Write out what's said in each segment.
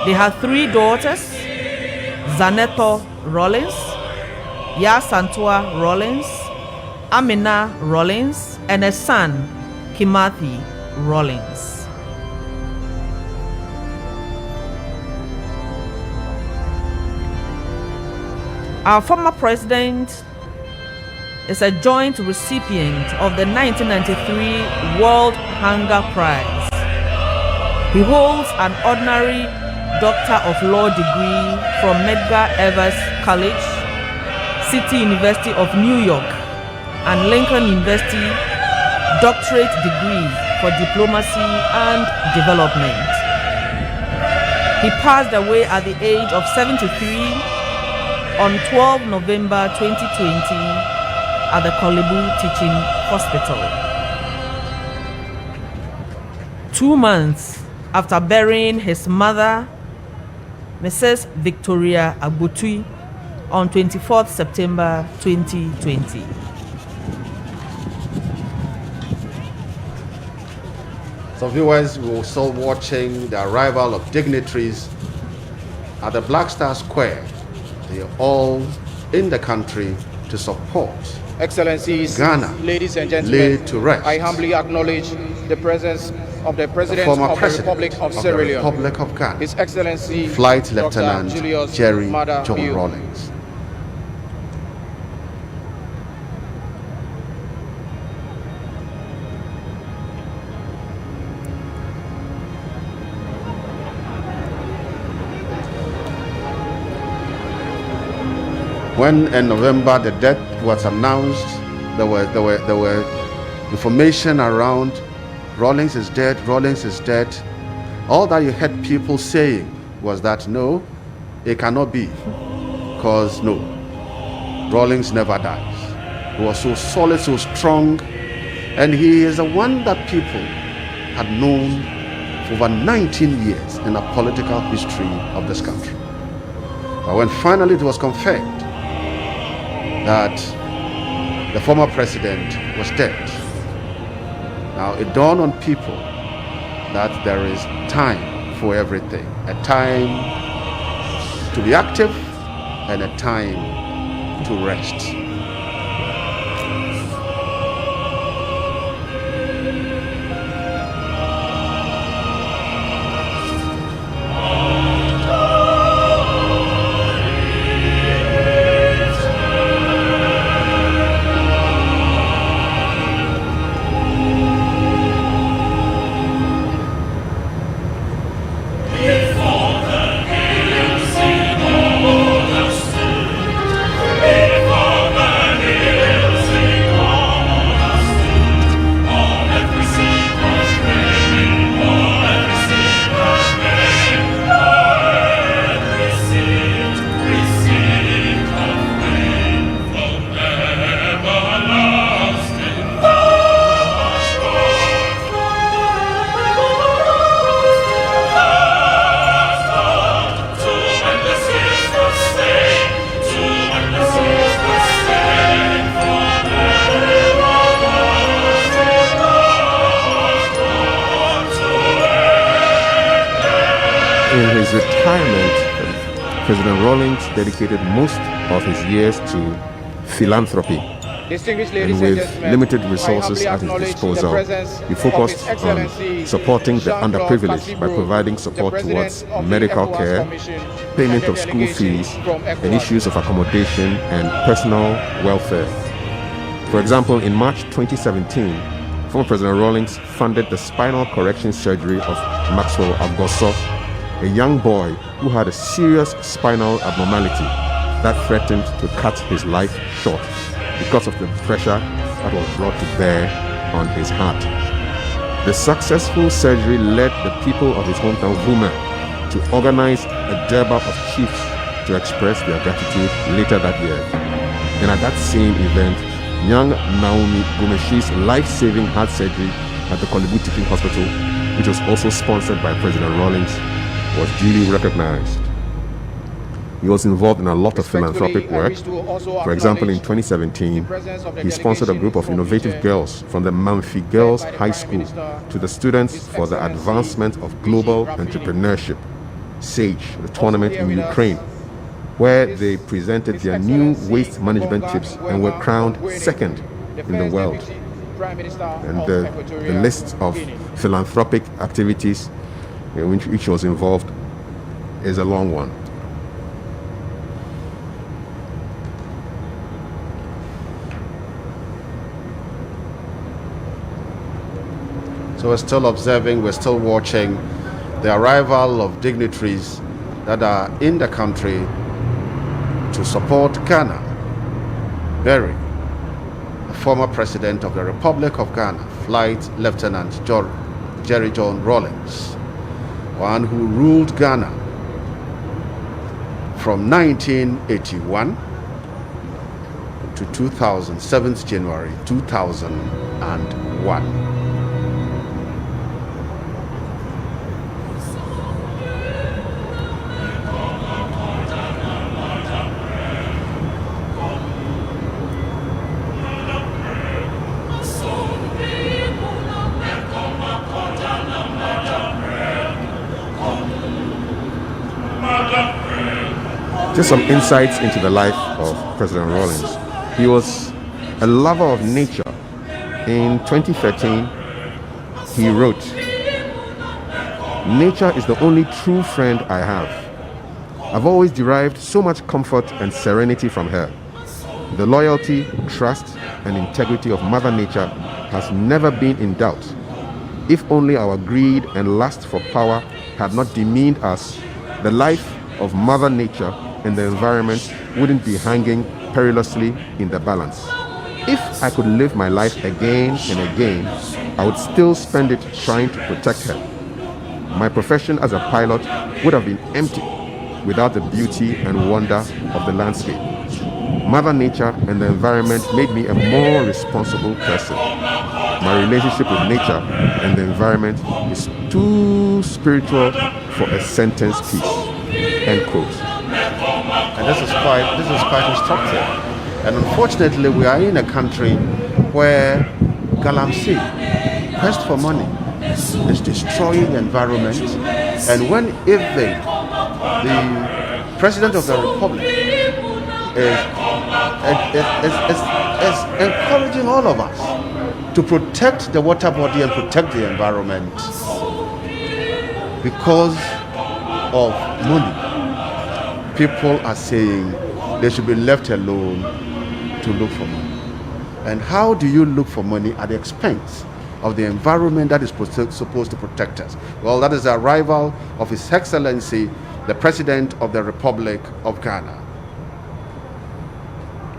They had 3 daughters, Zaneto Rawlings, Yasantua Rawlings, Amina Rawlings, and a son, Kimathi Rawlings. Our former president is a joint recipient of the 1993 World Hunger Prize. He holds an honorary Doctor of Law degree from Medgar Evers College, City University of New York, and Lincoln University doctorate degree for diplomacy and development. He passed away at the age of 73 on 12 November 2020 at the Kolebu Teaching Hospital. 2 months after burying his mother, Mrs. Victoria Agbotui, on 24th September 2020. So viewers, we were still watching the arrival of dignitaries at the Black Star Square. They are all in the country to support Excellencies, Ghana, ladies and gentlemen, laid to rest. I humbly acknowledge the presence of the President former of the Republic of Sierra Leone, Republic of Ghana, His Excellency Flight Dr. Lieutenant Julius Jerry Mada John Bill. Rawlings. When in November the death was announced, there were information around Rawlings is dead, Rawlings is dead. All that you heard people saying was that no, it cannot be, because no, Rawlings never dies. He was so solid, so strong, and he is the one that people had known for over 19 years in the political history of this country. But when finally it was confirmed that the former president was dead, now it dawned on people that there is time for everything. A time to be active and a time to rest. In his retirement, President Rawlings dedicated most of his years to philanthropy. And with limited resources at his disposal, he focused on supporting the underprivileged by providing support towards medical care, payment of school fees, and issues of accommodation and personal welfare. For example, in March 2017, former President Rawlings funded the spinal correction surgery of Maxwell Agoso, a young boy who had a serious spinal abnormality that threatened to cut his life short because of the pressure that was brought to bear on his heart. The successful surgery led the people of his hometown, Vuma, to organize a Durbar of chiefs to express their gratitude later that year. And at that same event, young Naomi Gomeshi's life-saving heart surgery at the Kolebu Teaching Hospital, which was also sponsored by President Rawlings, was duly recognized. He was involved in a lot of philanthropic work. For example, in 2017, he sponsored a group of innovative girls from the Mamfi Girls High School to the Students for the Advancement of Global Entrepreneurship, Sage, the tournament in Ukraine, where they presented their new waste management tips and were crowned second in the world. And the list of philanthropic activities in which each was involved is a long one. So we're still observing, we're still watching the arrival of dignitaries that are in the country to support Ghana. Bury the former president of the Republic of Ghana, Flight Lieutenant Jerry John Rawlings, one who ruled Ghana from 1981 to 7th January 2001. Just some insights into the life of President Rawlings. He was a lover of nature. In 2013, he wrote, "Nature is the only true friend I have. I've always derived so much comfort and serenity from her. The loyalty, trust, and integrity of Mother Nature has never been in doubt. If only our greed and lust for power had not demeaned us, the life of Mother Nature and the environment wouldn't be hanging perilously in the balance. If I could live my life again and again, I would still spend it trying to protect her. My profession as a pilot would have been empty without the beauty and wonder of the landscape. Mother Nature and the environment made me a more responsible person. My relationship with nature and the environment is too spiritual for a sentence piece." End quote. And this is quite instructive. And unfortunately, we are in a country where galamsey, quest for money, is destroying the environment. And when even the President of the Republic is encouraging all of us to protect the water body and protect the environment because of money, people are saying they should be left alone to look for money. And how do you look for money at the expense of the environment that is supposed to protect us? Well, that is the arrival of His Excellency, the President of the Republic of Ghana,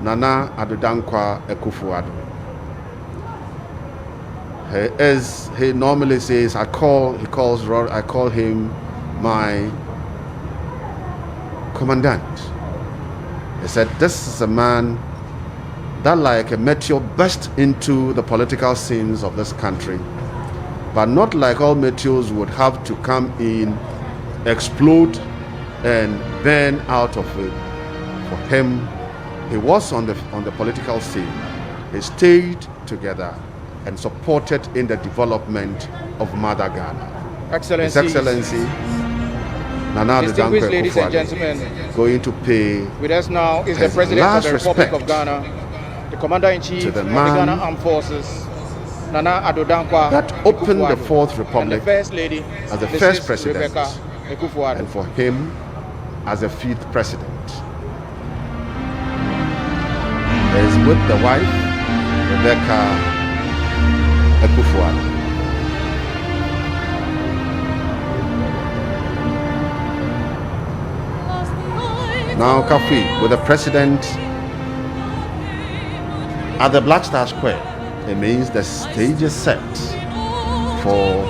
Nana Addo Dankwa Akufo-Addo. He normally says, I call him my commandant. He said, this is a man that like a meteor burst into the political scenes of this country, but not like all meteors would have to come in, explode, and burn out of it. For him, he was on the political scene. He stayed together and supported in the development of Mother Ghana. His Excellency Nana Addo Dankwa Akufo-Addo going to pay with us now is the President of the Republic of Ghana, the Commander-in-Chief of the Ghana Armed Forces, Nana Addo Dankwa that opened the Fourth Republic, and the First Lady as the first president, Rebecca Akufo-Addo, and for him as the fifth president. He is with the wife, Rebecca Akufo-Addo. Now, Kafi, with the president at the Black Star Square, it means the stage is set for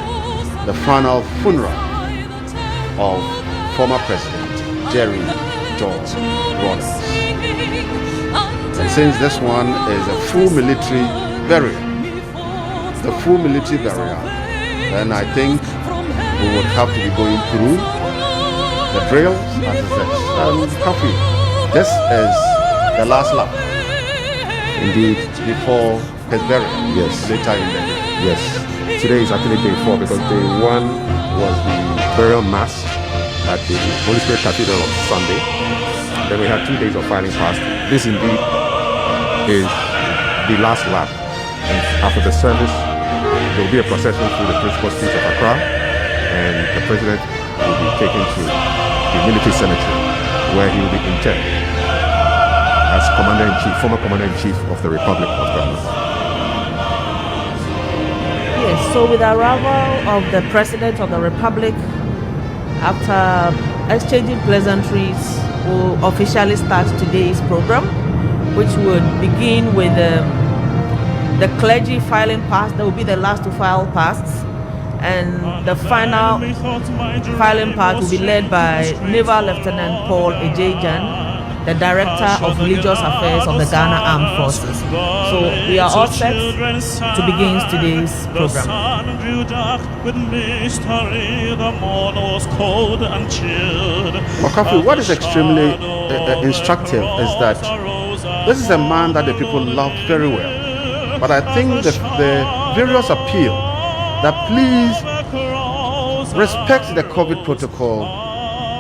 the final funeral of former President Jerry John Rawlings. And since this one is a full military burial, then I think we would have to be going through the drills as it says. Coffee, this is the last lap. Indeed. Before his burial. Yes. Later in the day. Yes. Today is actually day 4 because day 1 was the burial mass, at the Holy Spirit Cathedral on Sunday. Then we had 2 days of filing past. This indeed is the last lap. And after the service, there will be a procession through the principal streets of Accra, and the president will be taken to the military cemetery, where he will be interred as Commander-in-Chief, former Commander-in-Chief of the Republic of Ghana. Yes, so with the arrival of the President of the Republic, after exchanging pleasantries, we'll officially start today's program, which would begin with the clergy filing past. That will be the last to file pasts, and the final filing part will be led by Naval Lieutenant Paul Ejejan, the Director of Religious Affairs of the Ghana Armed Forces. So we are all set to begin today's program. Wakafu, what is extremely instructive is that this is a man that the people love very well. But I think that the various appeal that please respect the COVID protocol,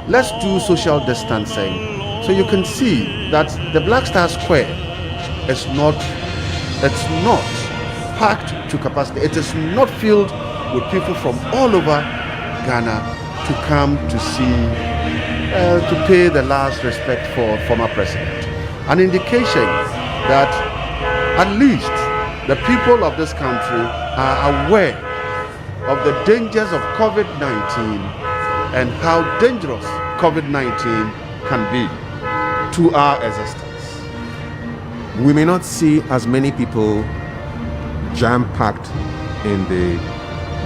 let's do social distancing. So you can see that the Black Star Square is not packed to capacity. It is not filled with people from all over Ghana to come to see, to pay the last respect for former president. An indication that at least the people of this country are aware of the dangers of COVID-19 and how dangerous COVID-19 can be to our existence. We may not see as many people jam-packed in the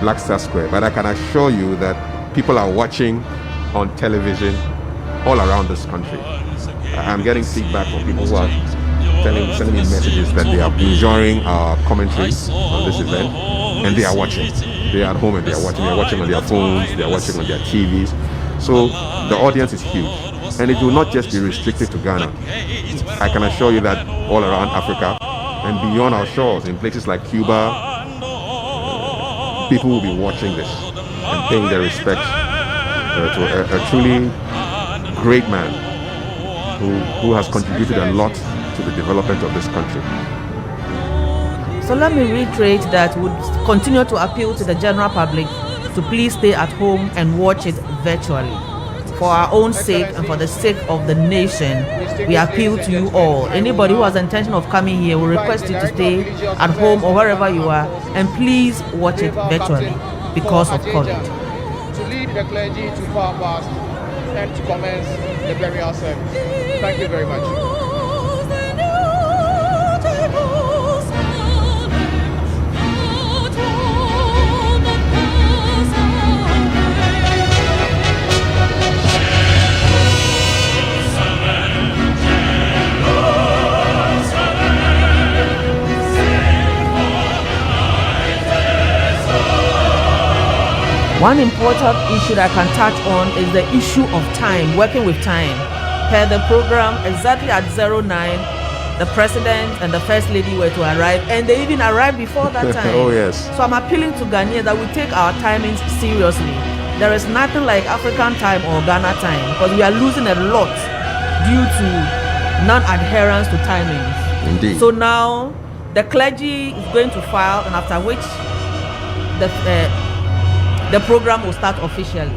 Black Star Square, but I can assure you that people are watching on television all around this country. I'm getting feedback from people who are sending me messages that they are enjoying our commentary on this event, and they are watching. They are at home and they are watching. They are watching on their phones, they are watching on their TVs. So the audience is huge. And it will not just be restricted to Ghana. I can assure you that all around Africa and beyond our shores, in places like Cuba, people will be watching this and paying their respects to a truly great man who has contributed a lot to the development of this country. So let me reiterate that we continue to appeal to the general public to please stay at home and watch it virtually. For our own sake and for the sake of the nation, we appeal to you all. Anybody who has the intention of coming here, we request you to stay at home or wherever you are, and please watch it virtually because of COVID. To lead the clergy to far past and to commence the burial service. Thank you very much. One important issue that I can touch on is the issue of time, working with time. Per the program, exactly at 09, the president and the first lady were to arrive, and they even arrived before that time. Oh yes. So I'm appealing to Ghanaians that we take our timings seriously. There is nothing like African time or Ghana time, because we are losing a lot due to non-adherence to timings. Indeed. So now the clergy is going to file, and after which the program will start officially.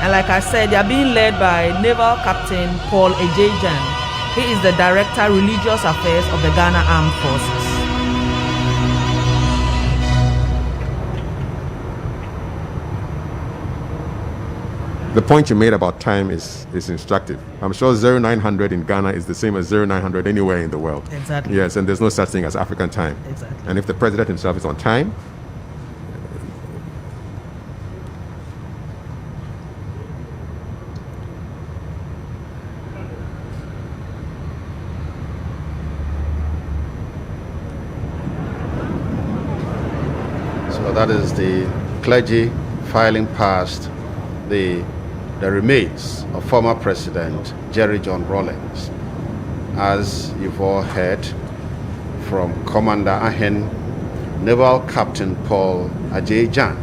And like I said, they are being led by Naval Captain Paul Ejejan. He is the Director, Religious Affairs of the Ghana Armed Forces. The point you made about time is instructive. I'm sure 0900 in Ghana is the same as 0900 anywhere in the world. Exactly. Yes, and there's no such thing as African time. Exactly. And if the president himself is on time, so that is the clergy filing past the remains of former President Jerry John Rawlings. As you've all heard from Commander Ahen, Naval Captain Paul Ejejan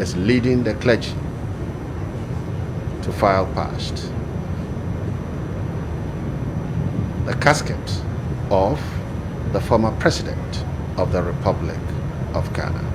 is leading the clergy. to file past the casket of the former president of the Republic of Ghana.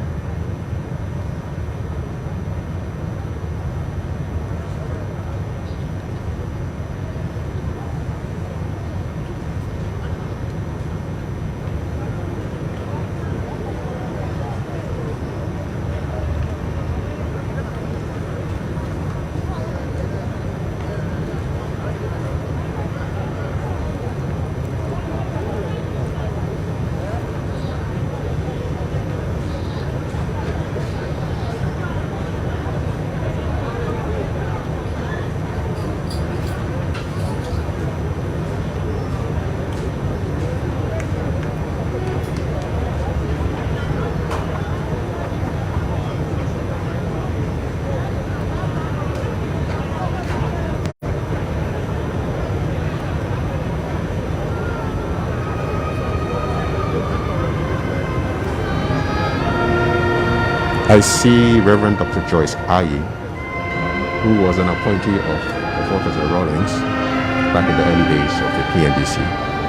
I see Reverend Dr. Joyce Ayi, who was an appointee of Professor Rawlings back in the early days of the PNDC.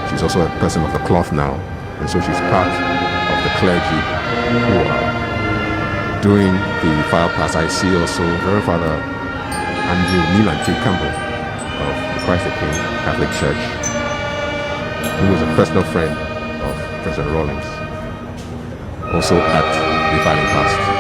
She's also a person of the cloth now, and so she's part of the clergy who are doing the file pass. I see also Reverend Father Andrew Nilanti Campbell of the Christ the King Catholic Church, who was a personal friend of President Rawlings, also at the filing past.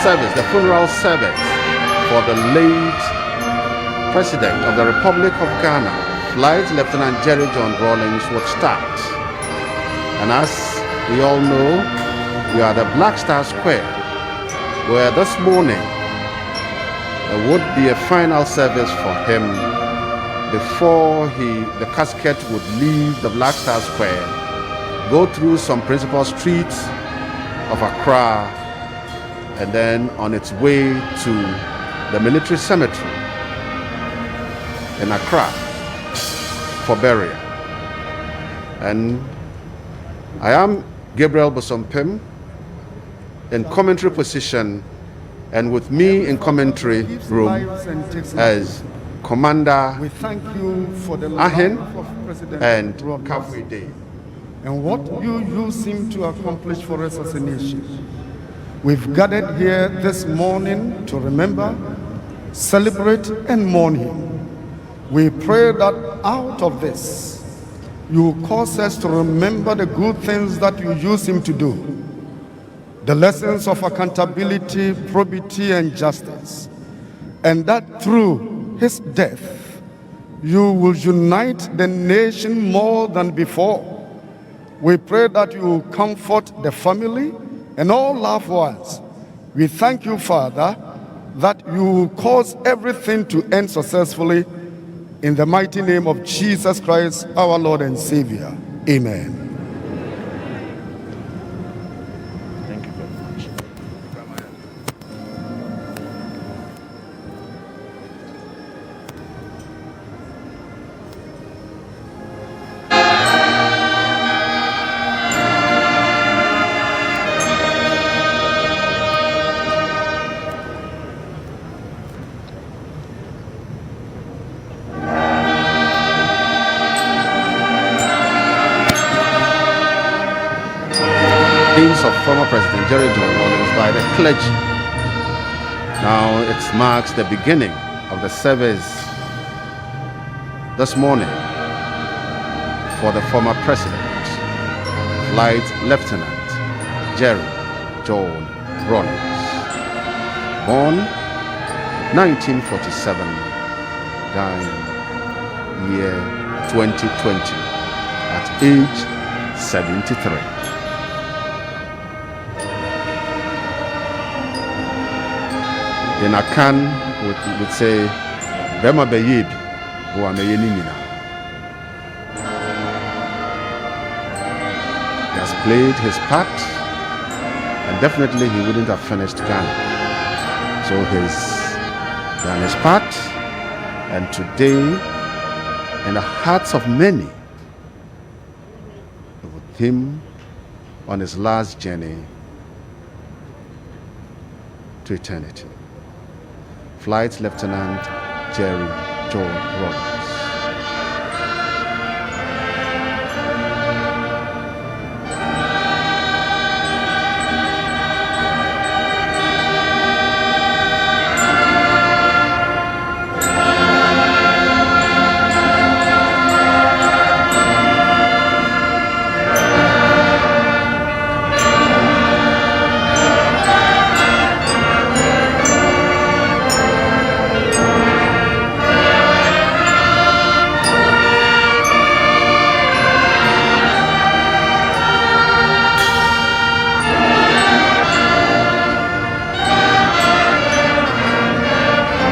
service, the funeral service for the late President of the Republic of Ghana, Flight Lieutenant Jerry John Rawlings, would start. And as we all know, we are at the Black Star Square, where this morning there would be a final service for him before the casket would leave the Black Star Square, go through some principal streets of Accra, and then on its way to the military cemetery in Accra for burial. And I am Gabriel Bosompem in commentary position, and with me in commentary room as Commander we thank you for the Ahen life of President and Rawlings Kafui Day, and what you use him to accomplish for us as a nation. We've gathered here this morning to remember, celebrate, and mourn him. We pray that out of this, you cause us to remember the good things that you use him to do, the lessons of accountability, probity, and justice, and that through his death, you will unite the nation more than before. We pray that you will comfort the family and all loved ones. We thank you, Father, that you will cause everything to end successfully. In the mighty name of Jesus Christ, our Lord and Savior. Amen. Thank you very much. of former President Jerry John Rawlings by the clergy. Now it marks the beginning of the service this morning for the former President, Flight Lieutenant Jerry John Rawlings, born 1947, dying year 2020 at age 73. In Akan, we would say, Bema Beyib, who are Meyenimina. He has played his part, and definitely he wouldn't have finished Ghana. So he's done his part, and today, in the hearts of many, with him on his last journey to eternity. Flight Lieutenant Jerry John Rawlings.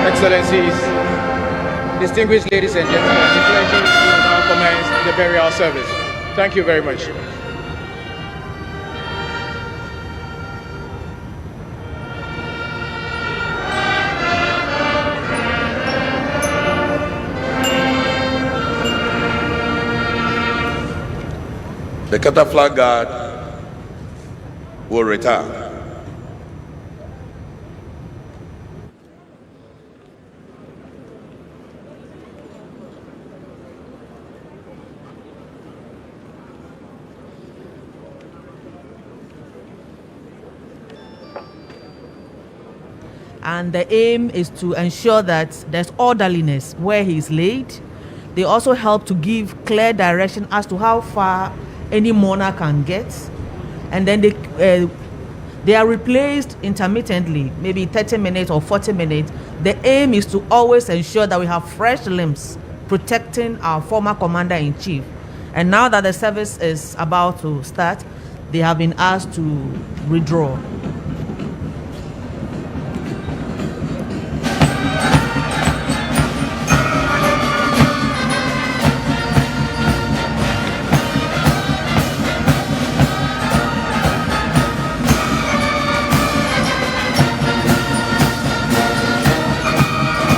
Excellencies, distinguished ladies and gentlemen, the clergy will now commence the burial service. Thank you very much. The Cataflag Guard will retire. And the aim is to ensure that there's orderliness where he is laid. They also help to give clear direction as to how far any mourner can get. And then They are replaced intermittently, maybe 30 minutes or 40 minutes. The aim is to always ensure that we have fresh limbs protecting our former commander-in-chief. And now that the service is about to start, they have been asked to withdraw.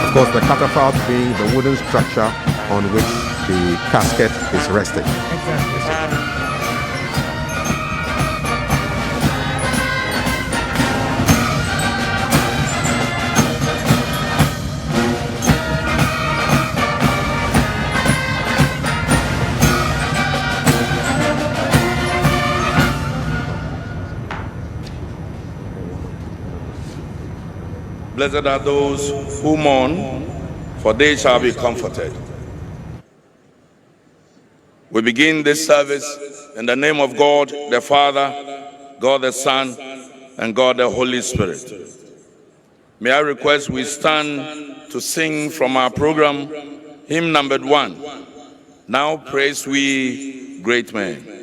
Of course, the catafalque being the wooden structure on which the casket is resting. Exactly. Blessed are those who mourn, for they shall be comforted. We begin this service in the name of God the Father, God the Son, and God the Holy Spirit. May I request we stand to sing from our program, hymn number 1. Now praise we great men.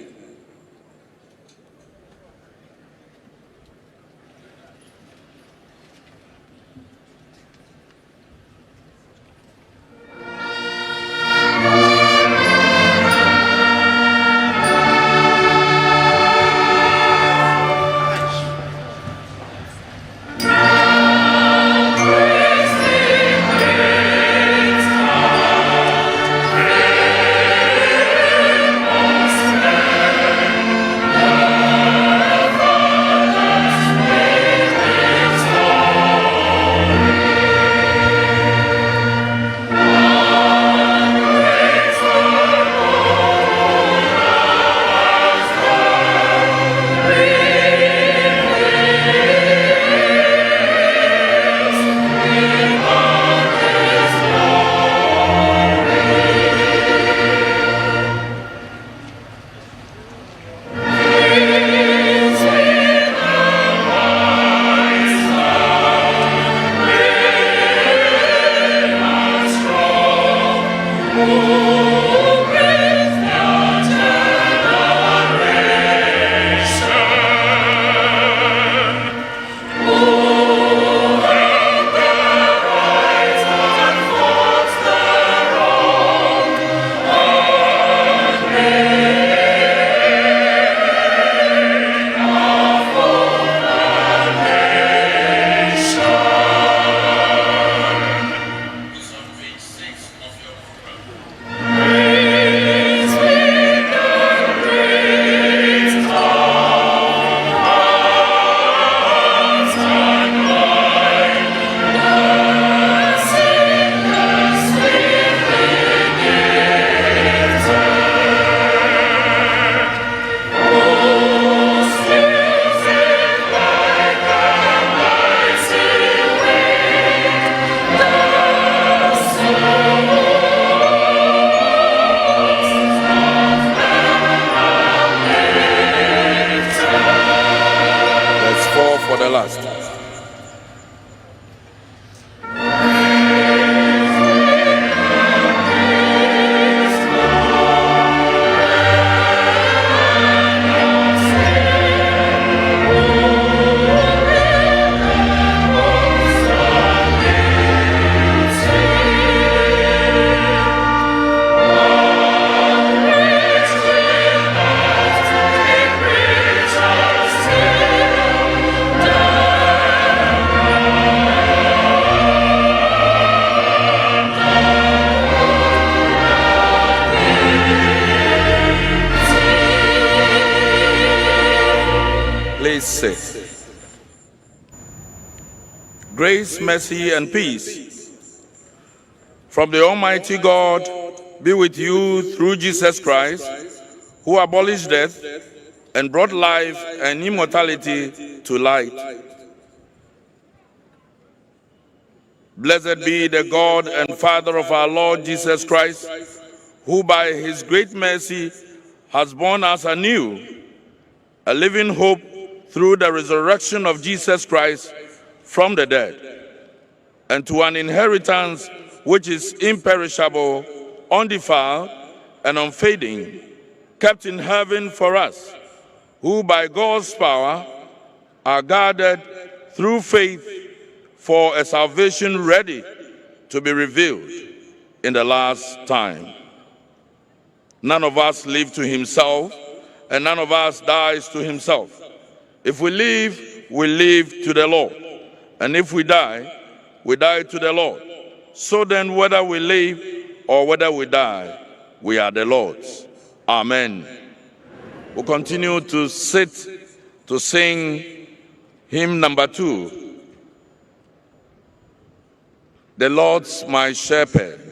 Grace, mercy, and peace from the Almighty God be with you through Jesus Christ, who abolished death and brought life and immortality to light. Blessed be the God and Father of our Lord Jesus Christ, who by his great mercy has born us anew a living hope through the resurrection of Jesus Christ from the dead, and to an inheritance which is imperishable, undefiled, and unfading, kept in heaven for us, who by God's power are guarded through faith for a salvation ready to be revealed in the last time. None of us lives to himself, and none of us dies to himself. If we live to the Lord. And if we die to the Lord. So then, whether we live or whether we die, we are the Lord's. Amen. We'll continue to sit to sing hymn number 2, The Lord's My Shepherd.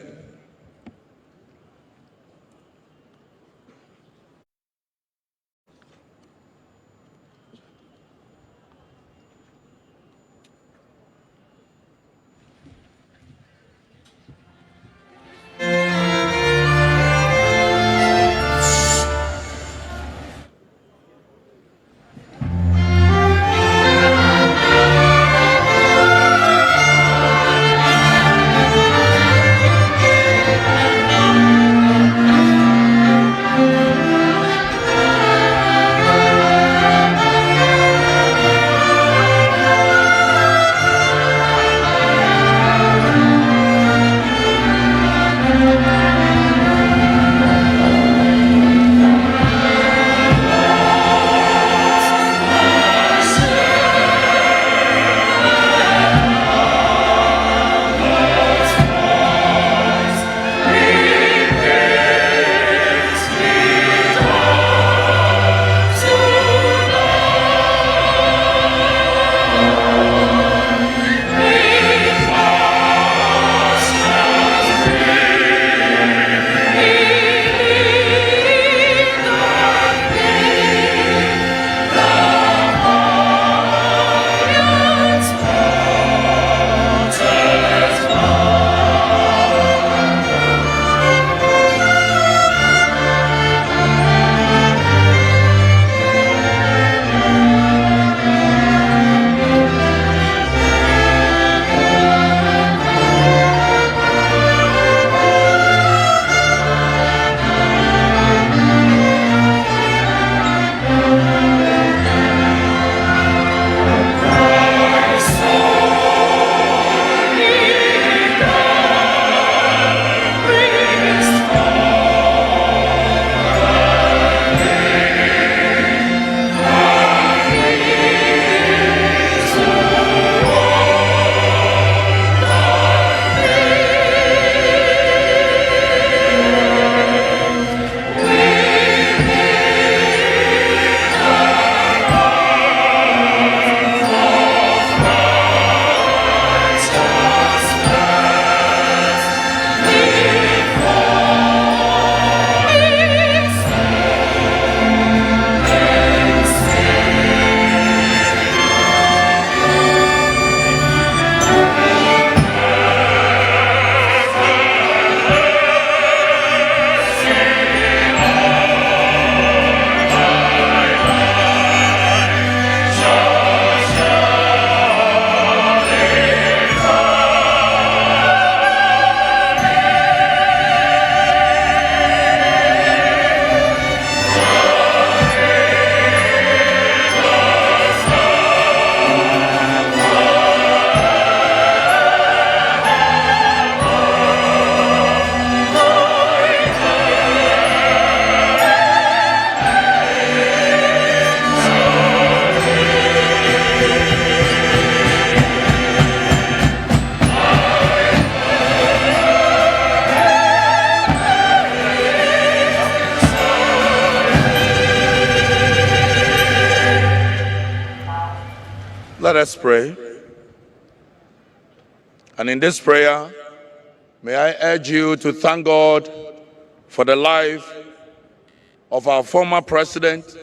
Let us pray. And in this prayer, may I urge you to thank God for the life of our former president,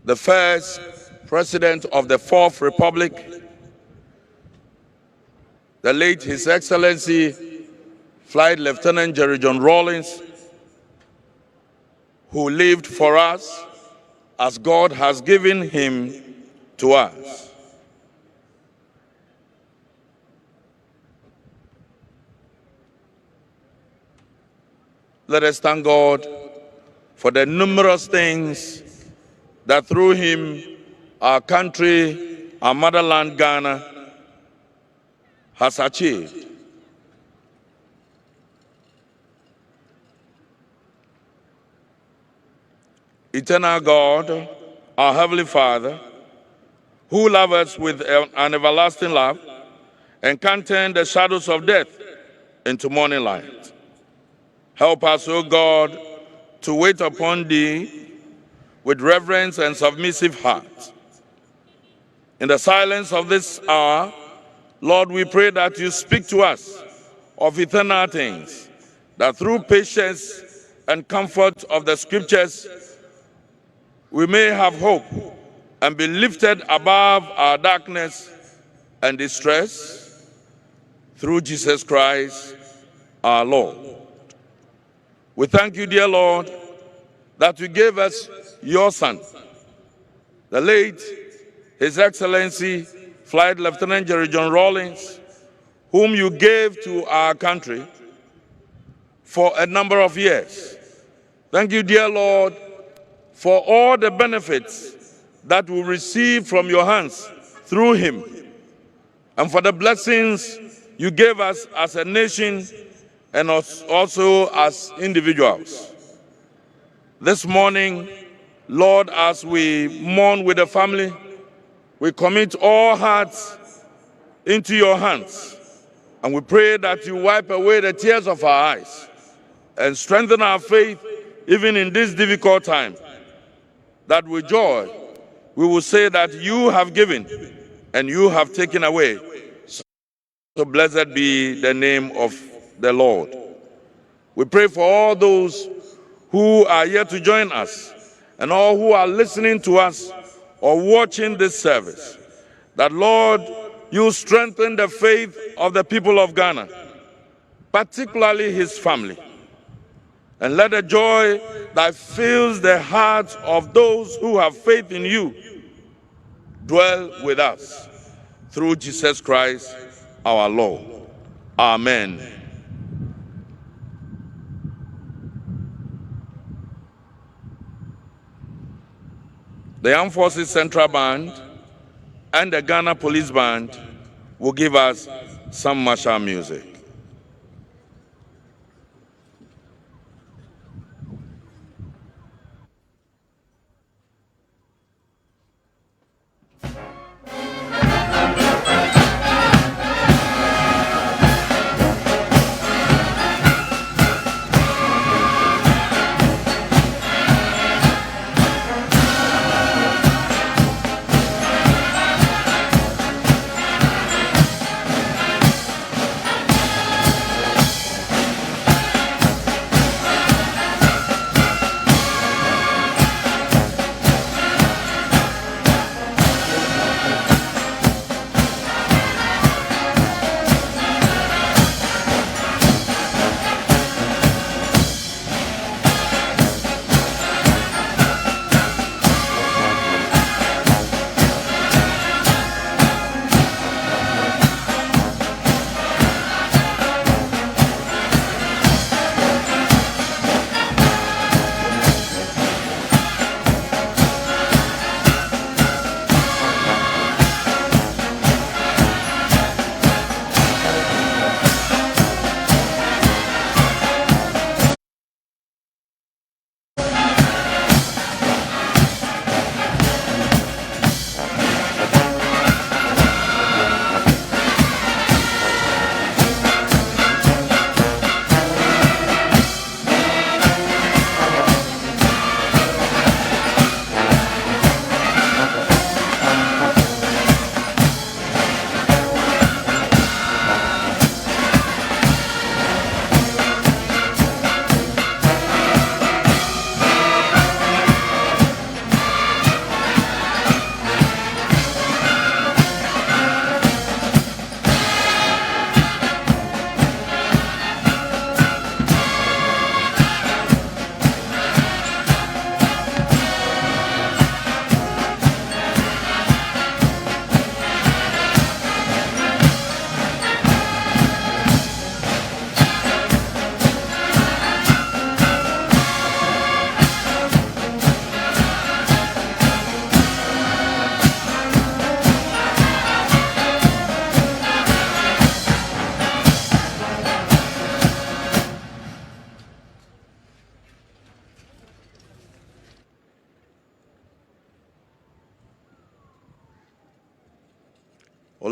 the first president of the Fourth Republic, the late His Excellency Flight Lieutenant Jerry John Rawlings, who lived for us as God has given him to us. Let us thank God for the numerous things that through him our country, our motherland Ghana, has achieved. Eternal God, our Heavenly Father, who loves us with an everlasting love and can turn the shadows of death into morning light. Help us, O God, to wait upon Thee with reverence and submissive heart. In the silence of this hour, Lord, we pray that You speak to us of eternal things, that through patience and comfort of the Scriptures, we may have hope and be lifted above our darkness and distress through Jesus Christ, our Lord. We thank You, dear Lord, that You gave us Your Son, the late His Excellency Flight Lieutenant Jerry John Rawlings, whom You gave to our country for a number of years. Thank You, dear Lord, for all the benefits that we receive from Your hands through him, and for the blessings You gave us as a nation and also as individuals. This morning, Lord, as we mourn with the family, we commit all hearts into Your hands, and we pray that You wipe away the tears of our eyes and strengthen our faith even in this difficult time, that with joy we will say that You have given and You have taken away. So blessed be the name of the Lord. We pray for all those who are here to join us and all who are listening to us or watching this service, that, Lord, You strengthen the faith of the people of Ghana, particularly his family, and let the joy that fills the hearts of those who have faith in You dwell with us through Jesus Christ our Lord. Amen. The Armed Forces Central Band and the Ghana Police Band will give us some martial music.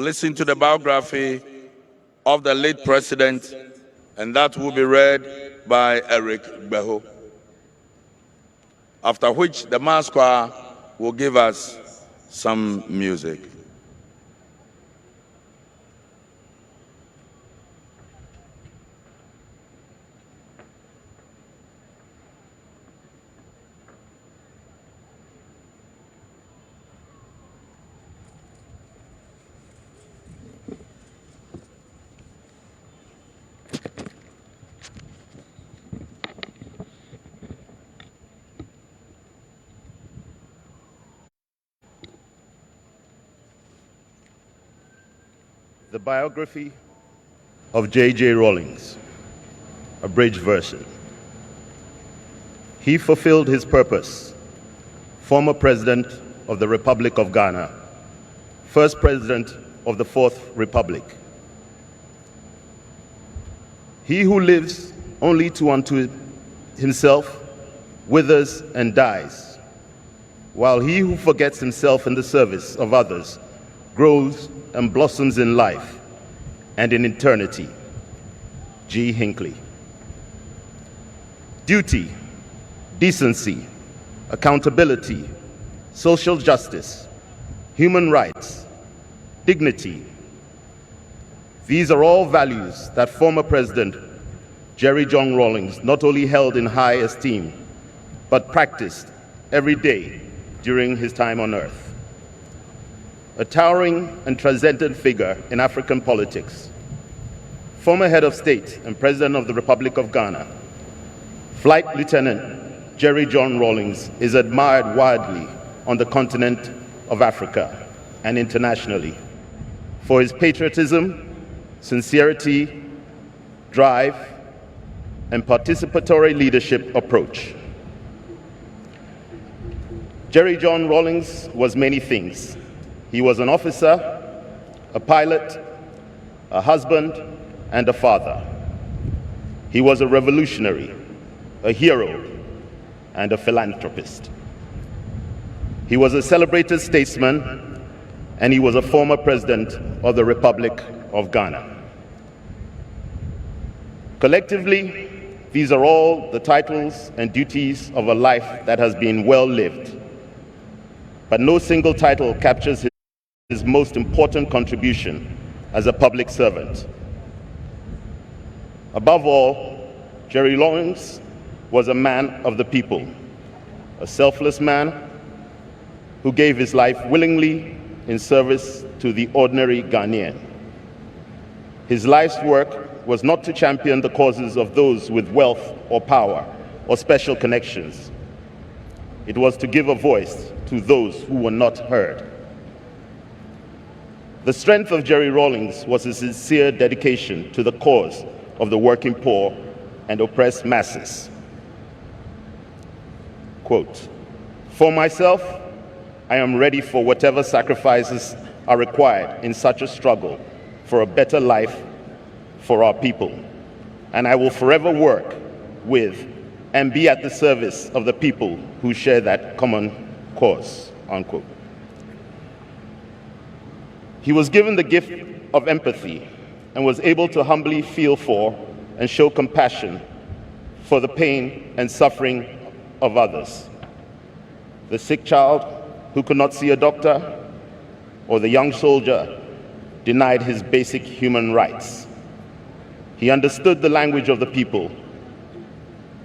listen to the biography of the late president, and that will be read by Eric Beho. After which the mass choir will give us some music. The biography of J.J. Rawlings, abridged version. He fulfilled his purpose, former President of the Republic of Ghana, first President of the Fourth Republic. He who lives only unto himself withers and dies, while he who forgets himself in the service of others grows and blossoms in life and in eternity. G. Hinckley. Duty, decency, accountability, social justice, human rights, dignity. These are all values that former President Jerry John Rawlings not only held in high esteem, but practiced every day during his time on earth. A towering and transcendent figure in African politics, former head of state and president of the Republic of Ghana, Flight Lieutenant Jerry John Rawlings is admired widely on the continent of Africa and internationally for his patriotism, sincerity, drive, and participatory leadership approach. Jerry John Rawlings was many things. He was an officer, a pilot, a husband, and a father. He was a revolutionary, a hero, and a philanthropist. He was a celebrated statesman, and he was a former president of the Republic of Ghana. Collectively, these are all the titles and duties of a life that has been well lived. But no single title captures his most important contribution as a public servant. Above all, Jerry Rawlings was a man of the people, a selfless man who gave his life willingly in service to the ordinary Ghanaian. His life's work was not to champion the causes of those with wealth or power or special connections. It was to give a voice to those who were not heard. The strength of Jerry Rawlings was his sincere dedication to the cause of the working poor and oppressed masses. Quote, "For myself, I am ready for whatever sacrifices are required in such a struggle for a better life for our people, and I will forever work with and be at the service of the people who share that common cause," unquote. He was given the gift of empathy and was able to humbly feel for and show compassion for the pain and suffering of others. The sick child who could not see a doctor, or the young soldier denied his basic human rights. He understood the language of the people,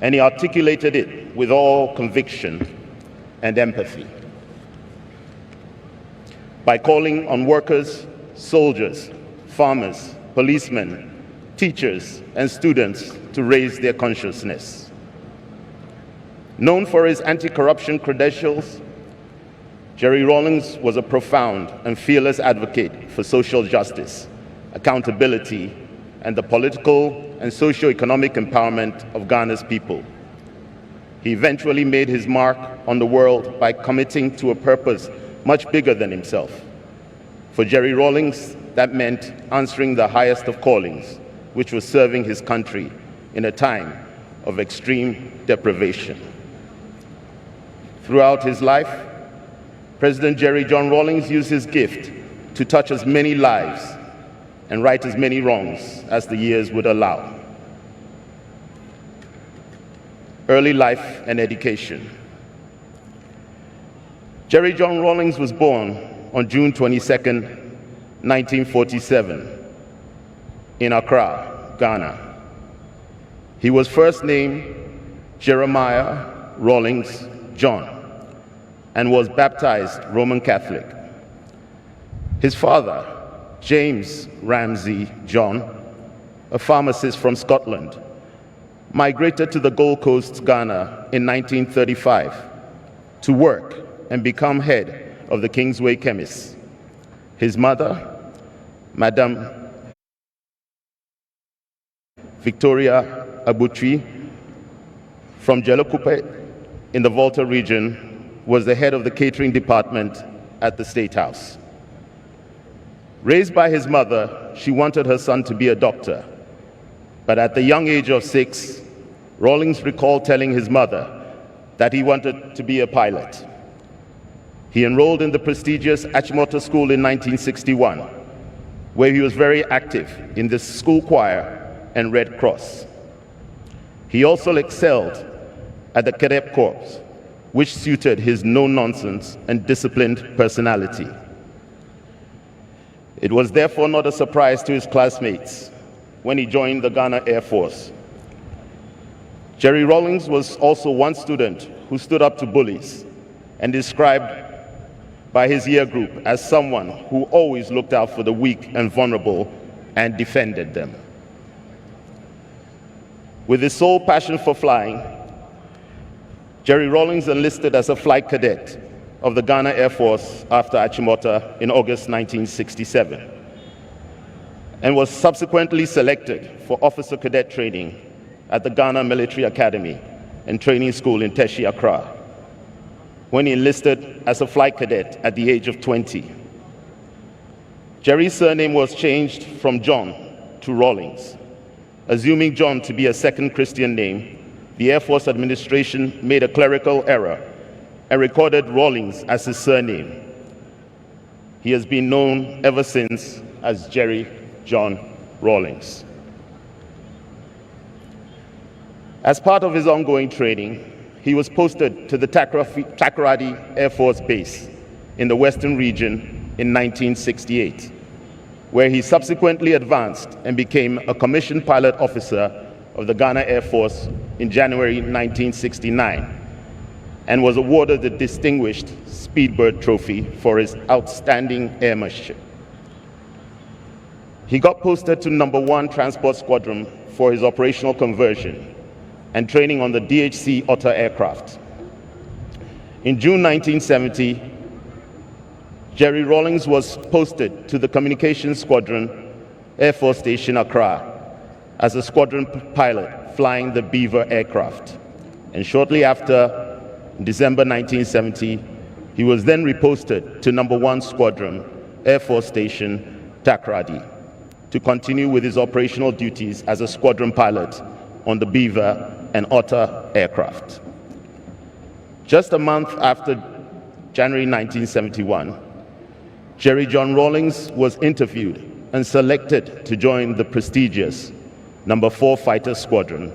and he articulated it with all conviction and empathy. By calling on workers, soldiers, farmers, policemen, teachers, and students to raise their consciousness. Known for his anti-corruption credentials, Jerry Rawlings was a profound and fearless advocate for social justice, accountability, and the political and socio-economic empowerment of Ghana's people. He eventually made his mark on the world by committing to a purpose much bigger than himself. For Jerry Rawlings, that meant answering the highest of callings, which was serving his country in a time of extreme deprivation. Throughout his life, President Jerry John Rawlings used his gift to touch as many lives and right as many wrongs as the years would allow. Early life and education. Jerry John Rawlings was born on June 22nd, 1947, in Accra, Ghana. He was first named Jeremiah Rawlings John and was baptized Roman Catholic. His father, James Ramsey John, a pharmacist from Scotland, migrated to the Gold Coast, Ghana in 1935 to work and become head of the Kingsway Chemists. His mother, Madame Victoria Abutri from Jelokupe in the Volta region, was the head of the catering department at the State House. Raised by his mother, she wanted her son to be a doctor. But at the young age of 6, Rawlings recalled telling his mother that he wanted to be a pilot. He enrolled in the prestigious Achimota School in 1961, where he was very active in the school choir and Red Cross. He also excelled at the Cadet Corps, which suited his no-nonsense and disciplined personality. It was therefore not a surprise to his classmates when he joined the Ghana Air Force. Jerry Rawlings was also one student who stood up to bullies and described by his year group as someone who always looked out for the weak and vulnerable and defended them. With his sole passion for flying, Jerry Rawlings enlisted as a flight cadet of the Ghana Air Force after Achimota in August 1967, and was subsequently selected for officer cadet training at the Ghana Military Academy and Training School in Teshi, Accra, when he enlisted as a flight cadet at the age of 20. Jerry's surname was changed from John to Rawlings. Assuming John to be a second Christian name, the Air Force administration made a clerical error and recorded Rawlings as his surname. He has been known ever since as Jerry John Rawlings. As part of his ongoing training, he was posted to the Takoradi Air Force Base in the Western region in 1968, where he subsequently advanced and became a commissioned pilot officer of the Ghana Air Force in January 1969, and was awarded the Distinguished Speedbird Trophy for his outstanding airmanship. He got posted to No. 1 Transport Squadron for his operational conversion and training on the DHC Otter aircraft. In June 1970, Jerry Rawlings was posted to the Communications Squadron, Air Force Station Accra, as a squadron pilot flying the Beaver aircraft. And shortly after, in December 1970, he was then reposted to No. 1 Squadron, Air Force Station, Takoradi, to continue with his operational duties as a squadron pilot on the Beaver and Otter aircraft. Just a month after January 1971, Jerry John Rawlings was interviewed and selected to join the prestigious No. 4 Fighter Squadron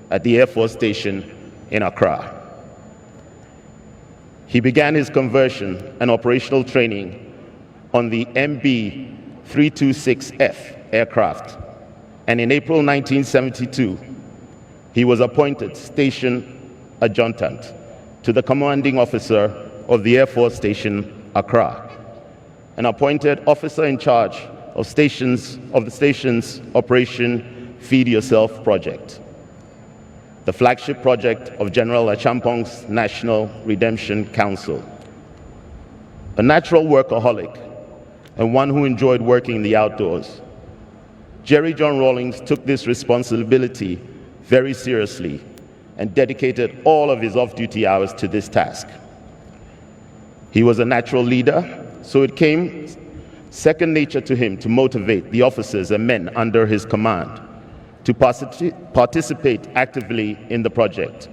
at the Air Force Station in Accra. He began his conversion and operational training on the MB-326F aircraft, and in April 1972, he was appointed Station Adjutant to the commanding officer of the Air Force Station Accra, and appointed officer in charge of the station's Operation Feed Yourself project, the flagship project of General Achampong's National Redemption Council. A natural workaholic and one who enjoyed working in the outdoors, Jerry John Rawlings took this responsibility very seriously and dedicated all of his off-duty hours to this task. He was a natural leader, so it came second nature to him to motivate the officers and men under his command to participate actively in the project.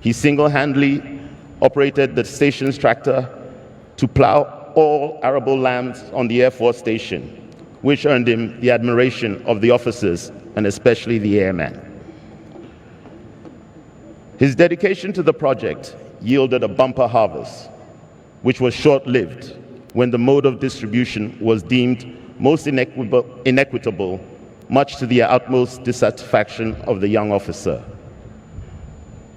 He single-handedly operated the station's tractor to plow all arable lands on the Air Force Station, which earned him the admiration of the officers and especially the airmen. His dedication to the project yielded a bumper harvest, which was short-lived when the mode of distribution was deemed most inequitable, much to the utmost dissatisfaction of the young officer.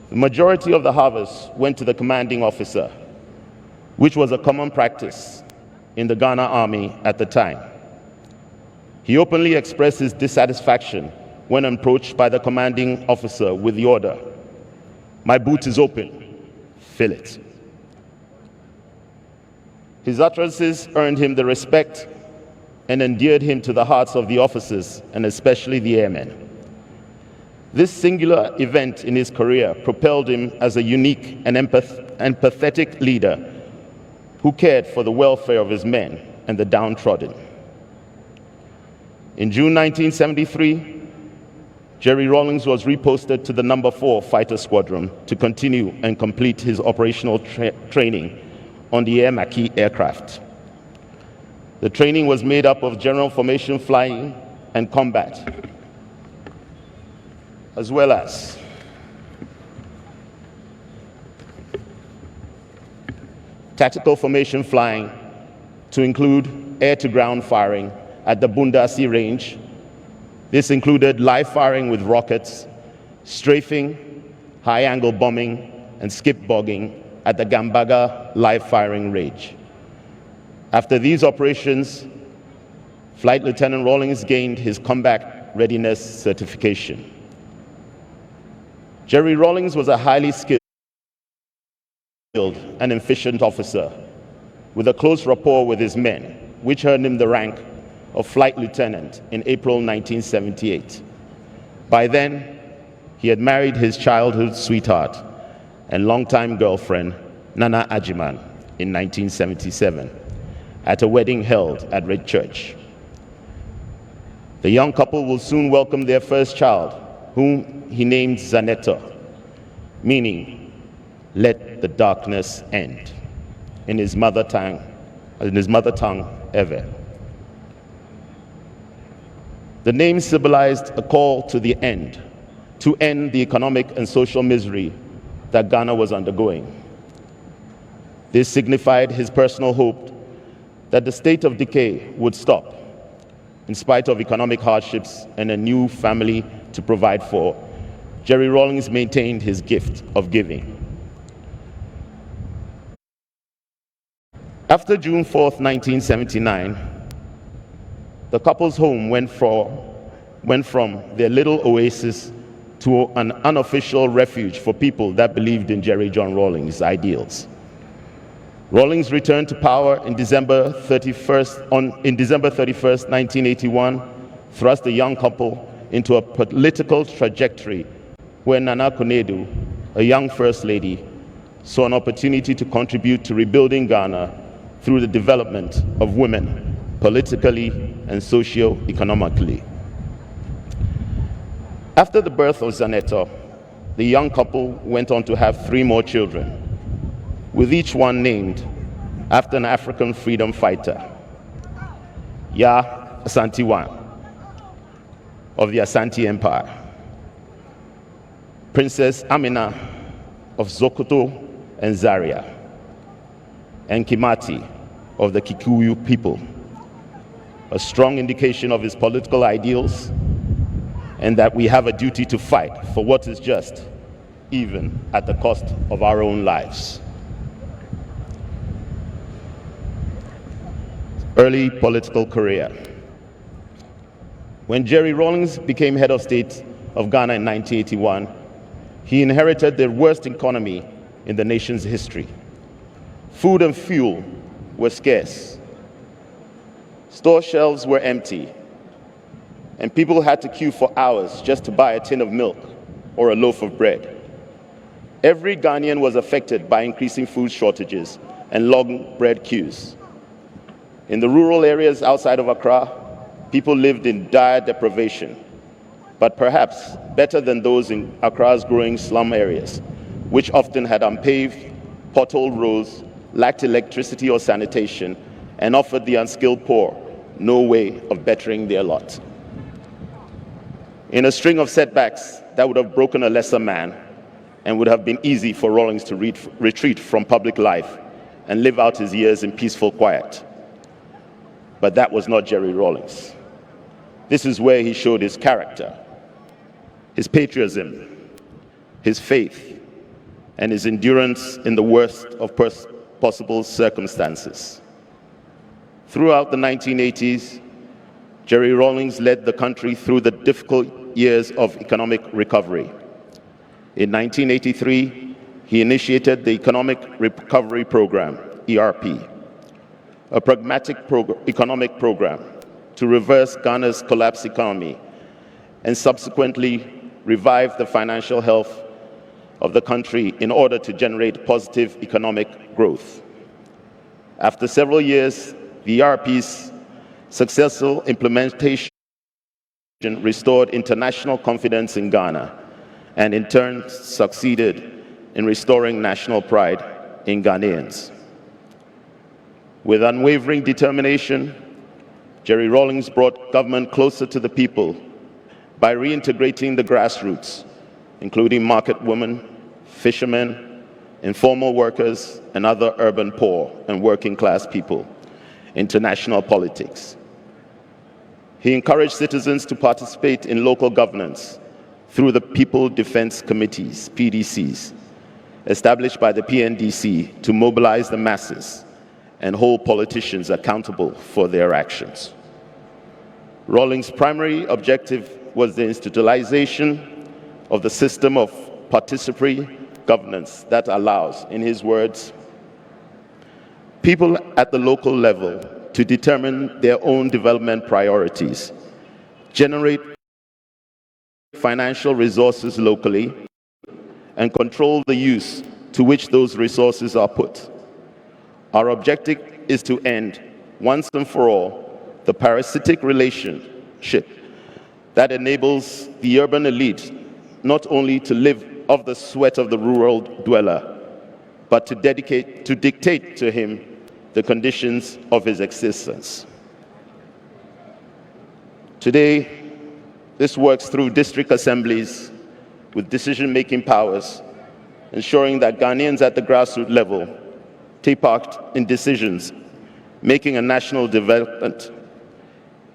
The majority of the harvest went to the commanding officer, which was a common practice in the Ghana Army at the time. He openly expressed his dissatisfaction when approached by the commanding officer with the order, "My boot is open, fill it." His utterances earned him the respect and endeared him to the hearts of the officers and especially the airmen. This singular event in his career propelled him as a unique and empathetic leader who cared for the welfare of his men and the downtrodden. In June 1973, Jerry Rawlings was reposted to the No. 4 Fighter Squadron to continue and complete his operational training on the Air Macquis aircraft. The training was made up of general formation flying and combat, as well as tactical formation flying to include air-to-ground firing at the Bundasi range. This included live firing with rockets, strafing, high-angle bombing, and skip bogging at the Gambaga live firing range. After these operations, Flight Lieutenant Rawlings gained his combat readiness certification. Jerry Rawlings was a highly skilled and efficient officer with a close rapport with his men, which earned him the rank of Flight Lieutenant in April 1978. By then, he had married his childhood sweetheart and longtime girlfriend, Nana Ajiman, in 1977, at a wedding held at Red Church. The young couple will soon welcome their first child, whom he named Zanetta, meaning, "Let the darkness end," in his mother tongue, Ewe. The name symbolized a call to the end, to end the economic and social misery that Ghana was undergoing. This signified his personal hope that the state of decay would stop, in spite of economic hardships and a new family to provide for. Jerry Rawlings maintained his gift of giving. After June 4th, 1979, the couple's home went from their little oasis to an unofficial refuge for people that believed in Jerry John Rawlings' ideals. Rawlings returned to power in December 31st, 1981, thrust the young couple into a political trajectory where Nana Konadu, a young First Lady, saw an opportunity to contribute to rebuilding Ghana through the development of women, politically and socio-economically. After the birth of Zanetta, the young couple went on to have 3 more children, with each one named after an African freedom fighter, Ya Asante I of the Asante Empire, Princess Amina of Sokoto and Zaria, and Kimati of the Kikuyu people, a strong indication of his political ideals and that we have a duty to fight for what is just, even at the cost of our own lives. Early political career. When Jerry Rawlings became head of state of Ghana in 1981, he inherited the worst economy in the nation's history. Food and fuel were scarce. Store shelves were empty, and people had to queue for hours just to buy a tin of milk or a loaf of bread. Every Ghanaian was affected by increasing food shortages and long bread queues. In the rural areas outside of Accra, people lived in dire deprivation, but perhaps better than those in Accra's growing slum areas, which often had unpaved, potholed roads lacked electricity or sanitation, and offered the unskilled poor no way of bettering their lot. In a string of setbacks that would have broken a lesser man and would have been easy for Rawlings to retreat from public life and live out his years in peaceful quiet. But that was not Jerry Rawlings. This is where he showed his character, his patriotism, his faith, and his endurance in the worst of possible circumstances. Throughout the 1980s, Jerry Rawlings led the country through the difficult years of economic recovery. In 1983, he initiated the Economic Recovery Program, ERP, a pragmatic economic program to reverse Ghana's collapsed economy and subsequently revive the financial health of the country in order to generate positive economic growth. After several years, the ERP's successful implementation restored international confidence in Ghana and in turn succeeded in restoring national pride in Ghanaians. With unwavering determination, Jerry Rawlings brought government closer to the people by reintegrating the grassroots, including market women, fishermen, informal workers, and other urban poor and working class people into national politics. He encouraged citizens to participate in local governance through the People Defense Committees, PDCs, established by the PNDC to mobilize the masses and hold politicians accountable for their actions. Rawlings' primary objective was the institutionalization of the system of participatory governance that allows, in his words, people at the local level to determine their own development priorities, generate financial resources locally, and control the use to which those resources are put. Our objective is to end, once and for all, the parasitic relationship that enables the urban elite not only to live off the sweat of the rural dweller, but to dictate to him the conditions of his existence. Today, this works through district assemblies with decision-making powers, ensuring that Ghanaians at the grassroots level take part in decisions, making a national development.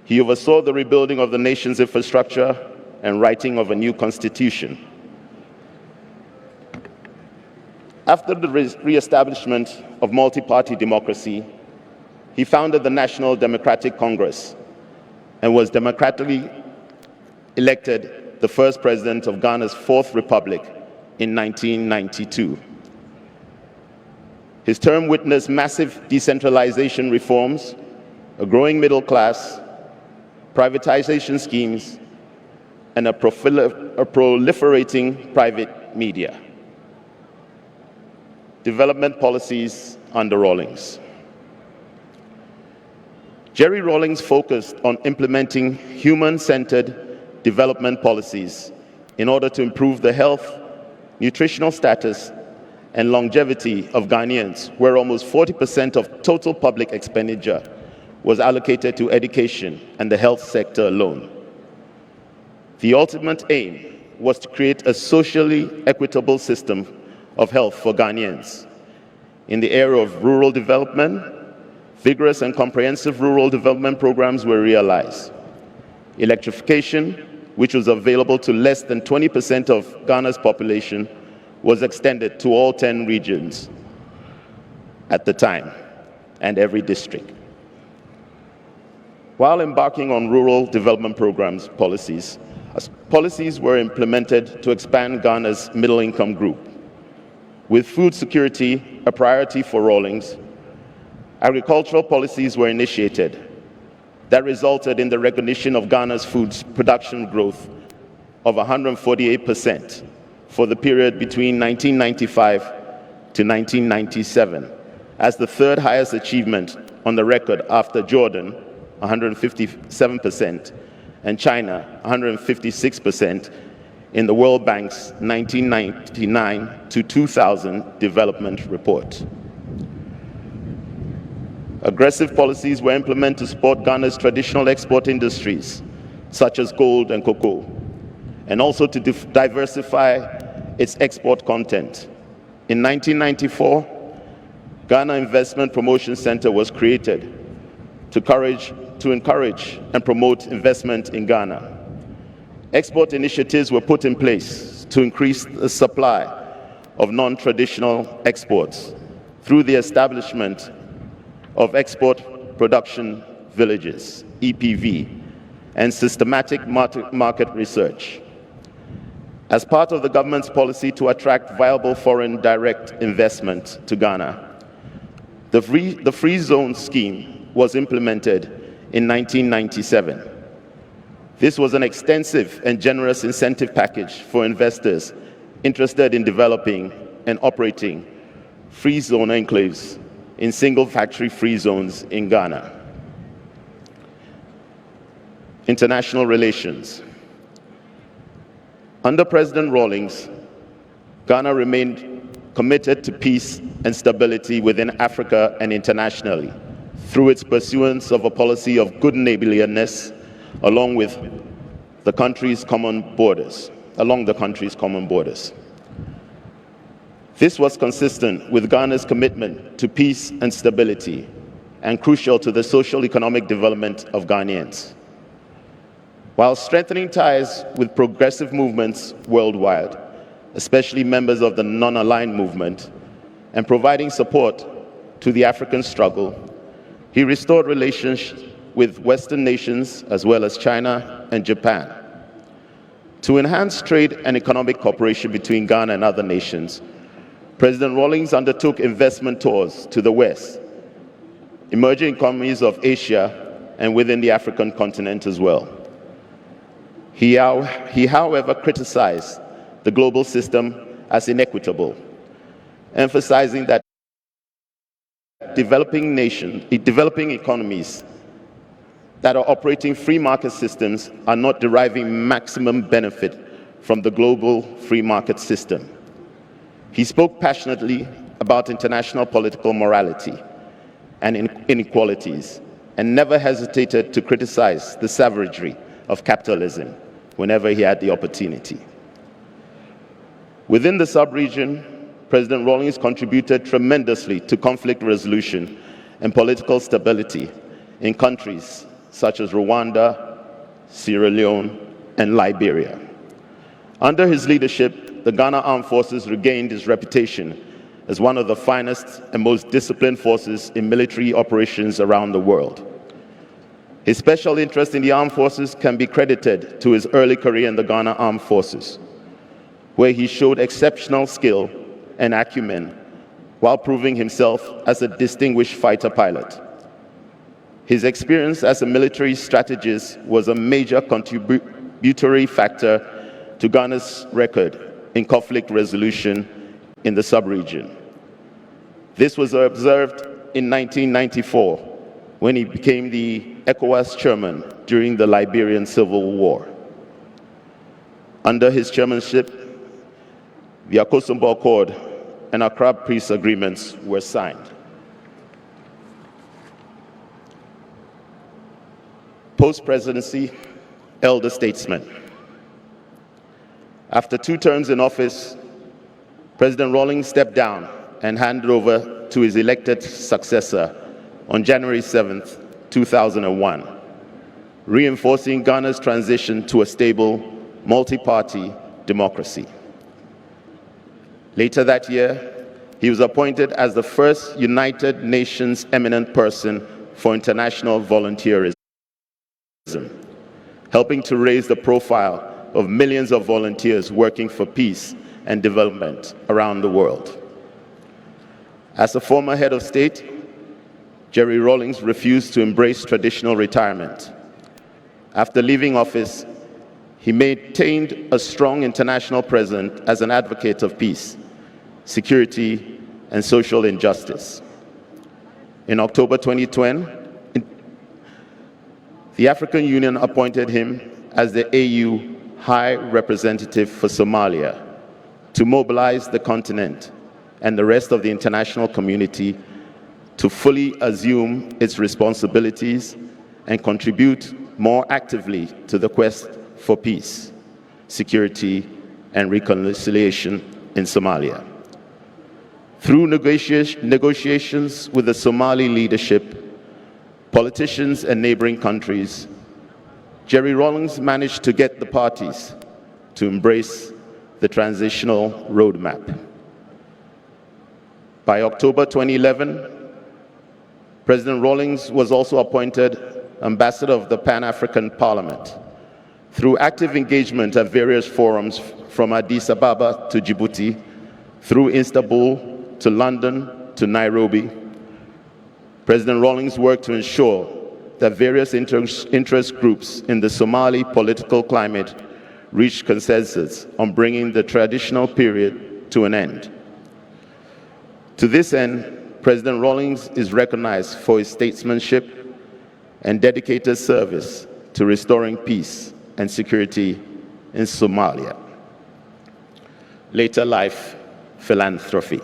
He oversaw the rebuilding of the nation's infrastructure and writing of a new constitution. After the re-establishment of multi-party democracy, he founded the National Democratic Congress and was democratically elected the first president of Ghana's Fourth Republic in 1992. His term witnessed massive decentralization reforms, a growing middle class, privatization schemes, and a proliferating private media. Development policies under Rawlings. Jerry Rawlings focused on implementing human-centered development policies in order to improve the health, nutritional status, and longevity of Ghanaians, where almost 40% of total public expenditure was allocated to education and the health sector alone. The ultimate aim was to create a socially equitable system of health for Ghanaians. In the area of rural development, vigorous and comprehensive rural development programs were realized. Electrification, which was available to less than 20% of Ghana's population, was extended to all 10 regions at the time and every district. While embarking on rural development programs policies were implemented to expand Ghana's middle-income group. With food security a priority for Rawlings, agricultural policies were initiated that resulted in the recognition of Ghana's food production growth of 148% for the period between 1995 to 1997, as the third highest achievement on the record after Jordan, 157%, and China, 156%, in the World Bank's 1999 to 2000 development report. Aggressive policies were implemented to support Ghana's traditional export industries, such as gold and cocoa, and also to diversify its export content. In 1994, Ghana Investment Promotion Center was created to encourage and promote investment in Ghana. Export initiatives were put in place to increase the supply of non-traditional exports through the establishment of export production villages, EPV, and systematic market research. As part of the government's policy to attract viable foreign direct investment to Ghana, the Free Zone Scheme was implemented in 1997. This was an extensive and generous incentive package for investors interested in developing and operating free zone enclaves in single factory free zones in Ghana. International relations. Under President Rawlings, Ghana remained committed to peace and stability within Africa and internationally through its pursuance of a policy of good neighborliness along the country's common borders. This was consistent with Ghana's commitment to peace and stability and crucial to the social-economic development of Ghanaians. While strengthening ties with progressive movements worldwide, especially members of the non-aligned movement, and providing support to the African struggle, he restored relations with Western nations as well as China and Japan. To enhance trade and economic cooperation between Ghana and other nations, President Rawlings undertook investment tours to the West, emerging economies of Asia, and within the African continent as well. He, however, criticized the global system as inequitable, emphasizing that developing economies that are operating free market systems are not deriving maximum benefit from the global free market system. He spoke passionately about international political morality and inequalities, and never hesitated to criticize the savagery of capitalism whenever he had the opportunity. Within the sub-region, President Rawlings contributed tremendously to conflict resolution and political stability in countries such as Rwanda, Sierra Leone, and Liberia. Under his leadership, the Ghana Armed Forces regained its reputation as one of the finest and most disciplined forces in military operations around the world. His special interest in the armed forces can be credited to his early career in the Ghana Armed Forces, where he showed exceptional skill and acumen while proving himself as a distinguished fighter pilot. His experience as a military strategist was a major contributory factor to Ghana's record in conflict resolution in the sub-region. This was observed in 1994 when he became the ECOWAS chairman during the Liberian Civil War. Under his chairmanship, the Akosombo Accord and Accra Peace Agreements were signed. Post-presidency, elder statesman. After 2 terms in office, President Rawlings stepped down and handed over to his elected successor on January 7, 2001, reinforcing Ghana's transition to a stable, multi-party democracy. Later that year, he was appointed as the first United Nations eminent person for international volunteerism, helping to raise the profile of millions of volunteers working for peace and development around the world. As a former head of state, Jerry Rawlings refused to embrace traditional retirement. After leaving office, he maintained a strong international presence as an advocate of peace, security, and social injustice. In October 2020, the African Union appointed him as the AU High Representative for Somalia to mobilize the continent and the rest of the international community to fully assume its responsibilities and contribute more actively to the quest for peace, security, and reconciliation in Somalia. Through negotiations with the Somali leadership, politicians, and neighboring countries, Jerry Rawlings managed to get the parties to embrace the transitional roadmap. By October 2011, President Rawlings was also appointed Ambassador of the Pan-African Parliament. Through active engagement at various forums from Addis Ababa to Djibouti, through Istanbul to London to Nairobi, President Rawlings worked to ensure that various interest groups in the Somali political climate reached consensus on bringing the traditional period to an end. To this end, President Rawlings is recognized for his statesmanship and dedicated service to restoring peace and security in Somalia. Later life philanthropy.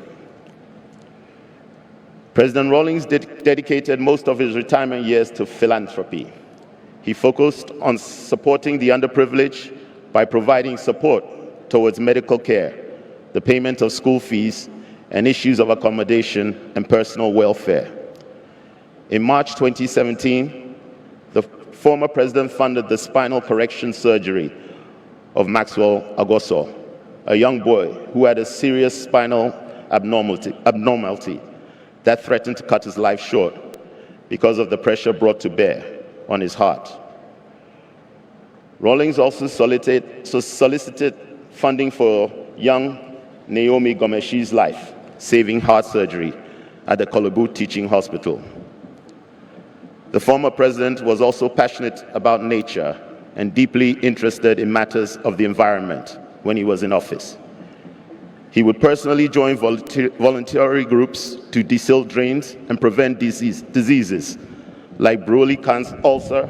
President Rawlings dedicated most of his retirement years to philanthropy. He focused on supporting the underprivileged by providing support towards medical care, the payment of school fees, and issues of accommodation and personal welfare. In March 2017, the former president funded the spinal correction surgery of Maxwell Agoso, a young boy who had a serious spinal abnormality that threatened to cut his life short because of the pressure brought to bear on his heart. Rawlings also solicited funding for young Naomi Gomeshi's life, saving heart surgery at the Kolobu Teaching Hospital. The former president was also passionate about nature and deeply interested in matters of the environment when he was in office. He would personally join voluntary groups to desil drains and prevent diseases like Broley ulcer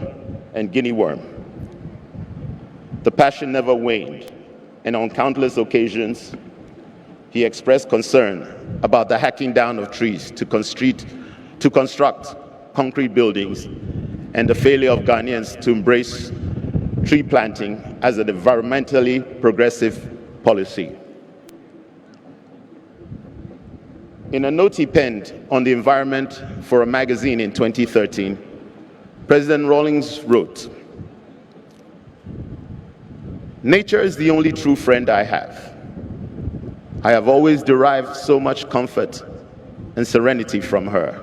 and guinea worm. The passion never waned, and on countless occasions, he expressed concern about the hacking down of trees to construct concrete buildings and the failure of Ghanaians to embrace tree planting as an environmentally progressive policy. In a note he penned on the environment for a magazine in 2013, President Rawlings wrote, "Nature is the only true friend I have. I have always derived so much comfort and serenity from her.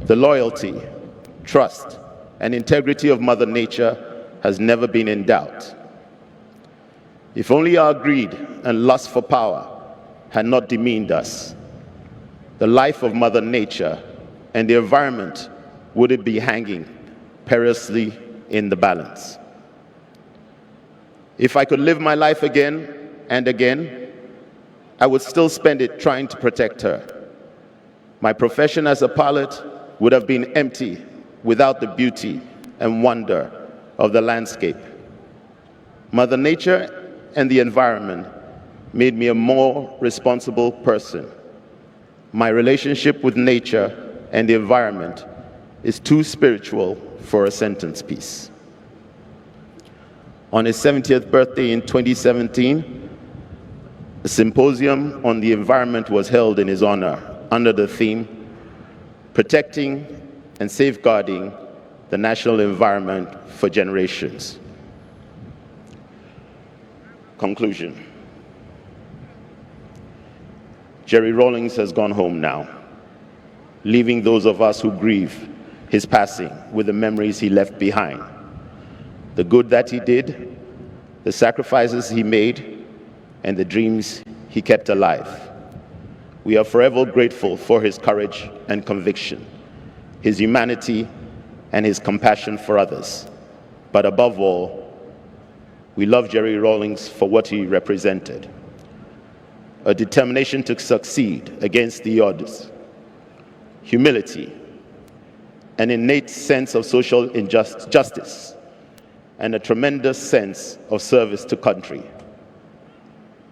The loyalty, trust, and integrity of Mother Nature has never been in doubt. If only our greed and lust for power had not demeaned us, the life of Mother Nature and the environment would be hanging perilously in the balance. If I could live my life again and again, I would still spend it trying to protect her. My profession as a pilot would have been empty without the beauty and wonder of the landscape. Mother Nature and the environment made me a more responsible person. My relationship with nature and the environment is too spiritual for a sentence piece." On his 70th birthday in 2017, a symposium on the environment was held in his honor under the theme, "Protecting and Safeguarding the National Environment for Generations." Conclusion. Jerry Rawlings has gone home now, leaving those of us who grieve his passing with the memories he left behind, the good that he did, the sacrifices he made, and the dreams he kept alive. We are forever grateful for his courage and conviction, his humanity, and his compassion for others. But above all, we love Jerry Rawlings for what he represented: a determination to succeed against the odds, humility, an innate sense of social justice, and a tremendous sense of service to country.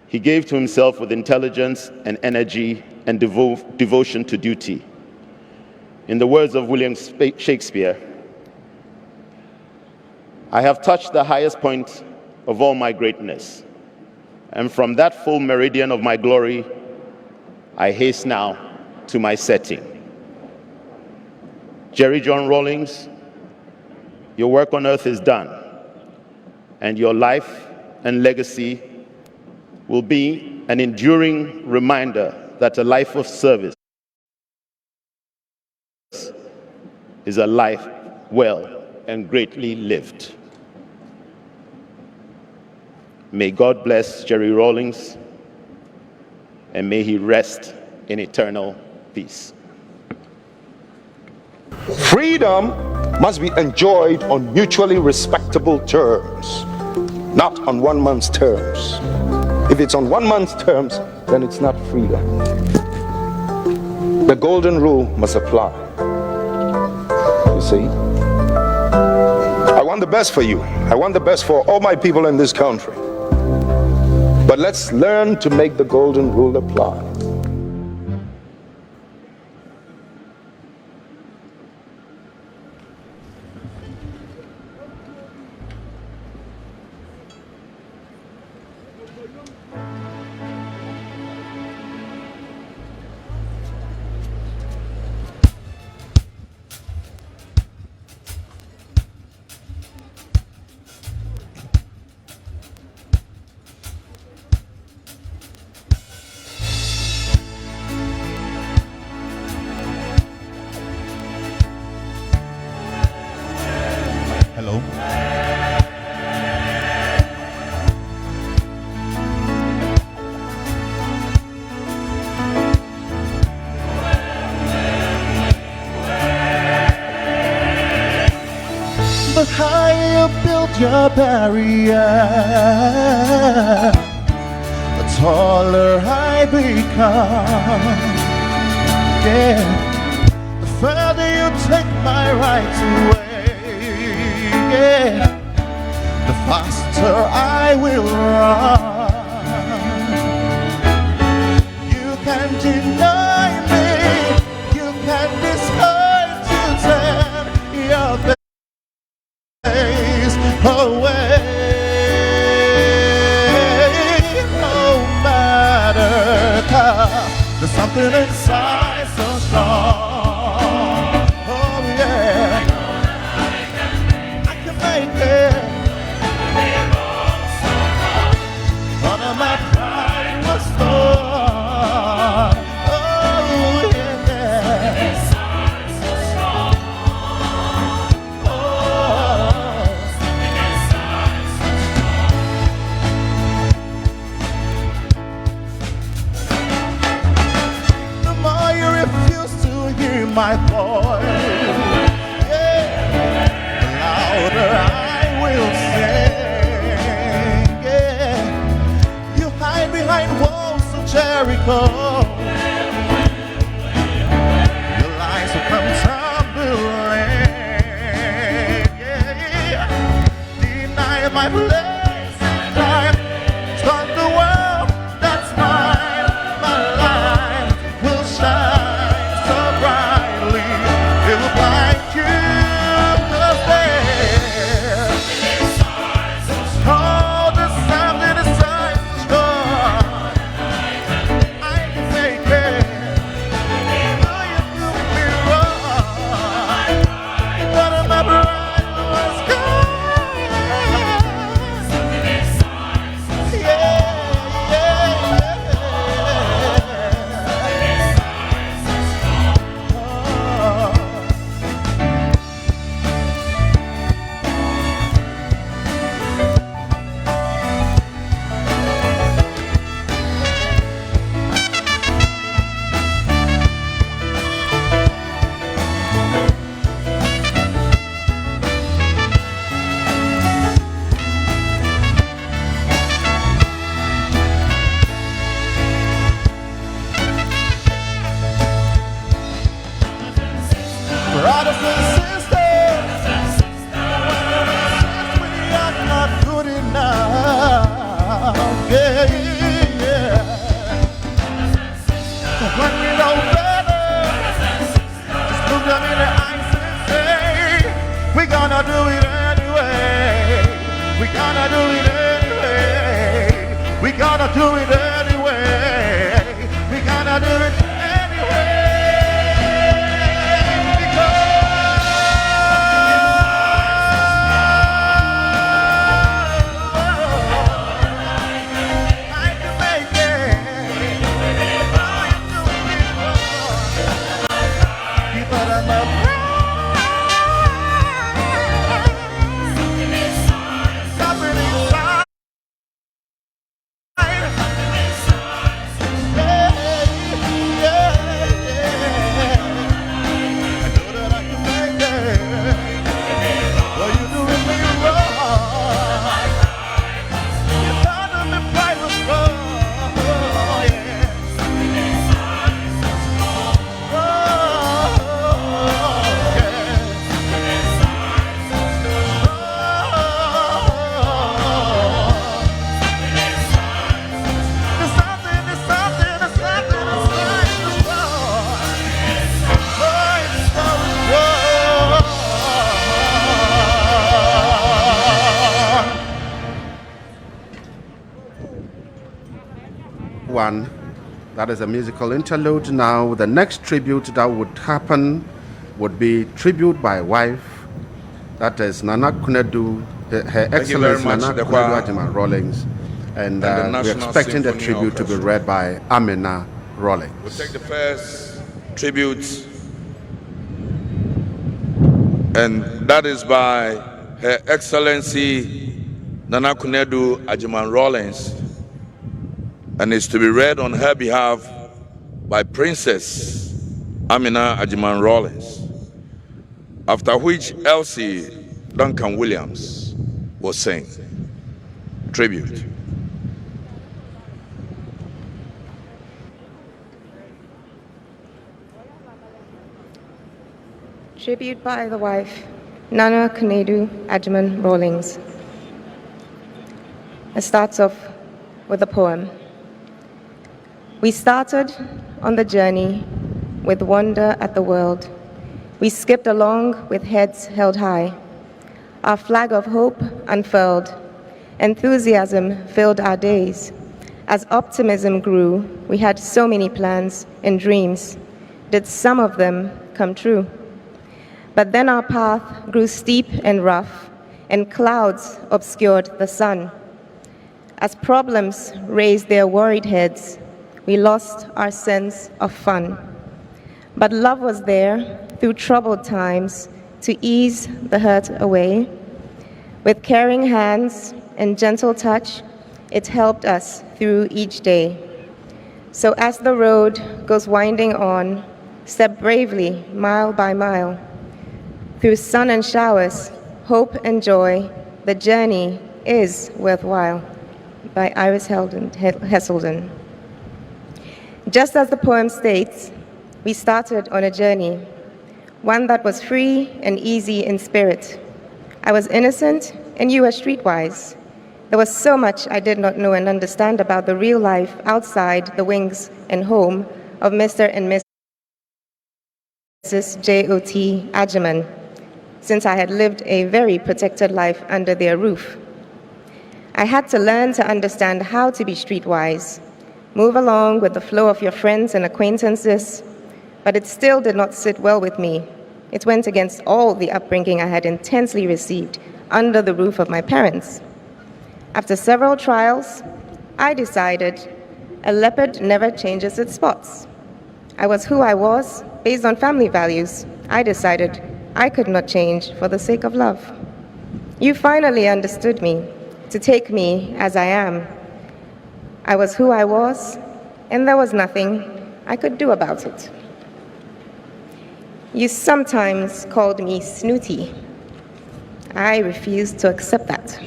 He gave to himself with intelligence and energy and devotion to duty. In the words of William Shakespeare, I have touched the highest point of all my greatness, and from that full meridian of my glory, I haste now to my setting. Jerry John Rawlings, your work on earth is done, and your life and legacy will be an enduring reminder that a life of service is a life well and greatly lived. May God bless Jerry Rawlings, and may he rest in eternal peace. Freedom must be enjoyed on mutually respectable terms, not on one man's terms. If it's on one man's terms, then it's not freedom. The golden rule must apply. You see? I want the best for you. I want the best for all my people in this country. But let's learn to make the golden rule apply. Hello. The higher you build your barrier, the taller I become. Yeah, the further you take my rights away. Yeah, the faster I will run. You can deny me, you can decide to turn your face away. No matter how, there's something inside so strong. Oh yeah, none of my pride was torn. Oh yeah, the more you refuse to hear my voice, louder I will sing. Yeah, you hide behind walls of Jericho. Your lies will come tumbling. Yeah, deny my place in time. Start the world that's mine. My light will shine so brightly. It will blind you. gotta do it anyway. We gotta do it anyway. We gotta do it anyway. One, that is a musical interlude. Now the next tribute that would happen would be tribute by wife, that is Nana Kunedu, Her Excellency Nana Kunedu Ajiman Rawlings, and we're expecting the tribute to be read by Amina Rawlings. We'll take the first tribute, and that is by Her Excellency Nana Kunedu Ajiman Rawlings, and is to be read on her behalf by Princess Amina Ajiman Rawlings, after which Elsie Duncan Williams will sing tribute. Tribute by the wife, Nana Kunedu Ajiman Rawlings. It starts off with a poem. We started on the journey with wonder at the world. We skipped along with heads held high. Our flag of hope unfurled. Enthusiasm filled our days. As optimism grew, we had so many plans and dreams. Did some of them come true? But then our path grew steep and rough, and clouds obscured the sun. As problems raised their worried heads, we lost our sense of fun. But love was there through troubled times to ease the hurt away. With caring hands and gentle touch, it helped us through each day. So as the road goes winding on, step bravely mile by mile. Through sun and showers, hope and joy, the journey is worthwhile. By Iris Hesselden. Just as the poem states, we started on a journey, one that was free and easy in spirit. I was innocent and you were streetwise. There was so much I did not know and understand about the real life outside the wings and home of Mr. and Mrs. J.O.T. Ajiman, since I had lived a very protected life under their roof. I had to learn to understand how to be streetwise, move along with the flow of your friends and acquaintances, but it still did not sit well with me. It went against all the upbringing I had intensely received under the roof of my parents. After several trials, I decided a leopard never changes its spots. I was who I was based on family values. I decided I could not change for the sake of love. You finally understood me, to take me as I am. I was who I was, and there was nothing I could do about it. You sometimes called me snooty. I refused to accept that.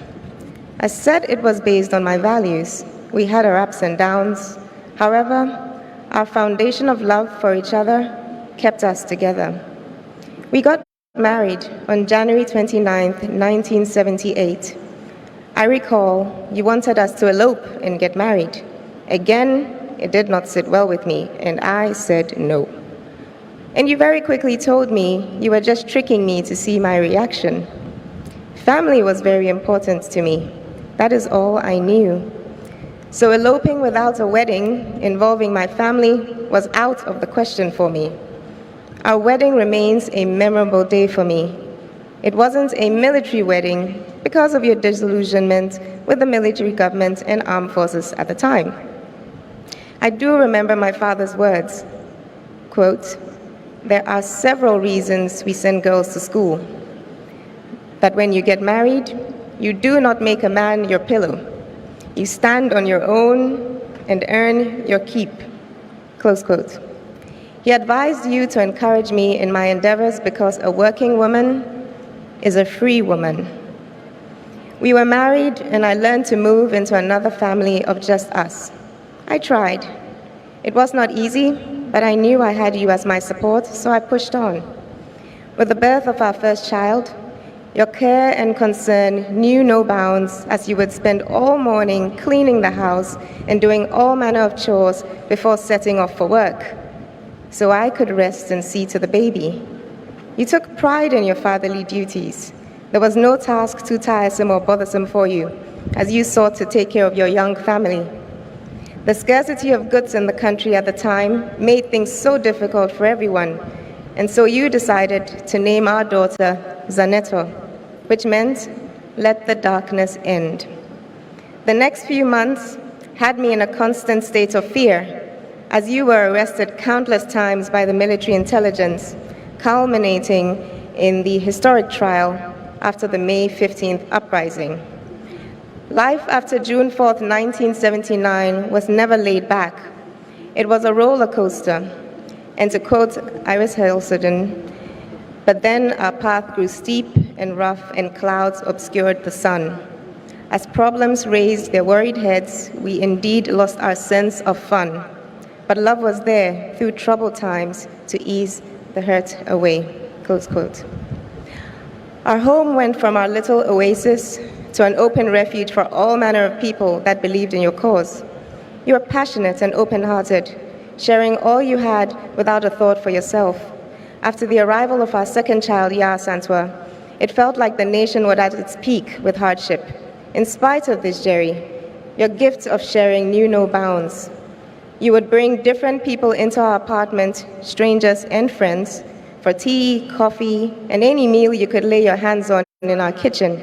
I said it was based on my values. We had our ups and downs. However, our foundation of love for each other kept us together. We got married on January 29th, 1978. I recall you wanted us to elope and get married. Again, it did not sit well with me, and I said no. And you very quickly told me you were just tricking me to see my reaction. Family was very important to me. That is all I knew. So eloping without a wedding involving my family was out of the question for me. Our wedding remains a memorable day for me. It wasn't a military wedding because of your disillusionment with the military government and armed forces at the time. I do remember my father's words, quote, "There are several reasons we send girls to school. But when you get married, you do not make a man your pillow. You stand on your own and earn your keep," close quote. He advised you to encourage me in my endeavors because a working woman is a free woman. We were married and I learned to move into another family of just us. I tried. It was not easy, but I knew I had you as my support, so I pushed on. With the birth of our first child, your care and concern knew no bounds as you would spend all morning cleaning the house and doing all manner of chores before setting off for work, so I could rest and see to the baby. You took pride in your fatherly duties. There was no task too tiresome or bothersome for you, as you sought to take care of your young family. The scarcity of goods in the country at the time made things so difficult for everyone, and so you decided to name our daughter Zaneto, which meant, "Let the darkness end." The next few months had me in a constant state of fear, as you were arrested countless times by the military intelligence, culminating in the historic trial after the May 15th uprising. Life after June 4th, 1979 was never laid back. It was a roller coaster, and to quote Iris Hailsden, "But then our path grew steep and rough and clouds obscured the sun. As problems raised their worried heads, we indeed lost our sense of fun. But love was there through troubled times to ease the hurt away," close quote. Our home went from our little oasis to an open refuge for all manner of people that believed in your cause. You were passionate and open-hearted, sharing all you had without a thought for yourself. After the arrival of our second child, Yaa Santwa, it felt like the nation was at its peak with hardship. In spite of this, Jerry, your gift of sharing knew no bounds. You would bring different people into our apartment, strangers and friends, for tea, coffee, and any meal you could lay your hands on in our kitchen.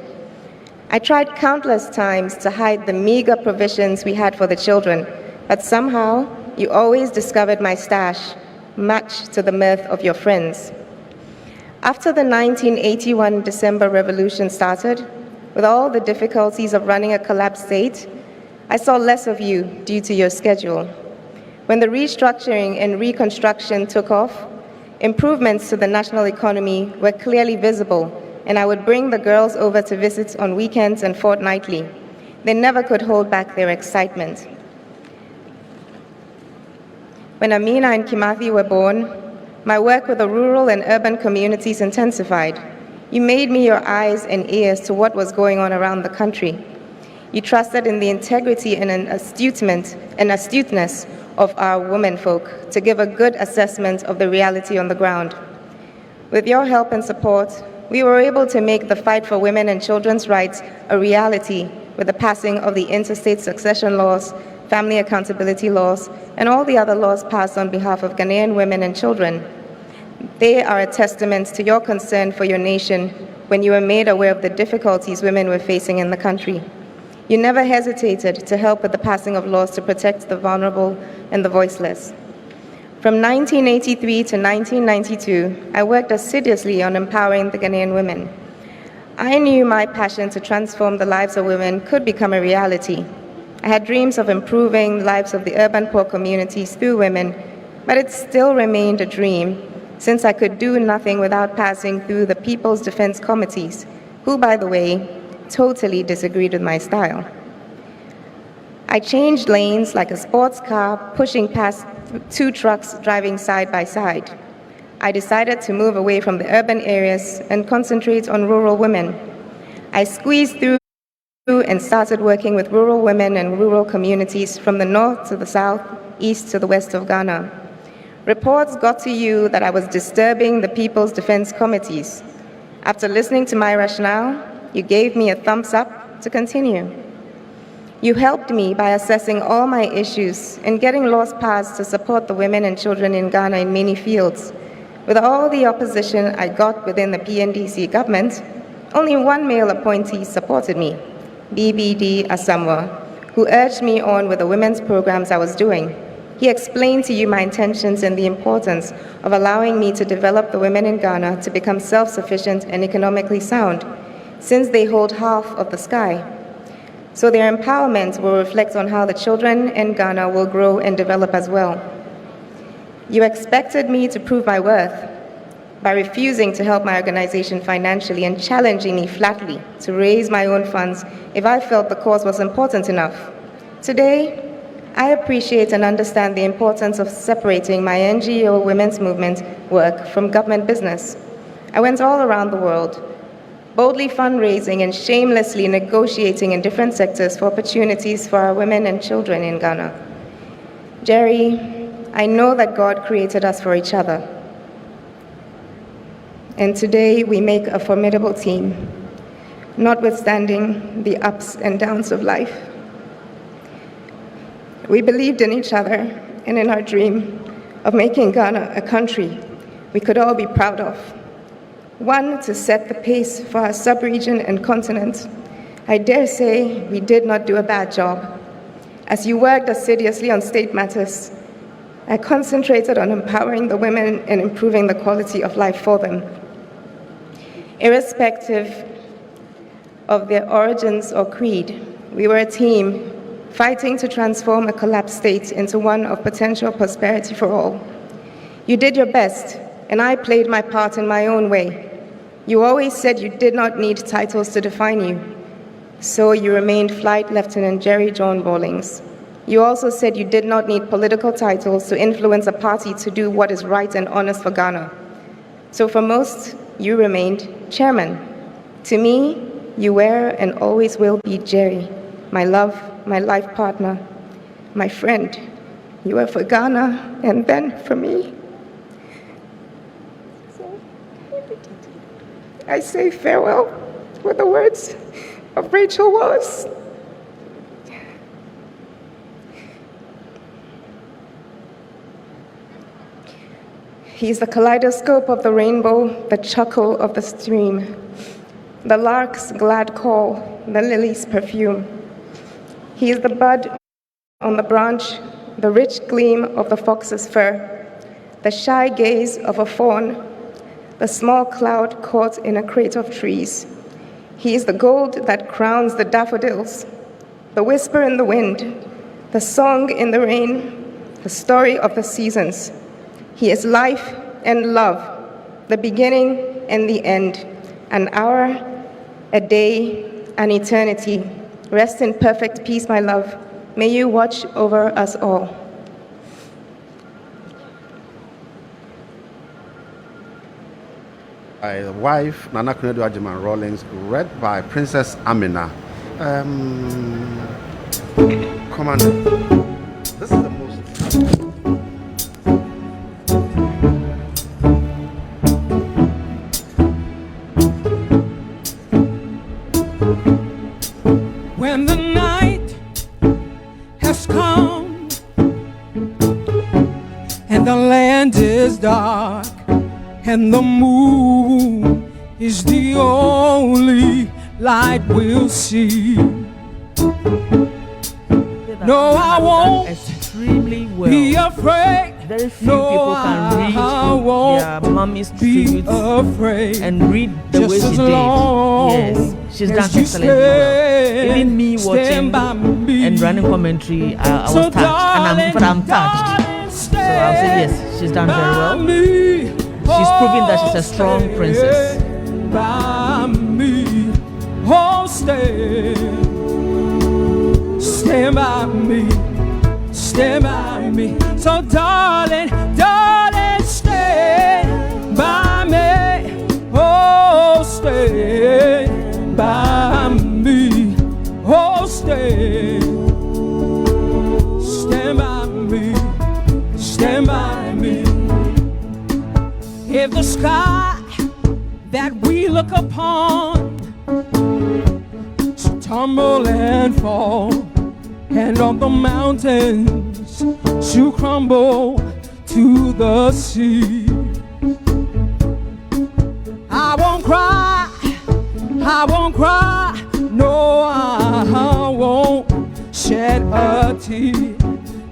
I tried countless times to hide the meager provisions we had for the children, but somehow you always discovered my stash, much to the mirth of your friends. After the 1981 December Revolution started, with all the difficulties of running a collapsed state, I saw less of you due to your schedule. When the restructuring and reconstruction took off, improvements to the national economy were clearly visible, and I would bring the girls over to visit on weekends and fortnightly. They never could hold back their excitement. When Amina and Kimathi were born, my work with the rural and urban communities intensified. You made me your eyes and ears to what was going on around the country. You trusted in the integrity and astuteness of our womenfolk to give a good assessment of the reality on the ground. With your help and support, we were able to make the fight for women and children's rights a reality with the passing of the interstate succession laws, family accountability laws, and all the other laws passed on behalf of Ghanaian women and children. They are a testament to your concern for your nation when you were made aware of the difficulties women were facing in the country. You never hesitated to help with the passing of laws to protect the vulnerable and the voiceless. From 1983 to 1992, I worked assiduously on empowering the Ghanaian women. I knew my passion to transform the lives of women could become a reality. I had dreams of improving the lives of the urban poor communities through women, but it still remained a dream, since I could do nothing without passing through the People's Defense Committees, who, by the way, totally disagreed with my style. I changed lanes like a sports car, pushing past two trucks driving side by side. I decided to move away from the urban areas and concentrate on rural women. I squeezed through and started working with rural women and rural communities from the north to the south, east to the west of Ghana. Reports got to you that I was disturbing the People's Defense Committees. After listening to my rationale, you gave me a thumbs up to continue. You helped me by assessing all my issues and getting laws passed to support the women and children in Ghana in many fields. With all the opposition I got within the PNDC government, only one male appointee supported me, BBD Asamoah, who urged me on with the women's programs I was doing. He explained to you my intentions and the importance of allowing me to develop the women in Ghana to become self-sufficient and economically sound, since they hold half of the sky. So their empowerment will reflect on how the children in Ghana will grow and develop as well. You expected me to prove my worth by refusing to help my organization financially and challenging me flatly to raise my own funds if I felt the cause was important enough. Today, I appreciate and understand the importance of separating my NGO women's movement work from government business. I went all around the world, boldly fundraising and shamelessly negotiating in different sectors for opportunities for our women and children in Ghana. Jerry, I know that God created us for each other. And today we make a formidable team, notwithstanding the ups and downs of life. We believed in each other and in our dream of making Ghana a country we could all be proud of. One to set the pace for our sub-region and continent. I dare say we did not do a bad job. As you worked assiduously on state matters, I concentrated on empowering the women and improving the quality of life for them. Irrespective of their origins or creed, we were a team fighting to transform a collapsed state into one of potential prosperity for all. You did your best, and I played my part in my own way. You always said you did not need titles to define you, so you remained Flight Lieutenant Jerry John Rawlings. You also said you did not need political titles to influence a party to do what is right and honest for Ghana. So for most, you remained Chairman. To me, you were and always will be Jerry, my love, my life partner, my friend. You were for Ghana and then for me. I say farewell with the words of Rachel Wallace. He's the kaleidoscope of the rainbow, the chuckle of the stream, the lark's glad call, the lily's perfume. He is the bud on the branch, the rich gleam of the fox's fur, the shy gaze of a fawn, the small cloud caught in a crate of trees. He is the gold that crowns the daffodils, the whisper in the wind, the song in the rain, the story of the seasons. He is life and love, the beginning and the end, an hour, a day, an eternity. Rest in perfect peace, my love. May you watch over us all. My wife, Nana Kunedu Ajiman Rawlings, read by Princess Amina. Commander, this is the most... When the night has come and the land is dark and the moon is the only light we'll see. No, I won't extremely well. be afraid. Very few people can read their mommy's tributes and read the way she did. Yes, she's done excellently well. Even me watching and running commentary, I was touched, and I'm touched. So I'll say yes, she's done very well. She's proving that she's a strong princess. By me, oh, stand by me, stand by me. So darling, darling, stand by me, oh, stand by me, oh, stand by me, stand by me. If the sky that we look upon should tumble and fall, and on the mountains to crumble to the sea. I won't cry, no, I won't shed a tear,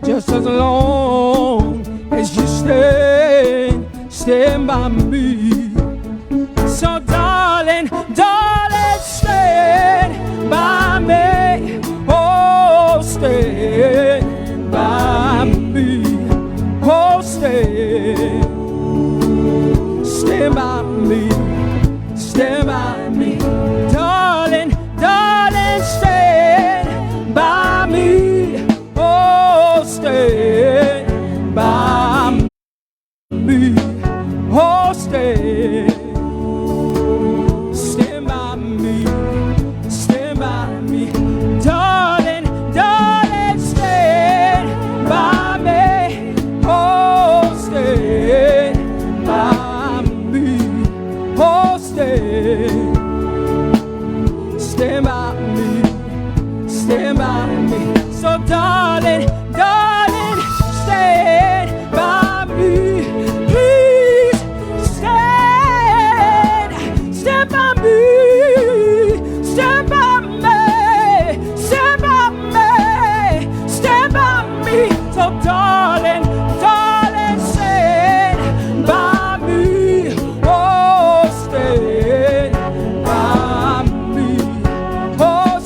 just as long as you stand by me. So darling, stand by me, oh, stand by me, oh, stand by me, stand by me, darling, stand by me, oh, stand by me, oh, stand by me, stand by me, darling, stand by me, oh, stand by me, oh, stand by me, stand by me. So darling, stand by me, please stand by me, stand by me, stand by me, stand by me. So darling, stand by me, oh, stand by me, oh,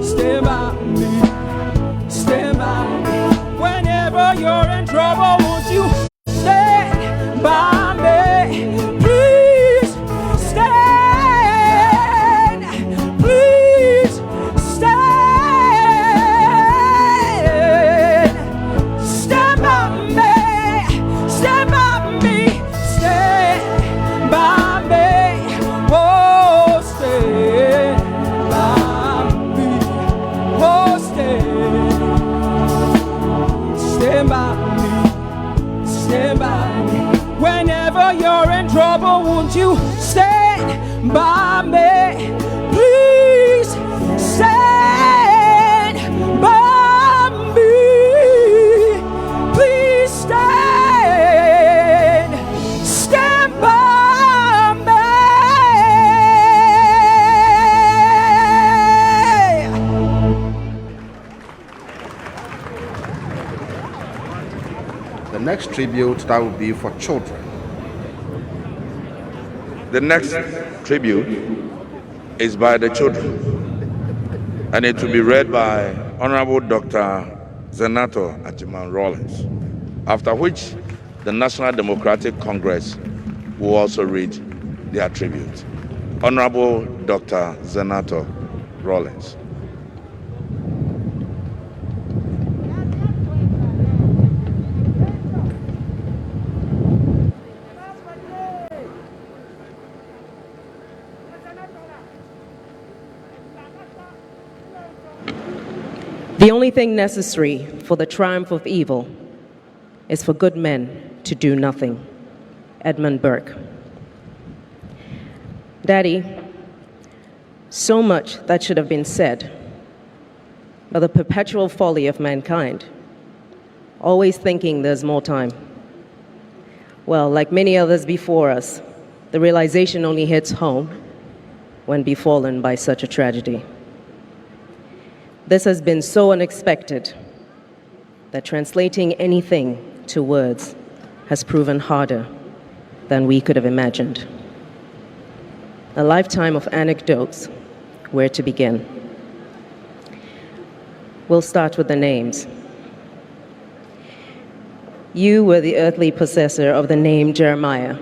stand by me, stand by me. Whenever you're in trouble, won't you stand by me? Please stand, please stand, stand by me, stand by me, stand by me, oh, stand by me, oh, stand by me, stand by me. Whenever you're in trouble, won't you stand by me? Please stand by me. Please stand by me. The next tribute that will be for children. The next tribute is by the children, and it will be read by Honorable Dr. Zenato Ajiman Rawlings, after which the National Democratic Congress will also read their tribute. Honorable Dr. Zenato Rawlings. The only thing necessary for the triumph of evil is for good men to do nothing. Edmund Burke. Daddy, so much that should have been said, but the perpetual folly of mankind, always thinking there's more time. Well, like many others before us, the realization only hits home when befallen by such a tragedy. This has been so unexpected that translating anything to words has proven harder than we could have imagined. A lifetime of anecdotes, where to begin? We'll start with the names. You were the earthly possessor of the name Jeremiah,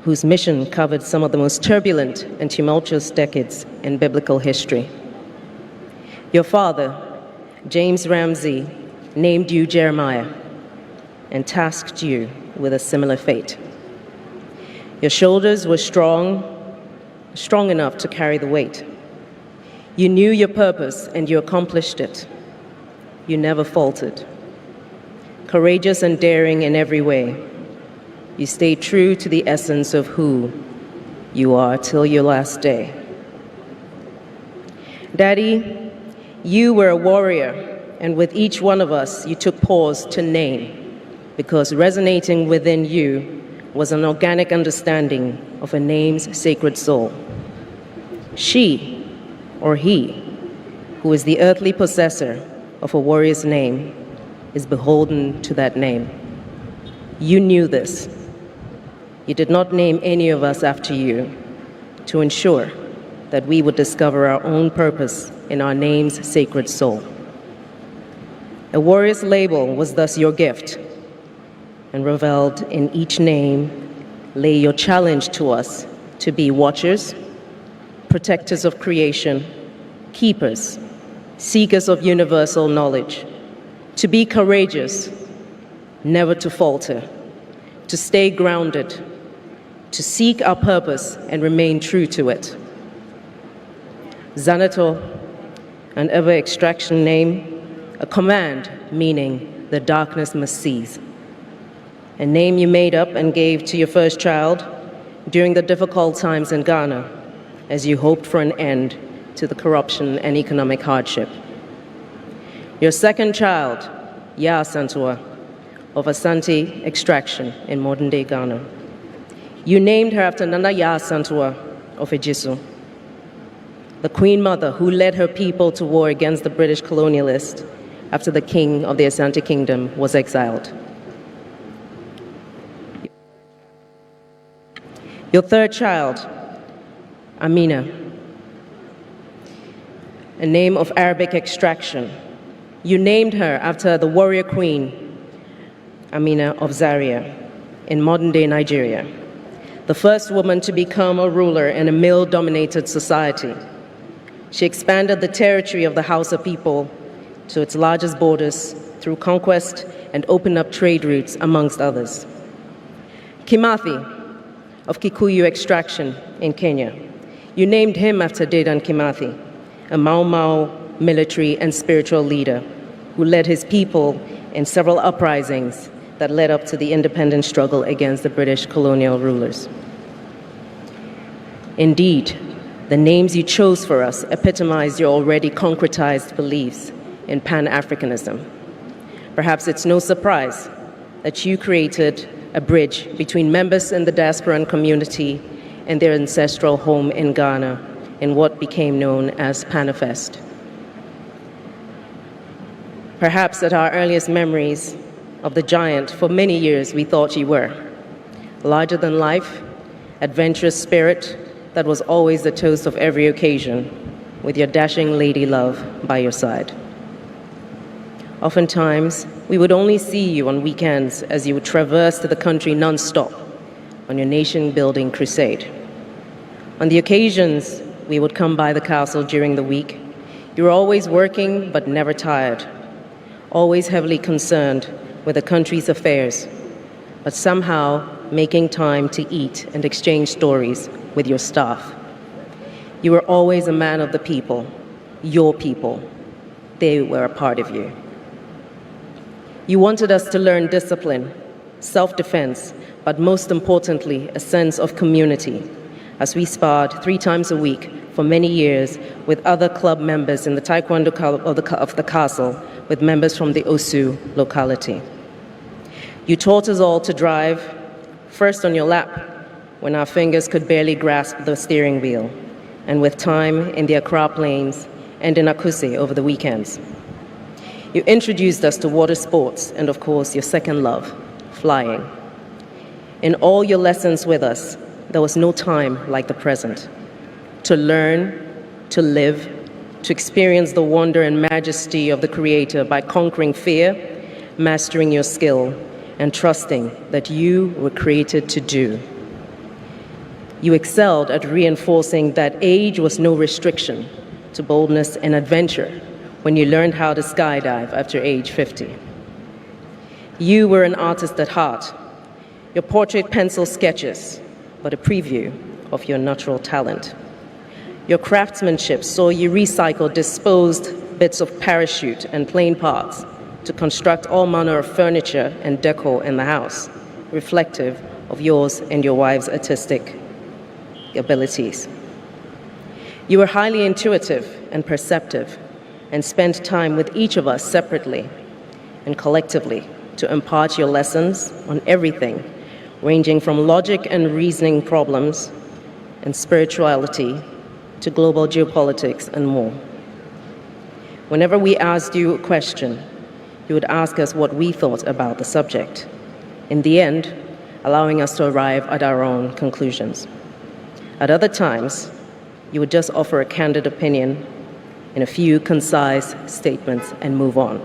whose mission covered some of the most turbulent and tumultuous decades in biblical history. Your father, James Ramsey, named you Jeremiah and tasked you with a similar fate. Your shoulders were strong enough to carry the weight. You knew your purpose and you accomplished it. You never faltered. Courageous and daring in every way, you stayed true to the essence of who you are till your last day. Daddy, you were a warrior, and with each one of us, you took pause to name, because resonating within you was an organic understanding of a name's sacred soul. She, or he, who is the earthly possessor of a warrior's name, is beholden to that name. You knew this. You did not name any of us after you to ensure that we would discover our own purpose in our name's sacred soul. A warrior's label was thus your gift, and reveled in each name lay your challenge to us to be watchers, protectors of creation, keepers, seekers of universal knowledge, to be courageous, never to falter, to stay grounded, to seek our purpose and remain true to it. Xanato, an ever extraction name, a command meaning the darkness must cease. A name you made up and gave to your first child during the difficult times in Ghana as you hoped for an end to the corruption and economic hardship. Your second child, Ya Santua, of Asante extraction in modern-day Ghana. You named her after Nana Ya Santua of Ejisu, the Queen Mother who led her people to war against the British colonialists after the king of the Asante Kingdom was exiled. Your third child, Amina, a name of Arabic extraction. You named her after the warrior queen, Amina of Zaria, in modern-day Nigeria, the first woman to become a ruler in a male-dominated society. She expanded the territory of the Hausa people to its largest borders through conquest and opened up trade routes, amongst others. Kimathi, of Kikuyu extraction in Kenya. You named him after Dedan Kimathi, a Mau Mau military and spiritual leader who led his people in several uprisings that led up to the independence struggle against the British colonial rulers. Indeed, the names you chose for us epitomize your already concretized beliefs in Pan-Africanism. Perhaps it's no surprise that you created a bridge between members in the diasporan community and their ancestral home in Ghana in what became known as Panifest. Perhaps at our earliest memories of the giant, for many years we thought you were. Larger than life, adventurous spirit that was always the toast of every occasion, with your dashing lady love by your side. Oftentimes, we would only see you on weekends as you would traverse the country non-stop on your nation-building crusade. On the occasions we would come by the castle during the week, you were always working but never tired, always heavily concerned with the country's affairs, but somehow making time to eat and exchange stories with your staff. You were always a man of the people, your people. They were a part of you. You wanted us to learn discipline, self-defense, but most importantly, a sense of community, as we sparred 3 times a week for many years with other club members in the Taekwondo club of the castle, with members from the Osu locality. You taught us all to drive, first on your lap, when our fingers could barely grasp the steering wheel, and with time in the Accra Plains and in Akuse over the weekends. You introduced us to water sports and, of course, your second love, flying. In all your lessons with us, there was no time like the present. To learn, to live, to experience the wonder and majesty of the Creator by conquering fear, mastering your skill, and trusting that you were created to do. You excelled at reinforcing that age was no restriction to boldness and adventure when you learned how to skydive after age 50. You were an artist at heart. Your portrait pencil sketches, but a preview of your natural talent. Your craftsmanship saw you recycle disposed bits of parachute and plane parts to construct all manner of furniture and decor in the house, reflective of yours and your wife's artistic abilities. You were highly intuitive and perceptive, and spend time with each of us separately and collectively to impart your lessons on everything, ranging from logic and reasoning problems and spirituality to global geopolitics and more. Whenever we asked you a question, you would ask us what we thought about the subject, in the end, allowing us to arrive at our own conclusions. At other times, you would just offer a candid opinion in a few concise statements and move on.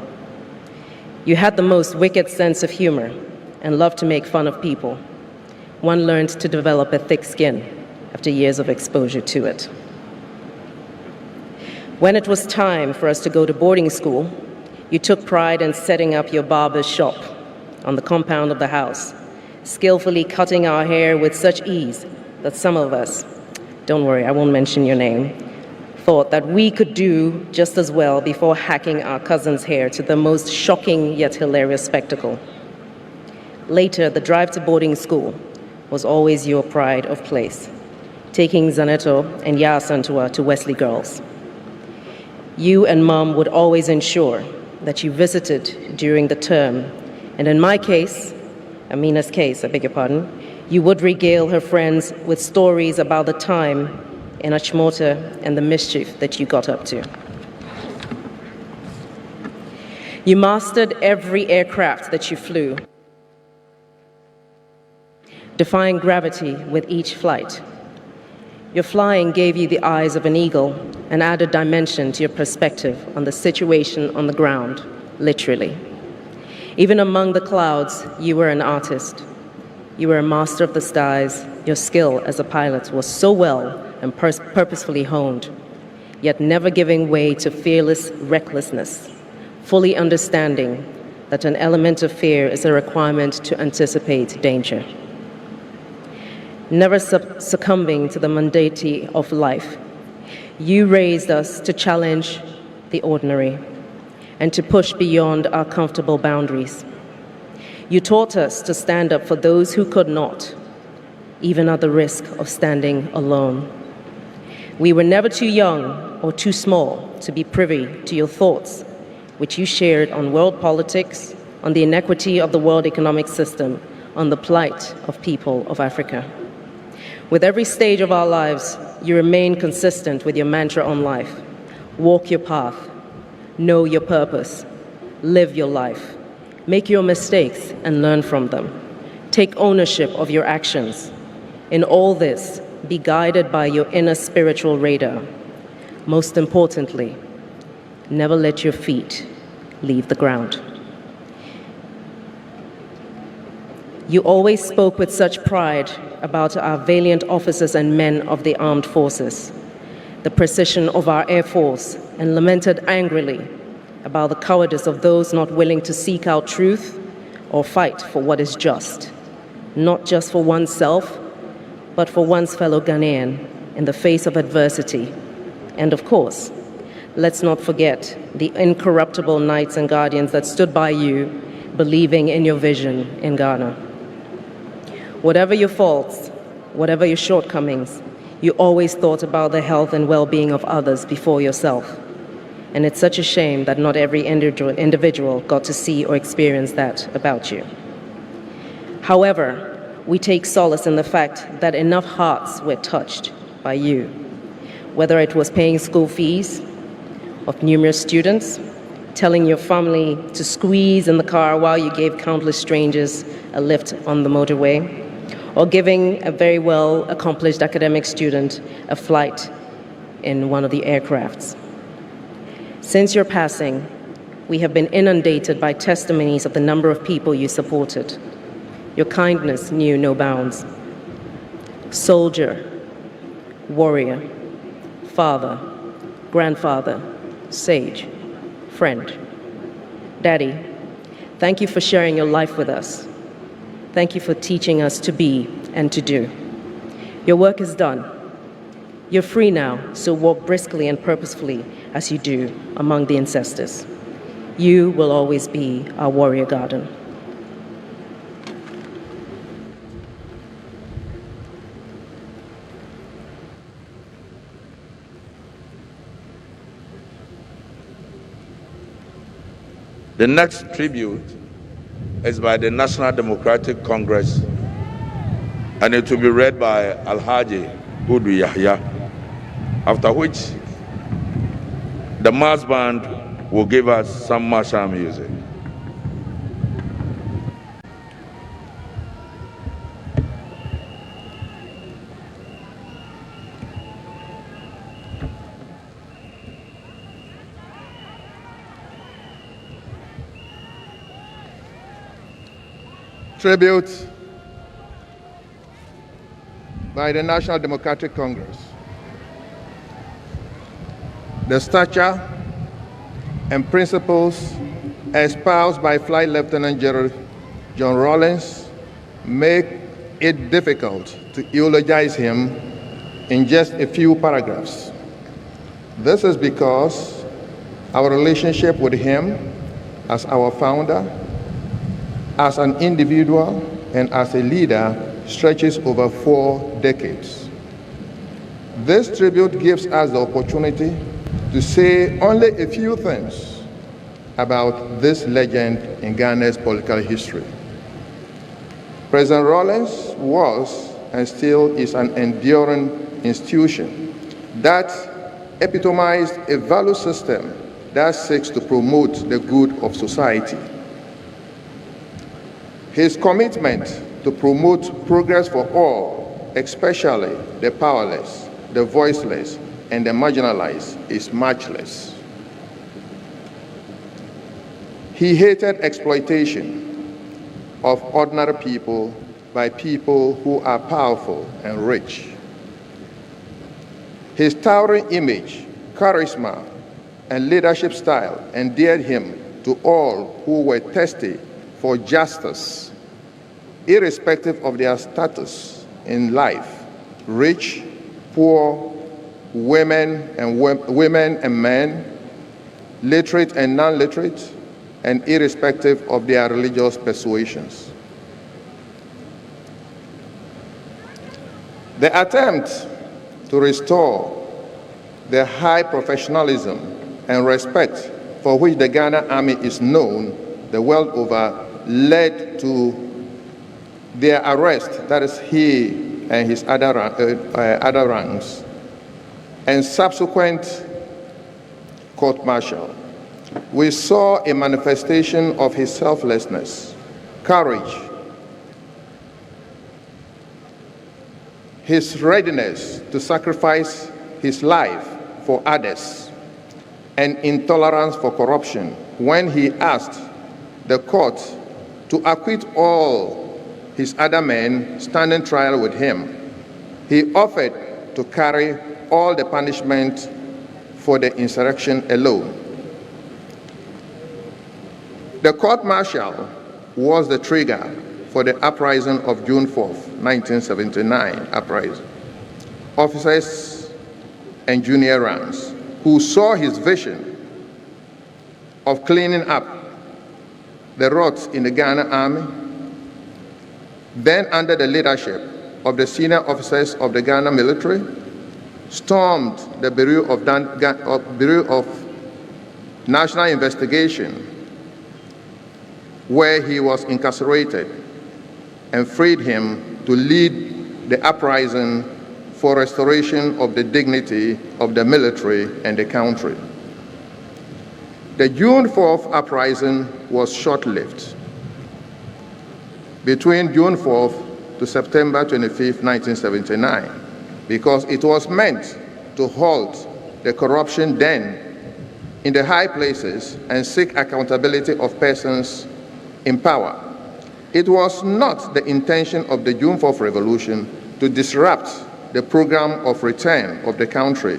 You had the most wicked sense of humor and loved to make fun of people. One learned to develop a thick skin after years of exposure to it. When it was time for us to go to boarding school, you took pride in setting up your barber's shop on the compound of the house, skillfully cutting our hair with such ease that some of us, don't worry, I won't mention your name, thought that we could do just as well before hacking our cousin's hair to the most shocking yet hilarious spectacle. Later, the drive to boarding school was always your pride of place, taking Zaneto and Yasantua to Wesley Girls. You and Mom would always ensure that you visited during the term, and in my case, Amina's case, I beg your pardon, you would regale her friends with stories about the time in Achimota and the mischief that you got up to. You mastered every aircraft that you flew, defying gravity with each flight. Your flying gave you the eyes of an eagle and added dimension to your perspective on the situation on the ground, literally. Even among the clouds, you were an artist. You were a master of the skies. Your skill as a pilot was so well and purposefully honed, yet never giving way to fearless recklessness, fully understanding that an element of fear is a requirement to anticipate danger. Never succumbing to the mundane of life, you raised us to challenge the ordinary and to push beyond our comfortable boundaries. You taught us to stand up for those who could not, even at the risk of standing alone. We were never too young or too small to be privy to your thoughts, which you shared on world politics, on the inequity of the world economic system, on the plight of people of Africa. With every stage of our lives, you remain consistent with your mantra on life. Walk your path, know your purpose, live your life, make your mistakes and learn from them. Take ownership of your actions. In all this, be guided by your inner spiritual radar. Most importantly, never let your feet leave the ground. You always spoke with such pride about our valiant officers and men of the armed forces, the precision of our Air Force, and lamented angrily about the cowardice of those not willing to seek out truth or fight for what is just, not just for oneself, but for one's fellow Ghanaian in the face of adversity. And of course, let's not forget the incorruptible knights and guardians that stood by you, believing in your vision in Ghana. Whatever your faults, whatever your shortcomings, you always thought about the health and well-being of others before yourself. And it's such a shame that not every individual got to see or experience that about you. However, we take solace in the fact that enough hearts were touched by you, whether it was paying school fees of numerous students, telling your family to squeeze in the car while you gave countless strangers a lift on the motorway, or giving a very well-accomplished academic student a flight in one of the aircrafts. Since your passing, we have been inundated by testimonies of the number of people you supported. Your kindness knew no bounds. Soldier, warrior, father, grandfather, sage, friend. Daddy, thank you for sharing your life with us. Thank you for teaching us to be and to do. Your work is done. You're free now, so walk briskly and purposefully as you do among the ancestors. You will always be our warrior garden. The next tribute is by the National Democratic Congress, and it will be read by Alhaji Hudu Yahya, after which the mass band will give us some martial music. Tribute by the National Democratic Congress. The stature and principles espoused by Flight Lieutenant General John Rawlings make it difficult to eulogize him in just a few paragraphs. This is because our relationship with him as our founder, as an individual, and as a leader stretches over 4 decades. This tribute gives us the opportunity to say only a few things about this legend in Ghana's political history. President Rawlings was and still is an enduring institution that epitomized a value system that seeks to promote the good of society. His commitment to promote progress for all, especially the powerless, the voiceless, and the marginalized, is matchless. He hated exploitation of ordinary people by people who are powerful and rich. His towering image, charisma, and leadership style endeared him to all who were thirsty for justice, irrespective of their status in life, rich, poor, women and men, literate and non-literate, and irrespective of their religious persuasions. The attempt to restore the high professionalism and respect for which the Ghana Army is known the world over led to their arrest, that is he and his other ranks, and subsequent court-martial. We saw a manifestation of his selflessness, courage, his readiness to sacrifice his life for others, and intolerance for corruption when he asked the court to acquit all his other men standing trial with him. He offered to carry all the punishment for the insurrection alone. The court-martial was the trigger for the uprising of June 4th, 1979 uprising. Officers and junior ranks who saw his vision of cleaning up the rots in the Ghana Army, then under the leadership of the senior officers of the Ghana military, stormed the Bureau of National Investigation, where he was incarcerated, and freed him to lead the uprising for restoration of the dignity of the military and the country. The June 4th uprising was short-lived. Between June 4th to September 25th, 1979, because it was meant to halt the corruption then in the high places and seek accountability of persons in power. It was not the intention of the June 4th revolution to disrupt the program of return of the country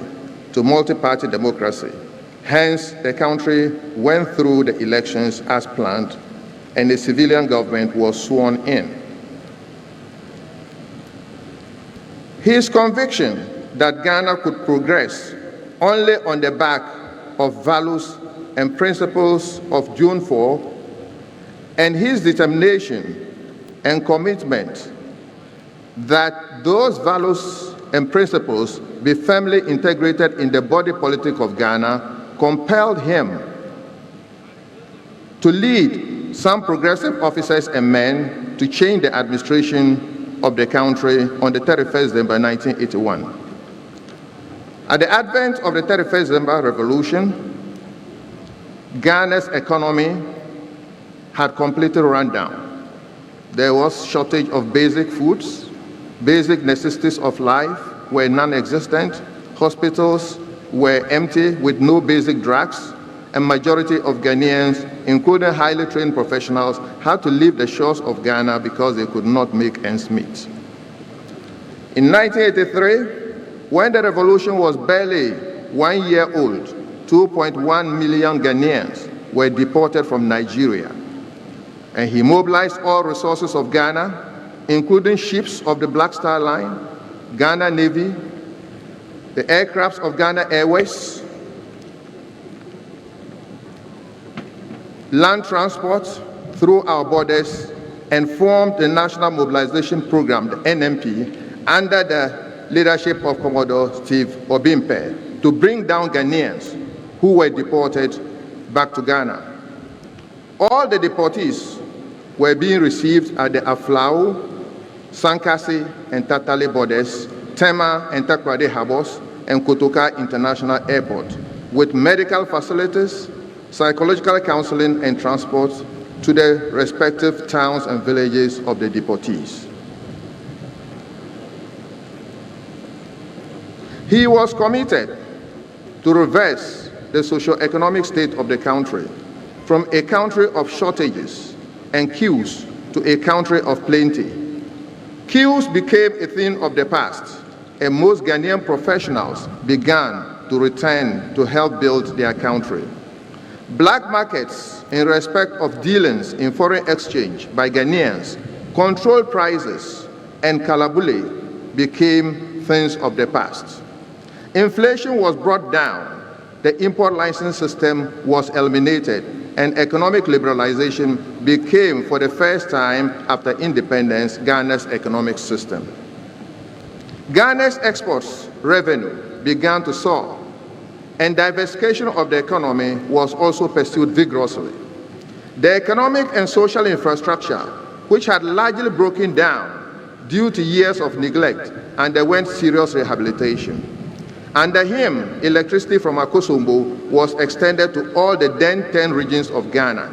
to multi-party democracy. Hence, the country went through the elections as planned, and the civilian government was sworn in. His conviction that Ghana could progress only on the back of values and principles of June 4, and his determination and commitment that those values and principles be firmly integrated in the body politic of Ghana compelled him to lead some progressive officers and men to change the administration of the country on the 31st December 1981. At the advent of the 31st December Revolution, Ghana's economy had completely run down. There was shortage of basic foods, basic necessities of life were non-existent, hospitals were empty with no basic drugs, and majority of Ghanaians, including highly trained professionals, had to leave the shores of Ghana because they could not make ends meet. In 1983, when the revolution was barely 1 year old, 2.1 million Ghanaians were deported from Nigeria. And he mobilized all resources of Ghana, including ships of the Black Star Line, Ghana Navy, the aircrafts of Ghana Airways, land transport through our borders, and formed the National Mobilization Program, the NMP, under the leadership of Commodore Steve Obimpe, to bring down Ghanaians who were deported back to Ghana. All the deportees were being received at the Aflao, Sankasi, and Tatale borders, Tema and Takoradi harbors, and Kotoka International Airport, with medical facilities, psychological counseling, and transport to the respective towns and villages of the deportees. He was committed to reverse the socio-economic state of the country from a country of shortages and queues to a country of plenty. Queues became a thing of the past, and most Ghanaian professionals began to return to help build their country. Black markets in respect of dealings in foreign exchange by Ghanaians, controlled prices, and kalabule became things of the past. Inflation was brought down, the import license system was eliminated, and economic liberalization became, for the first time after independence, Ghana's economic system. Ghana's exports revenue began to soar, and diversification of the economy was also pursued vigorously. The economic and social infrastructure, which had largely broken down due to years of neglect, underwent serious rehabilitation. Under him, electricity from Akosombo was extended to all the then 10 regions of Ghana,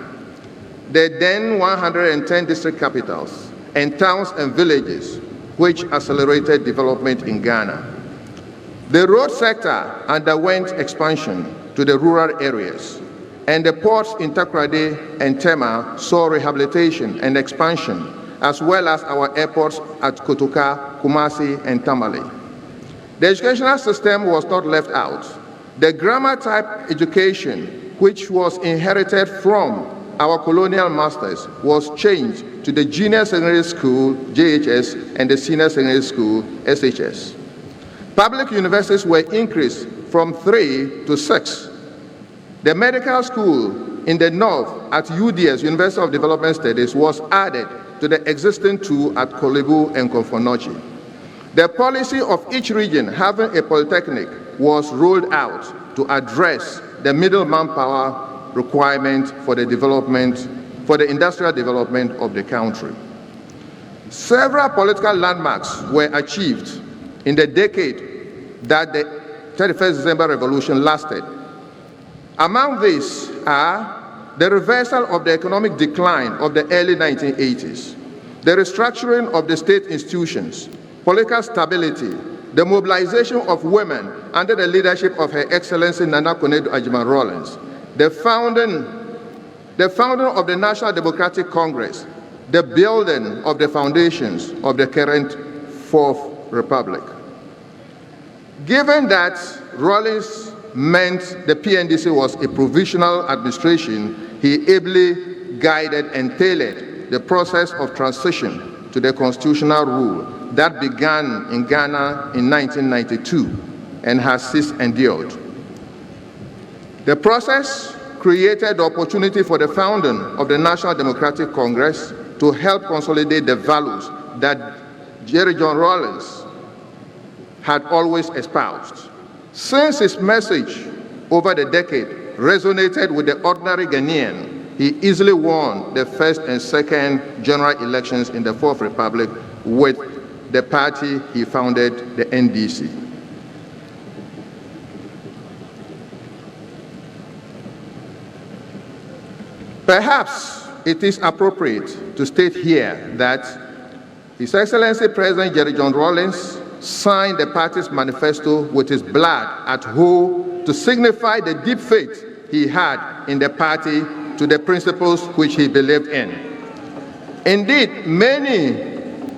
the then 110 district capitals, and towns and villages, which accelerated development in Ghana. The road sector underwent expansion to the rural areas, and the ports in Takoradi and Tema saw rehabilitation and expansion, as well as our airports at Kotoka, Kumasi, and Tamale. The educational system was not left out. The grammar-type education, which was inherited from our colonial masters, was changed to the Junior Secondary School, JHS, and the Senior Secondary School, SHS. Public universities were increased from 3 to 6. The medical school in the north at UDS, University of Development Studies, was added to the existing 2 at Kolebu and Konfonochi. The policy of each region having a polytechnic was rolled out to address the middle manpower requirement for the industrial development of the country. Several political landmarks were achieved in the decade that the 31st December Revolution lasted. Among these are the reversal of the economic decline of the early 1980s, the restructuring of the state institutions, political stability, the mobilization of women under the leadership of Her Excellency Nana Konadu Agyeman Rawlings, the founding of the National Democratic Congress, the building of the foundations of the current Fourth Republic. Given that Rawlings meant the PNDC was a provisional administration, he ably guided and tailored the process of transition to the constitutional rule that began in Ghana in 1992 and has since endured. The process created the opportunity for the founding of the National Democratic Congress to help consolidate the values that Jerry John Rawlings had always espoused. Since his message over the decade resonated with the ordinary Ghanaian, he easily won the first and second general elections in the Fourth Republic with the party he founded, the NDC. Perhaps it is appropriate to state here that His Excellency President Jerry John Rawlings signed the party's manifesto with his blood at Ho to signify the deep faith he had in the party to the principles which he believed in. Indeed, many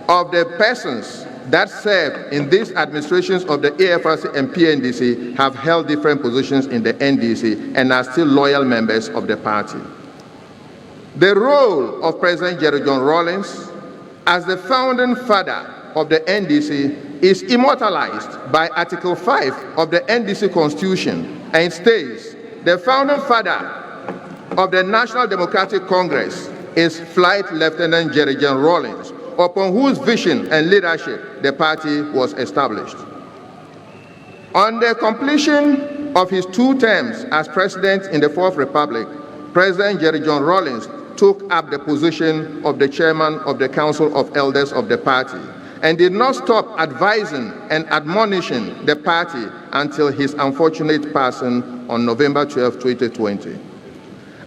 of the persons that served in these administrations of the AFRC and PNDC have held different positions in the NDC and are still loyal members of the party. The role of President Jerry John Rawlings as the founding father of the NDC is immortalized by Article 5 of the NDC Constitution, and it states, the founding father of the National Democratic Congress is Flight Lieutenant Jerry John Rawlings, upon whose vision and leadership the party was established. On the completion of his 2 terms as president in the Fourth Republic, President Jerry John Rawlings took up the position of the chairman of the Council of Elders of the party and did not stop advising and admonishing the party until his unfortunate passing on November 12, 2020.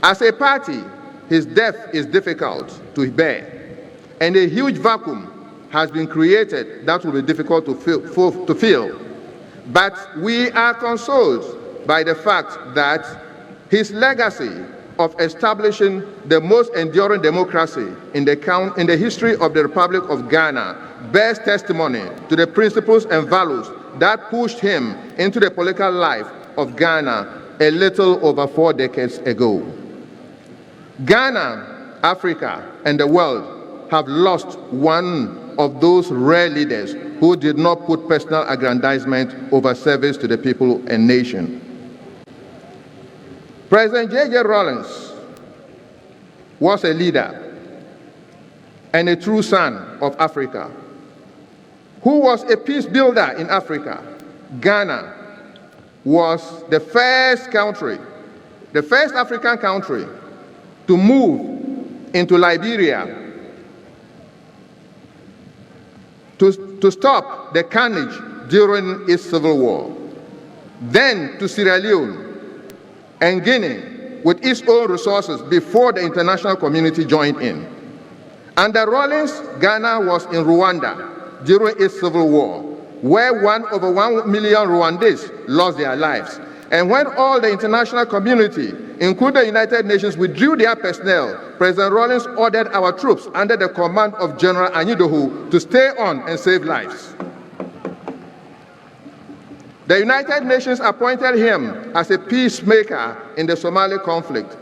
As a party, his death is difficult to bear, and a huge vacuum has been created that will be difficult to fill. But we are consoled by the fact that his legacy of establishing the most enduring democracy in the history of the Republic of Ghana bears testimony to the principles and values that pushed him into the political life of Ghana a little over 4 decades ago. Ghana, Africa, and the world have lost one of those rare leaders who did not put personal aggrandizement over service to the people and nation. President J.J. Rawlings was a leader and a true son of Africa, who was a peace builder in Africa. Ghana was the first country, the first African country to move into Liberia to stop the carnage during its civil war, then to Sierra Leone and Guinea with its own resources before the international community joined in. Under Rawlings, Ghana was in Rwanda during its civil war, where over 1 million Rwandese lost their lives. And when all the international community, including the United Nations, withdrew their personnel, President Rawlings ordered our troops under the command of General Anyidohu to stay on and save lives. The United Nations appointed him as a peacemaker in the Somali conflict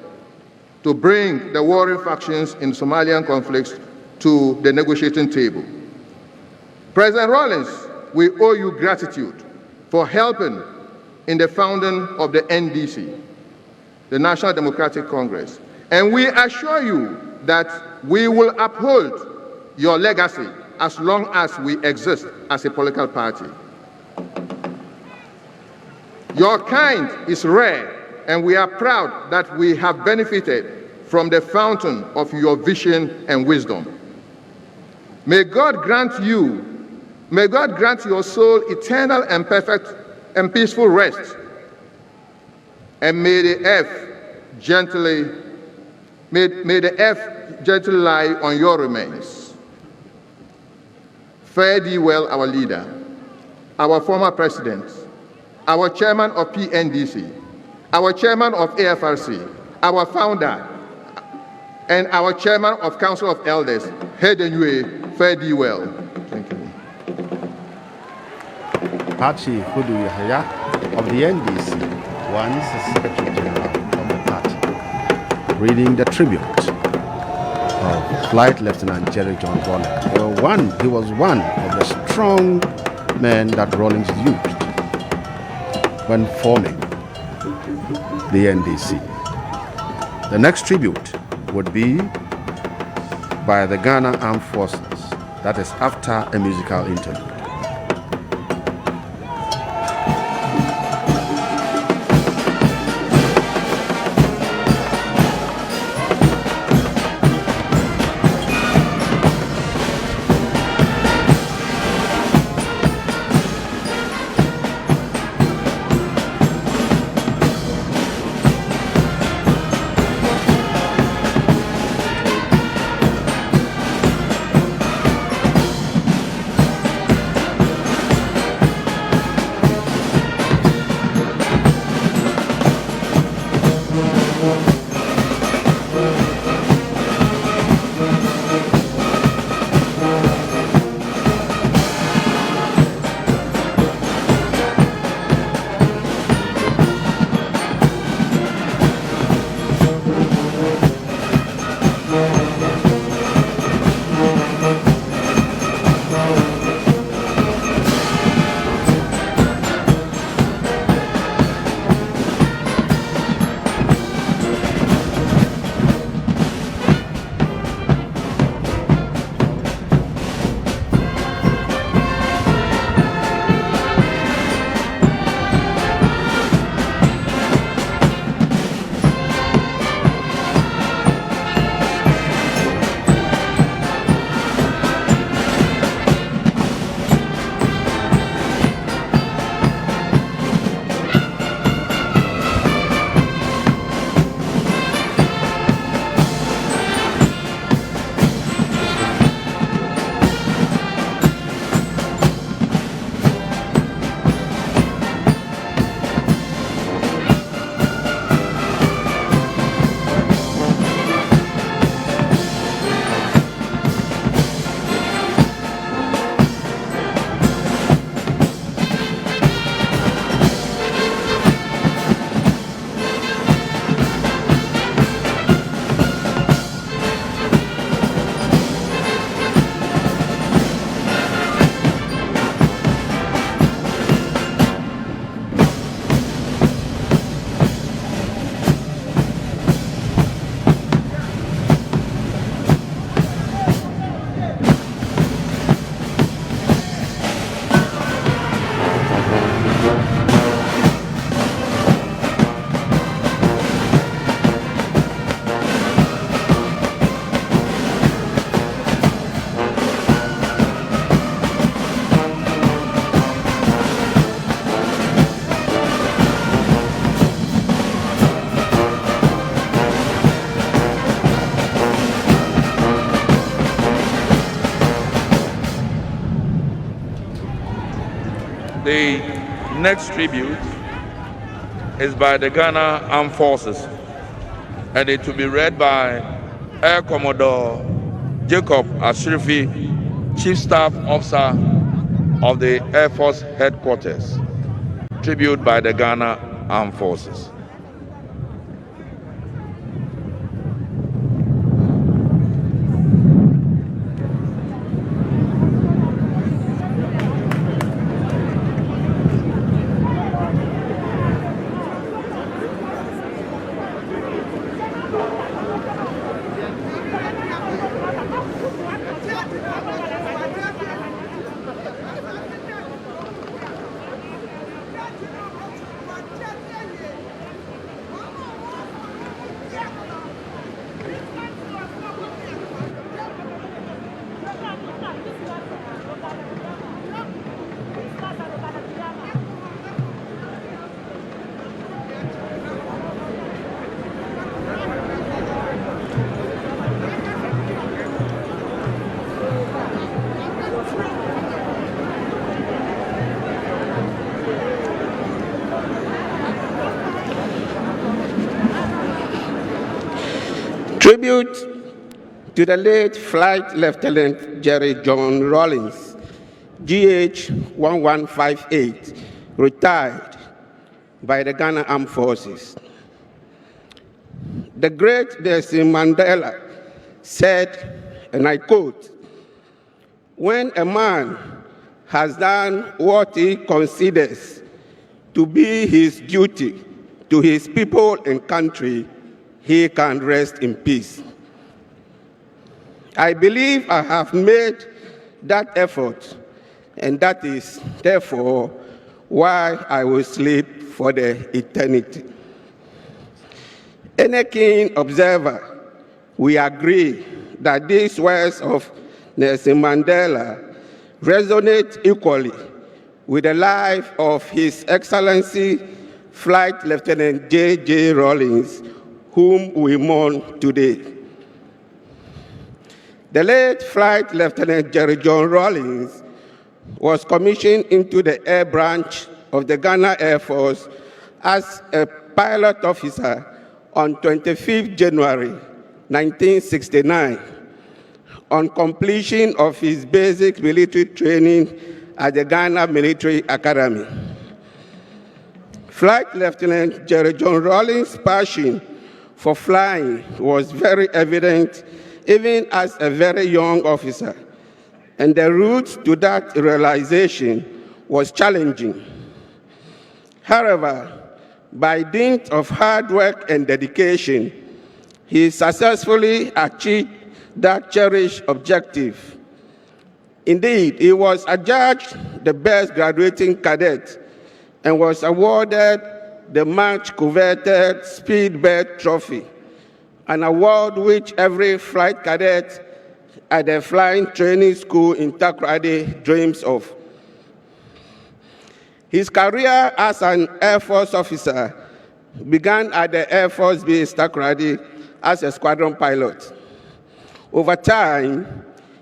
to bring the warring factions in Somalian conflicts to the negotiating table. President Rawlings, we owe you gratitude for helping in the founding of the NDC, the National Democratic Congress. And we assure you that we will uphold your legacy as long as we exist as a political party. Your kind is rare, and we are proud that we have benefited from the fountain of your vision and wisdom. May God grant your soul eternal and perfect and peaceful rest, and may the earth gently lie on your remains. Fare thee well, our leader, our former president, our chairman of PNDC, our chairman of AFRC, our founder, and our chairman of Council of Elders, Hedenwe, fare thee well. Thank you. Pachi Hudu Yahya of the NDC, once Secretary General of the party, reading the tribute of Flight Lieutenant Jerry John Rawlings. He was one of the strong men that Rawlings used when forming the NDC. The next tribute would be by the Ghana Armed Forces, that is after a musical interlude. The next tribute is by the Ghana Armed Forces, and it will be read by Air Commodore Jacob Ashrifi, Chief Staff Officer of the Air Force Headquarters. Tribute by the Ghana Armed Forces. Tribute to the late Flight Lieutenant Jerry John Rawlings, GH 1158, retired by the Ghana Armed Forces. The great Nelson Mandela said, and I quote, "When a man has done what he considers to be his duty to his people and country, he can rest in peace." I believe I have made that effort, and that is therefore why I will sleep for the eternity. Any keen observer will agree that these words of Nelson Mandela resonate equally with the life of His Excellency Flight Lieutenant J.J. Rawlings, whom we mourn today. The late Flight Lieutenant Jerry John Rawlings was commissioned into the Air Branch of the Ghana Air Force as a pilot officer on 25th January 1969, on completion of his basic military training at the Ghana Military Academy. Flight Lieutenant Jerry John Rawlings' passion for flying was very evident even as a very young officer, and the route to that realization was challenging. However, by dint of hard work and dedication, he successfully achieved that cherished objective. Indeed, he was adjudged the best graduating cadet and was awarded the much coveted Speedbird Trophy, an award which every flight cadet at the flying training school in Takoradi dreams of. His career as an Air Force officer began at the Air Force Base Takoradi as a squadron pilot. Over time,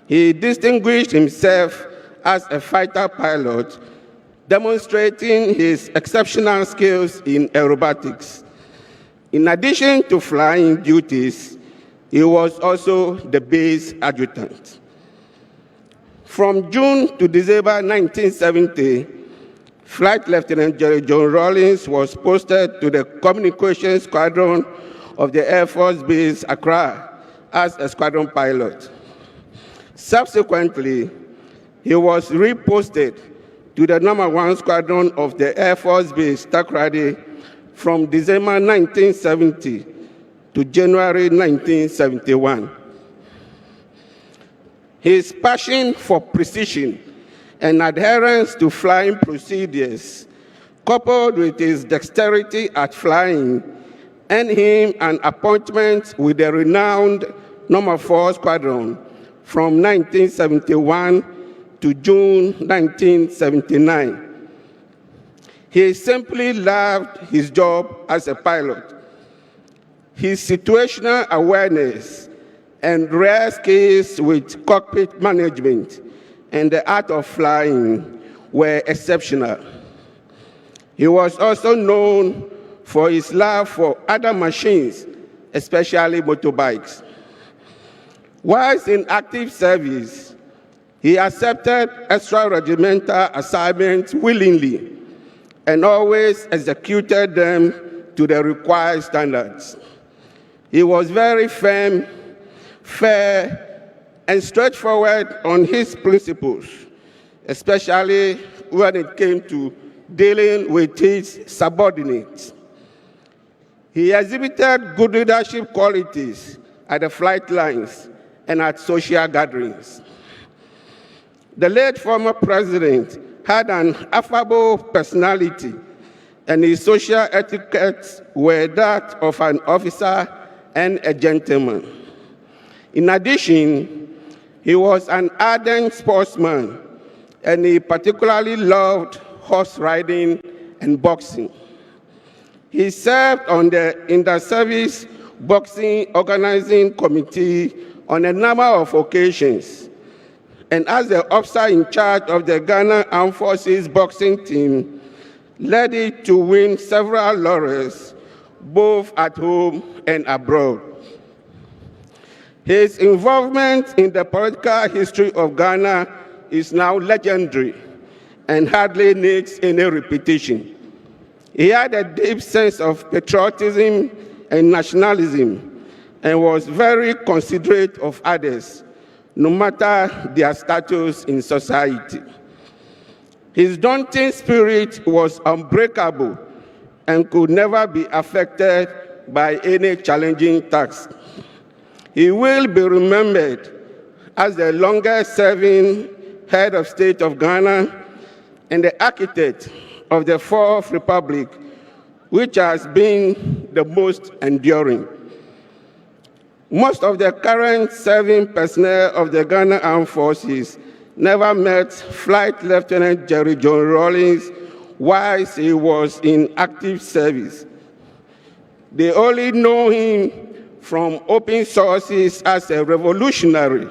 he distinguished himself as a fighter pilot, demonstrating his exceptional skills in aerobatics. In addition to flying duties, he was also the base adjutant. From June to December 1970, Flight Lieutenant Jerry John Rawlings was posted to the Communications Squadron of the Air Force Base Accra as a squadron pilot. Subsequently, he was reposted to the No. 1 Squadron of the Air Force Base Takoradi from December 1970 to January 1971. His passion for precision and adherence to flying procedures, coupled with his dexterity at flying, earned him an appointment with the renowned No. 4 Squadron from 1971 to June 1979. He simply loved his job as a pilot. His situational awareness and rare skills with cockpit management and the art of flying were exceptional. He was also known for his love for other machines, especially motorbikes. Whilst in active service, he accepted extra-regimental assignments willingly and always executed them to the required standards. He was very firm, fair, and straightforward on his principles, especially when it came to dealing with his subordinates. He exhibited good leadership qualities at the flight lines and at social gatherings. The late former president had an affable personality, and his social etiquettes were that of an officer and a gentleman. In addition, he was an ardent sportsman, and he particularly loved horse riding and boxing. He served on the Inter-Service Boxing Organizing Committee on a number of occasions, and as the officer in charge of the Ghana Armed Forces boxing team, led it to win several laurels, both at home and abroad. His involvement in the political history of Ghana is now legendary and hardly needs any repetition. He had a deep sense of patriotism and nationalism and was very considerate of others, no matter their status in society. His daunting spirit was unbreakable and could never be affected by any challenging task. He will be remembered as the longest-serving head of state of Ghana and the architect of the Fourth Republic, which has been the most enduring. Most of the current serving personnel of the Ghana Armed Forces never met Flight Lieutenant Jerry John Rawlings whilst he was in active service. They only know him from open sources as a revolutionary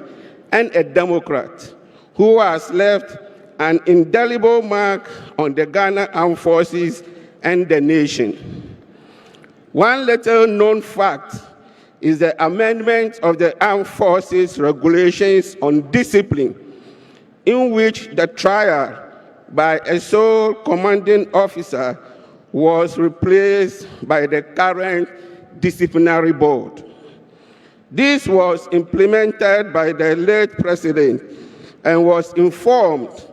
and a Democrat who has left an indelible mark on the Ghana Armed Forces and the nation. One little-known fact is the amendment of the Armed Forces Regulations on Discipline, in which the trial by a sole commanding officer was replaced by the current disciplinary board. This was implemented by the late president and was informed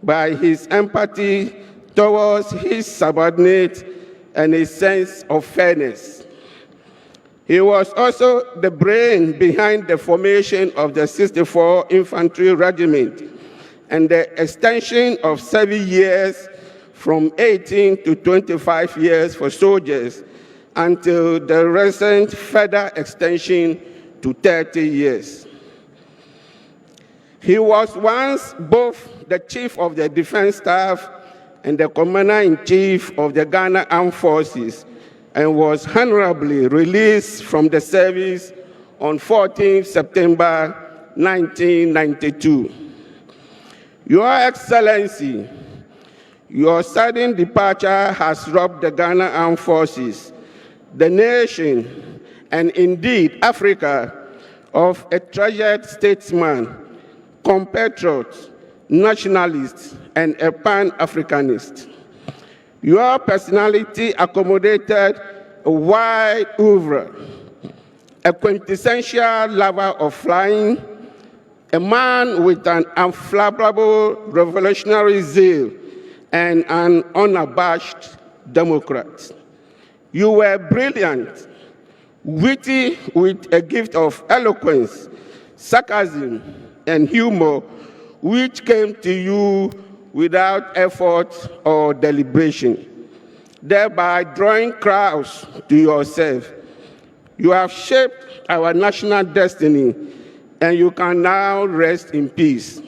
by his empathy towards his subordinates and his sense of fairness. He was also the brain behind the formation of the 64 Infantry Regiment and the extension of 7 years from 18 to 25 years for soldiers until the recent further extension to 30 years. He was once both the Chief of the Defense Staff and the Commander-in-Chief of the Ghana Armed Forces, and was honorably released from the service on 14 September 1992. Your Excellency, your sudden departure has robbed the Ghana Armed Forces, the nation, and indeed Africa, of a treasured statesman, compatriot, nationalist, and a Pan-Africanist. Your personality accommodated a wide oeuvre, a quintessential lover of flying, a man with an unflappable revolutionary zeal, and an unabashed Democrat. You were brilliant, witty with a gift of eloquence, sarcasm, and humor, which came to you without effort or deliberation, thereby drawing crowds to yourself. You have shaped our national destiny, and you can now rest in peace.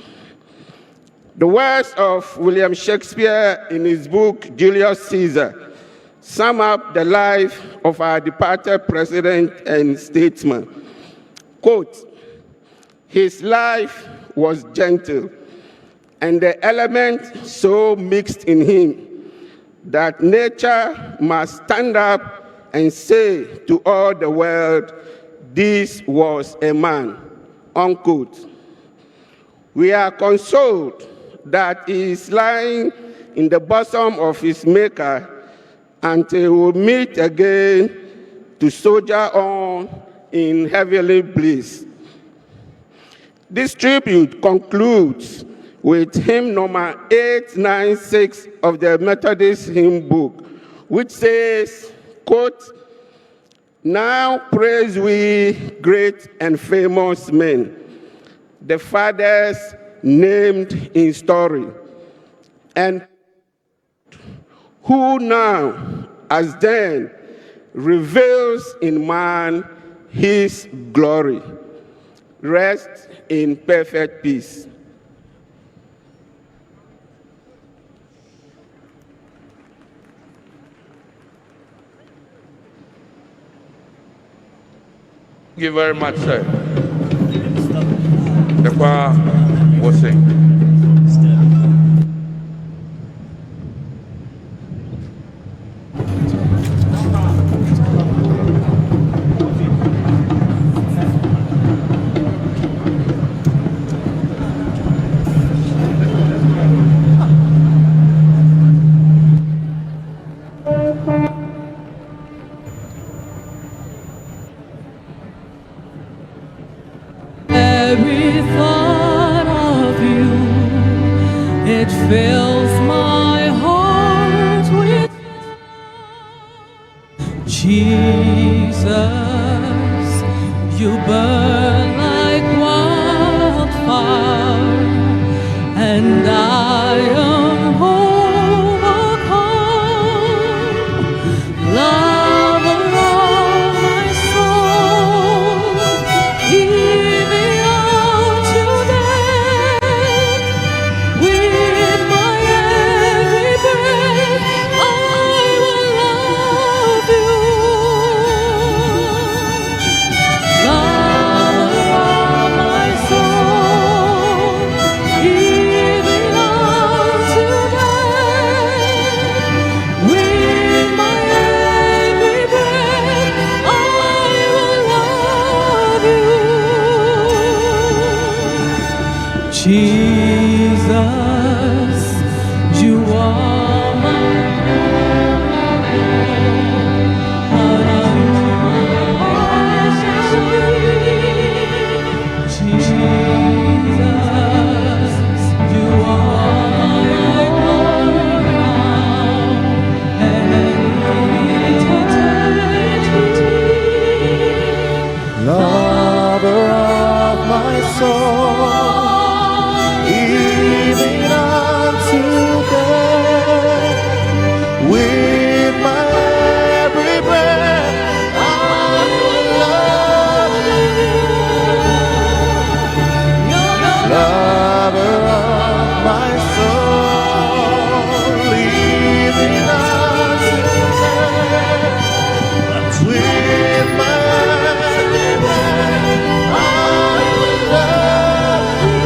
The words of William Shakespeare in his book, Julius Caesar, sum up the life of our departed president and statesman. Quote, "His life was gentle, and the element so mixed in him that nature must stand up and say to all the world, this was a man, unquote. We are consoled that he is lying in the bosom of his maker until we meet again to soldier on in heavenly bliss. This tribute concludes with hymn number 896 of the Methodist hymn book, which says, quote, now praise we great and famous men, the fathers named in story, and who now, as then, reveals in man his glory. Rest in perfect peace. Thank you very much, sir. The choir will sing. Every thought of you, it fills my heart with Jesus. You burn like wildfire, and I am overcome. Lover of my soul, even unto death, with my every breath, I will love you. Lover of my soul, even unto death, with my every breath, I will love you. Jesus, you are my Jesus, you are my Lord and eternity. Lover of my soul, even unto death, with my every breath, I will love you. Lover of my soul, even unto death, with my every breath, I will love you.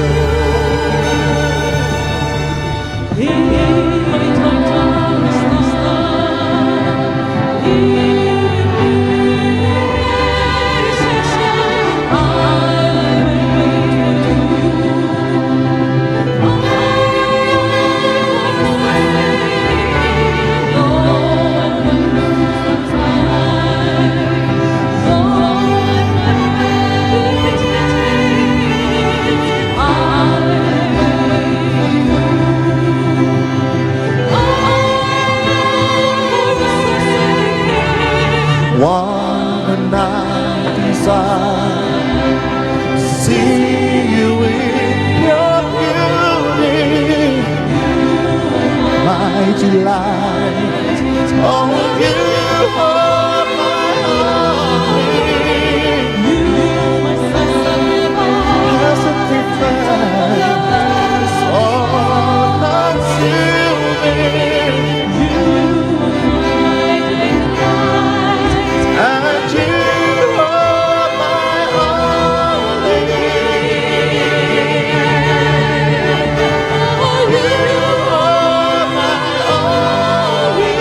One and I desire to see you in your beauty, my delight. Oh, you are my only, blessed defense, all consuming. And you are my only. You are my only.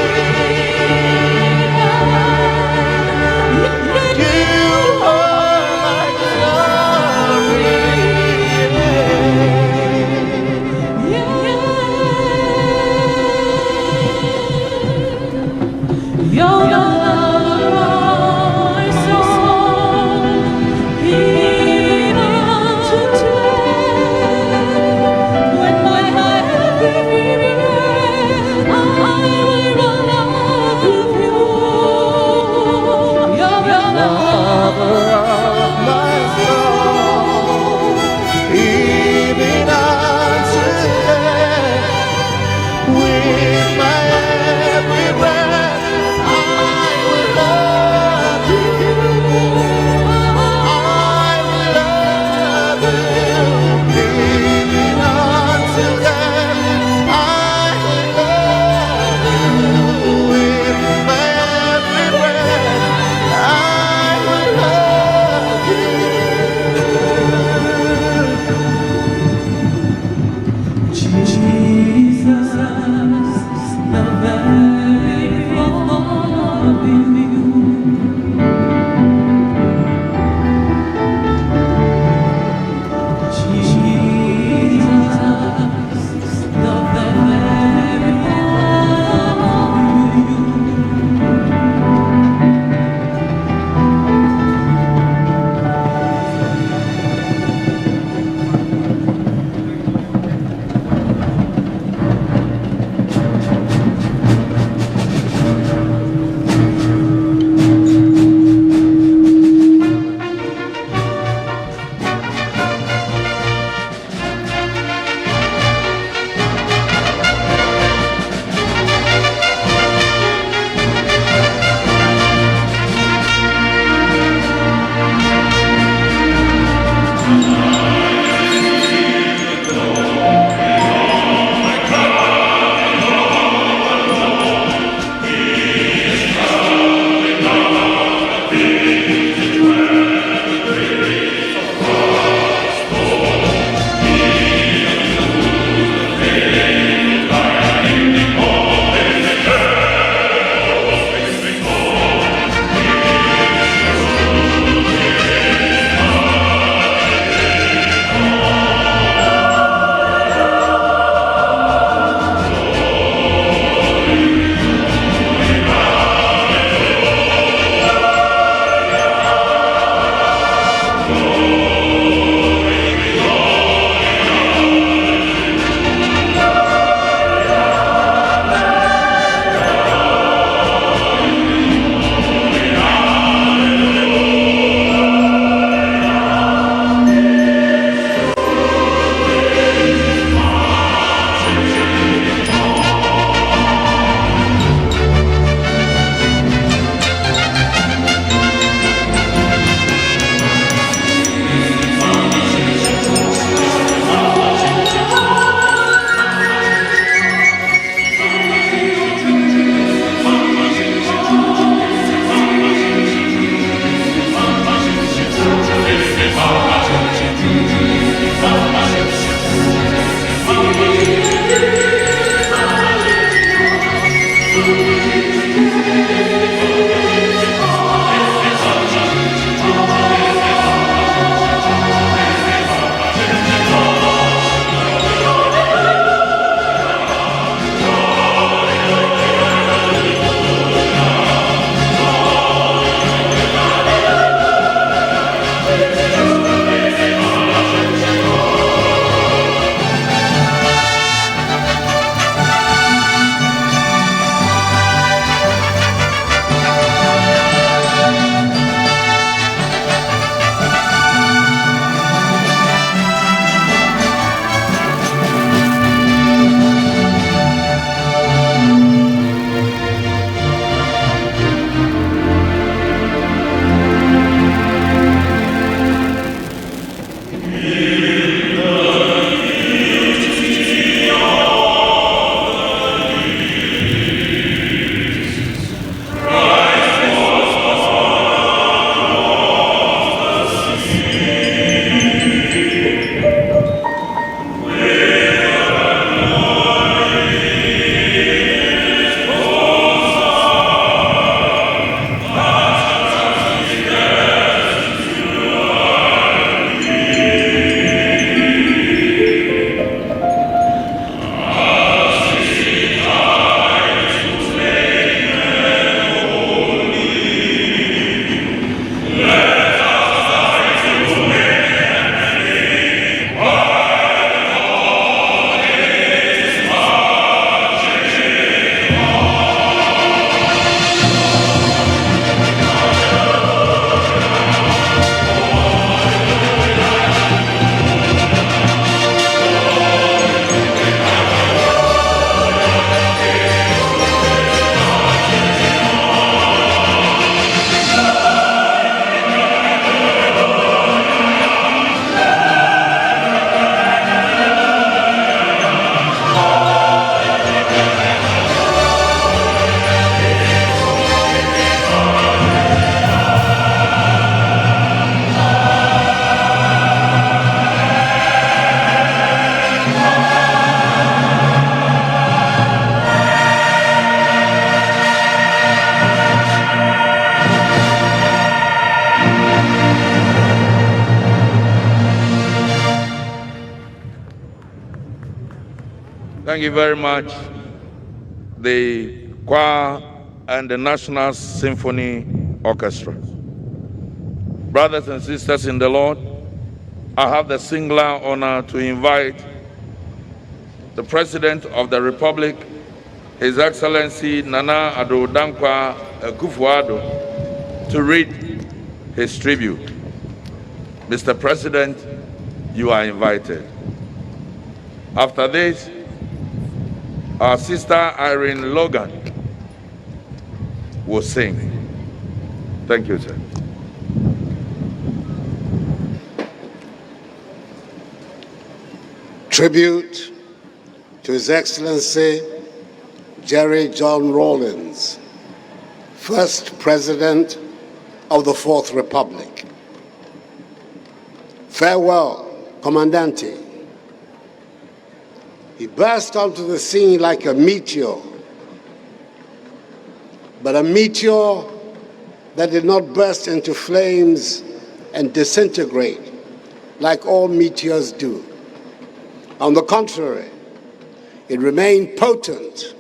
Thank you very much, the choir and the National Symphony Orchestra. Brothers and sisters in the Lord, I have the singular honor to invite the President of the Republic, His Excellency Nana Addo Dankwa Akufo-Addo, to read his tribute. Mr. President, you are invited. After this, our sister Irene Logan will sing. Thank you, sir. Tribute to His Excellency Jerry John Rawlings, first President of the Fourth Republic. Farewell, Commandante. He burst onto the scene like a meteor, but a meteor that did not burst into flames and disintegrate like all meteors do. On the contrary, it remained potent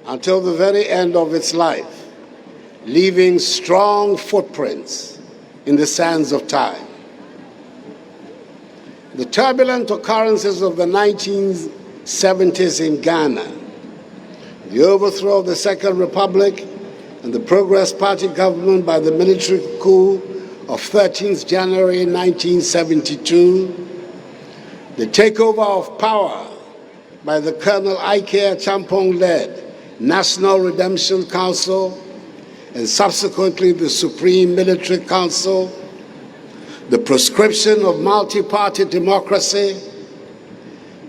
until the very end of its life, leaving strong footprints in the sands of time. The turbulent occurrences of the 1970s in Ghana, the overthrow of the Second Republic and the Progress Party government by the military coup of 13th January 1972, the takeover of power by the Colonel Ike Champong-led National Redemption Council and subsequently the Supreme Military Council, the proscription of multi-party democracy,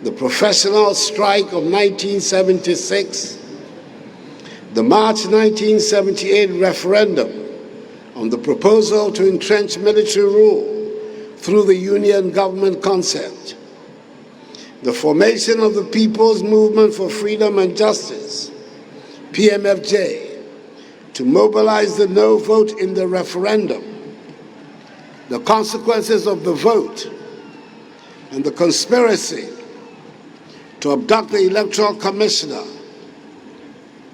the professional strike of 1976, the March 1978 referendum on the proposal to entrench military rule through the Union Government concept, the formation of the People's Movement for Freedom and Justice, PMFJ, to mobilize the no vote in the referendum, the consequences of the vote, and the conspiracy to abduct the Electoral Commissioner,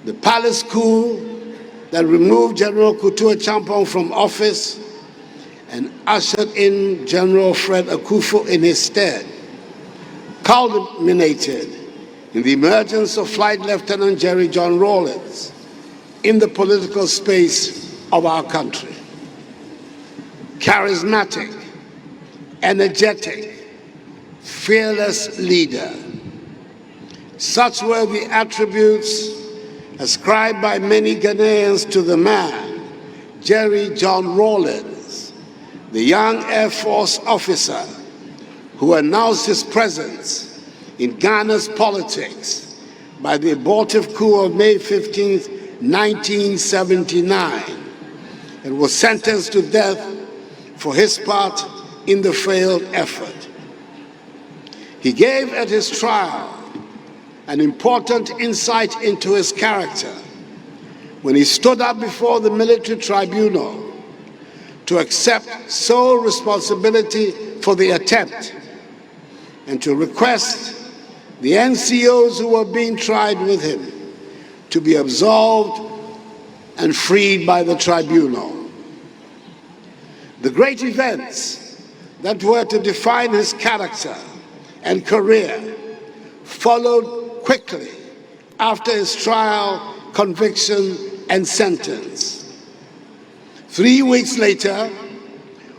the palace coup that removed General Kutua Champong from office and ushered in General Fred Akufo in his stead, culminated in the emergence of Flight Lieutenant Jerry John Rawlings in the political space of our country. Charismatic, energetic, fearless leader. Such were the attributes ascribed by many Ghanaians to the man, Jerry John Rawlings, the young Air Force officer who announced his presence in Ghana's politics by the abortive coup of May 15, 1979, and was sentenced to death for his part in the failed effort. He gave at his trial an important insight into his character when he stood up before the military tribunal to accept sole responsibility for the attempt and to request the NCOs who were being tried with him to be absolved and freed by the tribunal. The great events that were to define his character and career followed quickly after his trial, conviction, and sentence. 3 weeks later,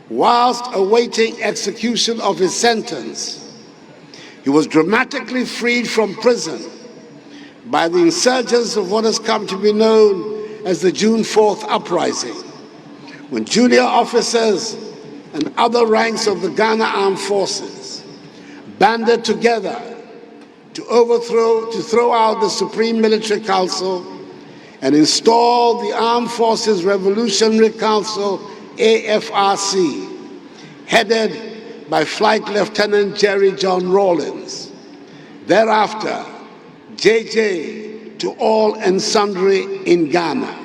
whilst awaiting execution of his sentence, he was dramatically freed from prison by the insurgents of what has come to be known as the June 4th uprising, when junior officers and other ranks of the Ghana Armed Forces banded together to throw out the Supreme Military Council and install the Armed Forces Revolutionary Council, AFRC, headed by Flight Lieutenant Jerry John Rawlings. Thereafter, JJ to all and sundry in Ghana.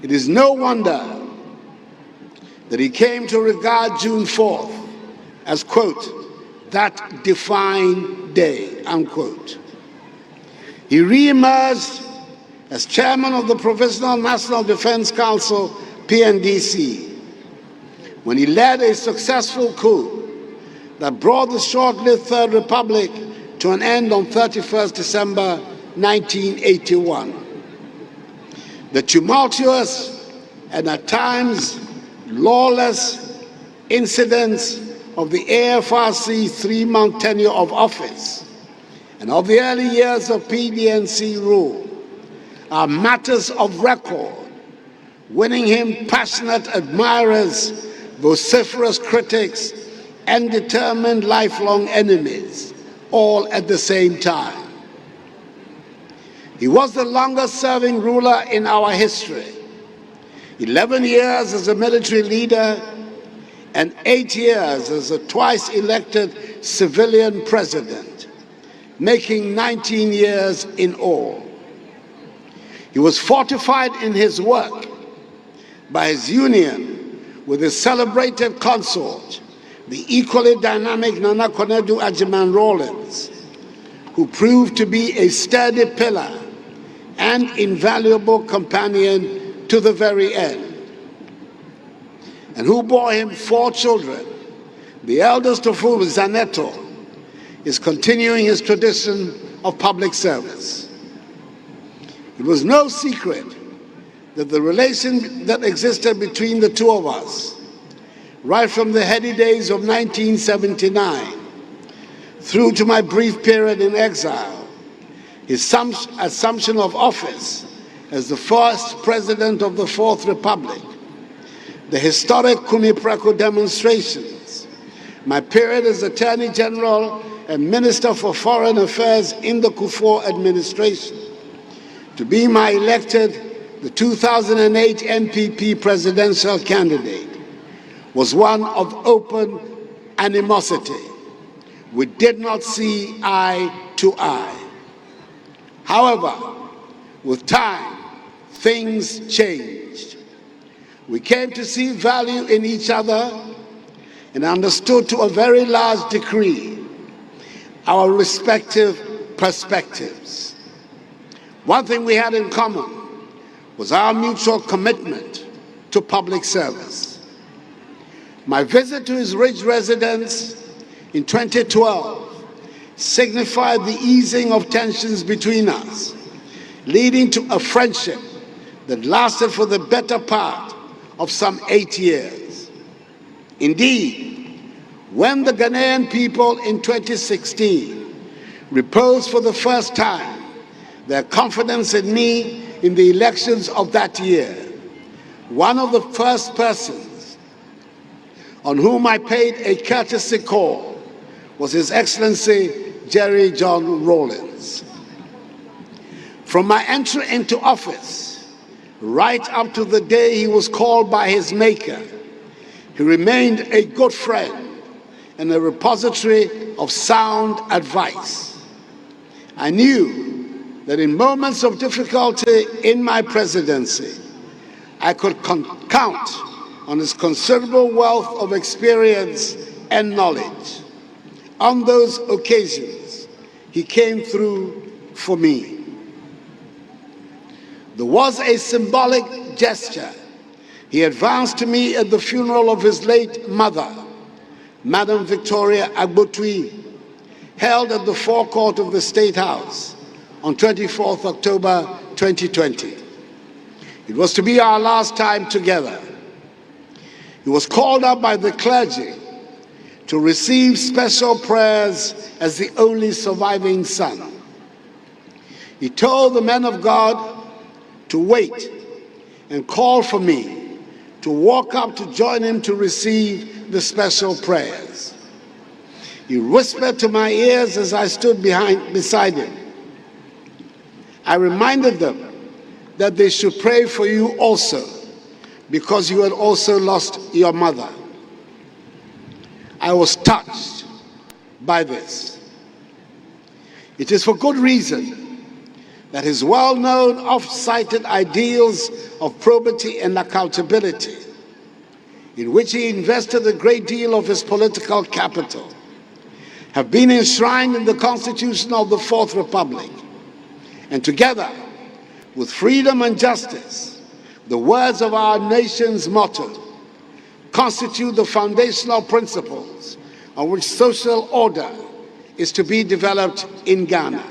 It is no wonder that he came to regard June 4th as, quote, that defined day, unquote. He re-emerged as chairman of the Provisional National Defense Council, PNDC, when he led a successful coup that brought the short-lived Third Republic to an end on 31st December 1981. The tumultuous and at times lawless incidents of the AFRC three-month tenure of office and of the early years of PDNC rule are matters of record, winning him passionate admirers, vociferous critics, and determined lifelong enemies, all at the same time. He was the longest-serving ruler in our history, 11 years as a military leader and 8 years as a twice-elected civilian president, making 19 years in all. He was fortified in his work by his union with his celebrated consort, the equally dynamic Nana Konadu Agyemang Rawlings, who proved to be a sturdy pillar and invaluable companion to the very end, and who bore him 4 children, the eldest of whom, Zaneto, is continuing his tradition of public service. It was no secret that the relation that existed between the two of us, right from the heady days of 1979 through to my brief period in exile, his assumption of office as the first president of the Fourth Republic, the historic Kumi Preko demonstrations, my period as Attorney General and Minister for Foreign Affairs in the Kufuor administration, to be my elected the 2008 NPP presidential candidate, was one of open animosity. We did not see eye to eye. However, with time, things changed. We came to see value in each other and understood to a very large degree our respective perspectives. One thing we had in common was our mutual commitment to public service. My visit to his Ridge residence in 2012 signified the easing of tensions between us, leading to a friendship that lasted for the better part of some 8 years. Indeed, when the Ghanaian people in 2016 reposed for the first time their confidence in me in the elections of that year, one of the first persons on whom I paid a courtesy call was His Excellency Jerry John Rawlings. From my entry into office, right up to the day he was called by his maker, he remained a good friend and a repository of sound advice. I knew that in moments of difficulty in my presidency, I could count on his considerable wealth of experience and knowledge. On those occasions, he came through for me. There was a symbolic gesture he advanced to me at the funeral of his late mother, Madam Victoria Agbotui, held at the forecourt of the State House on 24th October 2020. It was to be our last time together. He was called up by the clergy to receive special prayers as the only surviving son. He told the men of God to wait and call for me to walk up to join him to receive the special prayers. He whispered to my ears as I stood beside him. I reminded them that they should pray for you also, because you had also lost your mother. I was touched by this. It is for good reason that his well-known, oft-cited ideals of probity and accountability, in which he invested a great deal of his political capital, have been enshrined in the Constitution of the Fourth Republic, and together with freedom and justice, the words of our nation's motto, constitute the foundational principles on which social order is to be developed in Ghana.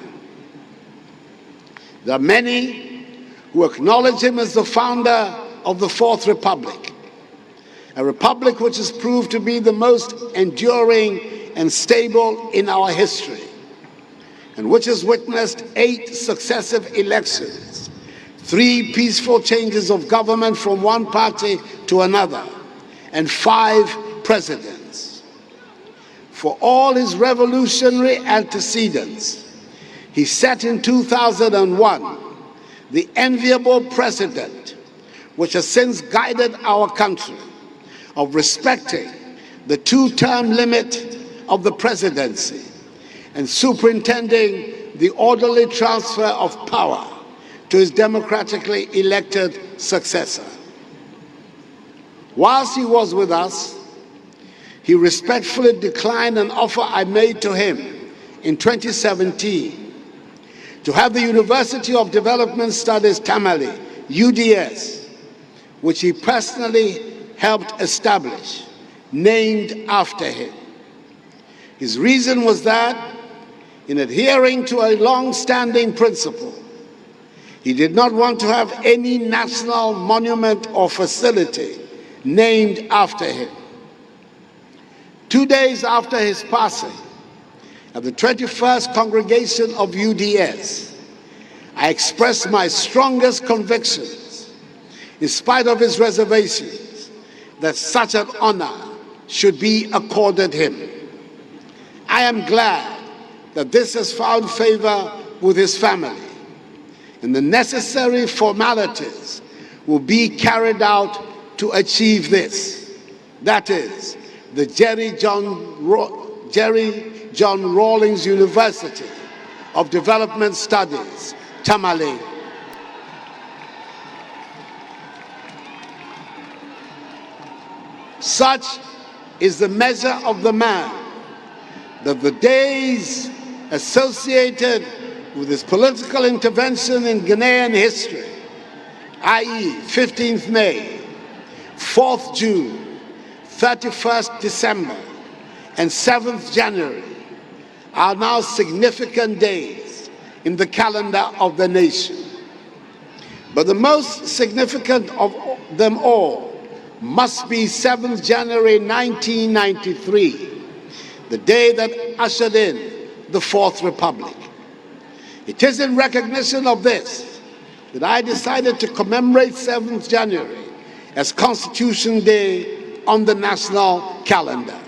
There are many who acknowledge him as the founder of the Fourth Republic, a republic which has proved to be the most enduring and stable in our history, and which has witnessed 8 successive elections, 3 peaceful changes of government from one party to another, and 5 presidents. For all his revolutionary antecedents, he set in 2001 the enviable precedent which has since guided our country of respecting the 2-term limit of the presidency and superintending the orderly transfer of power to his democratically elected successor. Whilst he was with us, he respectfully declined an offer I made to him in 2017 to have the University of Development Studies Tamale, UDS, which he personally helped establish, named after him. His reason was that, in adhering to a long-standing principle, he did not want to have any national monument or facility named after him. 2 days after his passing, at the 21st congregation of UDS, I expressed my strongest convictions, in spite of his reservations, that such an honor should be accorded him. I am glad that this has found favor with his family, and the necessary formalities will be carried out to achieve this. That is, the Jerry John Rawlings University of Development Studies, Tamale. Such is the measure of the man that the days associated with his political intervention in Ghanaian history, i.e. 15th May, 4th June, 31st December, and 7th January, are now significant days in the calendar of the nation. But the most significant of them all must be 7th January 1993, the day that ushered in the Fourth Republic. It is in recognition of this that I decided to commemorate 7th January as Constitution Day on the national calendar.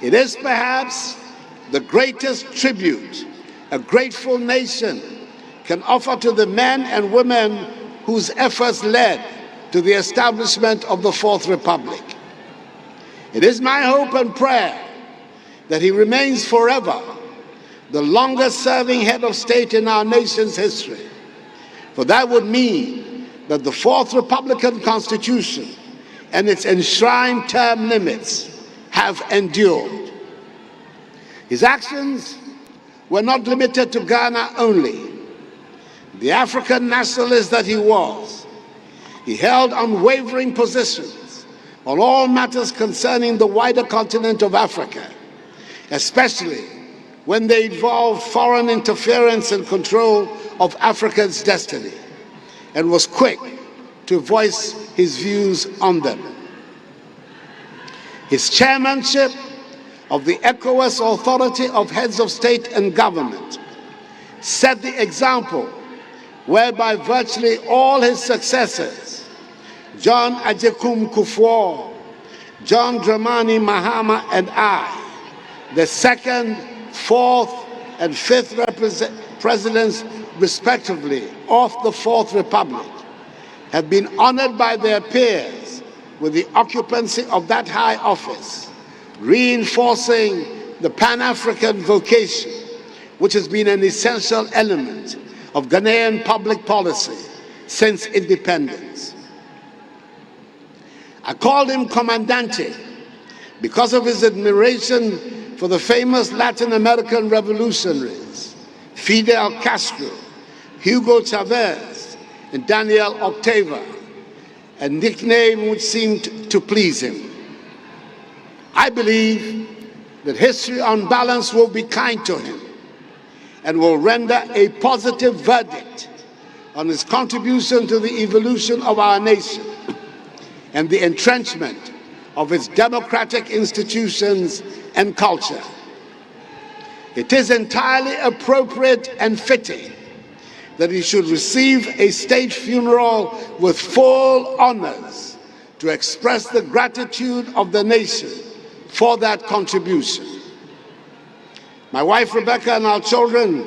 It is perhaps the greatest tribute a grateful nation can offer to the men and women whose efforts led to the establishment of the Fourth Republic. It is my hope and prayer that he remains forever the longest-serving head of state in our nation's history, for that would mean that the Fourth Republican Constitution and its enshrined term limits have endured. His actions were not limited to Ghana only. The African nationalist that he was, he held unwavering positions on all matters concerning the wider continent of Africa, especially when they involved foreign interference and control of Africa's destiny, and was quick to voice his views on them. His chairmanship of the ECOWAS Authority of Heads of State and Government set the example whereby virtually all his successors, John Agyekum Kufuor, John Dramani Mahama, and I, the second, fourth, and fifth presidents, respectively, of the Fourth Republic, have been honored by their peers with the occupancy of that high office, reinforcing the Pan-African vocation, which has been an essential element of Ghanaian public policy since independence. I called him Commandante Because of his admiration for the famous Latin American revolutionaries, Fidel Castro, Hugo Chavez, and Daniel Ortega, a nickname which seemed to please him. I believe that history on balance will be kind to him and will render a positive verdict on his contribution to the evolution of our nation and the entrenchment of its democratic institutions and culture. It is entirely appropriate and fitting that he should receive a state funeral with full honors to express the gratitude of the nation for that contribution. My wife Rebecca and our children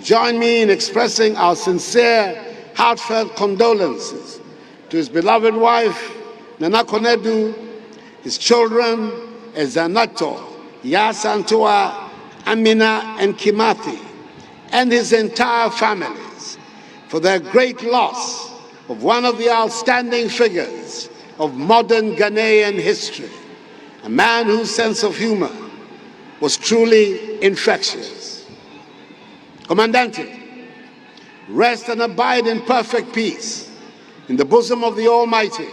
join me in expressing our sincere, heartfelt condolences to his beloved wife, Nana Konedu, his children, Ezanato, Yasantua, Amina, and Kimathi, and his entire families for their great loss of one of the outstanding figures of modern Ghanaian history, a man whose sense of humor was truly infectious. Comandante, rest and abide in perfect peace in the bosom of the Almighty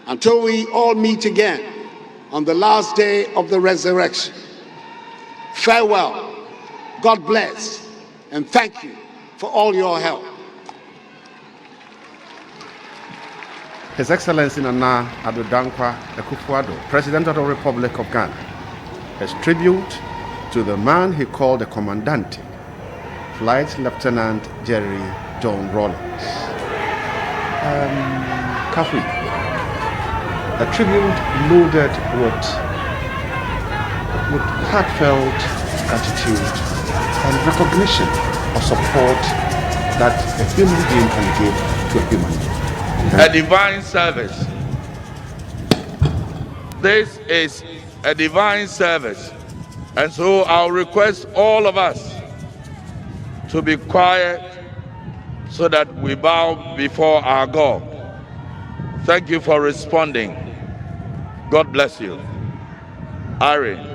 until we all meet again on the last day of the resurrection. Farewell, God bless, and thank you for all your help. His Excellency Nana Addo Dankwa Akufo-Addo, President of the Republic of Ghana, as tribute to the man he called the Commandante, Flight Lieutenant Jerry John Rawlings. Kafui, a tribute loaded with heartfelt gratitude and recognition of support that a human being can give to a human being. A divine service. This is a divine service. And so I'll request all of us to be quiet so that we bow before our God. Thank you for responding. God bless you. Irene.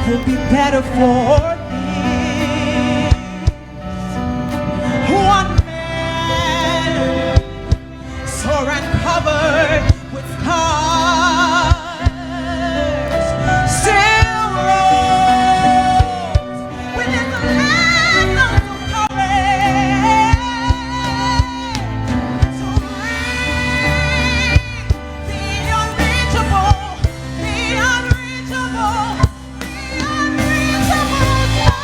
will be better for thee. One man sore and covered with scars still rose within the land of courage to reach the unreachable, the unreachable, the unreachable star.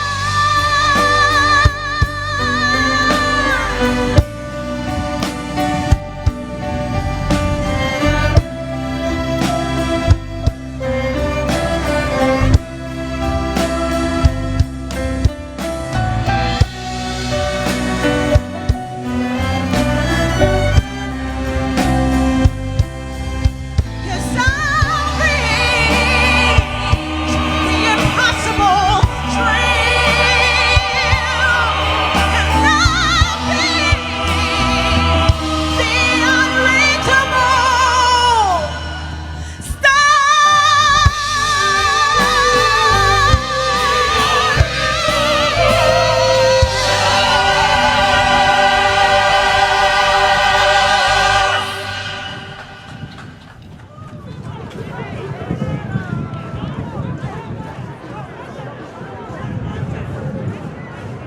Yes, I'll reach the impossible dream, and I'll reach the unreachable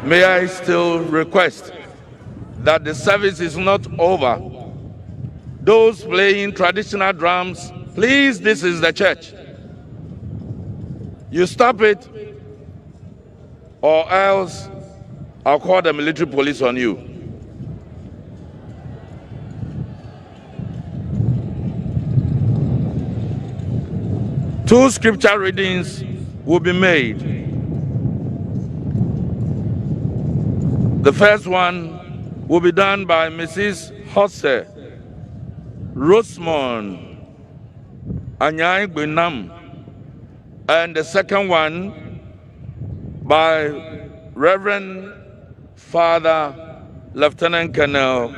May I still request that the service is not over. Those playing traditional drums, please, this is the church. You stop it, or else I'll call the military police on you. Two scripture readings will be made. The first one will be done by Mrs. Hosse Rosemond Anyai Gbenam, and the second one by Reverend Father Lieutenant Colonel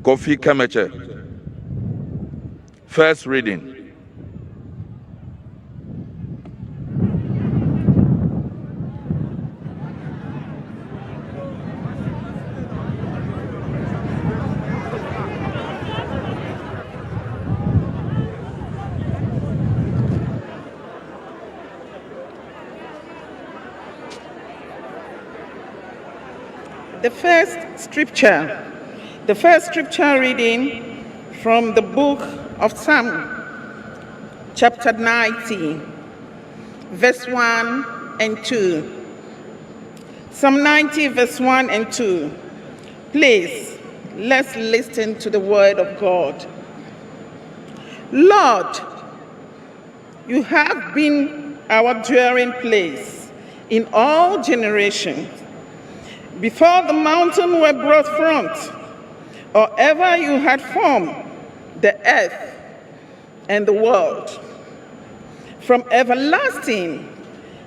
Kofi Kemeche. First reading. The first scripture reading from the book of Psalm, chapter 90, verse 1 and 2. Psalm 90, verse 1 and 2. Please, let's listen to the word of God. Lord, you have been our dwelling place in all generations. Before the mountains were brought forth, or ever you had formed the earth and the world. From everlasting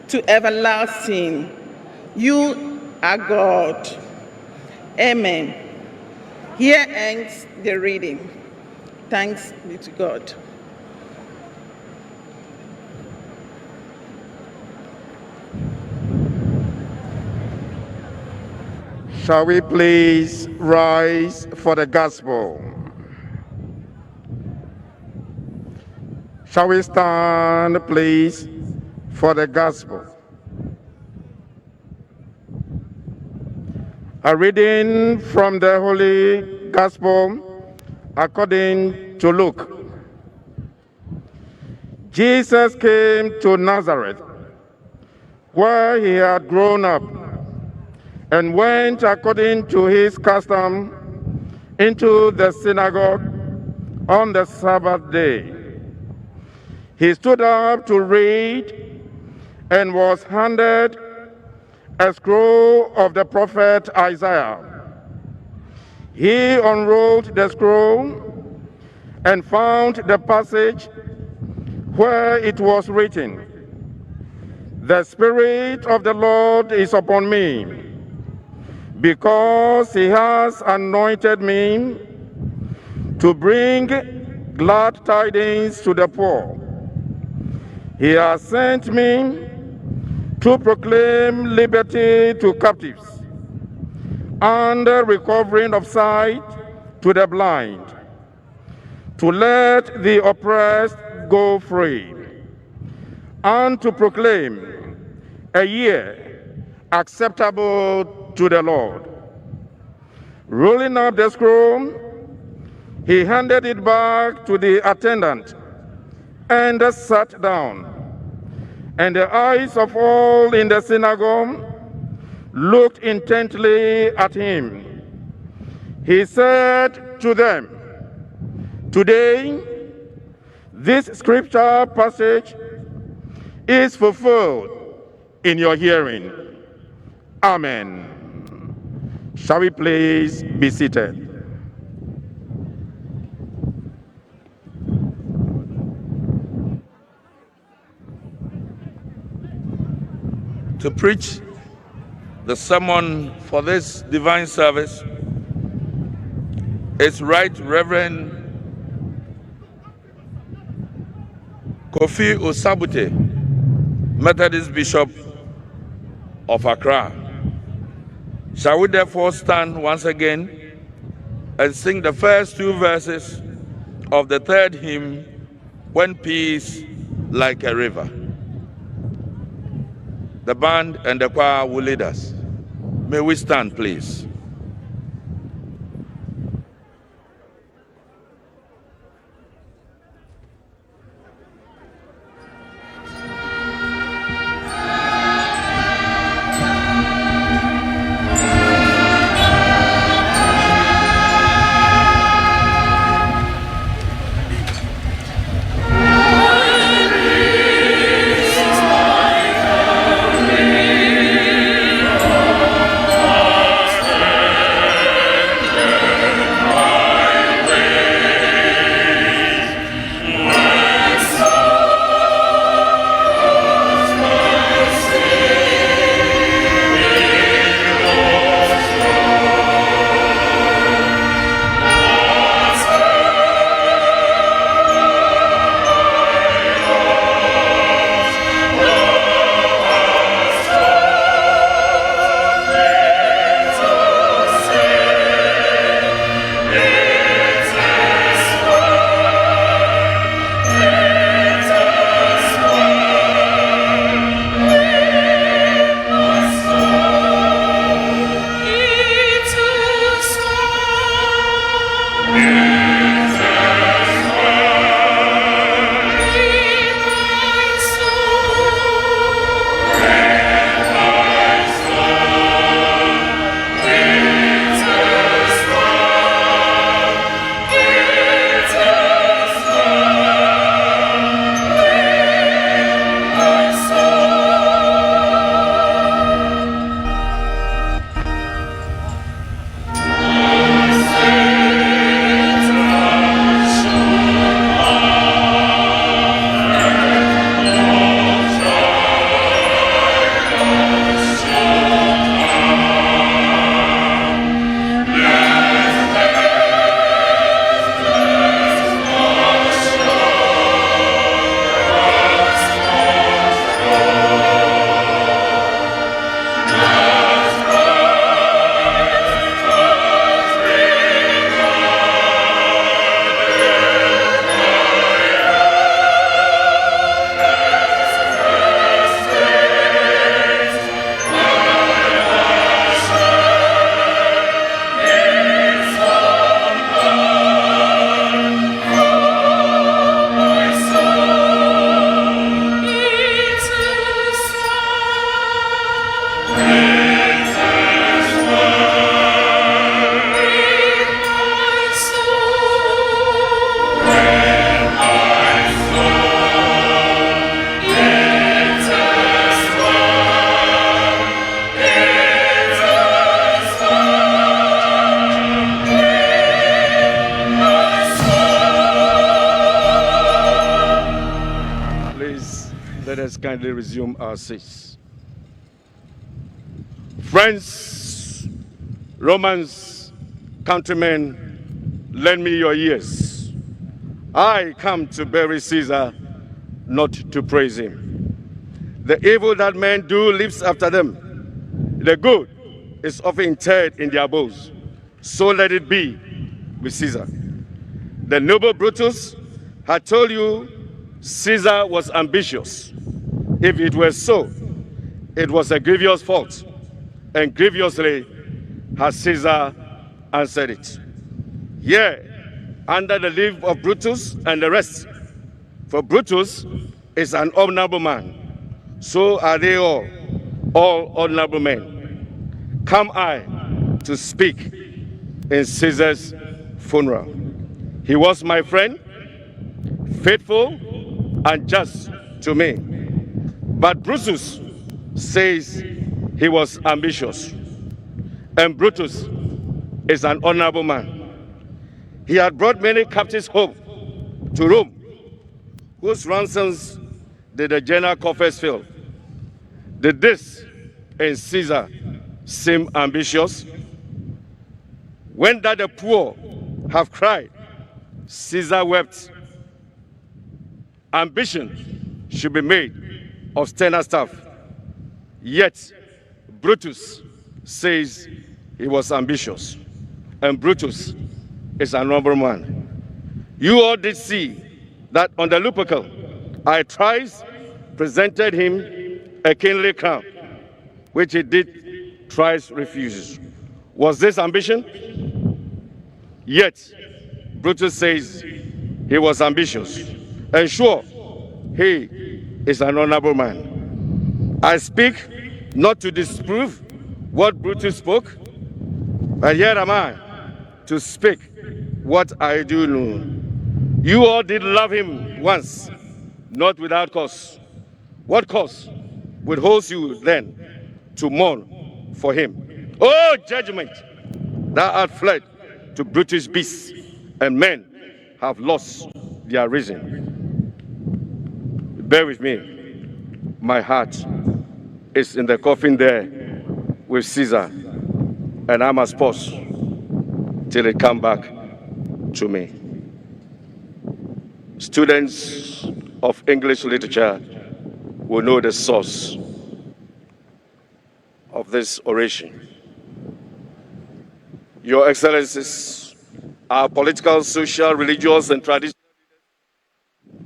to everlasting, you are God. Amen. Here ends the reading. Thanks be to God. Shall we please rise for the gospel? Shall we stand, please, for the gospel? A reading from the Holy Gospel according to Luke. Jesus came to Nazareth, where he had grown up, and went according to his custom into the synagogue on the Sabbath day. He stood up to read and was handed a scroll of the prophet Isaiah. He unrolled the scroll and found the passage where it was written, "The Spirit of the Lord is upon me, because he has anointed me to bring glad tidings to the poor. He has sent me to proclaim liberty to captives and the recovering of sight to the blind, to let the oppressed go free, and to proclaim a year acceptable to the Lord. Rolling up the scroll, he handed it back to the attendant and sat down. And the eyes of all in the synagogue looked intently at him. He said to them, "Today, this scripture passage is fulfilled in your hearing." Amen. Shall we please be seated? To preach the sermon for this divine service is Right Reverend Kofi Osabute, Methodist Bishop of Accra. Shall we therefore stand once again and sing the first two verses of the third hymn, When Peace Like a River? The band and the choir will lead us. May we stand, please. Kindly resume our seats. Friends, Romans, countrymen, lend me your ears. I come to bury Caesar, not to praise him. The evil that men do leaps after them. The good is often interred in their bows. So let it be with Caesar. The noble Brutus had told you Caesar was ambitious. If it were so, it was a grievous fault, and grievously has Caesar answered it. Yea, under the leave of Brutus and the rest, for Brutus is an honorable man, so are they all honorable men. Come I to speak in Caesar's funeral. He was my friend, faithful and just to me. But Brutus says he was ambitious, and Brutus is an honorable man. He had brought many captives home to Rome, whose ransoms did the general coffers fill. Did this in Caesar seem ambitious? When that the poor have cried, Caesar wept. Ambition should be made of sterner stuff. Yet Brutus says he was ambitious, and Brutus is an honorable man. You all did see that on the Lupercal, I thrice presented him a kingly crown, which he did thrice refuse. Was this ambition? Yet Brutus says he was ambitious, and sure, he is an honorable man. I speak not to disprove what Brutus spoke, but here am I to speak what I do know. You all did love him once, not without cause. What cause withholds you then to mourn for him? Oh, judgment, thou art fled to brutish beasts, and men have lost their reason. Bear with me. My heart is in the coffin there with Caesar, and I must pause till it come back to me. Students of English literature will know the source of this oration. Your Excellencies, our political, social, religious, and traditional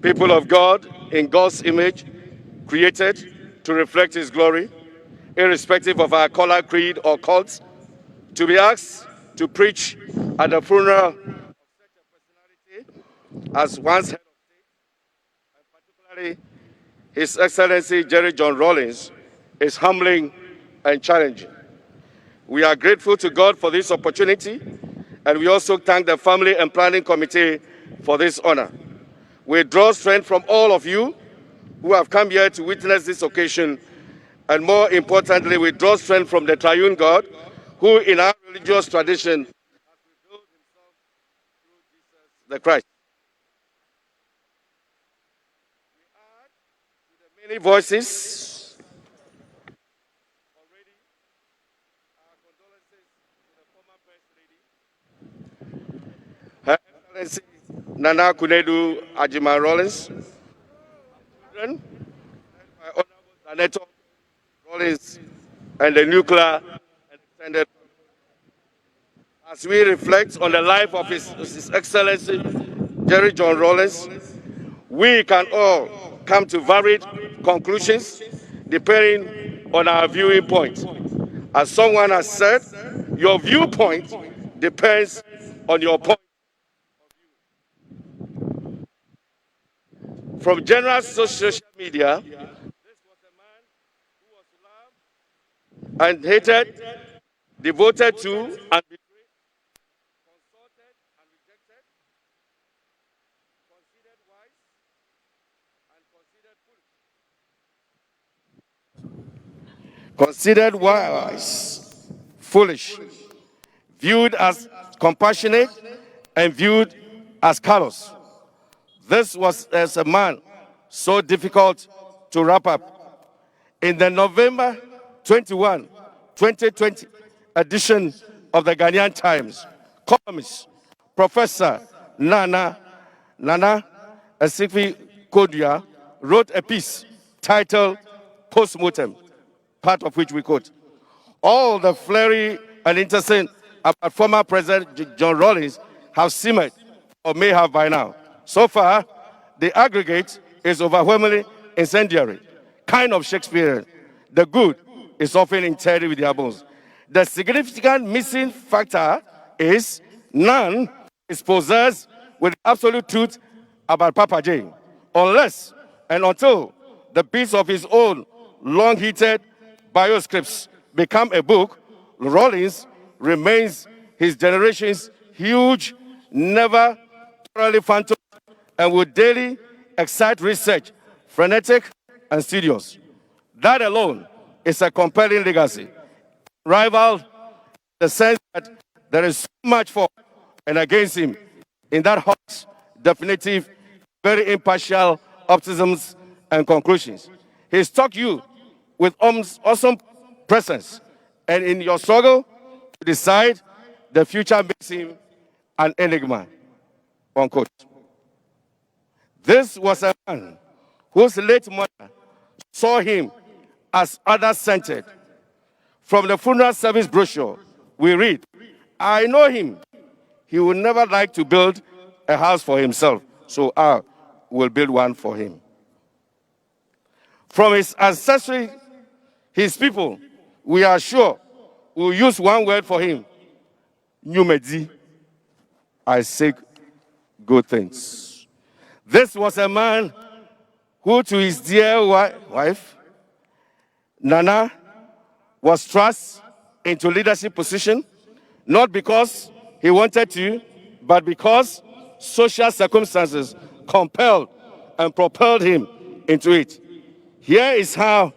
people of God in God's image, created to reflect His glory, irrespective of our color, creed, or cult, to be asked to preach at the funeral of such a personality as one's head of state, and particularly His Excellency Jerry John Rawlings, is humbling and challenging. We are grateful to God for this opportunity, and we also thank the Family and Planning Committee for this honor. We draw strength from all of you who have come here to witness this occasion, and more importantly, we draw strength from the triune God, who in our religious tradition has revealed himself through Jesus the Christ. We add to the many voices already our condolences to the former First Lady, Her Excellency Nana Kunedu Ajima Rawlings, children, by Honorable Zaneto Rawlings, and the nuclear and extended. As we reflect on the life of His Excellency Jerry John Rawlings, we can all come to varied conclusions depending on our viewing point. As someone has said, your viewpoint depends on your point. From general social media, this was a man who was loved and hated, devoted to and betrayed, consulted and rejected, considered wise and considered foolish. Considered wise, foolish, viewed as compassionate and viewed as callous. This was as a man so difficult to wrap up. In the November 21, 2020 edition of the Ghanaian Times, columnist Professor Nana Asikfi Kodua wrote a piece titled post-mortem, part of which we quote. All the flurry and interest about former President John Rawlings have simmered, or may have by now. So far, the aggregate is overwhelmingly incendiary, kind of Shakespearean. The good is often interred with their bones. The significant missing factor is none is possessed with absolute truth about Papa J, unless and until the piece of his own long-heated bioscripts become a book, Rawlings remains his generation's huge, never thoroughly phantom, and will daily excite research, frenetic and studious. That alone is a compelling legacy, rivaled in the sense that there is so much for and against him in that hot, definitive, very impartial optimisms and conclusions. He struck you with awesome presence, and in your struggle to decide, the future makes him an enigma, unquote. This was a man whose late mother saw him as other-centered. From the funeral service brochure, we read, I know him. He would never like to build a house for himself, so I will build one for him. From his ancestry, his people, we are sure, will use one word for him, Numedi. I seek good things. This was a man who, to his dear wife, Nana, was thrust into leadership position, not because he wanted to, but because social circumstances compelled and propelled him into it. Here is how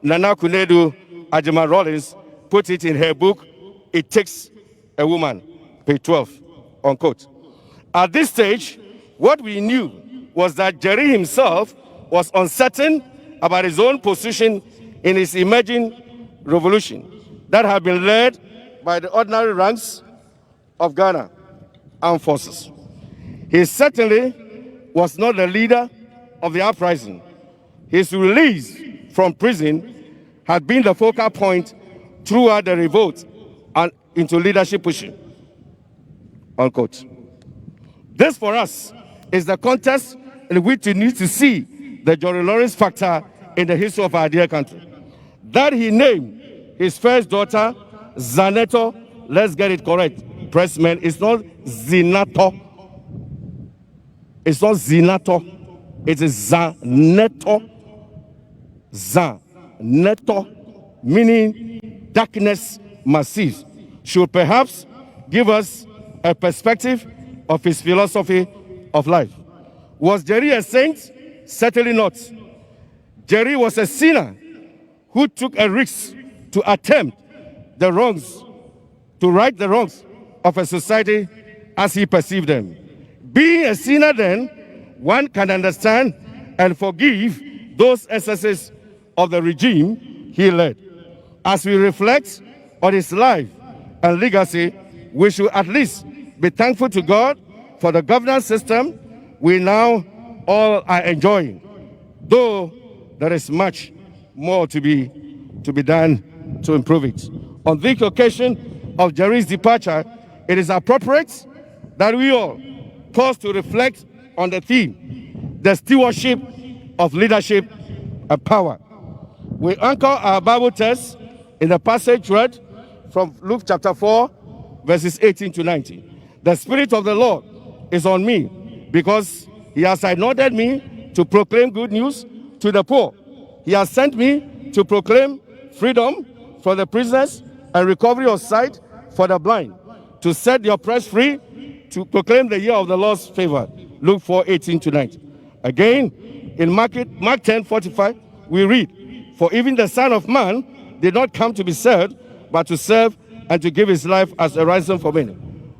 Nana Kunedu Ajima Rawlings put it in her book, It Takes a Woman, page 12, unquote. At this stage, what we knew was that Jerry himself was uncertain about his own position in his emerging revolution that had been led by the ordinary ranks of Ghana armed forces. He certainly was not the leader of the uprising. His release from prison had been the focal point throughout the revolt and into leadership pushing, unquote. This, for us, is the context in which we need to see the John Lawrence factor in the history of our dear country. That he named his first daughter, Zaneto, let's get it correct, pressman, it's not Zinato. It's not Zinato, it is Zaneto. Zaneto, meaning darkness massive, should perhaps give us a perspective of his philosophy of life. Was Jerry a saint? Certainly not. Jerry was a sinner who took a risk to attempt the wrongs, to right the wrongs of a society as he perceived them. Being a sinner then, one can understand and forgive those excesses of the regime he led. As we reflect on his life and legacy, we should at least be thankful to God for the governance system we now all are enjoying, though there is much more to be done to improve it. On the occasion of Jerry's departure, it is appropriate that we all pause to reflect on the theme, the stewardship of leadership and power. We anchor our Bible text in the passage read from Luke chapter 4, verses 18 to 19. The Spirit of the Lord is on me because he has anointed me to proclaim good news to the poor. He has sent me to proclaim freedom for the prisoners and recovery of sight for the blind, to set the oppressed free, to proclaim the year of the Lord's favor. Luke 4, 18 to 19. Again, in Mark 10, 45, we read, for even the Son of Man did not come to be served, but to serve and to give his life as a ransom for many.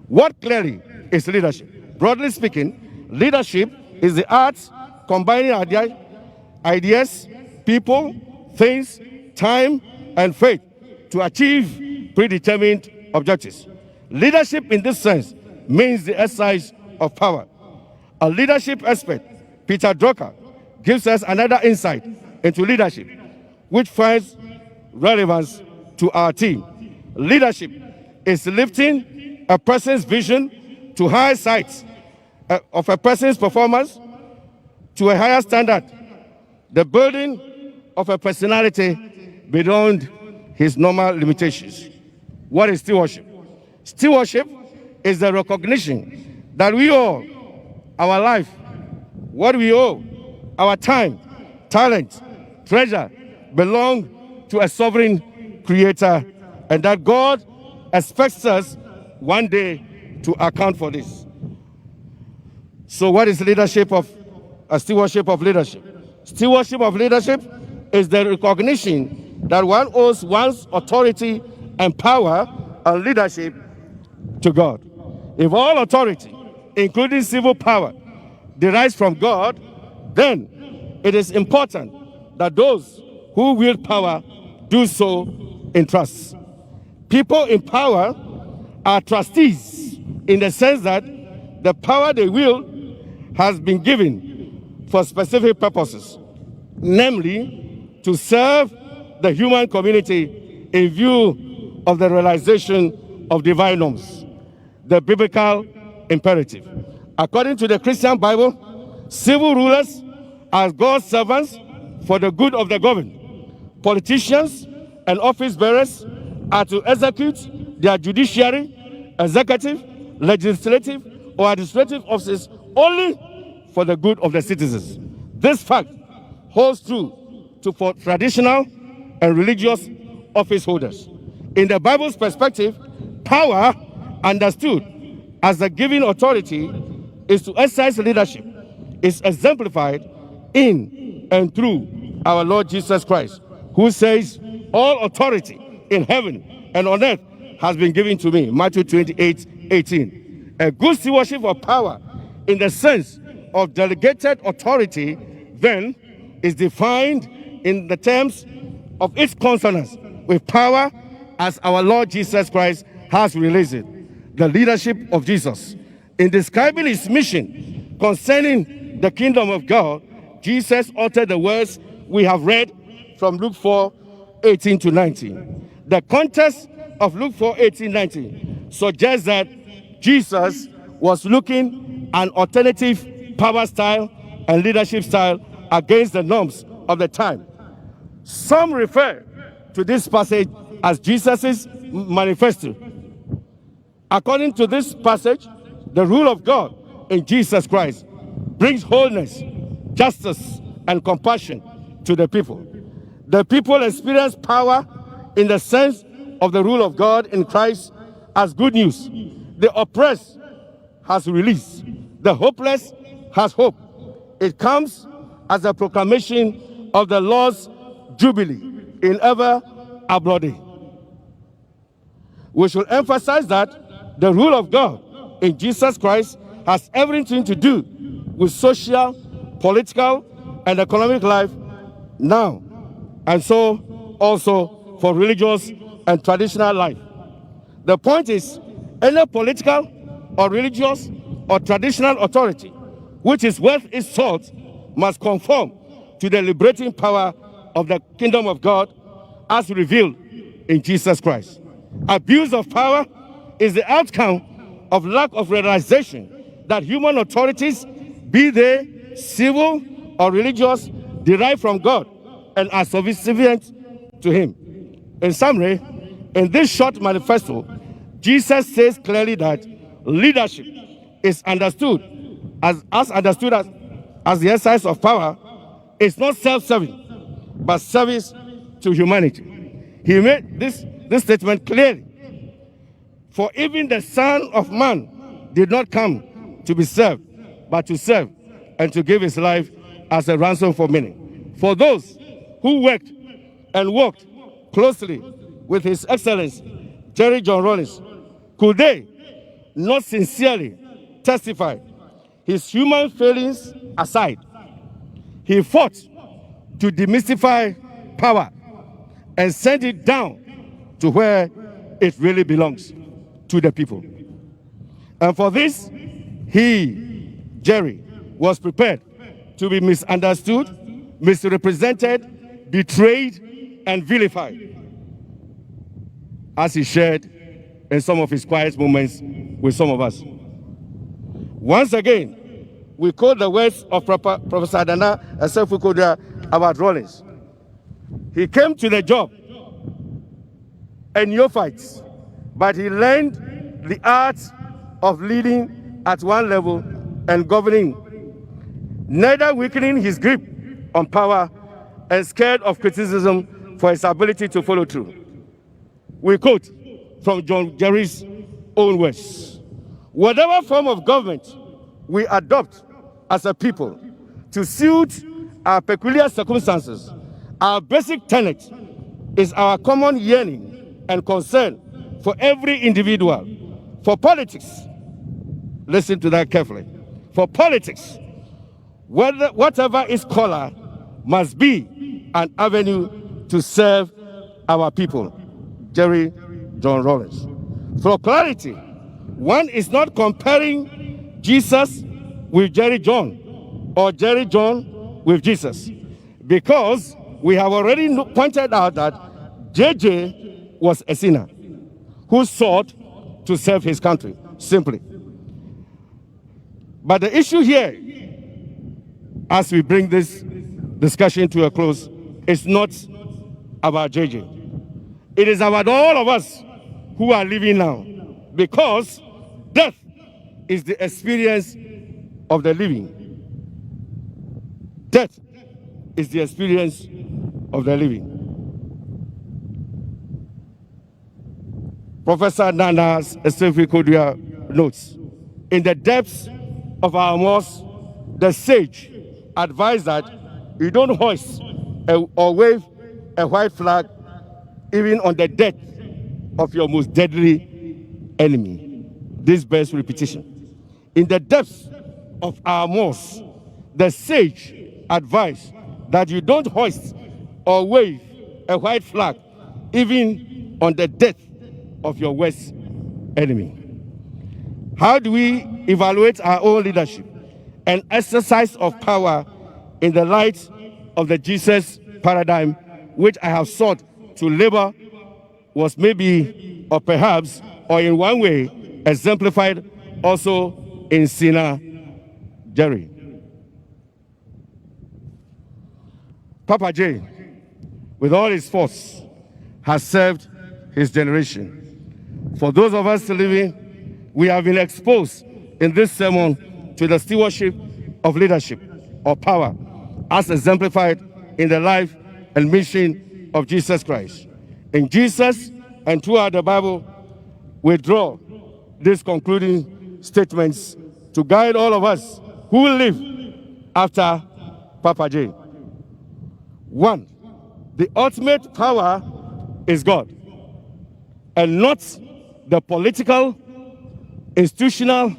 What clearly is leadership? Broadly speaking, leadership is the art combining ideas, people, things, time, and faith to achieve predetermined objectives. Leadership in this sense means the exercise of power. A leadership expert, Peter Drucker, gives us another insight into leadership, which finds relevance to our team. Leadership is lifting a person's vision to higher heights of a person's performance to a higher standard, the building of a personality beyond his normal limitations. What is stewardship? Stewardship is the recognition that we owe our life, what we owe, our time, talent, treasure, belong to a sovereign creator, and that God expects us one day to account for this. So what is stewardship of leadership? Stewardship of leadership is the recognition that one owes one's authority and power and leadership to God. If all authority, including civil power, derives from God, then it is important that those who wield power do so in trust. People in power are trustees in the sense that the power they wield has been given for specific purposes, namely to serve the human community in view of the realization of divine norms, the biblical imperative. According to the Christian Bible, civil rulers are God's servants for the good of the governed. Politicians and office bearers are to execute their judiciary, executive, legislative, or administrative offices only for the good of the citizens. This fact holds true for traditional and religious office holders. In the Bible's perspective, power, understood as the giving authority, is to exercise leadership, is exemplified in and through our Lord Jesus Christ, who says, all authority in heaven and on earth has been given to me. Matthew 28:18. A good stewardship of power in the sense of delegated authority then is defined in the terms of its consonance with power as our Lord Jesus Christ has released it. The leadership of Jesus. In describing his mission concerning the kingdom of God, Jesus uttered the words we have read from Luke 4:18-19. The context of Luke 4:18-19 suggests that Jesus was looking an alternative power style and leadership style against the norms of the time. Some refer to this passage as Jesus' manifesto. According to this passage, the rule of God in Jesus Christ brings wholeness, justice, and compassion to the people. The people experience power in the sense of the rule of God in Christ as good news. The oppressed has release. The hopeless has hope. It comes as a proclamation of the Lord's jubilee in ever abroad. We should emphasize that the rule of God in Jesus Christ has everything to do with social, political, and economic life now, and so also for religious and traditional life. The point is, any political or religious or traditional authority which is worth its salt must conform to the liberating power of the kingdom of God as revealed in Jesus Christ. Abuse of power is the outcome of lack of realization that human authorities, be they civil or religious, derive from God and are subservient to him. In summary, in this short manifesto, Jesus says clearly that leadership is understood as the exercise of power is not self-serving, but service to humanity. He made this statement clearly. For even the Son of Man did not come to be served, but to serve and to give his life as a ransom for many. For those who worked and worked closely with His Excellency Jerry John Rawlings, could they not sincerely testify, his human failings aside, he fought to demystify power and send it down to where it really belongs, to the people. And for this, he, Jerry, was prepared to be misunderstood, misrepresented, betrayed, and vilified, as he shared in some of his quiet moments with some of us. Once again, we quote the words of Professor Nana Asef-Kodua about Rawlings. He came to the job a neophyte, but he learned the art of leading at one level and governing, neither weakening his grip on power and scared of criticism for his ability to follow through. We quote from John Jerry's own words: whatever form of government we adopt as a people to suit our peculiar circumstances, our basic tenet is our common yearning and concern for every individual. For politics, listen to that carefully. For politics, whatever its color must be an avenue to serve our people. Jerry John Rawlings. For clarity, one is not comparing Jesus with Jerry John or Jerry John with Jesus, because we have already pointed out that JJ was a sinner who sought to serve his country, simply. But the issue here, as we bring this discussion to a close, is not about JJ. It is about all of us who are living now, because death is the experience of the living. Death is the experience of the living. Professor Nana Asef-Kodua notes, in the depths of our mosque, the sage advised that you don't hoist or wave a white flag even on the death of your most deadly enemy. This bears repetition. In the depths of our mosque, the sage advised that you don't hoist or wave a white flag even on the death of your worst enemy. How do we evaluate our own leadership and exercise of power in the light of the Jesus paradigm, which I have sought to labor was maybe, or perhaps, or in one way, exemplified also in Sinner Jerry? Papa J, with all his force, has served his generation. For those of us living, we have been exposed in this sermon to the stewardship of leadership or power, as exemplified in the life and mission of Jesus Christ. In Jesus and throughout the Bible, we draw these concluding statements to guide all of us who will live after Papa J. 1, the ultimate power is God, and not the political, institutional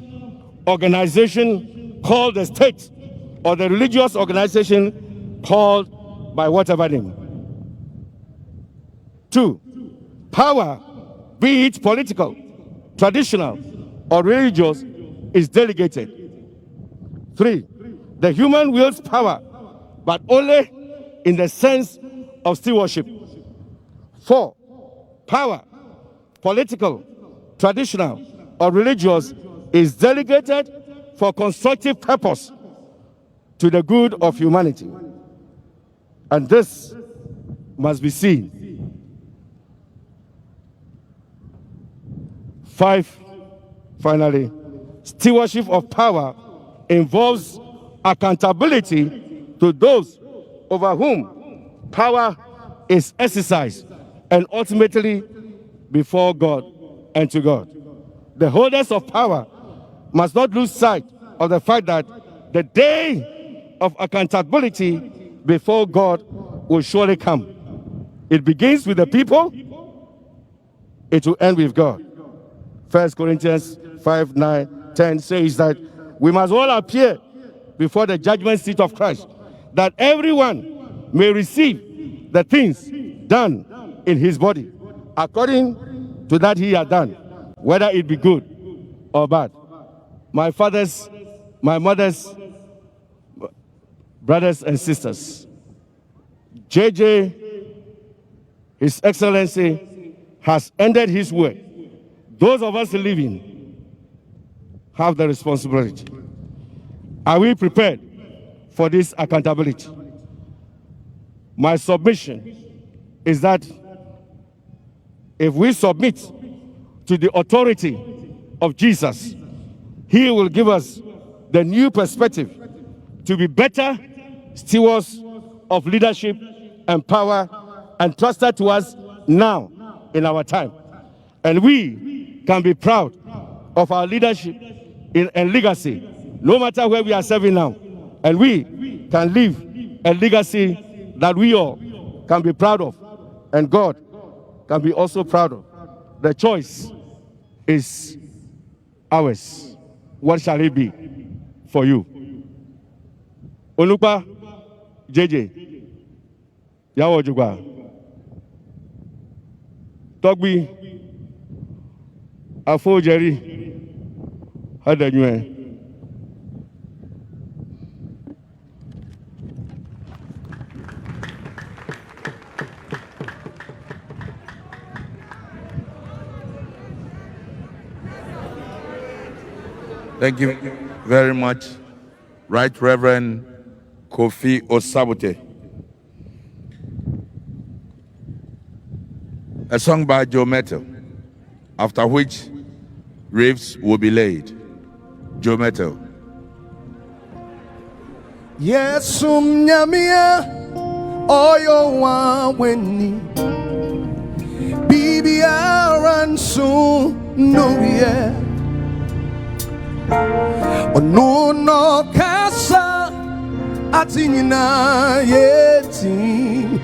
organization called the state or the religious organization called by whatever name. 2, power, be it political, traditional, or religious, is delegated. 3, the human wields power, but only in the sense of stewardship. 4, power, political, traditional, or religious, is delegated for constructive purpose to the good of humanity. And this must be seen. 5, finally, stewardship of power involves accountability to those over whom power is exercised, and ultimately before God and to God. The holders of power must not lose sight of the fact that the day of accountability before God will surely come. It begins with the people, it will end with God. 1 Corinthians 5, 9, 10 says that we must all appear before the judgment seat of Christ, that everyone may receive the things done in his body, according to that he had done, whether it be good or bad. My fathers, my mothers, brothers and sisters, JJ His Excellency has ended his work. Those of us living have the responsibility. Are we prepared for this accountability? My submission is that if we submit to the authority of Jesus, he will give us the new perspective to be better stewards of leadership and power entrusted to us now in our time. And we can be proud of our leadership and legacy, no matter where we are serving now. And we can leave a legacy that we all can be proud of, and God can be also proud of. The choice is ours. What shall it be for you? Onupa JJ Yawo Jugba Togbi Afo Jerry Hadanywe. Thank you very much, Right Reverend Kofi Osabote. A song by Joe Mettle, after which wreaths will be laid. Joe Mettle. Yes, nyamia oyo wa weni bibi aransu no yeah. Ono no kasa atinyina yeti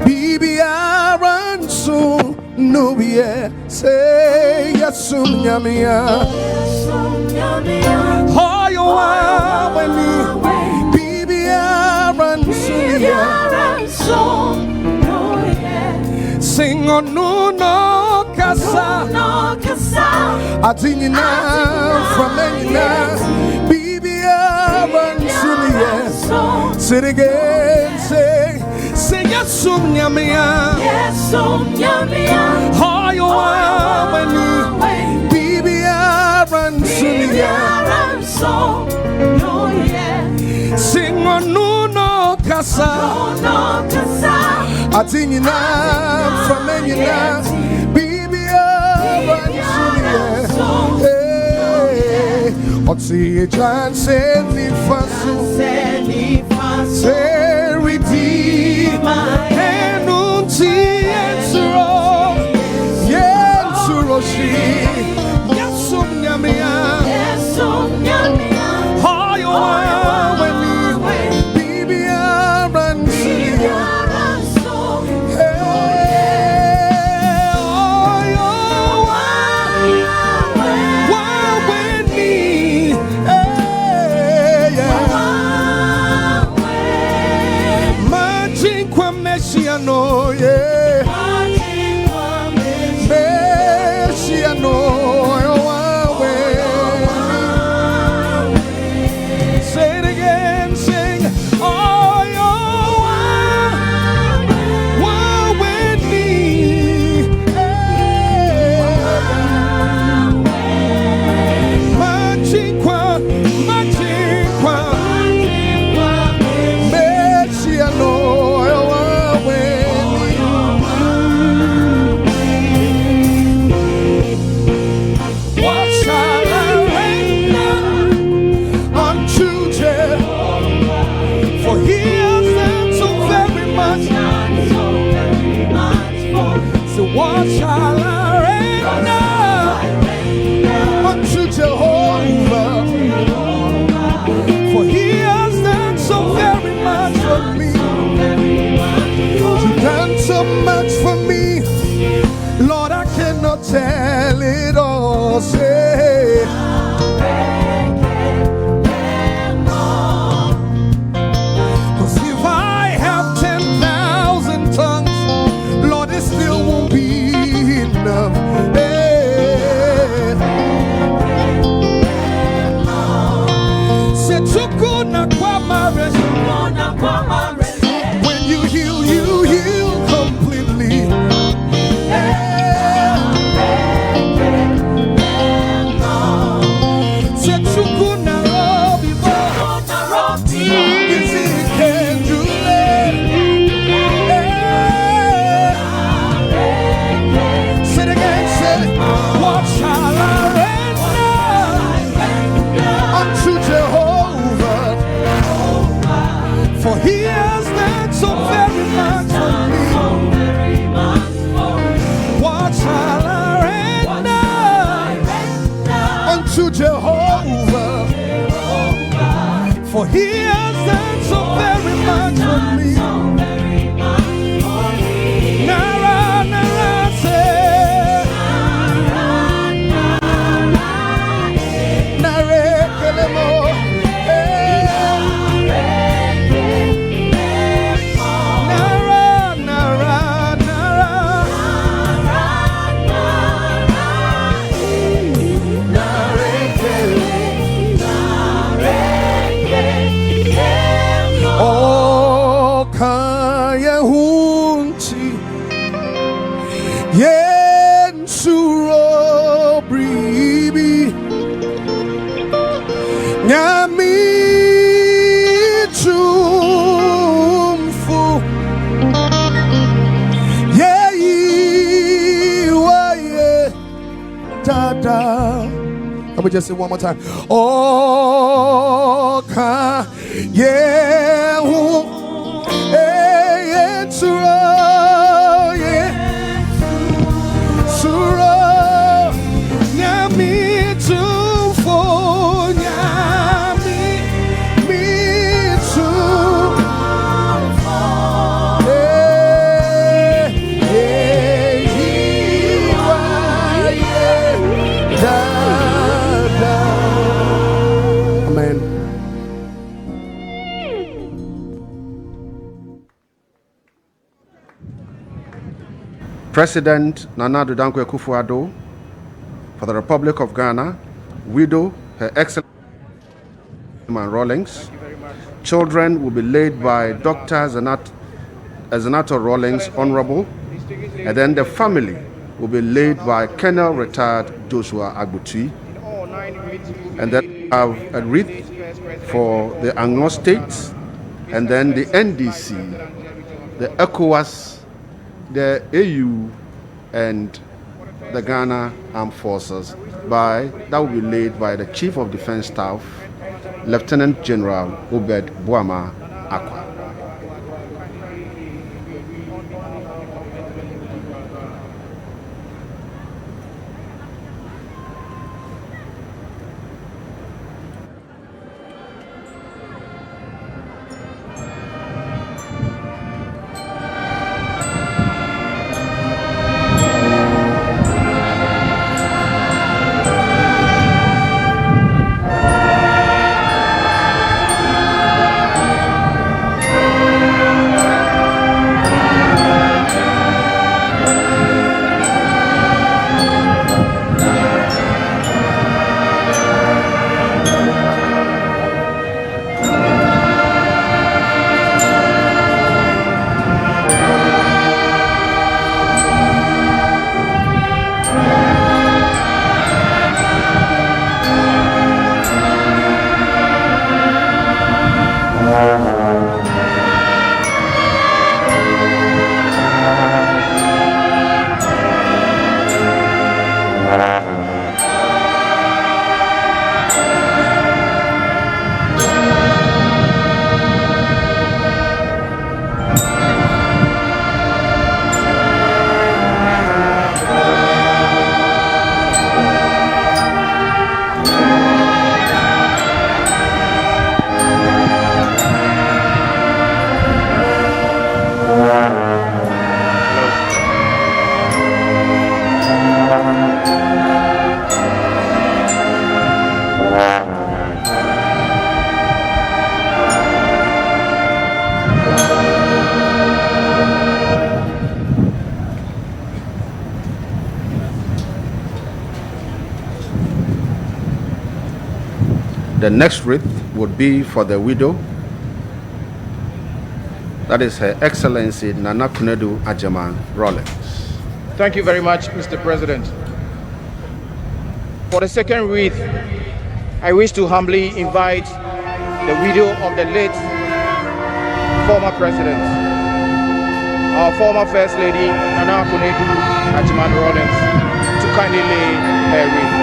bibi aransu no yeah. Say yes nyamia oyo wa weni bibi aransu sing on no kasa atinyina from enina bibi aransu say it again say yes nyamia oyo wa weni bibi aransu sing on no kasa atinyina from enina bibi aransu hey oti jan se ni fasu se redeemer enunti ensuro shi yasum nyamia oyo weni bibi aransu no yeah say it again sing oh you with me Machikwa Messiano. What shall I render unto Jehovah? For he has done so very much for me. He's done so much for me. Lord, I cannot tell it all. Say, cause if I have 10,000 tongues, Lord, it still won't be enough. When you heal completely. for he has done so very much for me. Nara, nara, say. Nare, kelemo. Can we just say one more time? Oh, yeah, President Nana Addo Dankwa Akufo-Addo for the Republic of Ghana, widow, Her Excellency Rawlings. Children will be laid by Dr. Zenato Rawlings, Honorable, and then the family will be laid by Colonel Retired Joshua Agbuti. And then have a wreath for the Anglo States, and then the NDC, the ECOWAS, the AU, and the Ghana Armed Forces. That will be laid by the Chief of Defense Staff, Lieutenant General Obed Boama Akwa. The next wreath would be for the widow. That is Her Excellency Nana Kunedu Ajaman Rawlings. Thank you very much, Mr. President. For the second wreath, I wish to humbly invite the widow of the late former president, our former First Lady Nana Kunedu Ajaman Rawlings, to kindly lay her wreath.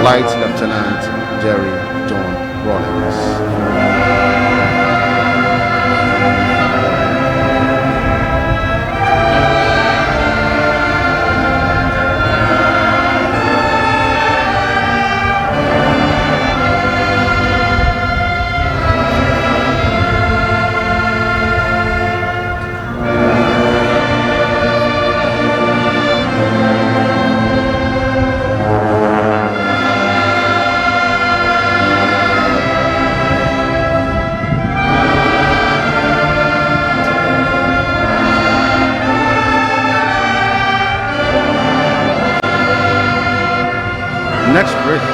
Flight Lieutenant Jerry John Rawlings. Next wreath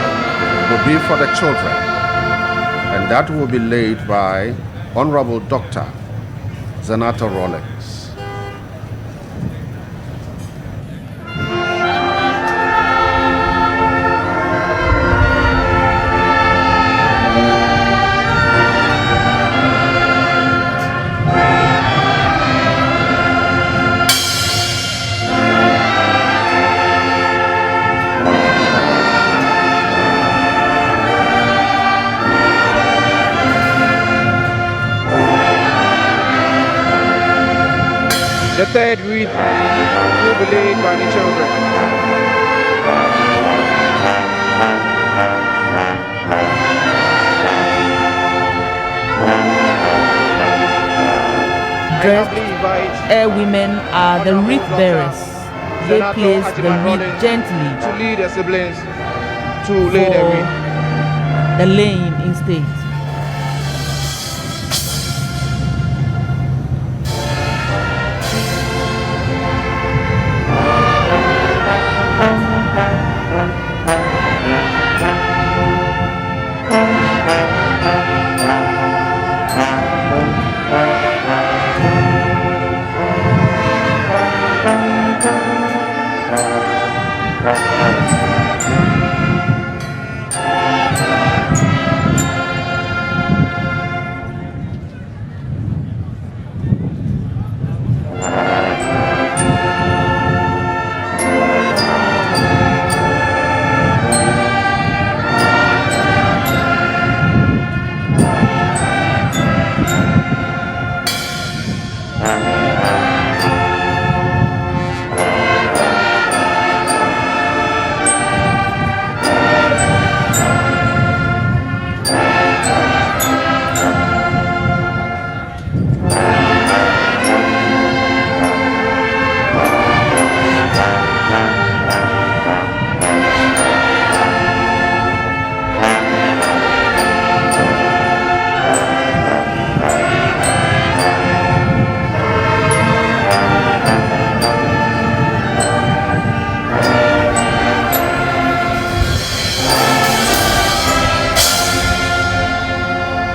will be for the children, and that will be laid by Honorable Dr. Zanata Rawlings. The third wreath will be laid by the children. Dressed air women are the wreath bearers. They place the wreath gently to lead the siblings to lay the wreath. The lane in state.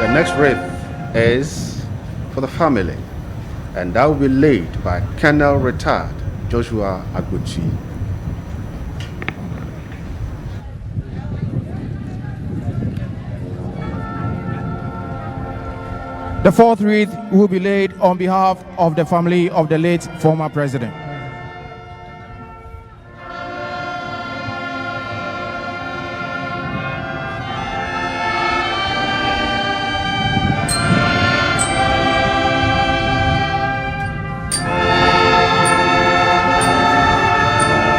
The next wreath is for the family, and that will be laid by Colonel Retired Joshua Aguchi. The fourth wreath will be laid on behalf of the family of the late former president.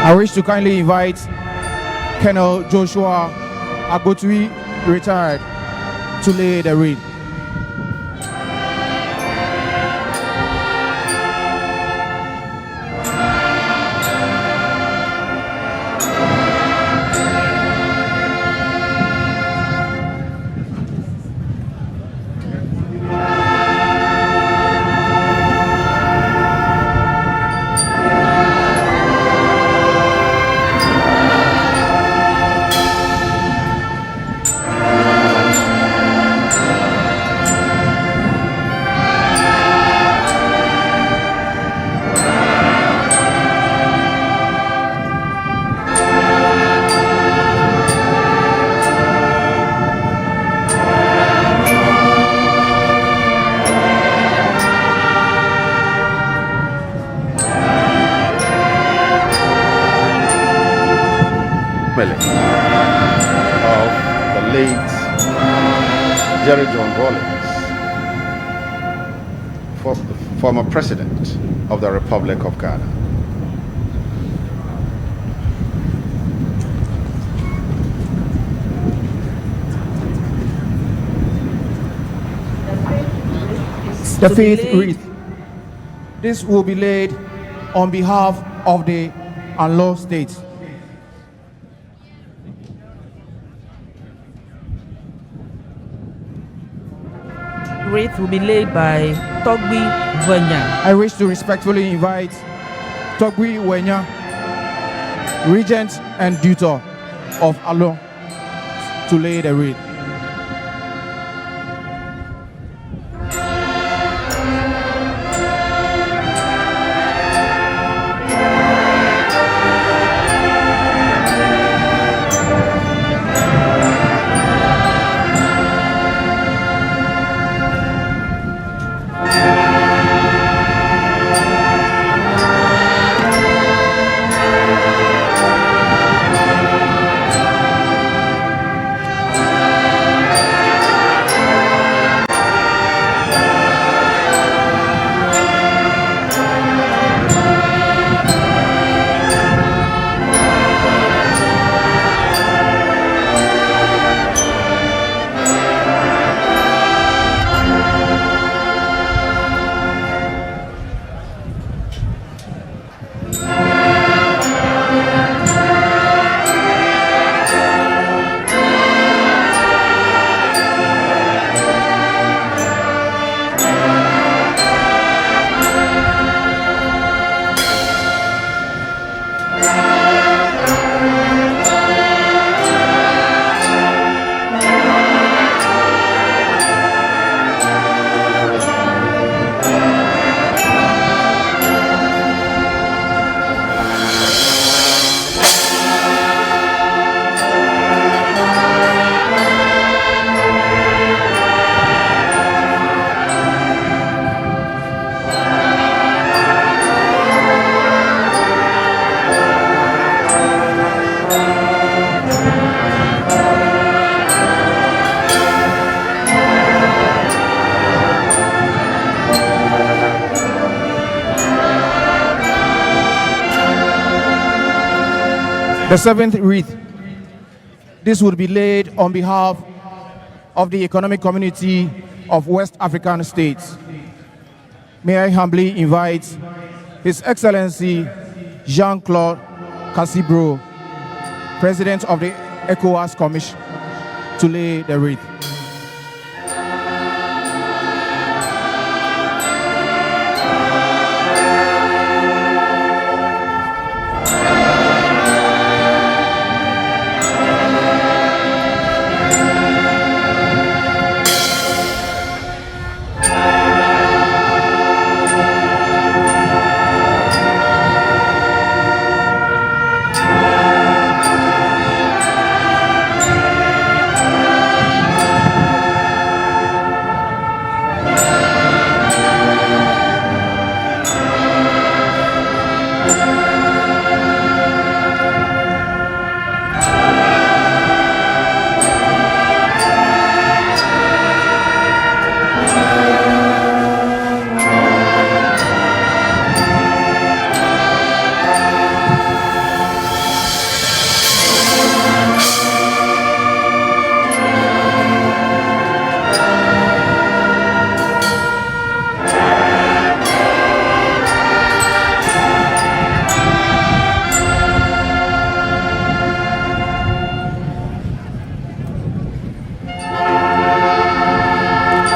I wish to kindly invite Colonel Joshua Agotui, retired, to lay the wreath. Family. late Jerry John Rawlings, former president of the Republic of Ghana. The faith wreath. This will be laid on behalf of the unloved states. Wreath will be laid by Togbi Wenya. I wish to respectfully invite Togbi Wenya, Regent and Tutor of Alo, to lay the wreath. The seventh wreath. This would be laid on behalf of the Economic Community of West African States. May I humbly invite His Excellency Jean-Claude Cassibro, President of the ECOWAS Commission, to lay the wreath.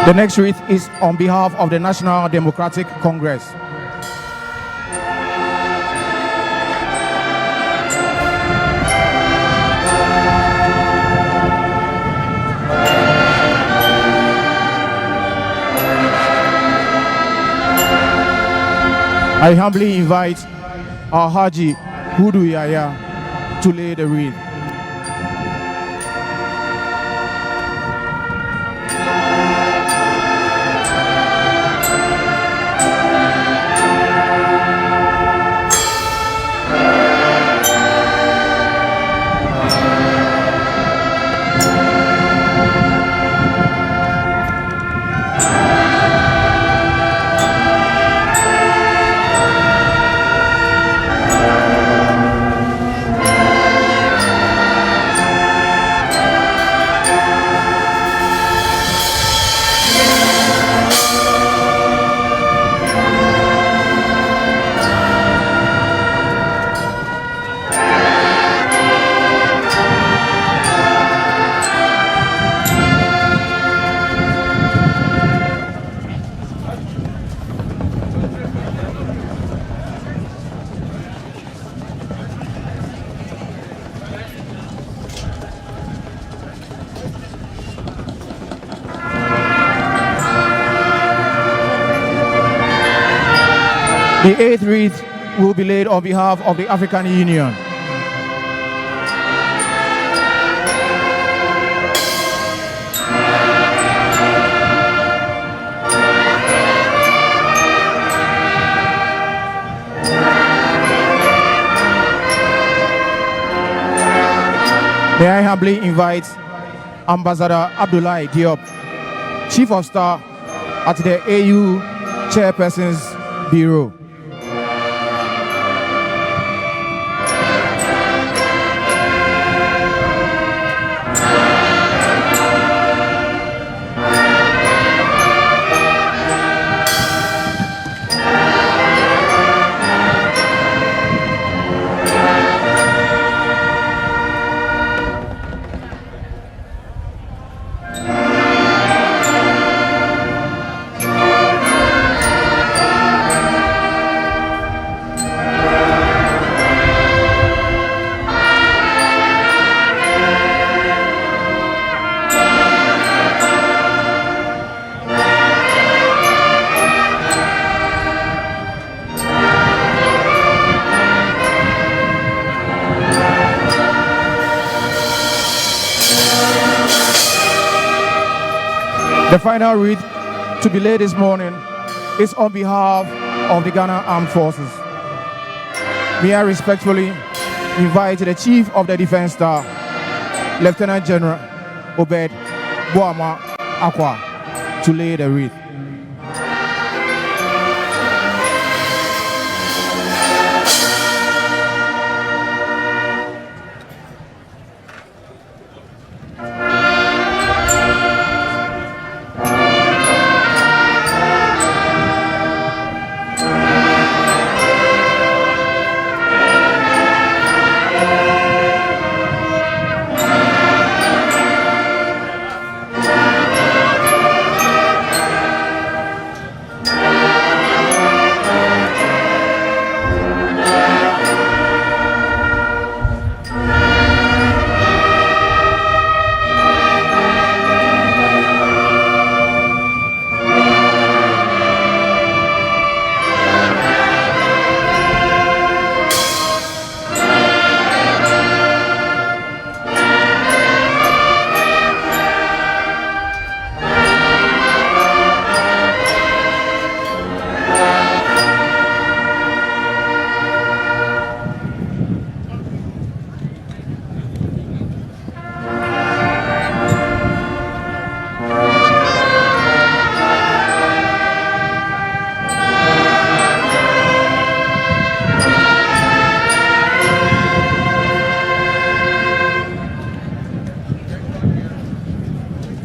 The next wreath is on behalf of the National Democratic Congress. I humbly invite our Haji Hudu Yaya to lay the wreath. The 8th wreath will be laid on behalf of the African Union. May I humbly invite Ambassador Abdoulaye Diop, Chief of Staff at the AU Chairperson's Bureau. The final wreath to be laid this morning is on behalf of the Ghana Armed Forces. May I respectfully invite the Chief of the Defense Staff, Lieutenant General Obed Boama Akwa, to lay the wreath.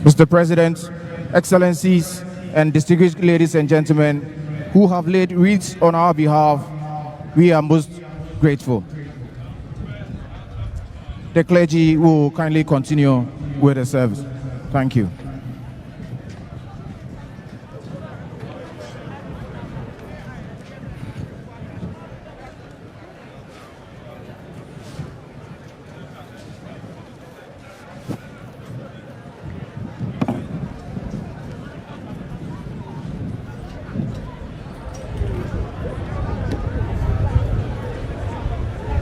Mr. President, Excellencies, and distinguished ladies and gentlemen who have laid wreaths on our behalf, we are most grateful. The clergy will kindly continue with the service. Thank you.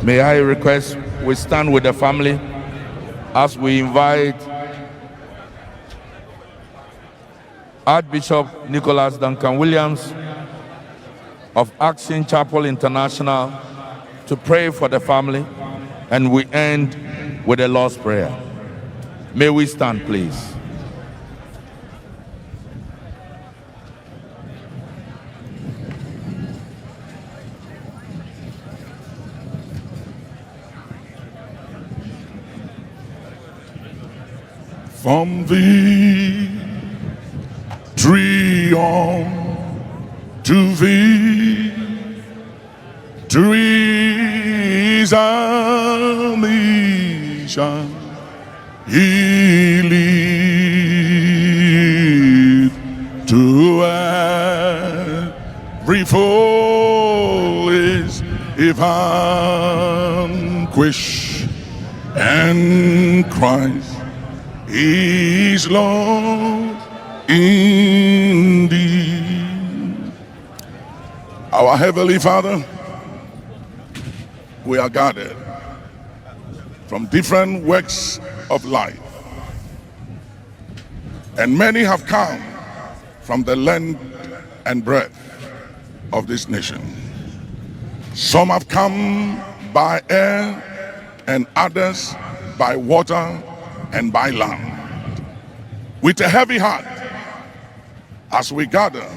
May I request we stand with the family as we invite Archbishop Nicholas Duncan Williams of Action Chapel International to pray for the family, and we end with a Lord's Prayer. May we stand, please. From thee, triumph to thee, trees and mission, he lead to every foe is vanquished, and Christ is Lord indeed. Our Heavenly Father, we are gathered from different walks of life, and many have come from the length and breadth of this nation. Some have come by air and others by water and by land. With a heavy heart, as we gather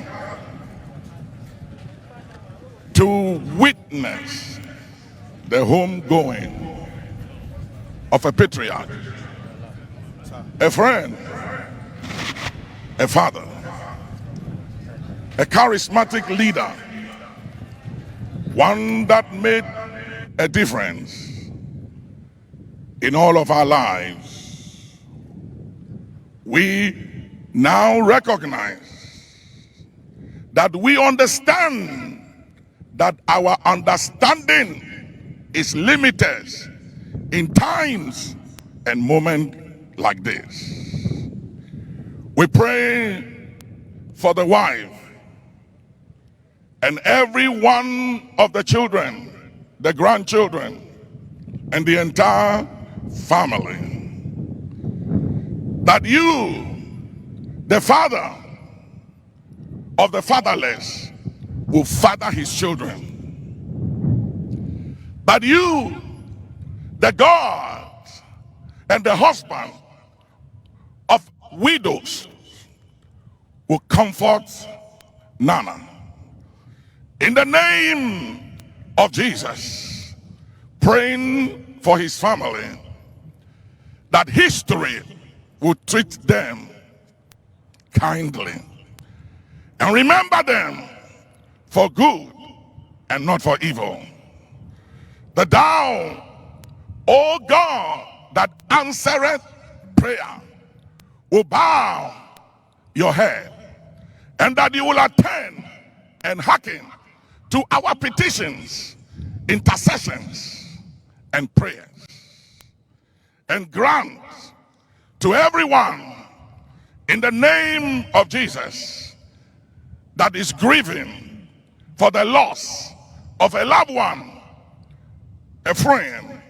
to witness the homegoing of a patriarch, a friend, a father, a charismatic leader, one that made a difference in all of our lives. We now recognize that we understand that our understanding is limited in times and moments like this. We pray for the wife and every one of the children, the grandchildren, and the entire family, that you, the father of the fatherless, will father his children. But you, the God and the husband of widows, will comfort Nana. In the name of Jesus, praying for his family, that history will treat them kindly and remember them for good and not for evil. That thou, O God, that answereth prayer, will bow your head, and that you will attend and hearken to our petitions, intercessions, and prayers, and grant to everyone in the name of Jesus that is grieving for the loss of a loved one, a friend,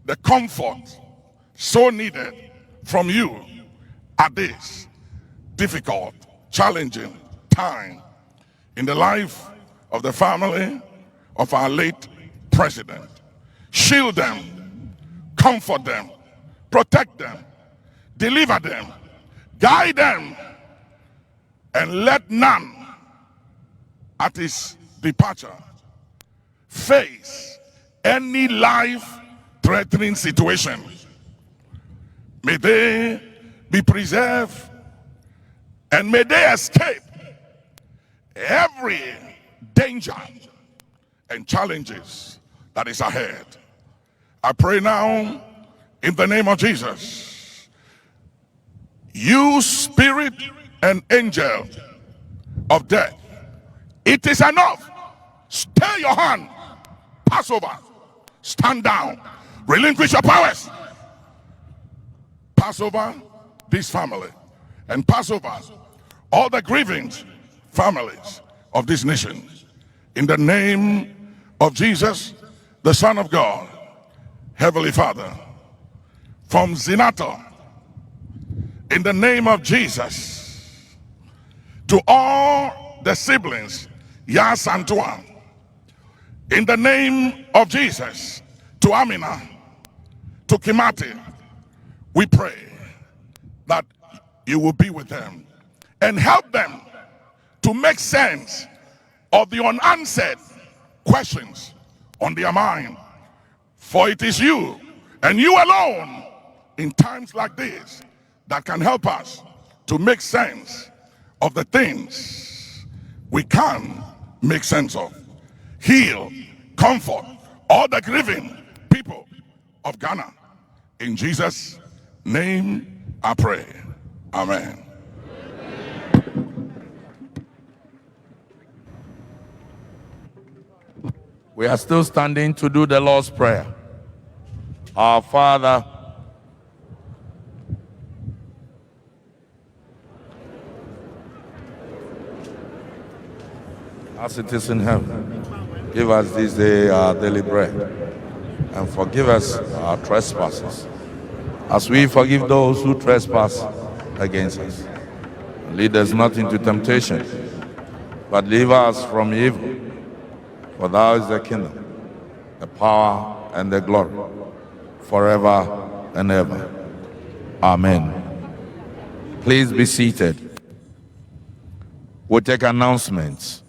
the comfort so needed from you at this difficult, challenging time in the life of the family of our late president. Shield them, comfort them, protect them, deliver them, guide them, and let none at his departure face any life-threatening situation. May they be preserved, and may they escape every danger and challenges that is ahead. I pray now in the name of Jesus, you spirit and angel of death, it is enough. Stay your hand, pass over, stand down, relinquish your powers, pass over this family, and pass over all the grieving families of this nation. In the name of Jesus, the Son of God, Heavenly Father, from Zinato, in the name of Jesus, to all the siblings, Yas Antoine, in the name of Jesus, to Amina, to Kimati, we pray that you will be with them and help them to make sense of the unanswered questions on their mind. For it is you and you alone in times like this that can help us to make sense of the things we can make sense of. Heal, comfort all the grieving people of Ghana. In Jesus' name I pray. Amen. We are still standing to do the Lord's Prayer. Our Father, as it is in heaven. Give us this day our daily bread, and forgive us our trespasses, as we forgive those who trespass against us. Lead us not into temptation, but deliver us from evil. For thou is the kingdom, the power, and the glory, forever and ever. Amen. Please be seated. We'll take announcements.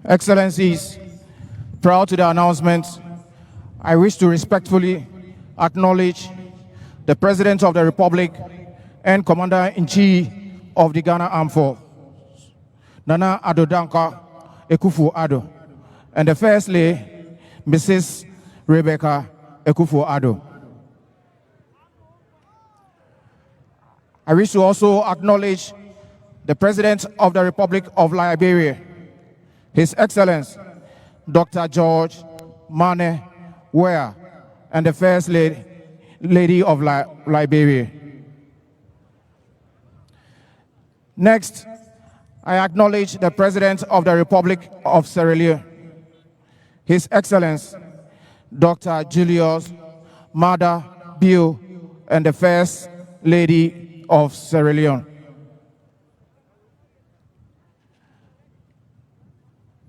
Excellencies, prior to the announcement, I wish to respectfully acknowledge the President of the Republic and Commander-in-Chief of the Ghana Armed Forces, Nana Addo Dankwa Akufo-Addo, and the First Lady, Mrs. Rebecca Akufo-Addo. I wish to also acknowledge the President of the Republic of Liberia, His Excellency, Dr. George Mane Weah, and the First Lady of Liberia. Next, I acknowledge the President of the Republic of Sierra Leone, His Excellency, Dr. Julius Maada Bio, and the First Lady of Sierra Leone.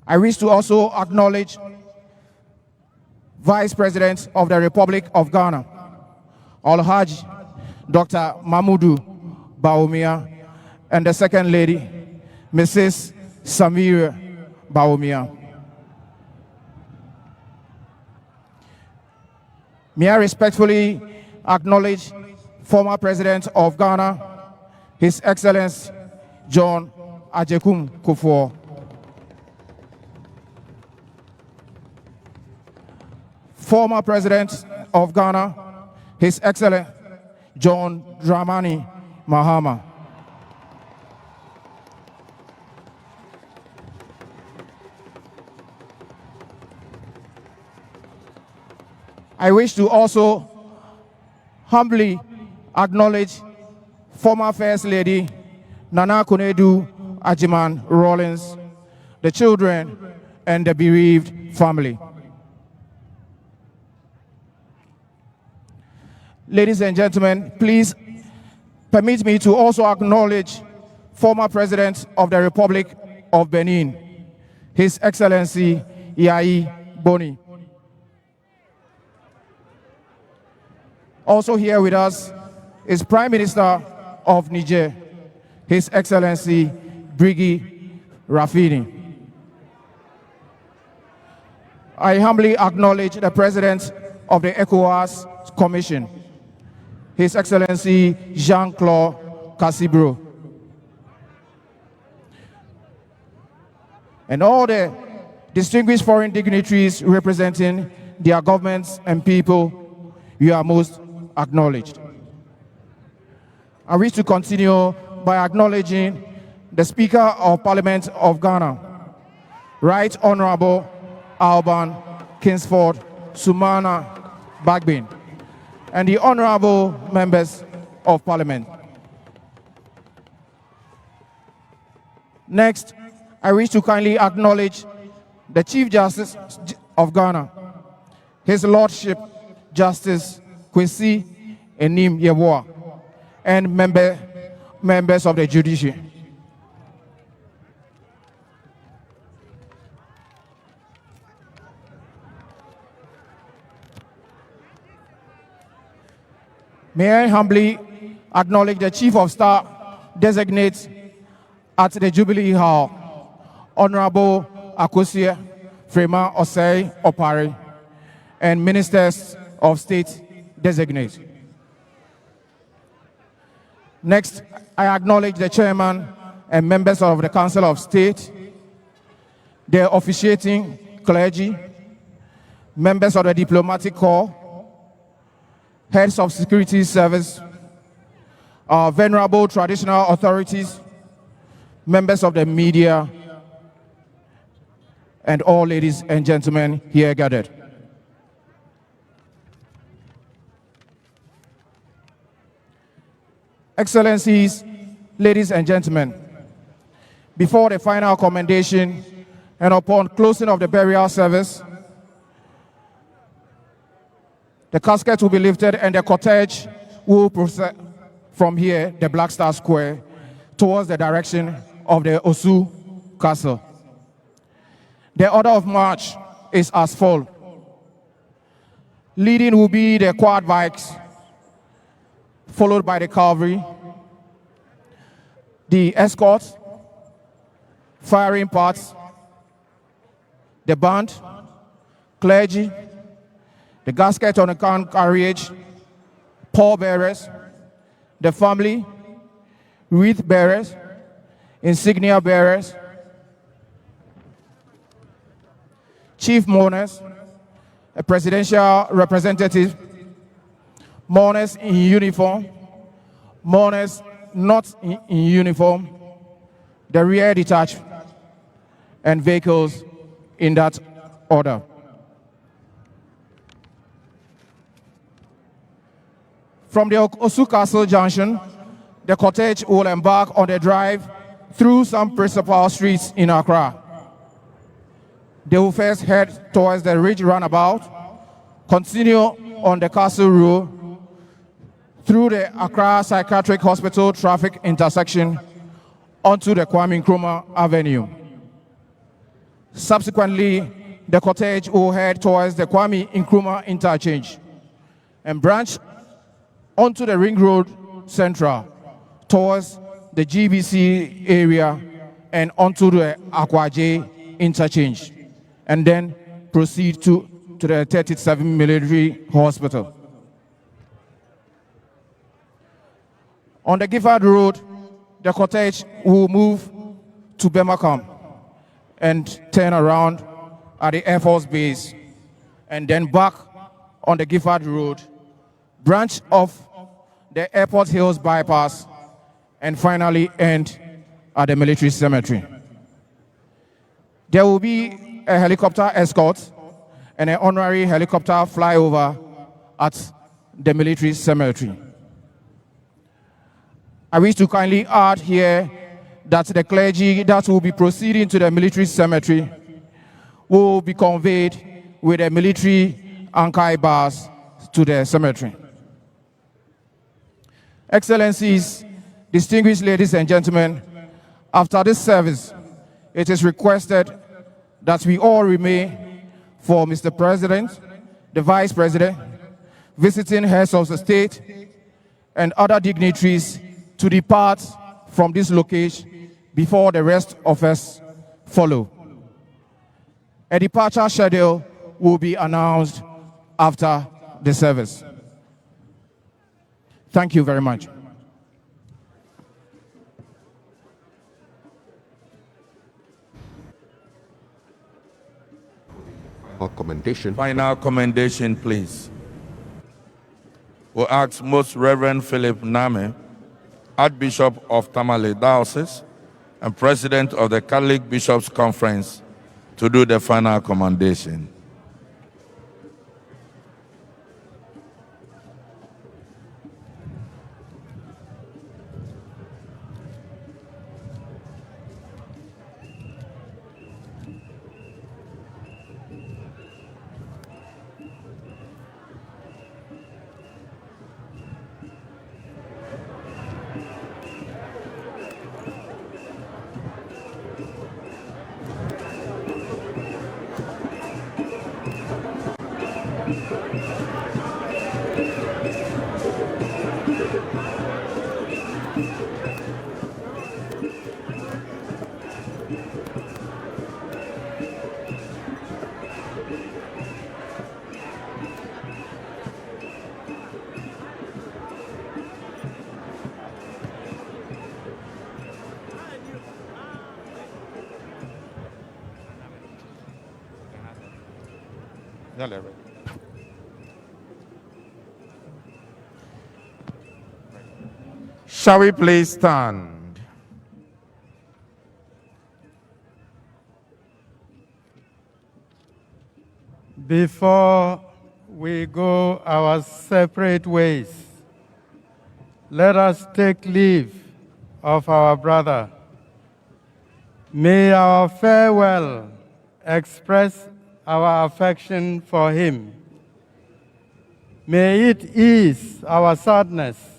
I wish to also acknowledge Vice President of the Republic of Ghana, Alhaji Dr. Mamudu Bawumia, and the Second Lady, Mrs. Samira Bawumia. May I respectfully acknowledge former President of Ghana, His Excellency John Agyekum Kufuor. Former President of Ghana, His Excellency John Dramani Mahama. I wish to also humbly acknowledge former First Lady Nana Konadu Ajiman Rawlings, the children, and the bereaved family. Ladies and gentlemen, please permit me to also acknowledge former President of the Republic of Benin, His Excellency Yayi Boni. Also here with us is Prime Minister of Niger, His Excellency Brigi Rafini. I humbly acknowledge the President of the ECOWAS Commission, His Excellency Jean-Claude Cassibro, and all the distinguished foreign dignitaries representing their governments and people. You are most acknowledged. I wish to continue by acknowledging the Speaker of Parliament of Ghana, Right Honorable Alban Kingsford Sumana Bagbin, and the honorable members of Parliament. Next, I wish to kindly acknowledge the Chief Justice of Ghana, His Lordship Justice Kwesi Enim Yeboah, and members of the judiciary. May I humbly acknowledge the Chief of Staff designate at the Jubilee Hall, Honorable Akosua Freeman Osei Opare, and Ministers of State designate. Next, I acknowledge the Chairman and members of the Council of State, the officiating clergy, members of the Diplomatic Corps, heads of security service, our venerable traditional authorities, members of the media, and all ladies and gentlemen here gathered. Excellencies, ladies and gentlemen, before the final commendation and upon closing of the burial service, the casket will be lifted and the cortege will proceed from here, the Black Star Square, towards the direction of the Osu Castle. The order of march is as follows. Leading will be the quad bikes, followed by the cavalry, the escorts, firing parts, the band, clergy, the gasket on the carriage, pallbearers, the family, wreath bearers, insignia bearers, chief mourners, a presidential representative, mourners in uniform, mourners not in uniform, the rear detached, and vehicles in that order. From the Osu Castle Junction, the cortege will embark on the drive through some principal streets in Accra. They will first head towards the Ridge Runabout, continue on the Castle Road, through the Accra Psychiatric Hospital traffic intersection, onto the Kwame Nkrumah Avenue. Subsequently, the cortege will head towards the Kwame Nkrumah interchange and branch onto the Ring Road Central towards the GBC area and onto the Akwaje interchange, and then proceed to the 37 Military Hospital. On the Gifford Road, the cortege will move to Bemakam and turn around at the Air Force Base, and then back on the Gifford Road, branch off the Airport Hills bypass, and finally end at the military cemetery. There will be a helicopter escort and an honorary helicopter flyover at the military cemetery. I wish to kindly add here that the clergy that will be proceeding to the military cemetery will be conveyed with a military Ankai bus to the cemetery. Excellencies, distinguished ladies and gentlemen, after this service, it is requested that we all remain for Mr. President, the Vice President, visiting heads of the state, and other dignitaries to depart from this location before the rest of us follow. A departure schedule will be announced after the service. Thank you very much. Commendation. Final commendation, please. We'll ask Most Reverend Philip Name, Archbishop of Tamale Diocese and President of the Catholic Bishops' Conference, to do the final commendation. Shall we please stand? Before we go our separate ways, let us take leave of our brother. May our farewell express our affection for him. May it ease our sadness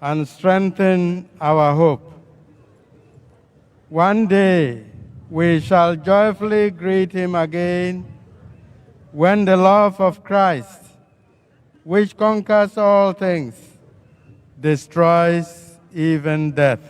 and strengthen our hope. One day we shall joyfully greet him again when the love of Christ, which conquers all things, destroys even death.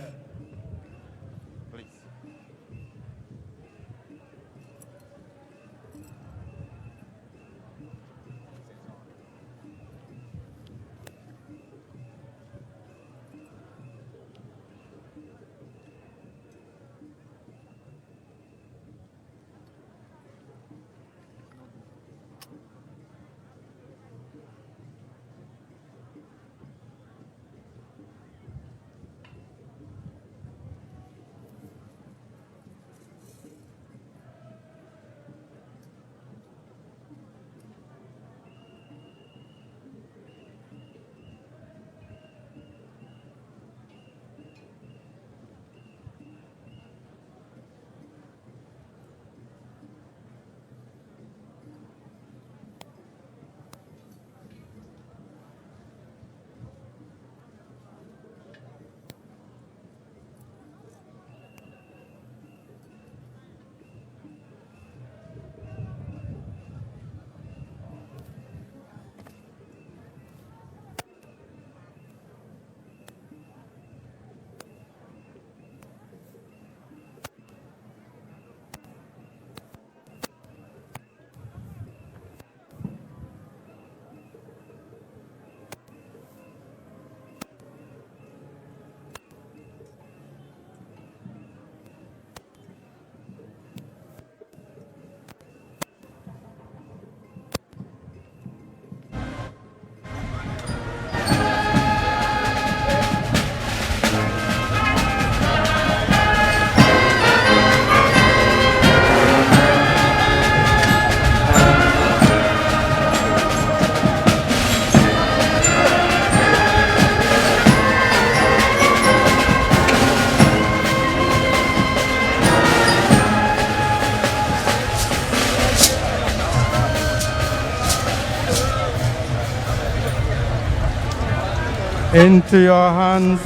Into your hands,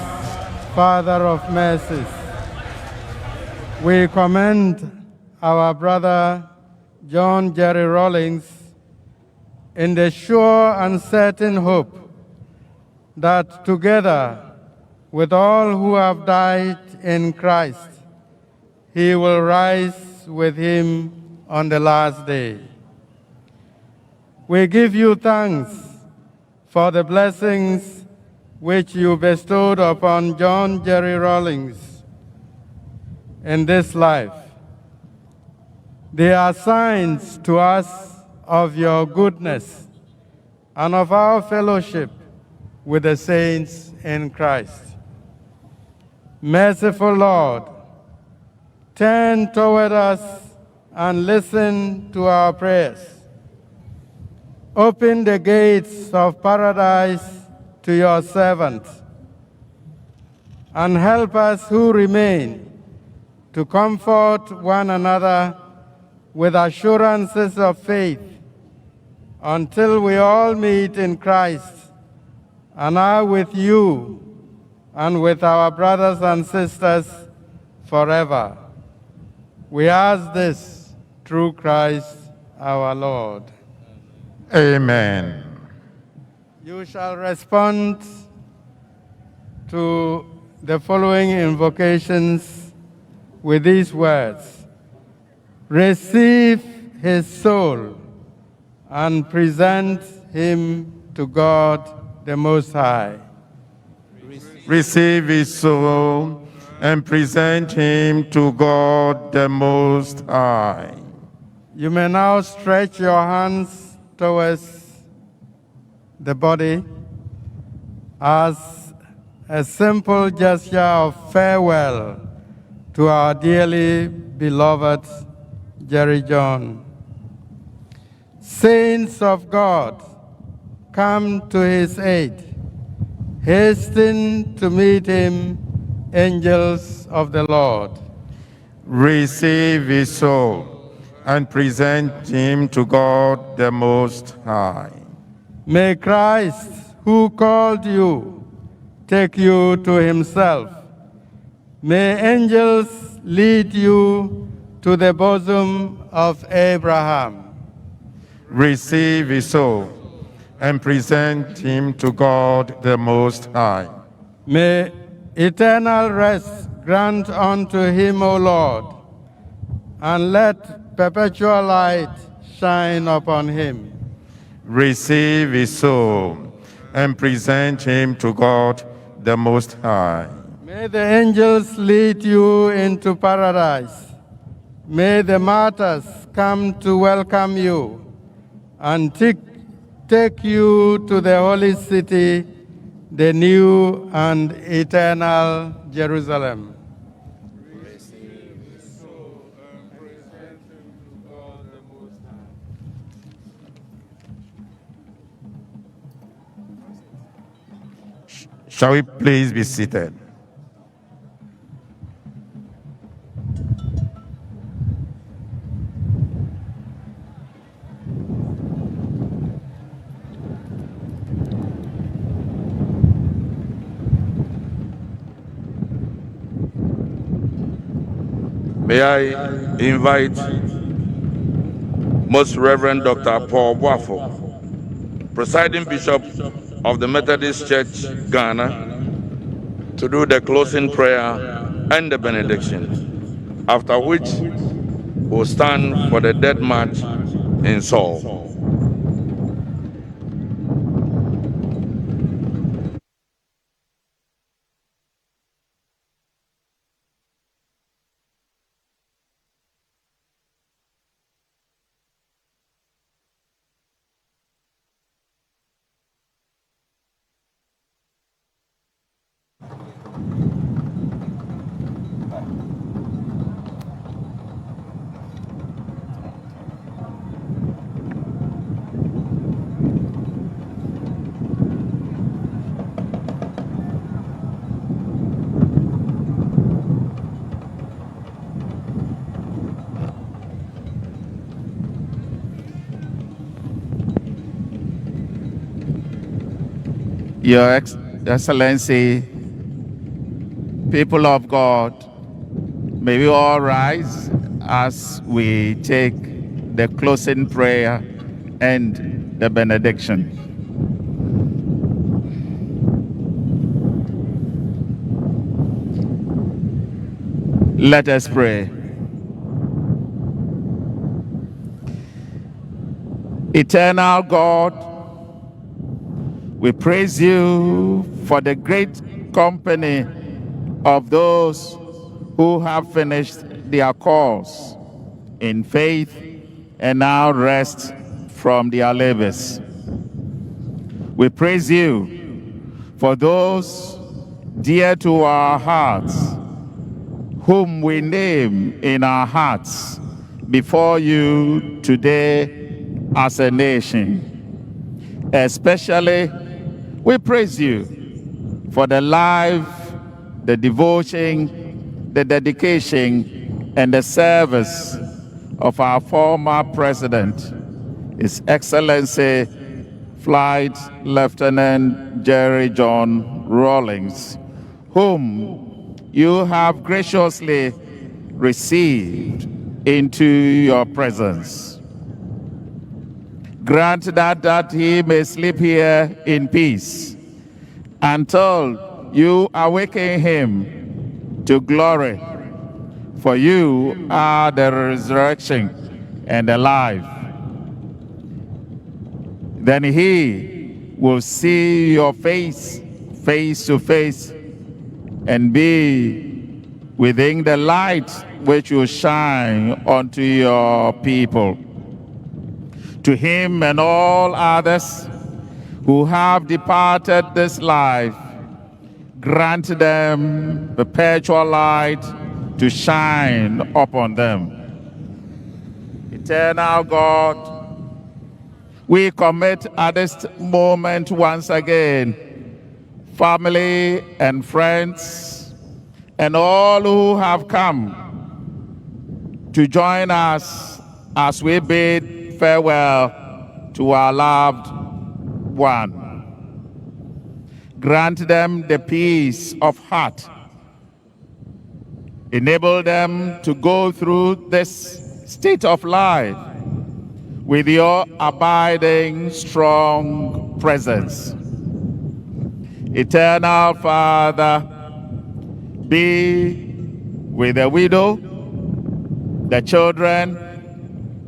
Father of mercies, we commend our brother John Jerry Rawlings in the sure and certain hope that together with all who have died in Christ, he will rise with him on the last day. We give you thanks for the blessings which you bestowed upon John Jerry Rawlings in this life. They are signs to us of your goodness and of our fellowship with the saints in Christ. Merciful Lord, turn toward us and listen to our prayers. Open the gates of paradise to your servants, and help us who remain to comfort one another with assurances of faith until we all meet in Christ and are with you and with our brothers and sisters forever. We ask this through Christ our Lord. Amen. You shall respond to the following invocations with these words: receive his soul and present him to God the Most High. Receive his soul and present him to God the Most High. You may now stretch your hands towards the body as a simple gesture of farewell to our dearly beloved Jerry John. Saints of God, come to his aid. Hasten to meet him, angels of the Lord. Receive his soul and present him to God the Most High. May Christ, who called you, take you to himself. May angels lead you to the bosom of Abraham. Receive his soul and present him to God the Most High. May eternal rest grant unto him, O Lord, and let perpetual light shine upon him. Receive his soul and present him to God the Most High. May the angels lead you into paradise. May the martyrs come to welcome you and take you to the holy city, the new and eternal Jerusalem. Shall we please be seated? May I invite Most Reverend Dr. Paul Boafo, Presiding Bishop of the Methodist Church, Ghana, to do the closing prayer and the benediction, after which we'll stand for the dead march in Seoul. Your Excellency, people of God, may we all rise as we take the closing prayer and the benediction. Let us pray. Eternal God, we praise you for the great company of those who have finished their course in faith and now rest from their labors. We praise you for those dear to our hearts, whom we name in our hearts before you today as a nation. Especially, we praise you for the life, the devotion, the dedication, and the service of our former president, His Excellency Flight Lieutenant Jerry John Rawlings, whom you have graciously received into your presence. Grant that he may sleep here in peace until you awaken him to glory. For you are the resurrection and the life. Then he will see your face, face to face, and be within the light which will shine unto your people. To him and all others who have departed this life, grant them perpetual light to shine upon them. Eternal God, we commit at this moment once again family and friends and all who have come to join us as we bid farewell to our loved one. Grant them the peace of heart. Enable them to go through this state of life with your abiding, strong presence. Eternal Father, be with the widow, the children,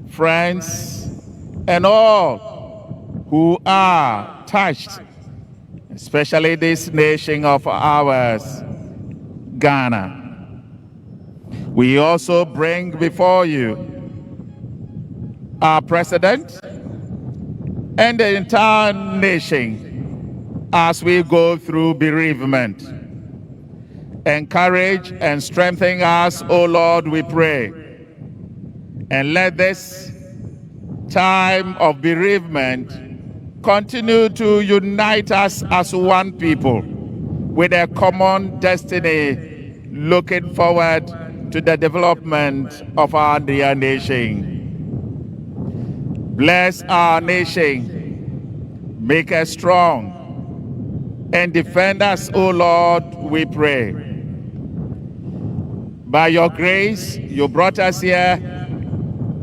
friends, and all who are touched, especially this nation of ours, Ghana. We also bring before you our president and the entire nation as we go through bereavement. Encourage and strengthen us, O Lord, we pray. And let this time of bereavement continue to unite us as one people with a common destiny, looking forward to the development of our dear nation. Bless our nation, make us strong, and defend us, O Lord, we pray. By your grace, you brought us here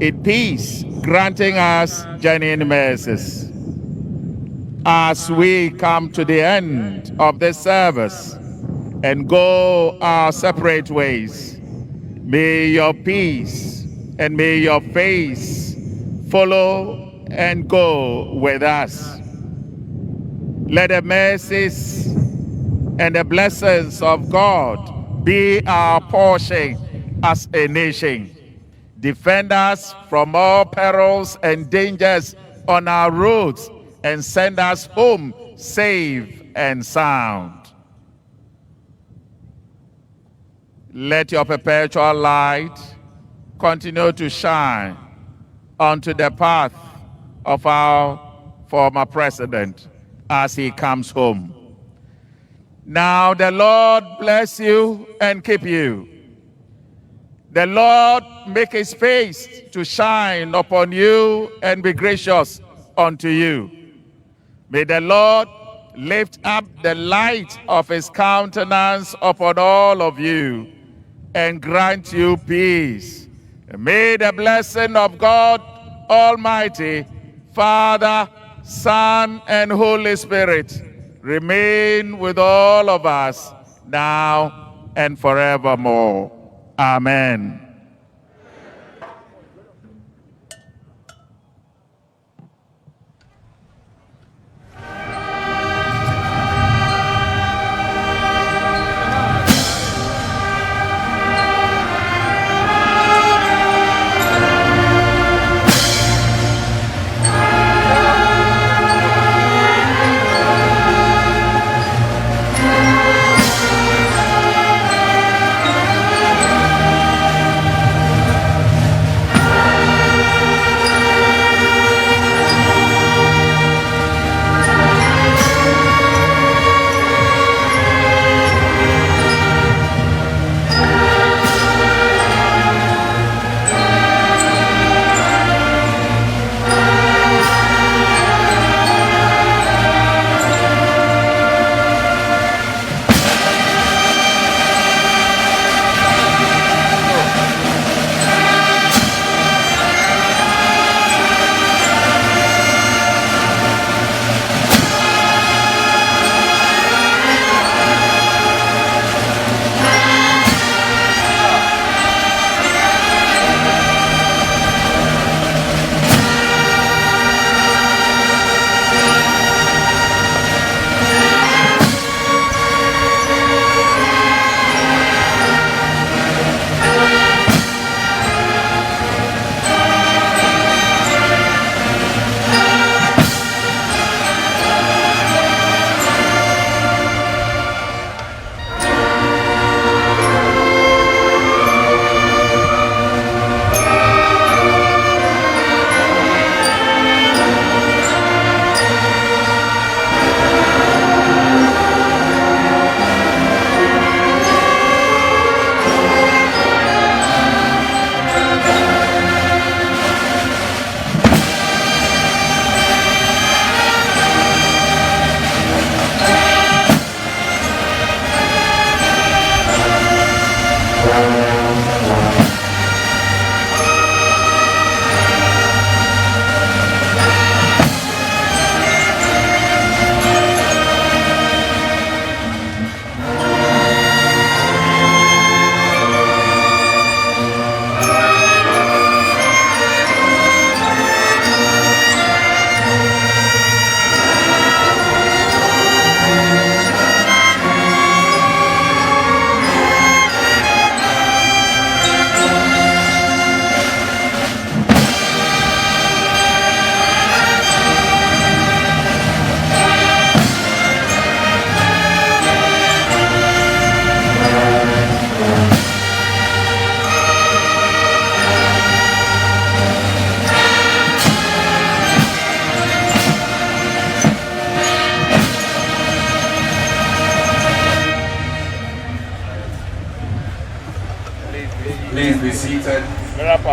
in peace, granting us journeying mercies. As we come to the end of this service and go our separate ways, may your peace and may your face follow and go with us. Let the mercies and the blessings of God be our portion as a nation. Defend us from all perils and dangers on our roads and send us home safe and sound. Let your perpetual light continue to shine onto the path of our former president as he comes home. Now the Lord bless you and keep you. The Lord make his face to shine upon you and be gracious unto you. May the Lord lift up the light of his countenance upon all of you and grant you peace. And may the blessing of God Almighty, Father, Son, and Holy Spirit remain with all of us now and forevermore. Amen.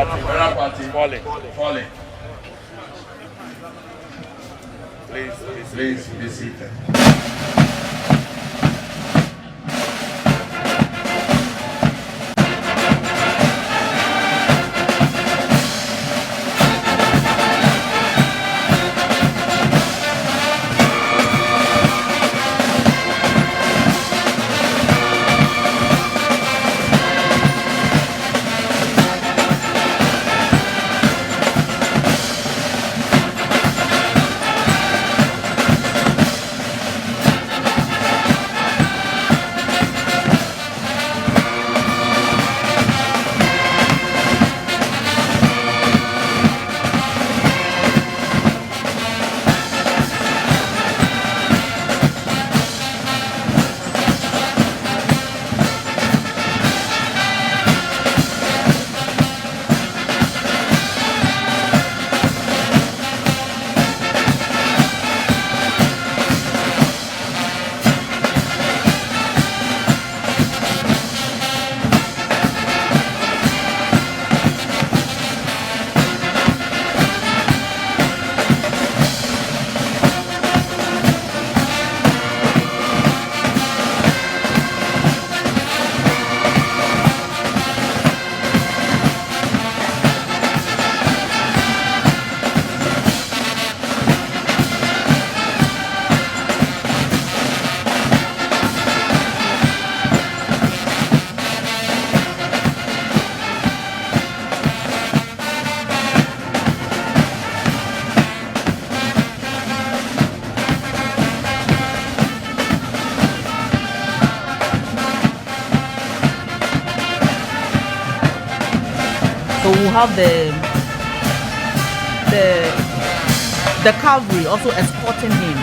party, falling. Please be seated. So we'll have the cavalry also escorting him.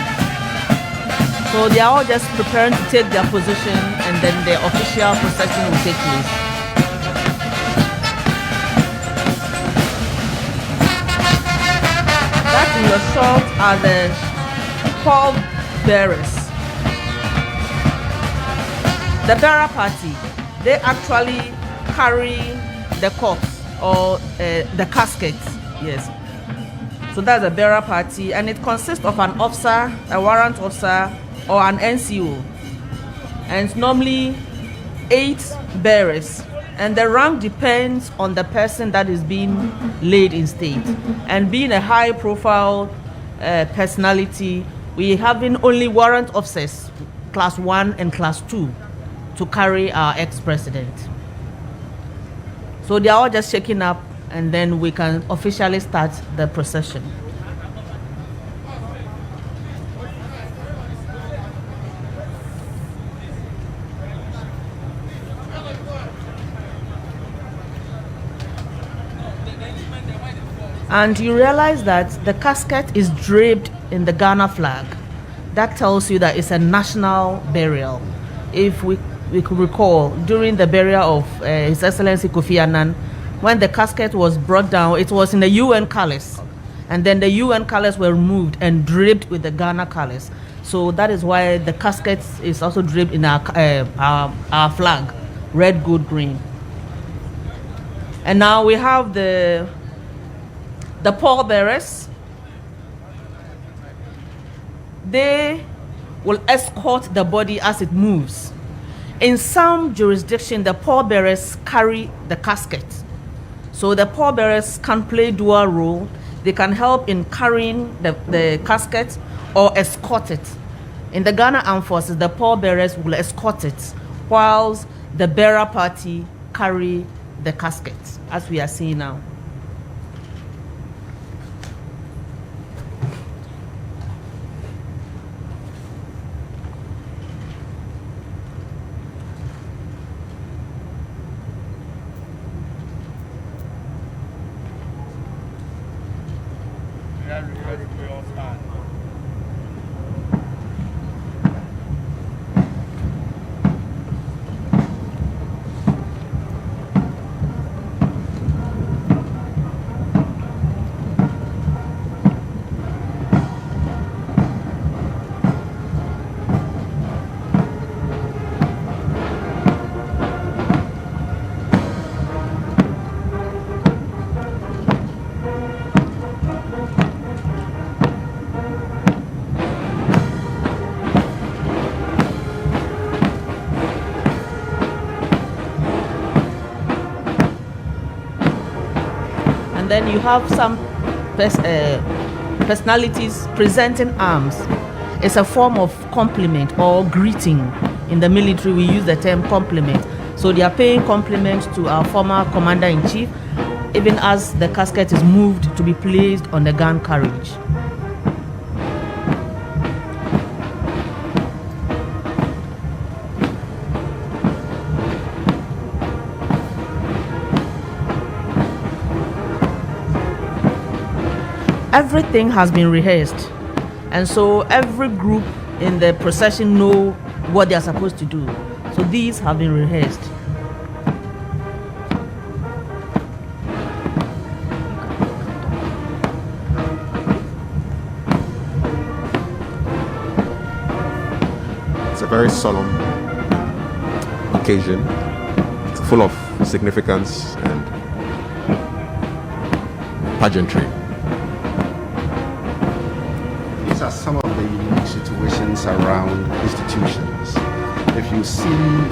So they are all just preparing to take their position, and then the official procession will take place. That in your short are the pall bearers. The bearer party, they actually carry the corpse or the casket, yes. So that's a bearer party, and it consists of an officer, a warrant officer, or an NCO. And it's normally 8 bearers, and the rank depends on the person that is being laid in state. And being a high-profile personality, we having only warrant officers, class 1 and class 2, to carry our ex-president. So they are all just shaking up, and then we can officially start the procession. And you realize that the casket is draped in the Ghana flag. That tells you that it's a national burial. If we could recall, during the burial of His Excellency Kofi Annan, when the casket was brought down, it was in the UN colors. And then the UN colors were removed and draped with the Ghana colors. So that is why the casket is also draped in our flag, red, gold, green. And now we have the pallbearers. They will escort the body as it moves. In some jurisdictions, the pallbearers carry the casket. So the pallbearers can play dual role. They can help in carrying the casket or escort it. In the Ghana Armed Forces, the pallbearers will escort it, whilst the bearer party carry the casket, as we are seeing now. And then you have some personalities presenting arms. It's a form of compliment or greeting. In the military, we use the term compliment. So they are paying compliment to our former commander-in-chief, even as the casket is moved to be placed on the gun carriage. Everything has been rehearsed, and so every group in the procession know what they are supposed to do. So these have been rehearsed. It's a very solemn occasion. It's full of significance and pageantry. These are some of the unique situations around institutions. If you see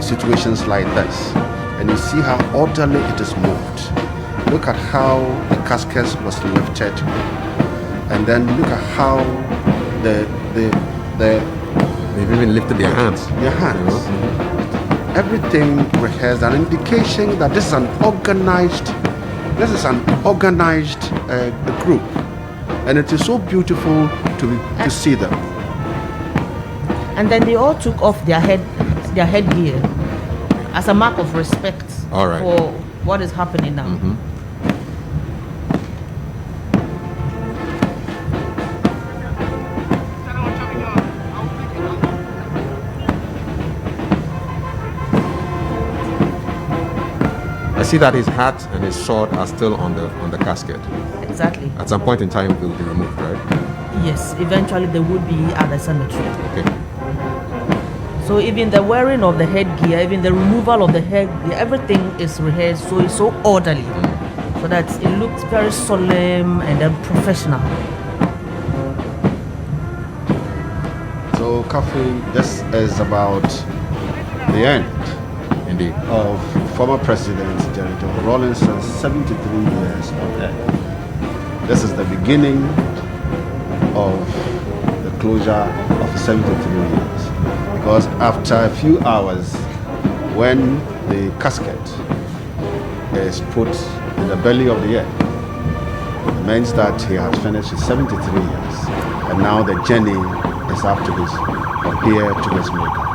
situations like this, and you see how orderly it is moved, look at how the casket was lifted, and then look at how they've even lifted their hands. Their hands. Everything rehearsed, an indication that this is an organized group, and it is so beautiful to see them. And then they all took off their headgear as a mark of respect for what is happening now. Mm-hmm. I see that his hat and his sword are still on the casket. Exactly. At some point in time, they will be removed, right? Yes, eventually they would be at the cemetery. Okay. So even the wearing of the headgear, even the removal of the headgear, everything is rehearsed, so it's so orderly, so that it looks very solemn and then professional. So, Kafi, this is about the end, indeed, of former President John Rawlings' 73 years on earth. This is the beginning of the closure of 73 years. Because after a few hours, when the casket is put in the belly of the earth, it means that he has finished his 73 years, and now the journey is up to his, from here to his maker.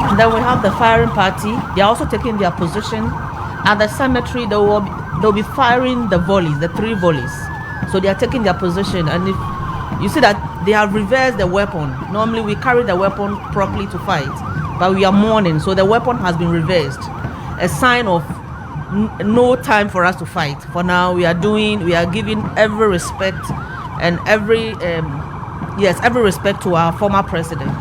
And then we have the firing party. They are also taking their position at the cemetery. They'll be firing the volleys, the 3 volleys. So they are taking their position, and if you see that they have reversed the weapon. Normally we carry the weapon properly to fight, but we are mourning, so the weapon has been reversed. A sign of no time for us to fight. For now, we are giving every respect and every respect to our former president.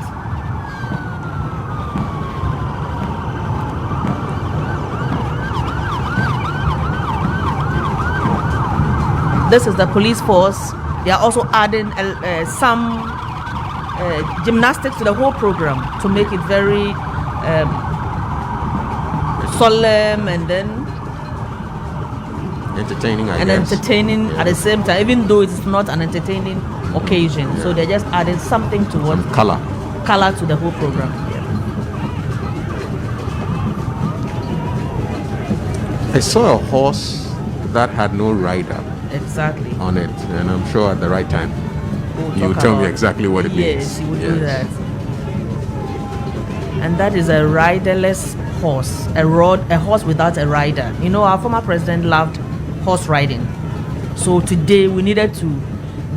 This is the police force. They are also adding some gymnastics to the whole program to make it very solemn and then entertaining, entertaining at the same time, even though it's not an entertaining occasion. So they're just adding something to what color to the whole program. I saw a horse that had no rider. Exactly. On it, and I'm sure at the right time you will tell me exactly what it means. Yes, you will do that. And that is a riderless horse, a horse without a rider. You know, our former president loved horse riding. So today we needed to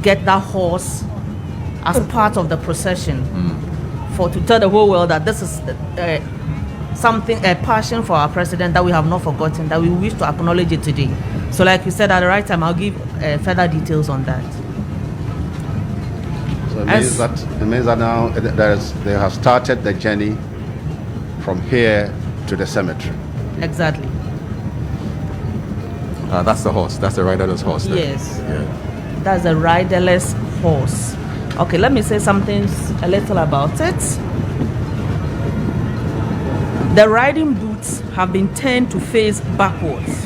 get that horse as part of the procession to tell the whole world that this is a passion for our president that we have not forgotten, that we wish to acknowledge it today. So like you said, at the right time, I'll give further details on that. So it means that now they have started the journey from here to the cemetery. Exactly. That's the horse. That's the riderless horse. Yes. Yeah. That's a riderless horse. Okay, let me say something a little about it. The riding boots have been turned to face backwards.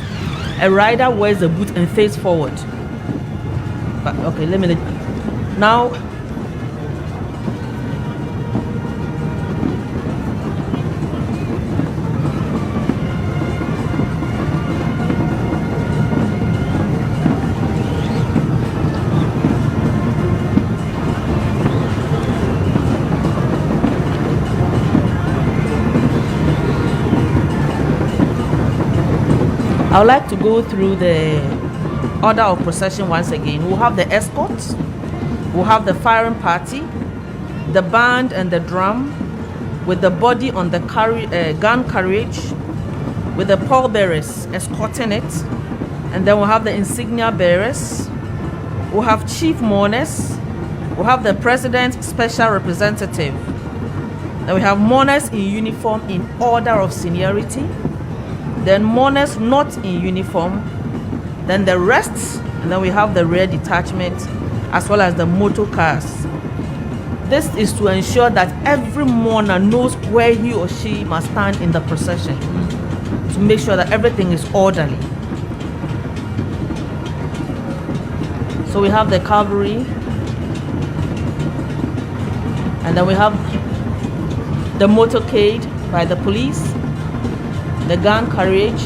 A rider wears the boot and face forward. But okay, now. I would like to go through the order of procession once again. We'll have the escorts, we'll have the firing party, the band and the drum, with the body on the gun carriage, with the pallbearers escorting it, and then we'll have the insignia bearers, we'll have chief mourners, we'll have the president's special representative, then we have mourners in uniform in order of seniority, then mourners not in uniform, then the rest, and then we have the rear detachment as well as the motor cars. This is to ensure that every mourner knows where he or she must stand in the procession, to make sure that everything is orderly. So we have the cavalry, and then we have the motorcade by the police, the gun carriage,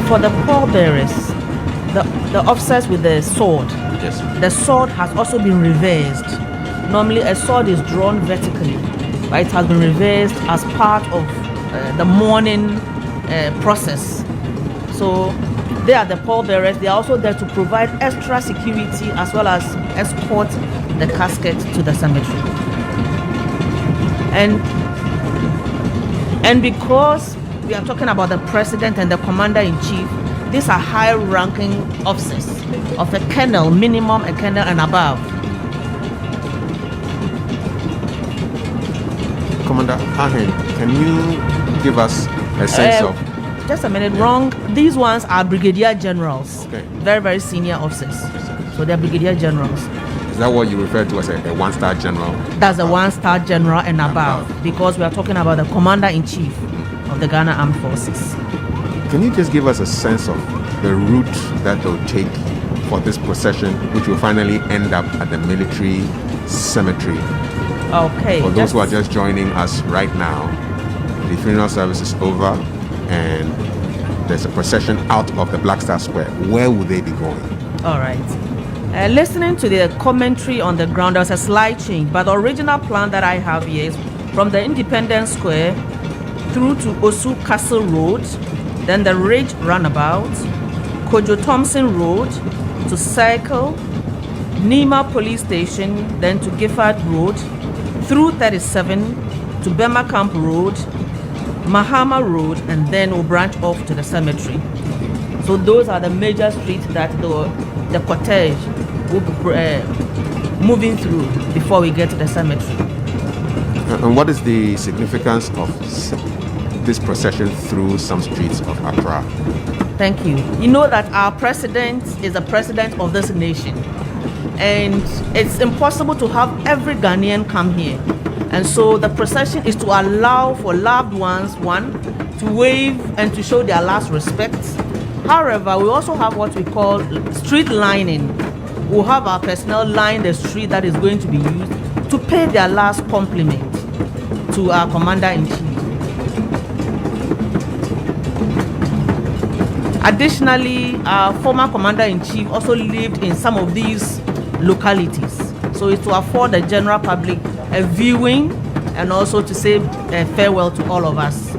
for the pallbearers, the officers with the sword. Yes. The sword has also been reversed. Normally a sword is drawn vertically, but it has been reversed as part of the mourning process. So they are the pallbearers. They are also there to provide extra security as well as escort the casket to the cemetery. And because we are talking about the president and the commander-in-chief, these are high-ranking officers of a colonel, minimum a colonel and above. Commander Ahen, can you give us a sense of... Just a minute, wrong. These ones are brigadier generals. Okay. Very, very senior officers. So they're brigadier generals. Is that what you refer to as a one-star general? That's a one-star general and above, because we are talking about the commander-in-chief of the Ghana Armed Forces. Can you just give us a sense of the route that they'll take for this procession, which will finally end up at the military cemetery? Okay. For those who are just joining us right now, the funeral service is over and there's a procession out of the Black Star Square. Where will they be going? All right. Listening to the commentary on the ground, there was a slight change, but the original plan that I have here is from the Independence Square through to Osu Castle Road, then the Ridge Roundabout, Kojo Thompson Road, to Circle, Nima Police Station, then to Gifford Road, through 37 to Bema Camp Road, Mahama Road, and then we'll branch off to the cemetery. So those are the major streets that the cortege will be moving through before we get to the cemetery. And what is the significance of this procession through some streets of Accra? Thank you. You know that our president is the president of this nation, and it's impossible to have every Ghanaian come here. And so the procession is to allow for loved ones, one, to wave and to show their last respect. However, we also have what we call street lining. We'll have our personnel line the street that is going to be used to pay their last compliment to our commander-in-chief. Additionally, our former commander-in-chief also lived in some of these localities. So it's to afford the general public a viewing and also to say farewell to all of us.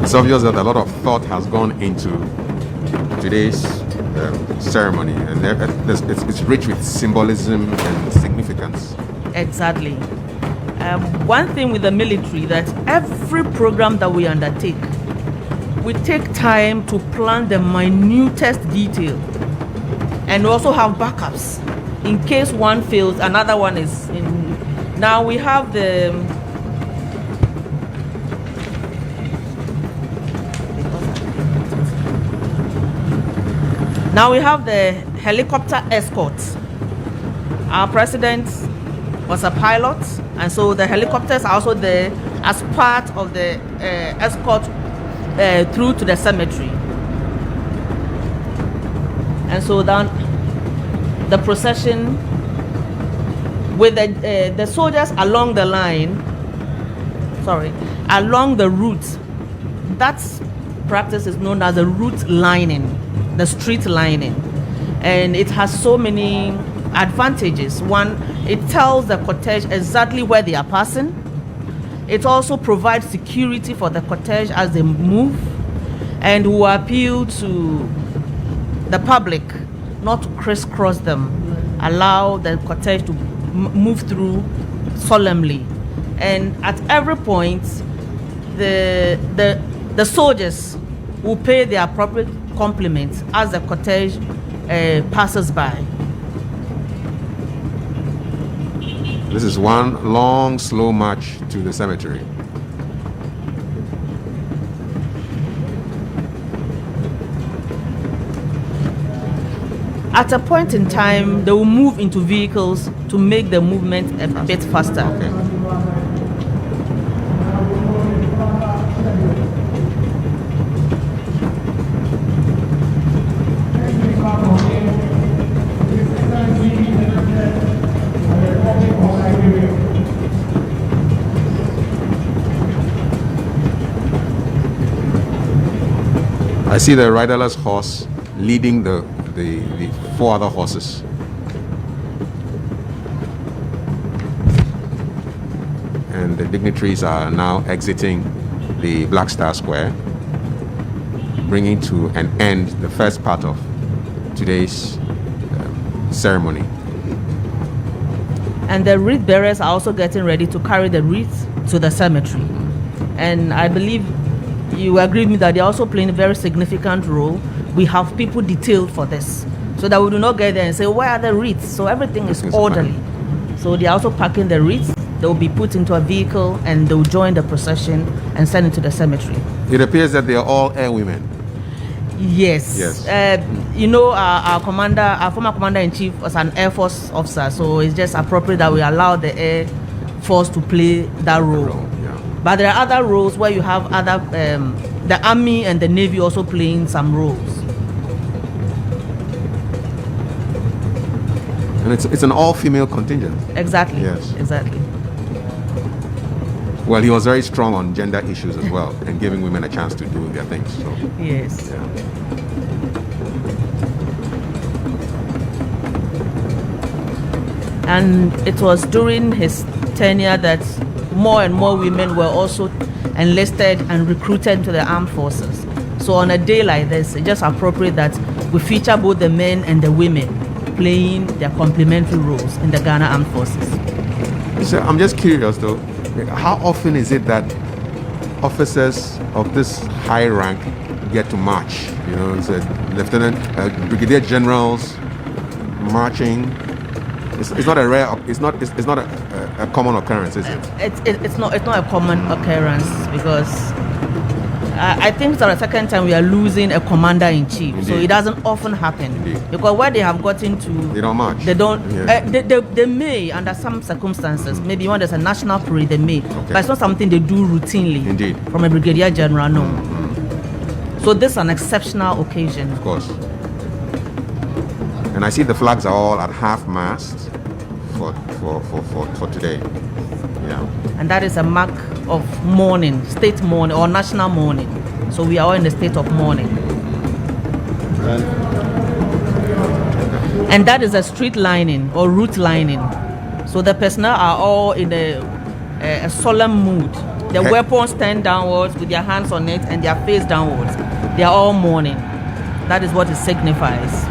It's obvious that a lot of thought has gone into today's ceremony, and it's rich with symbolism and significance. Exactly. One thing with the military, that every program that we undertake, we take time to plan the minutest detail and also have backups in case one fails, another one is in. Now we have the helicopter escort. Our president was a pilot, and so the helicopters are also there as part of the escort through to the cemetery. And so then the procession with the soldiers along the line, along the route. That practice is known as the route lining, the street lining. And it has so many advantages. One, it tells the cortege exactly where they are passing. It also provides security for the cortege as they move, and will appeal to the public not to crisscross them, allow the cortege to move through solemnly. And at every point, the soldiers will pay the appropriate compliments as the cortege passes by. This is one long, slow march to the cemetery. At a point in time, they will move into vehicles to make the movement a bit faster. Okay. I see the riderless horse leading the 4 other horses. And the dignitaries are now exiting the Black Star Square, bringing to an end the first part of today's ceremony. And the wreath bearers are also getting ready to carry the wreath to the cemetery. And I believe you agree with me that they're also playing a very significant role. We have people detailed for this, so that we do not get there and say, where are the wreaths? So everything is orderly. So they're also packing the wreaths. They will be put into a vehicle and they will join the procession and send it to the cemetery. It appears that they are all air women. Yes. Yes. Our former commander-in-chief was an Air Force officer, so it's just appropriate that we allow the Air Force to play that role. But there are other roles where you have other, the Army and the Navy also playing some roles. And it's an all-female contingent. Exactly. Yes. Exactly. Well, he was very strong on gender issues as well, and giving women a chance to do their things. So. Yes. Yeah. And it was during his tenure that more and more women were also enlisted and recruited to the armed forces. So on a day like this, it's just appropriate that we feature both the men and the women playing their complementary roles in the Ghana Armed Forces. So I'm just curious though, how often is it that officers of this high rank get to march? You know, it's a lieutenant, brigadier generals marching. It's not a rare. It's not a common occurrence, is it? It's not a common occurrence, because I think it's the second time we are losing a commander-in-chief. Indeed. So it doesn't often happen. Indeed. Because where they have gotten to, they don't march. They don't. Yeah. They may, under some circumstances, maybe when there's a national parade, they may. Okay. But it's not something they do routinely. Indeed. From a brigadier general, no. So this is an exceptional occasion. Of course. And I see the flags are all at half-mast for today. Yeah. And that is a mark of mourning, state mourning or national mourning. So we are all in the state of mourning. And that is a street lining or route lining. So the personnel are all in a solemn mood. Their weapons stand downwards with their hands on it and their face downwards. They are all mourning. That is what it signifies.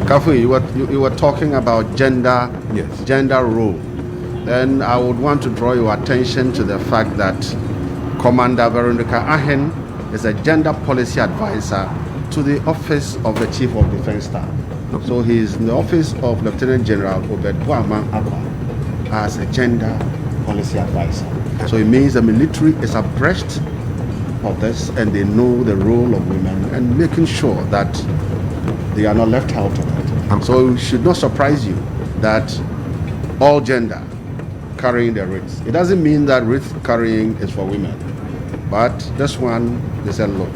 Kafu, you were talking about gender role. Then I would want to draw your attention to the fact that Commander Veronica Ahen is a gender policy advisor to the office of the Chief of Defense Staff. So he is in the office of Lieutenant General Obed Boama Akwa as a gender policy advisor. So it means the military is abreast of this and they know the role of women and making sure that they are not left out of it. So it should not surprise you that all gender carrying the wreaths. It doesn't mean that wreath carrying is for women. But this one, they said, look,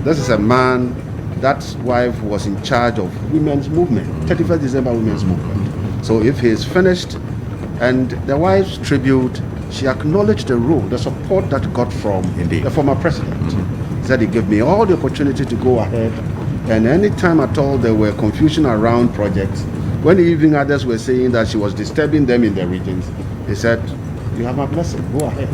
this is a man, that wife was in charge of women's movement, 31st December women's movement. So if he is finished, and the wife's tribute, she acknowledged the role, the support that got from the former president. He said he gave me all the opportunity to go ahead, and any time at all there were confusion around projects, when even others were saying that she was disturbing them in their regions, he said, you have my blessing, go ahead.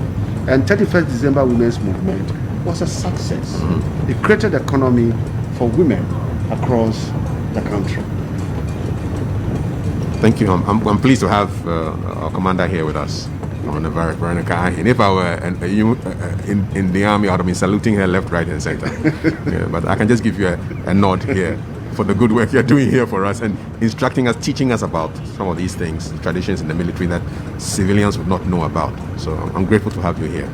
And 31st December women's movement was a success. It created economy for women across the country. Thank you. I'm pleased to have our commander here with us, Commander Veronica Ahen. If I were in the army, I would have been saluting her left, right, and center. Yeah, but I can just give you a nod here for the good work you're doing here for us and instructing us, teaching us about some of these things, traditions in the military that civilians would not know about. So I'm grateful to have you here.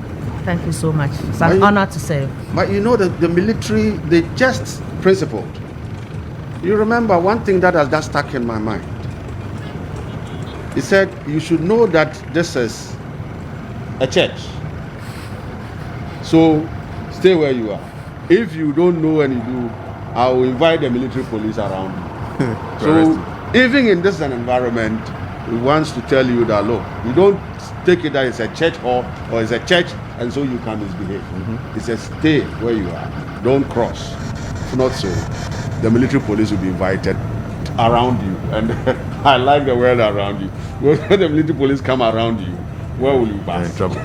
Thank you so much. It's an honor to serve. But you know, the military, they just principled. You remember one thing that has just stuck in my mind. He said, you should know that this is a church. So stay where you are. If you don't know and you do, I will invite the military police around you. So even in this environment, he wants to tell you that, look, you don't take it that it's a church hall or it's a church and so you can misbehave. He says, stay where you are. Don't cross. If not so, the military police will be invited around you. And I like the word around you. When the military police come around you, where will you pass? In trouble.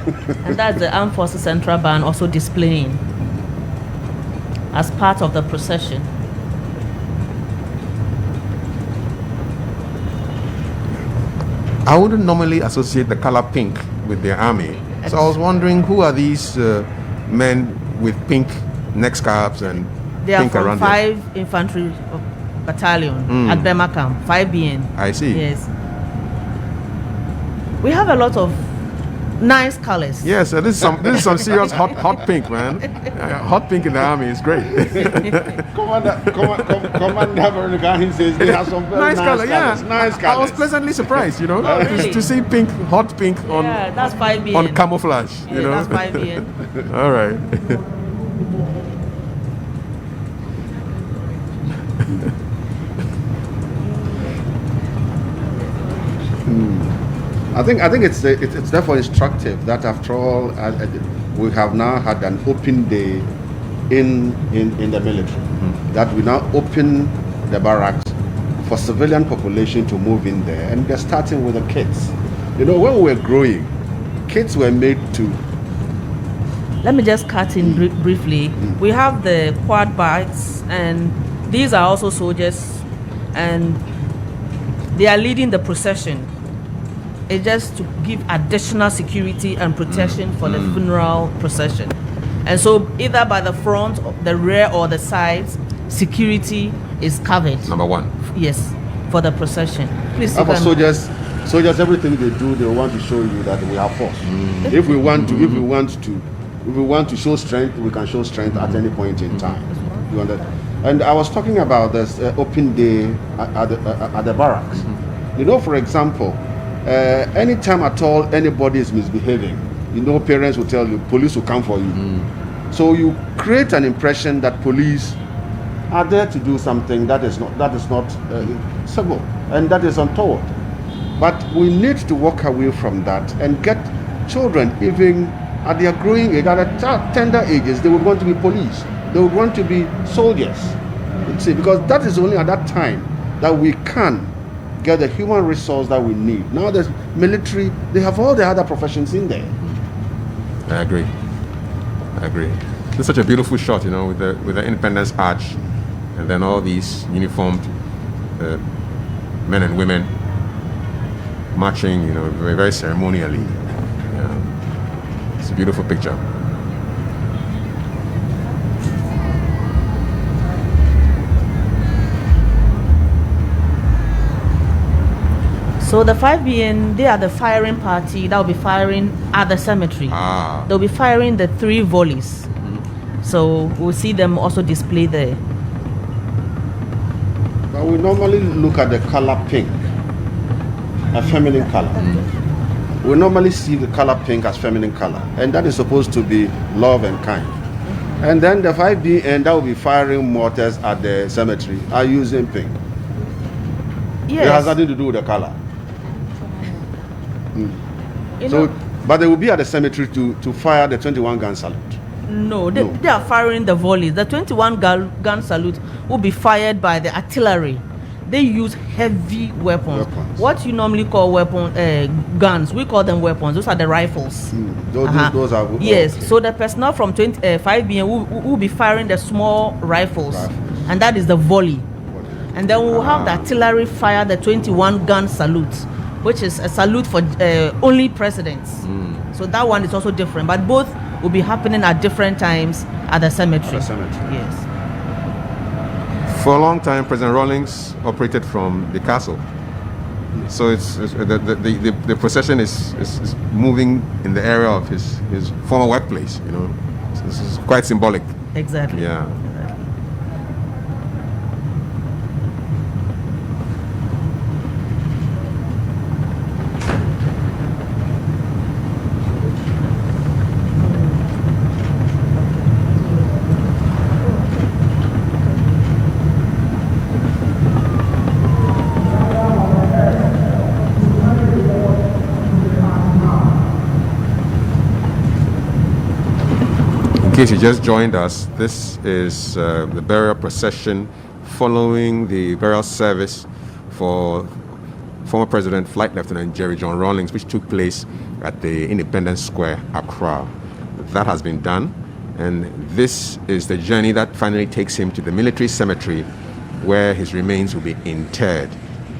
And that's the Armed Forces Central Band also displaying as part of the procession. I wouldn't normally associate the color pink with the army. So I was wondering, who are these men with pink neck scarves and they pink around them? They are from 5 Infantry Battalion at Bemakam, 5BN. I see. Yes. We have a lot of nice colors. Yes, this is some serious hot pink, man. Hot pink in the army is great. Commander Veronica says they have some very nice colors. Yeah. Nice colors. I was pleasantly surprised, you know, to see pink, hot pink on that's 5BN. On camouflage. You know, that's 5BN. All right. I think it's therefore instructive that after all we have now had an open day in the military. That we now open the barracks for civilian population to move in there, and they're starting with the kids. You know, when we were growing, kids were made to. Let me just cut in briefly. We have the quad bikes, and these are also soldiers, and they are leading the procession. It's just to give additional security and protection for the funeral procession. And so either by the front, the rear, or the sides, security is covered. Number one. Yes, for the procession. Please. For soldiers, everything they do, they want to show you that we have force. If we want to show strength, we can show strength at any point in time. You understand? And I was talking about this open day at the barracks. You know, for example, anytime at all anybody is misbehaving, you know, parents will tell you, police will come for you. So you create an impression that police are there to do something that is not civil and that is untoward. But we need to walk away from that and get children, even at their growing age, at their tender ages, they would want to be police. They would want to be soldiers. See, because that is only at that time that we can get the human resource that we need. Now the military, they have all the other professions in there. I agree. I agree. It's such a beautiful shot, with the Independence Arch, and then all these uniformed men and women marching, very, very ceremonially. It's a beautiful picture. So the 5BN, they are the firing party that will be firing at the cemetery. They'll be firing the 3 volleys. So we'll see them also display there. But we normally look at the color pink, a feminine color. We normally see the color pink as feminine color, and that is supposed to be love and kind. And then the 5BN that will be firing mortars at the cemetery are using pink. Yes. It has nothing to do with the color. So, but they will be at the cemetery to fire the 21 gun salute. No, they are firing the volleys. The 21 gun salute will be fired by the artillery. They use heavy weapons. What you normally call guns, we call them weapons. Those are the rifles. Those are yes. Okay. So the personnel from 5BN will be firing the small rifles, and that is the volley. And then we'll have the artillery fire the 21 gun salute, which is a salute for only presidents. So that one is also different, but both will be happening at different times at the cemetery. Yes. For a long time, President Rawlings operated from the castle. So the procession is moving in the area of his former workplace. This is quite symbolic. Exactly. Yeah. In case you just joined us, this is the burial procession following the burial service for former President Flight Lieutenant Jerry John Rawlings, which took place at the Independence Square, Accra. That has been done, and this is the journey that finally takes him to the military cemetery where his remains will be interred.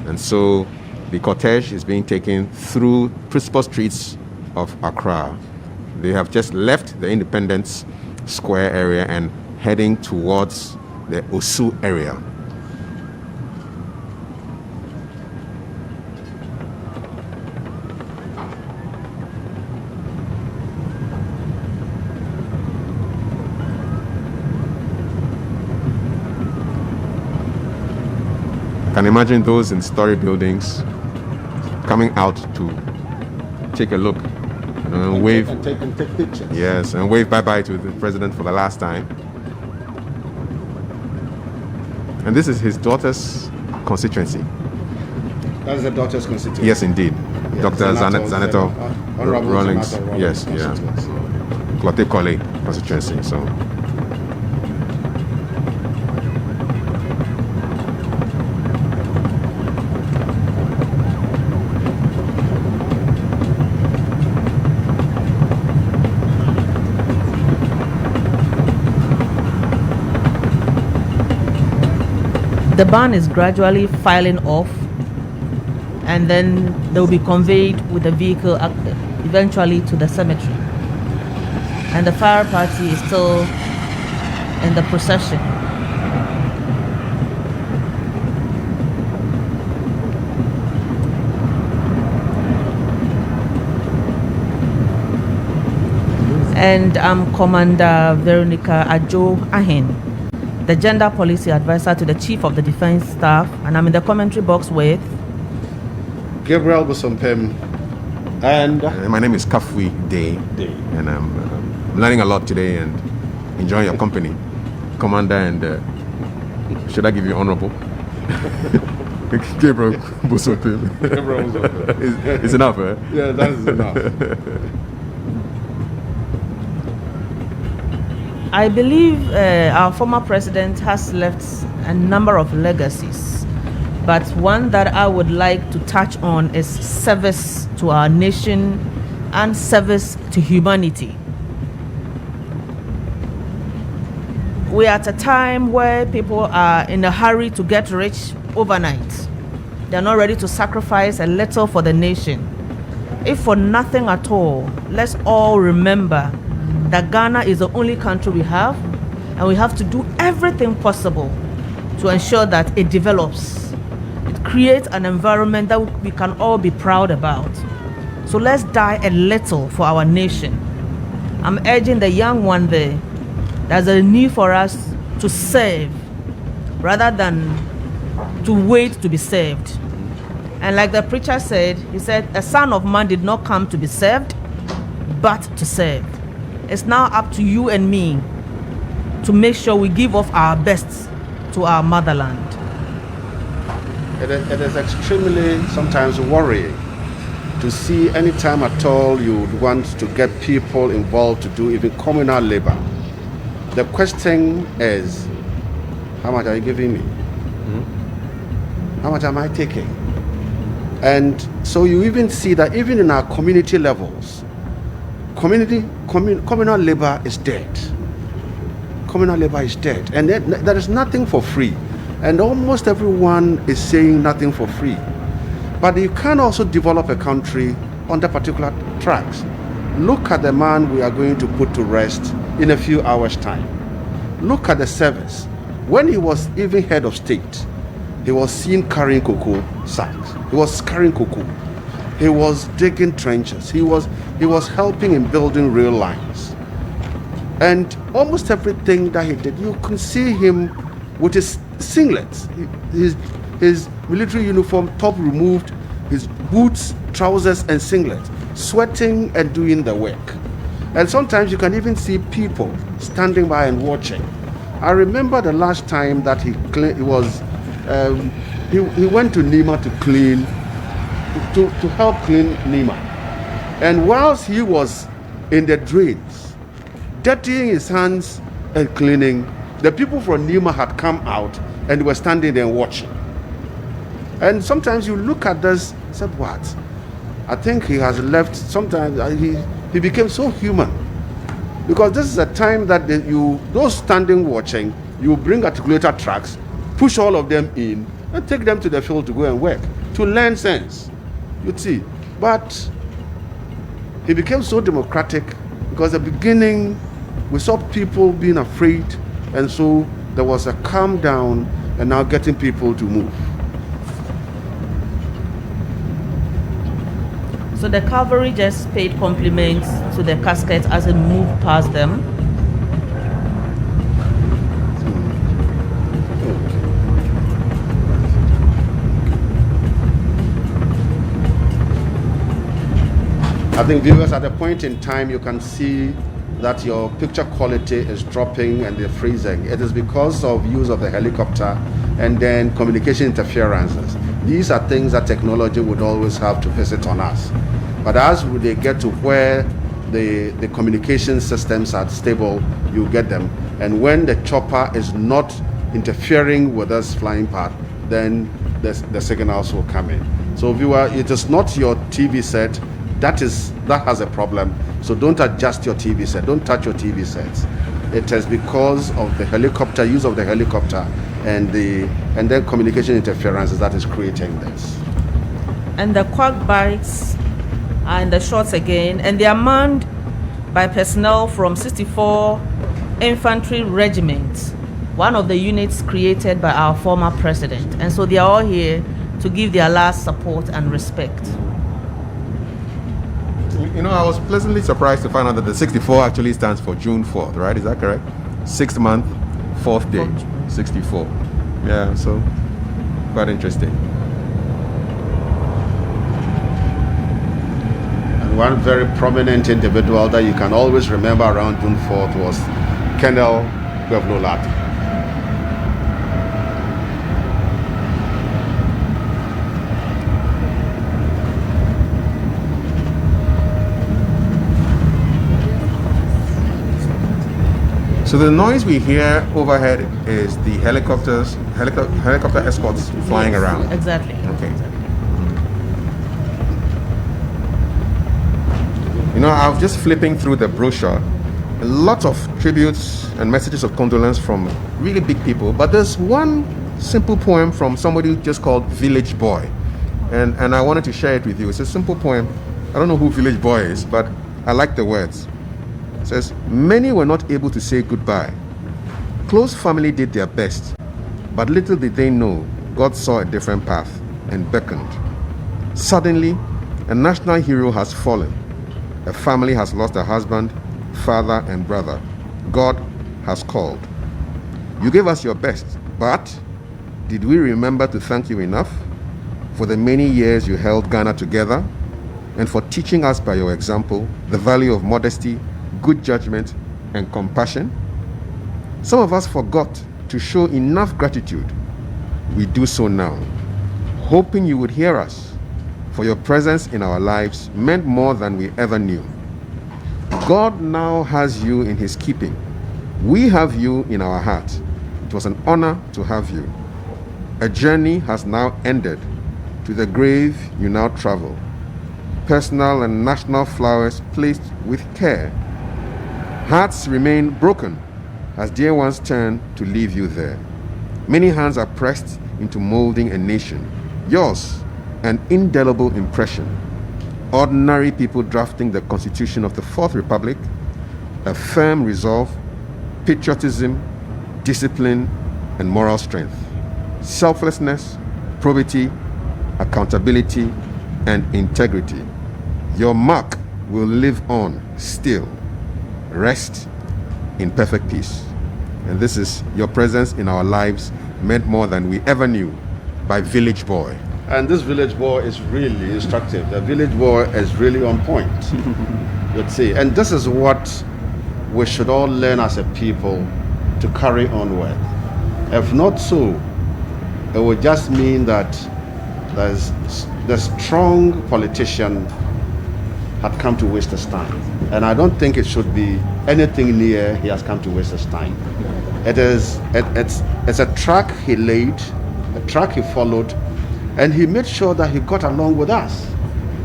And so the cortege is being taken through principal streets of Accra. They have just left the Independence Square area and heading towards the Osu area. I can imagine those in story buildings coming out to take a look and wave and take pictures. Yes, and wave bye-bye to the president for the last time. And this is his daughter's constituency. That is the daughter's constituency? Yes, indeed. Yes, Dr. Zaneto Rawlings. Yes, yeah. Klote Kole constituency. So. The ban is gradually filing off, and then they will be conveyed with the vehicle eventually to the cemetery. And the fire party is still in the procession. And I'm Commander Veronica Ajo Ahen, the Gender Policy Advisor to the Chief of the Defense Staff, and I'm in the commentary box with Gabriel Bosompem, and my name is Kafui Day, and I'm learning a lot today and enjoying your company, Commander. And should I give you honorable? Gabriel Bosompem. It's enough, eh? Yeah, that is enough. I believe our former president has left a number of legacies, but one that I would like to touch on is service to our nation and service to humanity. We are at a time where people are in a hurry to get rich overnight. They're not ready to sacrifice a little for the nation. If for nothing at all, let's all remember that Ghana is the only country we have, and we have to do everything possible to ensure that it develops. It creates an environment that we can all be proud about. So let's die a little for our nation. I'm urging the young one there, there's a need for us to serve rather than to wait to be served. And like the preacher said, he said, a son of man did not come to be served, but to serve. It's now up to you and me to make sure we give off our best to our motherland. It is extremely sometimes worrying to see any time at all you would want to get people involved to do even communal labor. The question is, how much are you giving me? How much am I taking? And so you even see that even in our community levels, communal labor is dead. Communal labor is dead. And there is nothing for free. And almost everyone is saying nothing for free. But you can also develop a country on the particular tracks. Look at the man we are going to put to rest in a few hours' time. Look at the service. When he was even head of state, he was seen carrying cocoa sacks. He was carrying cocoa. He was digging trenches. He was helping in building rail lines. And almost everything that he did, you can see him with his singlets, his military uniform, top removed, his boots, trousers, and singlet, sweating and doing the work. And sometimes you can even see people standing by and watching. I remember the last time that he went to Nima to clean, to help clean Nima. And whilst he was in the drains, dirtying his hands and cleaning, the people from Nima had come out and were standing there watching. And sometimes you look at this and said, what? I think he has left. Sometimes he became so human. Because this is a time that those standing watching, you bring articulator trucks, push all of them in, and take them to the field to go and work, to learn sense. You see. But he became so democratic because at the beginning we saw people being afraid, and so there was a calm down and now getting people to move. So the cavalry just paid compliments to the casket as it moved past them. I think viewers, at a point in time you can see that your picture quality is dropping and they're freezing. It is because of use of the helicopter and then communication interferences. These are things that technology would always have to visit on us. But as they get to where the communication systems are stable, you get them. And when the chopper is not interfering with us flying part, then the signals will come in. So viewer, it is not your TV set that has a problem. So don't adjust your TV set. Don't touch your TV sets. It is because of the helicopter, use of the helicopter, and then communication interferences that is creating this. And the quack bites are in the shots again, and they are manned by personnel from 64 Infantry Regiment, one of the units created by our former president. And so they are all here to give their last support and respect. You know, I was pleasantly surprised to find out that the 64 actually stands for June 4th, right? Is that correct? 6th month, 4th day, 64. Yeah, so quite interesting. And one very prominent individual that you can always remember around June 4th was Colonel Gwevnolati. So the noise we hear overhead is the helicopter escorts flying around. Exactly. Okay. You know, I was just flipping through the brochure, a lot of tributes and messages of condolence from really big people, but there's one simple poem from somebody just called Village Boy, and I wanted to share it with you. It's a simple poem. I don't know who Village Boy is, but I like the words. It says, "Many were not able to say goodbye. Close family did their best, but little did they know God saw a different path and beckoned. Suddenly, a national hero has fallen. A family has lost a husband, father, and brother. God has called. You gave us your best, but did we remember to thank you enough for the many years you held Ghana together and for teaching us by your example the value of modesty, good judgment, and compassion? Some of us forgot to show enough gratitude. We do so now, hoping you would hear us, for your presence in our lives meant more than we ever knew. God now has you in his keeping. We have you in our heart. It was an honor to have you. A journey has now ended. To the grave you now travel. Personal and national flowers placed with care. Hearts remain broken as dear ones turn to leave you there. Many hands are pressed into molding a nation. Yours, an indelible impression. Ordinary people drafting the Constitution of the Fourth Republic. A firm resolve, patriotism, discipline, and moral strength. Selflessness, probity, accountability, and integrity. Your mark will live on still. Rest in perfect peace. And this is Your Presence in Our Lives Meant More Than We Ever Knew by Village Boy. And this Village Boy is really instructive. The Village Boy is really on point. Let's see. And this is what we should all learn as a people to carry on with. If not so, it would just mean that the strong politician had come to waste his time. And I don't think it should be anything near he has come to waste his time. It's a track he laid, a track he followed, and he made sure that he got along with us.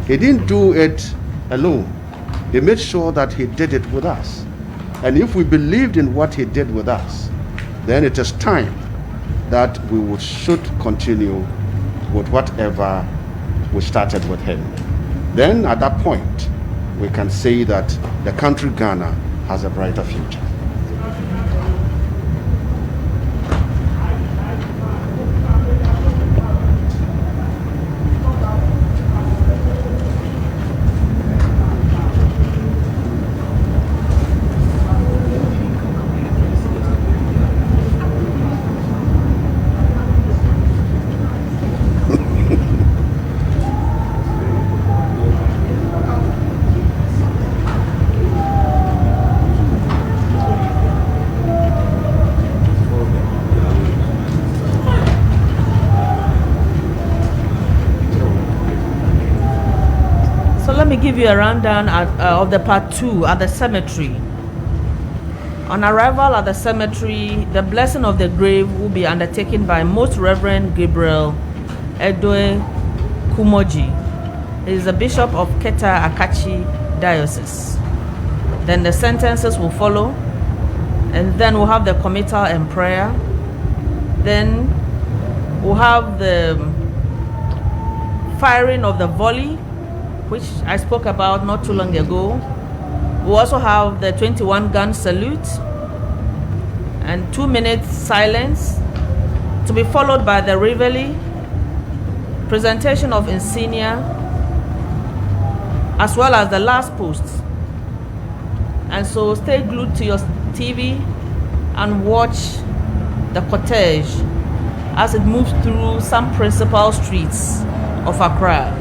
He didn't do it alone. He made sure that he did it with us. And if we believed in what he did with us, then it is time that we should continue with whatever we started with him. Then at that point, we can say that the country Ghana has a brighter future. Let me give you a rundown of the part 2 at the cemetery. On arrival at the cemetery, the blessing of the grave will be undertaken by Most Reverend Gabriel Edoe Kumoji. He is the Bishop of Keta Akachi Diocese. Then the sentences will follow, and then we'll have the committal and prayer. Then we'll have the firing of the volley, which I spoke about not too long ago. We also have the 21-gun salute and 2 minutes silence, to be followed by the reveille, presentation of insignia, as well as the last post. And so stay glued to your TV and watch the cortege as it moves through some principal streets of Accra.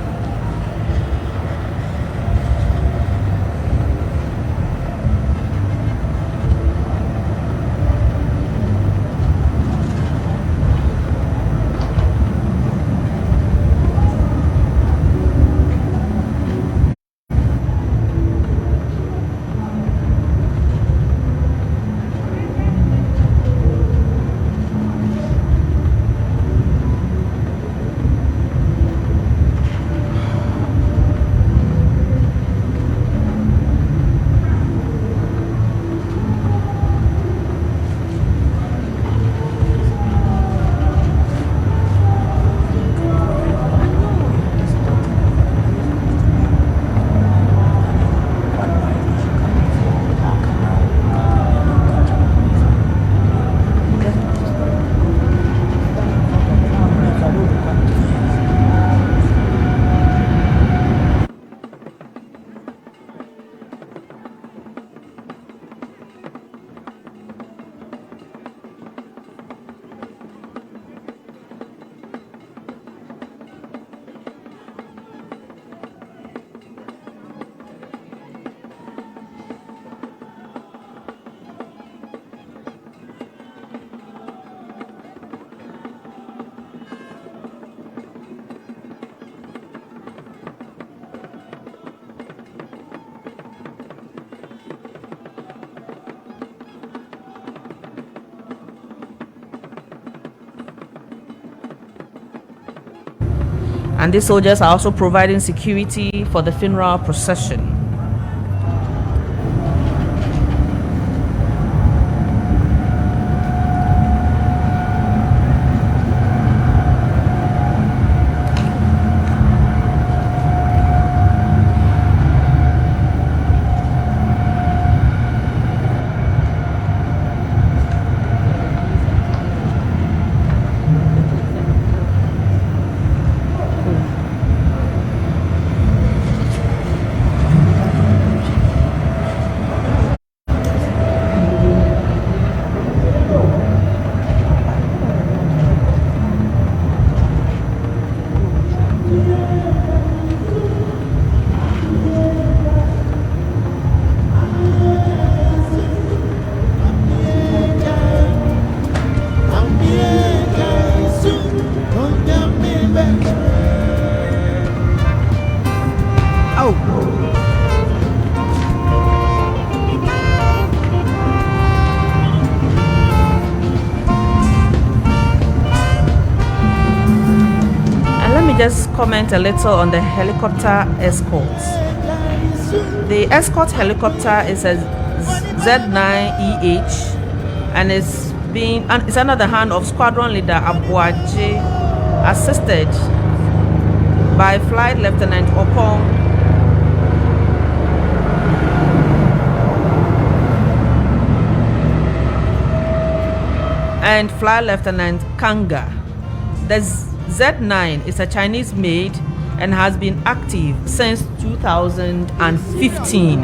And these soldiers are also providing security for the funeral procession. Just comment a little on the helicopter escorts. The escort helicopter is a Z9EH and it's under the hand of Squadron Leader Abuaje, assisted by Flight Lieutenant Opong and Flight Lieutenant Kanga. The Z9 is a Chinese made and has been active since 2015.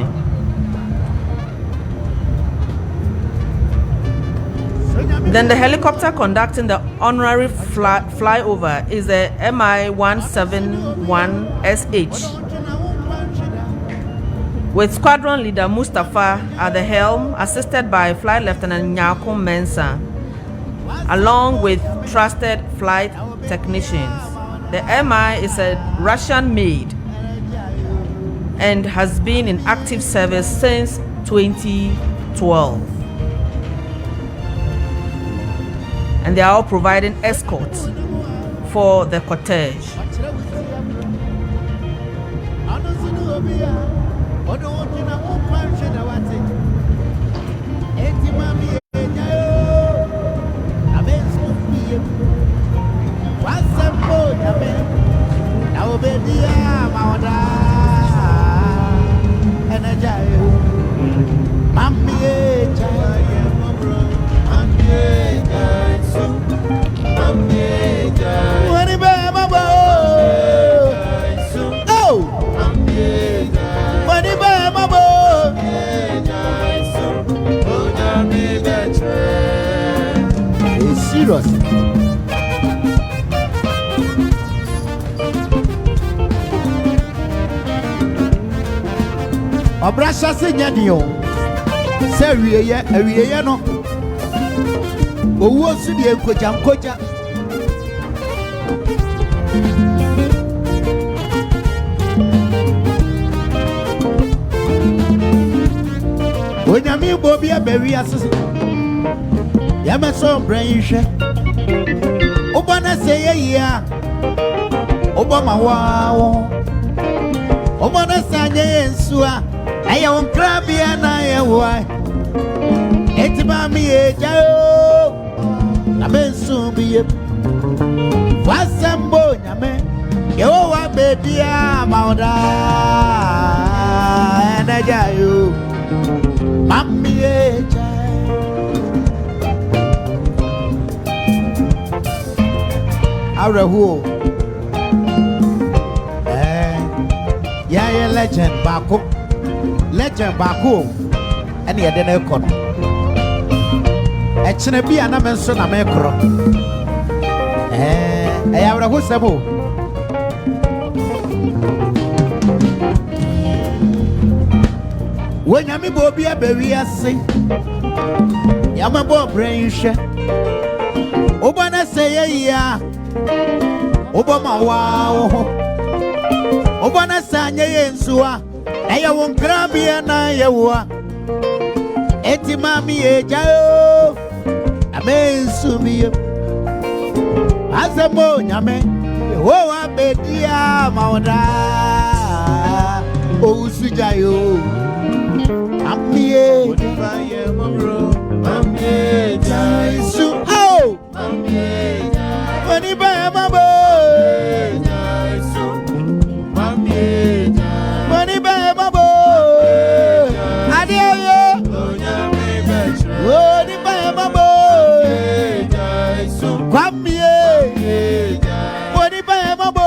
Then the helicopter conducting the honorary flyover is the MI-171SH with Squadron Leader Mustafa at the helm, assisted by Flight Lieutenant Nyako Mensa, along with trusted flight technicians. The MI is a Russian-made and has been in active service since 2012. And they are all providing escort for the cortege. Serious. Obrasha se nyadio se wieye no owo su de nkoja onyami bo bia bewi asese ya meso brain hwe obana se ye ya obama wawo obana sanye ensua aya on krabia na ye wa etima mi ejao na bensu biye wasambo nyame ye wa bedia mauda na jayo mami ejao Arahu yeah legend bako and ya dene kono e chene bia na menso na mekro Arahu sabo wenya mi bo bia bewi ase ya mabo brain hwe obana seye ya Obama wow Obana sanye yensua Eya wonkrabia na yewa Eti mami ejao Amensu miye Azemo nyame Wowa bedia mauda o sujayo amie odifaye mabro amie jaisu oh amie odifaye mabo jaisu amie odifaye mabo adeyo onyame bechu odifaye mabo jaisu kwamie odifaye mabo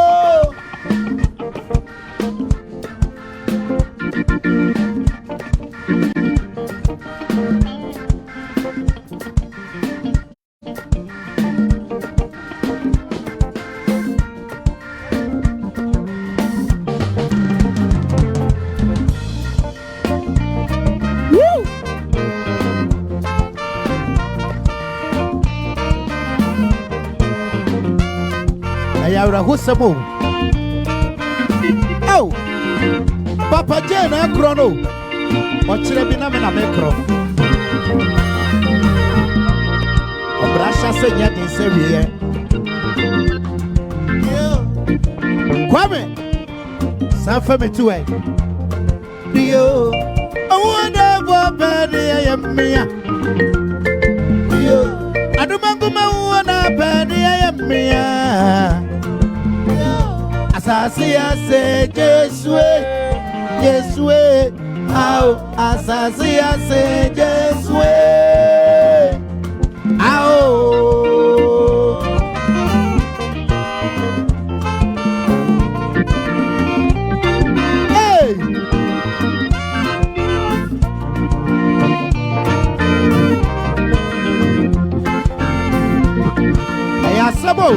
Ayawra husamo. Oh, Papa Jane, chrono. What's the binamina macro? Obrasha senya de serie. Kwame, Sanfame to it. Dio, I wonder what bad I am. Dio, I don't know what bad I am. Asasi ase Jesue, Jesue, ao asasi ase Jesue, ao. Hey, ayasabo.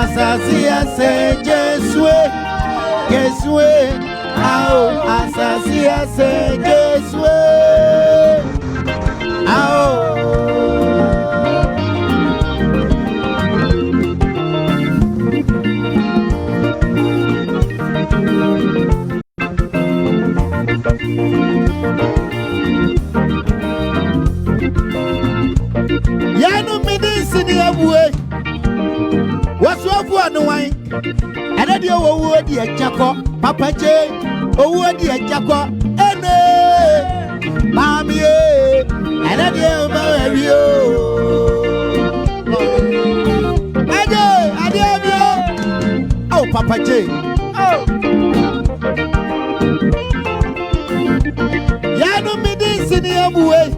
Asasia se Jesue, Jesue, ao asasia se Jesue, ao. Yanu midisi ni abue. What's up for no wine? And I do a dear Jaco, Papa J, oh, dear Jaco, and Mammy, and I do Mario. I do, oh, Papa J, oh, Yano Midis in the way.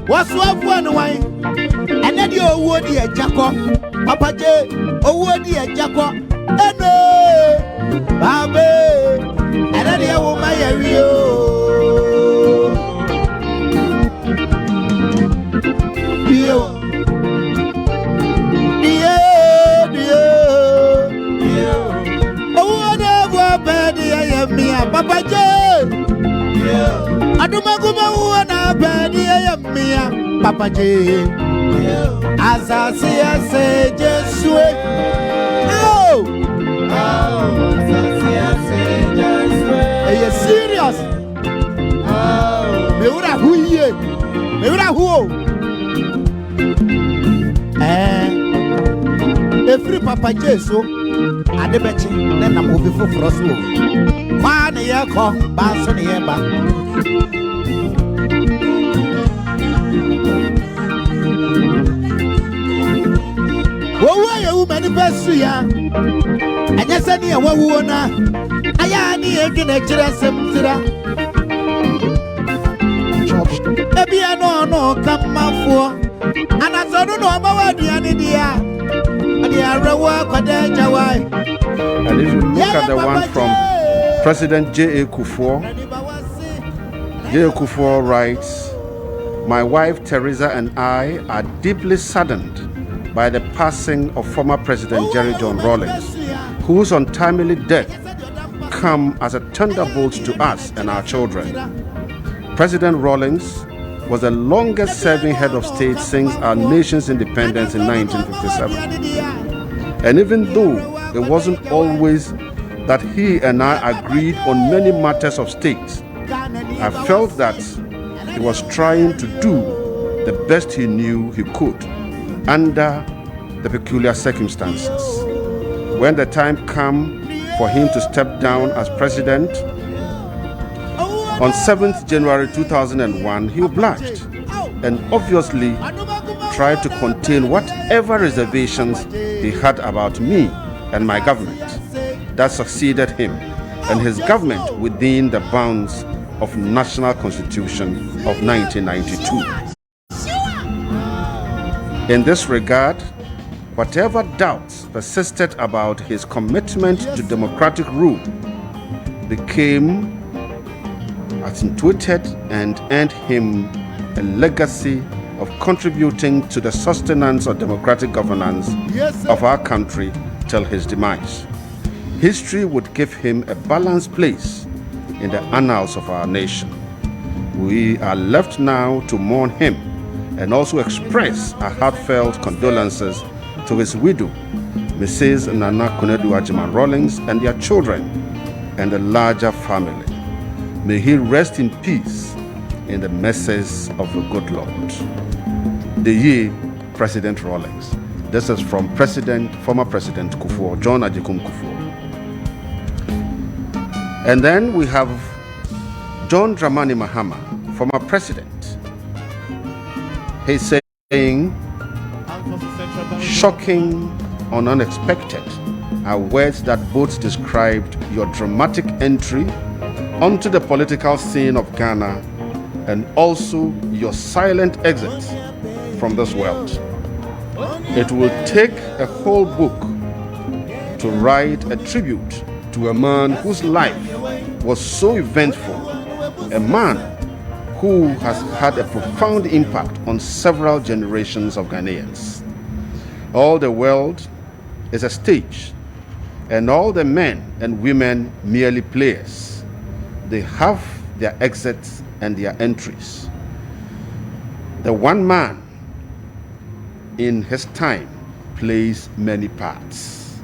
What's up for no wine? And I do a dear Jaco. Papa J, oh, dear Jaco, and Babe, and I know my area. Oh, whatever bad I am, me, Papa J. I do my good one, bad I am, me, Papa J. As I say, Jesue. Oh, as I say, Jesue. Are you serious? Oh, me would have who ye? Me would have who? Every Papa Jesu, I debate, then I'm moving for Frostwood. One year come, Basson here back. Manifesto ya anyasa ni awu na aya ni egina kira semtira ebia no kamafo anasodo no mawaduane dia ade arawa kwada jawai. And if you look at the one from President J.A. Kufuor, J.A. Kufuor writes, "My wife Teresa and I are deeply saddened by the passing of former President Jerry John Rawlings, whose untimely death come as a thunderbolt to us and our children. President Rawlings was the longest serving head of state since our nation's independence in 1957. And even though it wasn't always that he and I agreed on many matters of state, I felt that he was trying to do the best he knew he could under the peculiar circumstances. When the time came for him to step down as president, on 7th January 2001, he obliged and obviously tried to contain whatever reservations he had about me and my government. That succeeded him and his government within the bounds of National Constitution of 1992. In this regard, whatever doubts persisted about his commitment to democratic rule became accentuated and earned him a legacy of contributing to the sustenance of democratic governance of our country till his demise. History would give him a balanced place in the annals of our nation. We are left now to mourn him and also express our heartfelt condolences to his widow, Mrs. Nana Konadu Agyemang Rawlings, and their children and the larger family. May he rest in peace in the mercies of the good Lord. The year President Rawlings. This is from former President Kufuor, John Agyekum Kufuor. And then we have John Dramani Mahama, former president. He's saying, shocking and unexpected are words that both described your dramatic entry onto the political scene of Ghana and also your silent exit from this world. It will take a whole book to write a tribute to a man whose life was so eventful, a man who has had a profound impact on several generations of Ghanaians. All the world is a stage, and all the men and women merely players. They have their exits and their entries. The one man in his time plays many parts.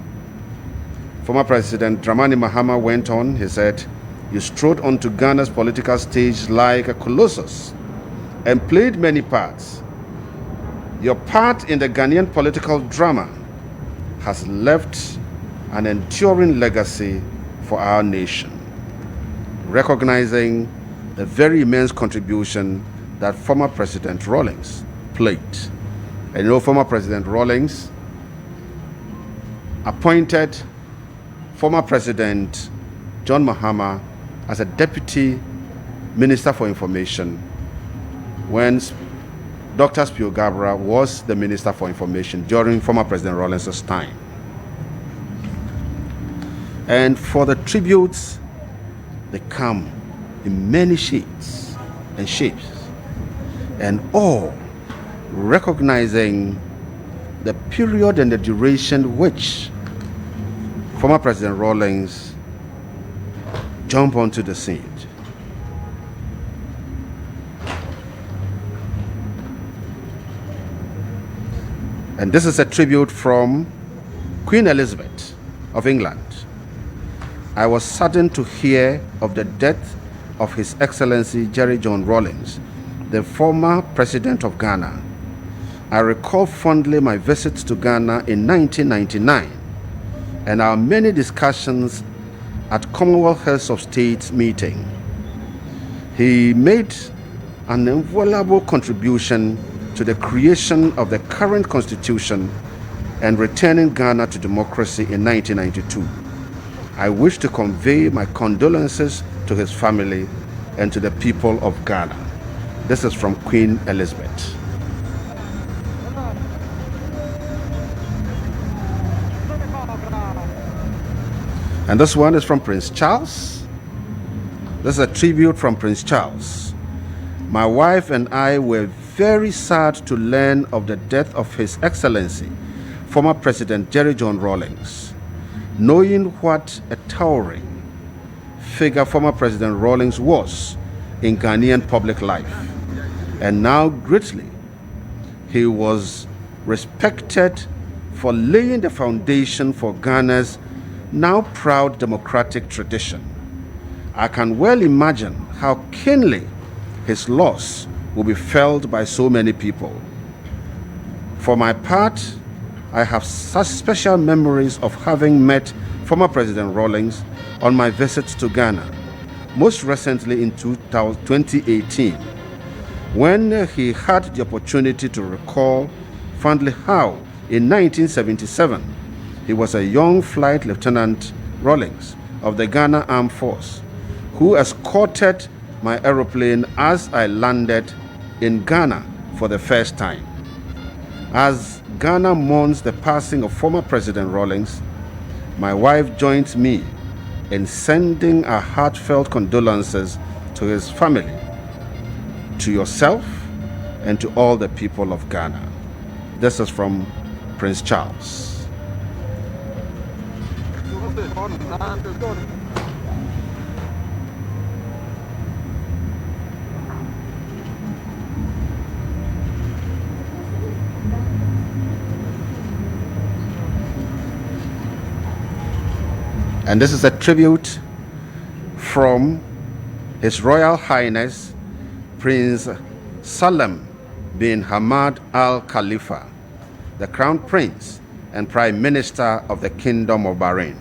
Former President Dramani Mahama went on, he said, "You strode onto Ghana's political stage like a colossus and played many parts. Your part in the Ghanaian political drama has left an enduring legacy for our nation," recognizing the very immense contribution that former President Rawlings played. And you know, former President Rawlings appointed former President John Mahama as a Deputy Minister for Information when Dr. Spio Gabra was the Minister for Information during former President Rawlings' time. And for the tributes, they come in many shades and shapes, and all recognizing the period and the duration which former President Rawlings jumped onto the scene. And this is a tribute from Queen Elizabeth of England. "I was saddened to hear of the death of His Excellency Jerry John Rawlings, the former President of Ghana. I recall fondly my visits to Ghana in 1999 and our many discussions at Commonwealth Heads of State meeting. He made an invaluable contribution to the creation of the current constitution and returning Ghana to democracy in 1992. I wish to convey my condolences to his family and to the people of Ghana." This is from Queen Elizabeth. And this one is from Prince Charles. This is a tribute from Prince Charles. "My wife and I were very sad to learn of the death of His Excellency, former President Jerry John Rawlings. Knowing what a towering figure former President Rawlings was in Ghanaian public life, and now greatly he was respected for laying the foundation for Ghana's now proud democratic tradition. I can well imagine how keenly his loss will be felt by so many people. For my part, I have such special memories of having met former President Rawlings on my visits to Ghana, most recently in 2018, when he had the opportunity to recall fondly how in 1977 he was a young Flight Lieutenant Rawlings of the Ghana Armed Force who escorted my aeroplane as I landed in Ghana for the first time. As Ghana mourns the passing of former President Rawlings, my wife joins me in sending our heartfelt condolences to his family, to yourself, and to all the people of Ghana. This is from Prince Charles. And this is a tribute from His Royal Highness Prince Salem bin Hamad Al Khalifa, the Crown Prince and Prime Minister of the Kingdom of Bahrain.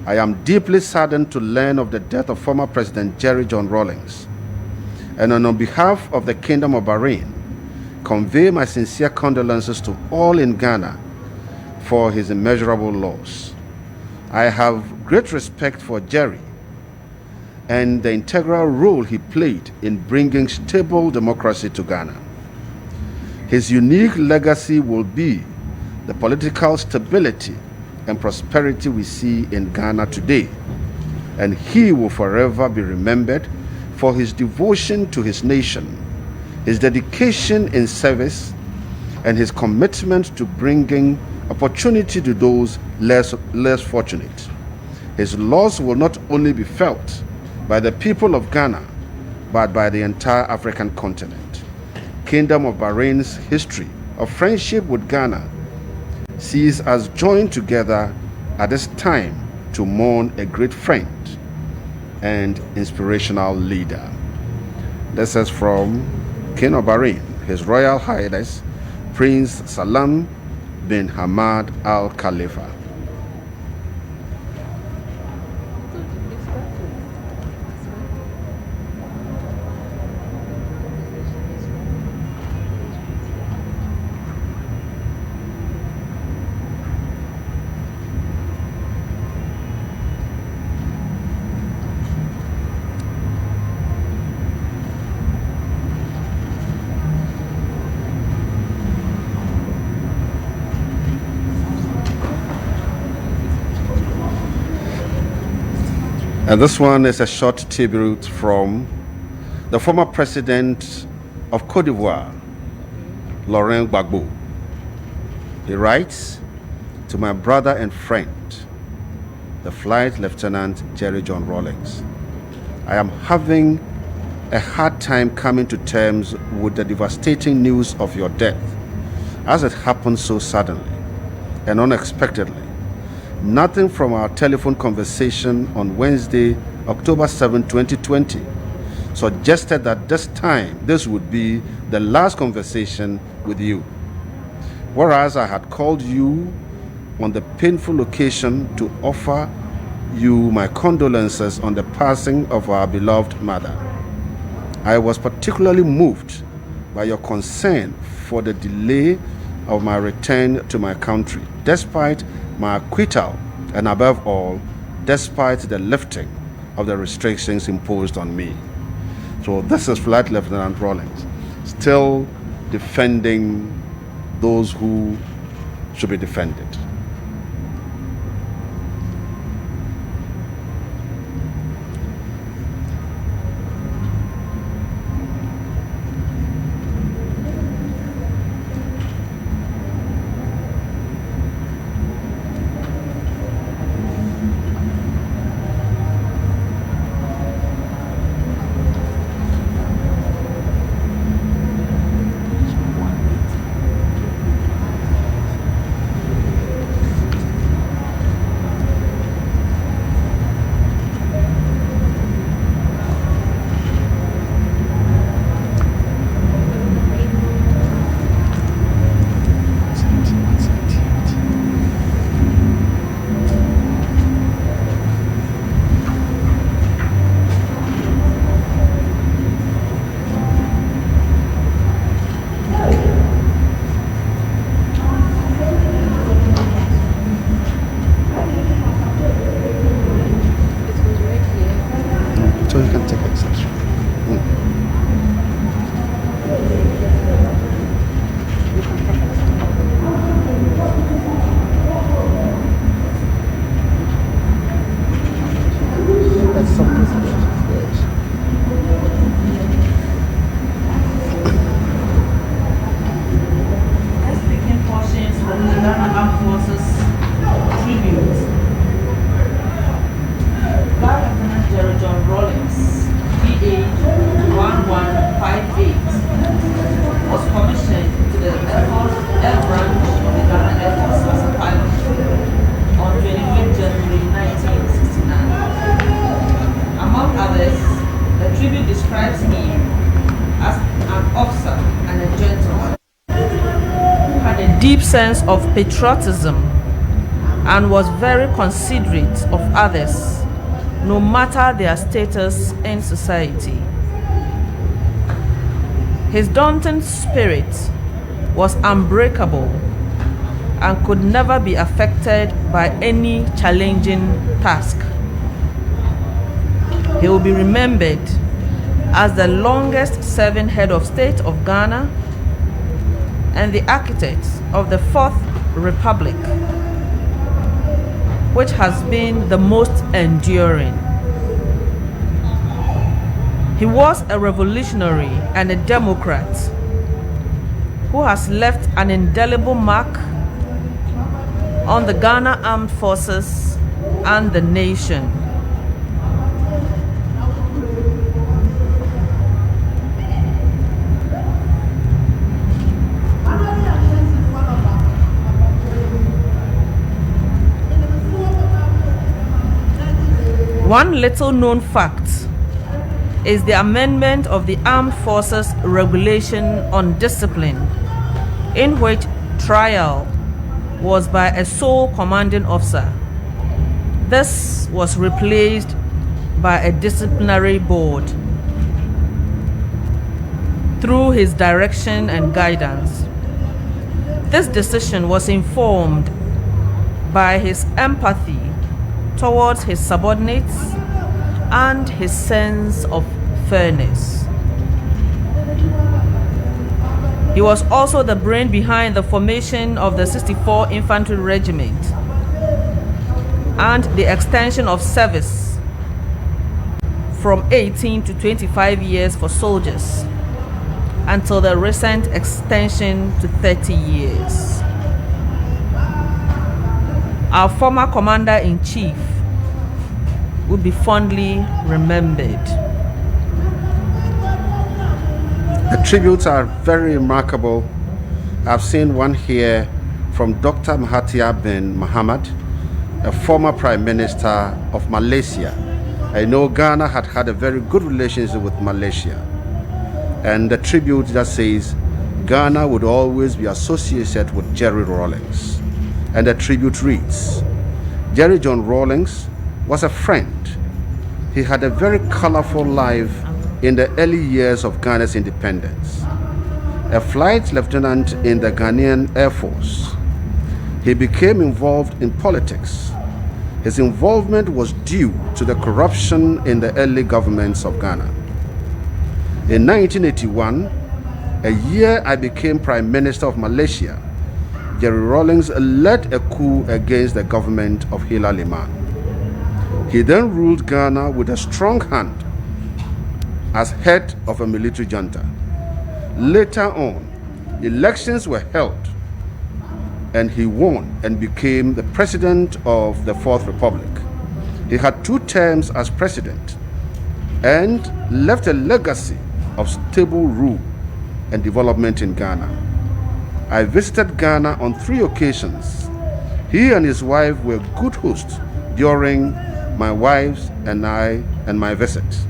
I am deeply saddened to learn of the death of former President Jerry John Rawlings, and on behalf of the Kingdom of Bahrain, convey my sincere condolences to all in Ghana for his immeasurable loss. I have great respect for Jerry and the integral role he played in bringing stable democracy to Ghana. His unique legacy will be the political stability and prosperity we see in Ghana today, and he will forever be remembered for his devotion to his nation, his dedication in service, and his commitment to bringing opportunity to those less fortunate. His loss will not only be felt by the people of Ghana, but by the entire African continent. Kingdom of Bahrain's history of friendship with Ghana sees us joined together at this time to mourn a great friend and inspirational leader. This is from King of Bahrain, His Royal Highness Prince Salem bin Hamad Al Khalifa. And this one is a short tribute from the former president of Cote d'Ivoire, Laurent Gbagbo. He writes, "To my brother and friend, the Flight Lieutenant Jerry John Rawlings, I am having a hard time coming to terms with the devastating news of your death, as it happened so suddenly and unexpectedly. Nothing from our telephone conversation on Wednesday, October 7, 2020, suggested that this would be the last conversation with you. Whereas I had called you on the painful occasion to offer you my condolences on the passing of our beloved mother. I was particularly moved by your concern for the delay of my return to my country, despite my acquittal, and above all, despite the lifting of the restrictions imposed on me." So this is Flight Lieutenant Rawlings, still defending those who should be defended. deep sense of patriotism and was very considerate of others, no matter their status in society. His daunting spirit was unbreakable and could never be affected by any challenging task. He will be remembered as the longest serving head of state of Ghana and the architect of the Fourth Republic, which has been the most enduring. He was a revolutionary and a democrat who has left an indelible mark on the Ghana Armed Forces and the nation. One little known fact is the amendment of the Armed Forces Regulation on Discipline, in which trial was by a sole commanding officer. This was replaced by a disciplinary board. Through his direction and guidance, this decision was informed by his empathy towards his subordinates and his sense of fairness. He was also the brain behind the formation of the 64 Infantry Regiment and the extension of service from 18 to 25 years for soldiers until the recent extension to 30 years. Our former Commander-in-Chief will be fondly remembered. The tributes are very remarkable. I've seen one here from Dr. Mahathir bin Mohamad, a former Prime Minister of Malaysia. I know Ghana had a very good relationship with Malaysia. And the tribute that says, Ghana would always be associated with Jerry Rawlings. And the tribute reads, Jerry John Rawlings was a friend. He had a very colorful life in the early years of Ghana's independence. A flight lieutenant in the Ghanaian Air Force, he became involved in politics. His involvement was due to the corruption in the early governments of Ghana. In 1981, a year I became Prime Minister of Malaysia, Jerry Rawlings led a coup against the government of Hilal Liman. He then ruled Ghana with a strong hand as head of a military junta. Later on, elections were held and he won and became the president of the Fourth Republic. He had 2 terms as president and left a legacy of stable rule and development in Ghana. I visited Ghana on 3 occasions. He and his wife were good hosts during my wife's and my visits.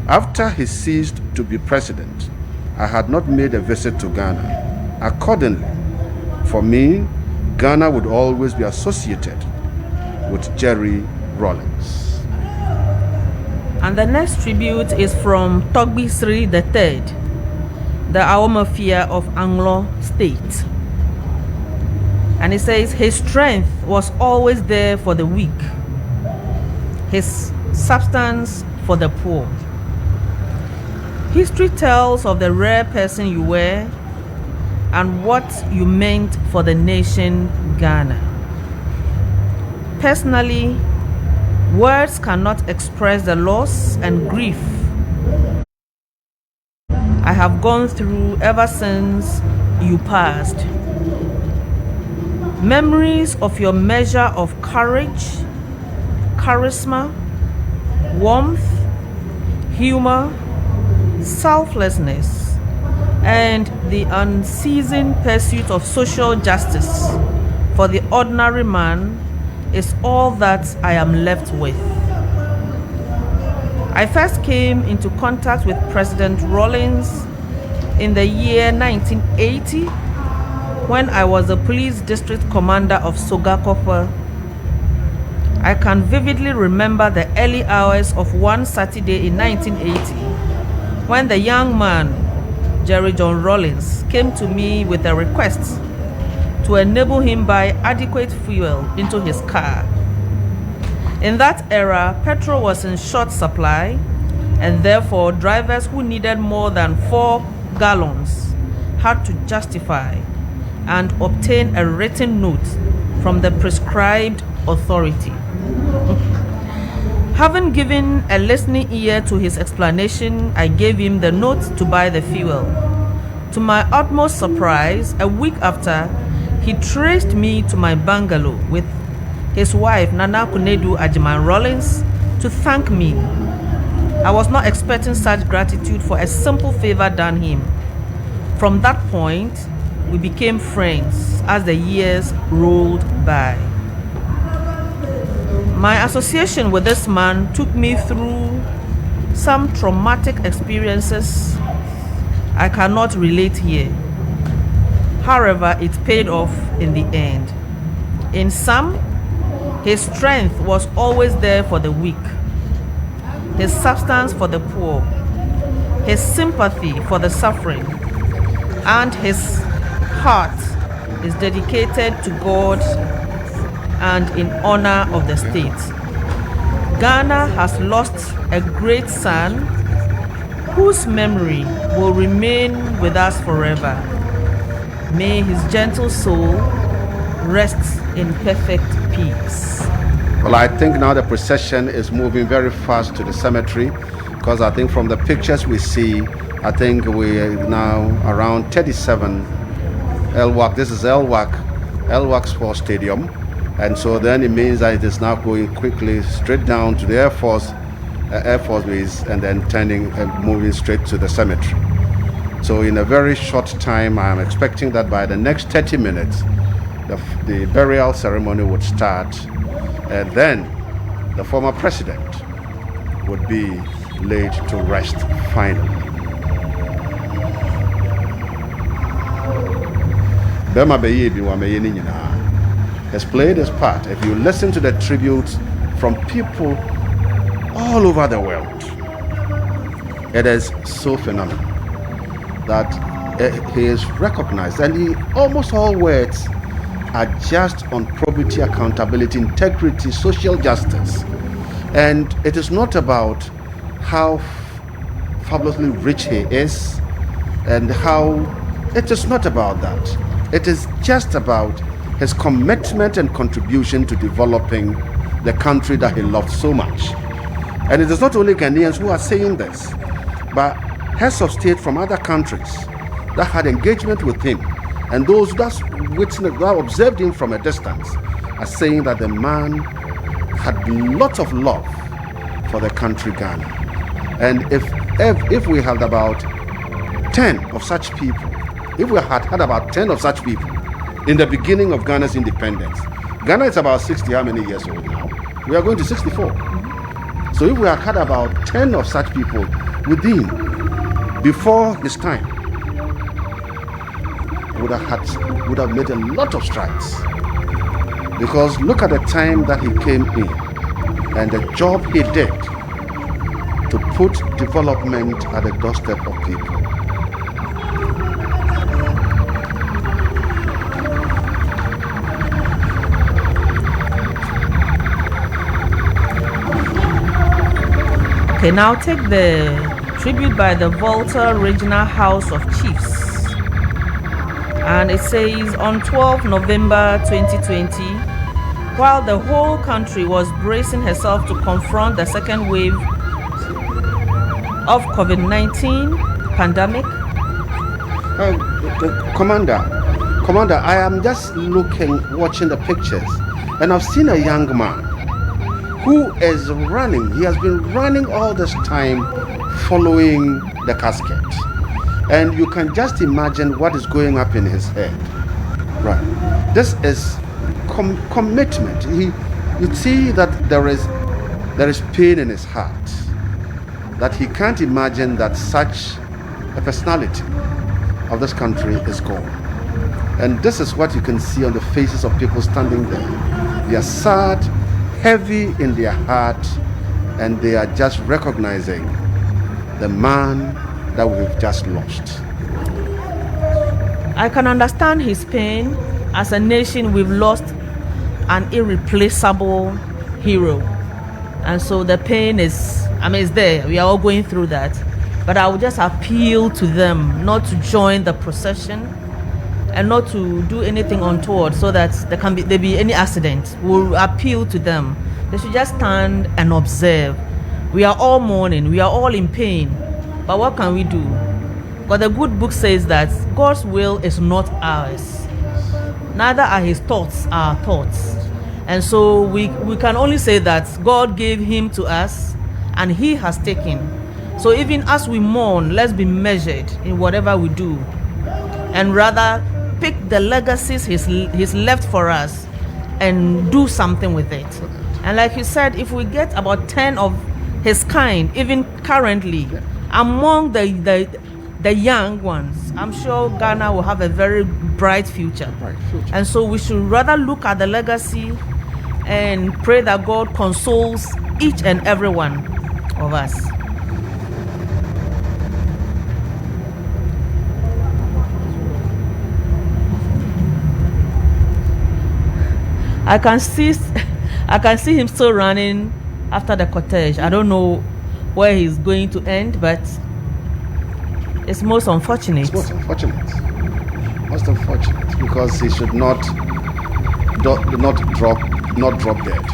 After he ceased to be president, I had not made a visit to Ghana. Accordingly, for me, Ghana would always be associated with Jerry Rawlings. And the next tribute is from Togbi Sri III, the Awomafia of Anglo State. And he says, his strength was always there for the weak, his substance for the poor. History tells of the rare person you were and what you meant for the nation Ghana. Personally, words cannot express the loss and grief I have gone through ever since you passed. Memories of your measure of courage, charisma, warmth, humor, selflessness, and the unceasing pursuit of social justice for the ordinary man is all that I am left with. I first came into contact with President Rawlings in the year 1980 when I was a police district commander of Sogakope. I can vividly remember the early hours of one Saturday in 1980 when the young man, Jerry John Rawlings, came to me with a request to enable him buy adequate fuel into his car. In that era, petrol was in short supply, and therefore drivers who needed more than 4 gallons had to justify and obtain a written note from the prescribed authority. Having given a listening ear to his explanation, I gave him the note to buy the fuel. To my utmost surprise, a week after, he traced me to my bungalow with his wife, Nana Kunedu Ajiman Rawlings, to thank me. I was not expecting such gratitude for a simple favor done him. From that point, we became friends as the years rolled by. My association with this man took me through some traumatic experiences I cannot relate here. However, it paid off in the end. In some, his strength was always there for the weak, his substance for the poor, his sympathy for the suffering, and his heart is dedicated to God and in honor of the state. Ghana has lost a great son whose memory will remain with us forever. May his gentle soul rest in perfect peace. Well, I think now the procession is moving very fast to the cemetery, because I think from the pictures we see, I think we're now around 37 LWAC. This is LWAC Sports Stadium. And so then it means that it is now going quickly straight down to the Air Force Base and then turning and moving straight to the cemetery. So in a very short time, I am expecting that by the next 30 minutes, the burial ceremony would start, and then the former president would be laid to rest finally. Bema Beyebi Wameyeni Nyina has played his part. If you listen to the tributes from people all over the world, it is so phenomenal that he is recognized, and almost all words are just on probity, accountability, integrity, social justice. And it is not about how fabulously rich he is and how, it is not about that. It is just about his commitment and contribution to developing the country that he loved so much. And it is not only Ghanaians who are saying this, but heads of state from other countries that had engagement with him, and those that observed him from a distance, are saying that the man had lots of love for the country Ghana. And if we had about 10 of such people, if we had about 10 of such people in the beginning of Ghana's independence, Ghana is about 60 how many years old now? We are going to 64. So if we had about 10 of such people within, before his time, would have made a lot of strides. Because look at the time that he came in and the job he did to put development at the doorstep of people. Okay, now take the tribute by the Volta Regional House of Chiefs. And it says, on 12 November 2020, while the whole country was bracing herself to confront the second wave of COVID-19 pandemic. Commander, I am just watching the pictures, and I've seen a young man who is running. He has been running all this time following the casket. And you can just imagine what is going up in his head. Right. This is commitment. You see that there is pain in his heart, that he can't imagine that such a personality of this country is gone. And this is what you can see on the faces of people standing there. They are sad, heavy in their heart, and they are just recognizing the man that we've just lost. I can understand his pain. As a nation, we've lost an irreplaceable hero. And so the pain is, it's there. We are all going through that. But I would just appeal to them not to join the procession and not to do anything untoward so that there be any accident. We'll appeal to them. They should just stand and observe. We are all mourning. We are all in pain. But what can we do? But the good book says that God's will is not ours. Neither are his thoughts our thoughts. And so we can only say that God gave him to us and he has taken. So even as we mourn, let's be measured in whatever we do. And rather pick the legacies he's left for us and do something with it. And like you said, if we get about 10 of his kind, even currently, among the young ones, I'm sure Ghana will have a very bright future. And so we should rather look at the legacy and pray that God consoles each and every one of us. I can see him still running after the cortege. I don't know where he's going to end, but it's most unfortunate. It's most unfortunate. Most unfortunate, because he should not drop dead.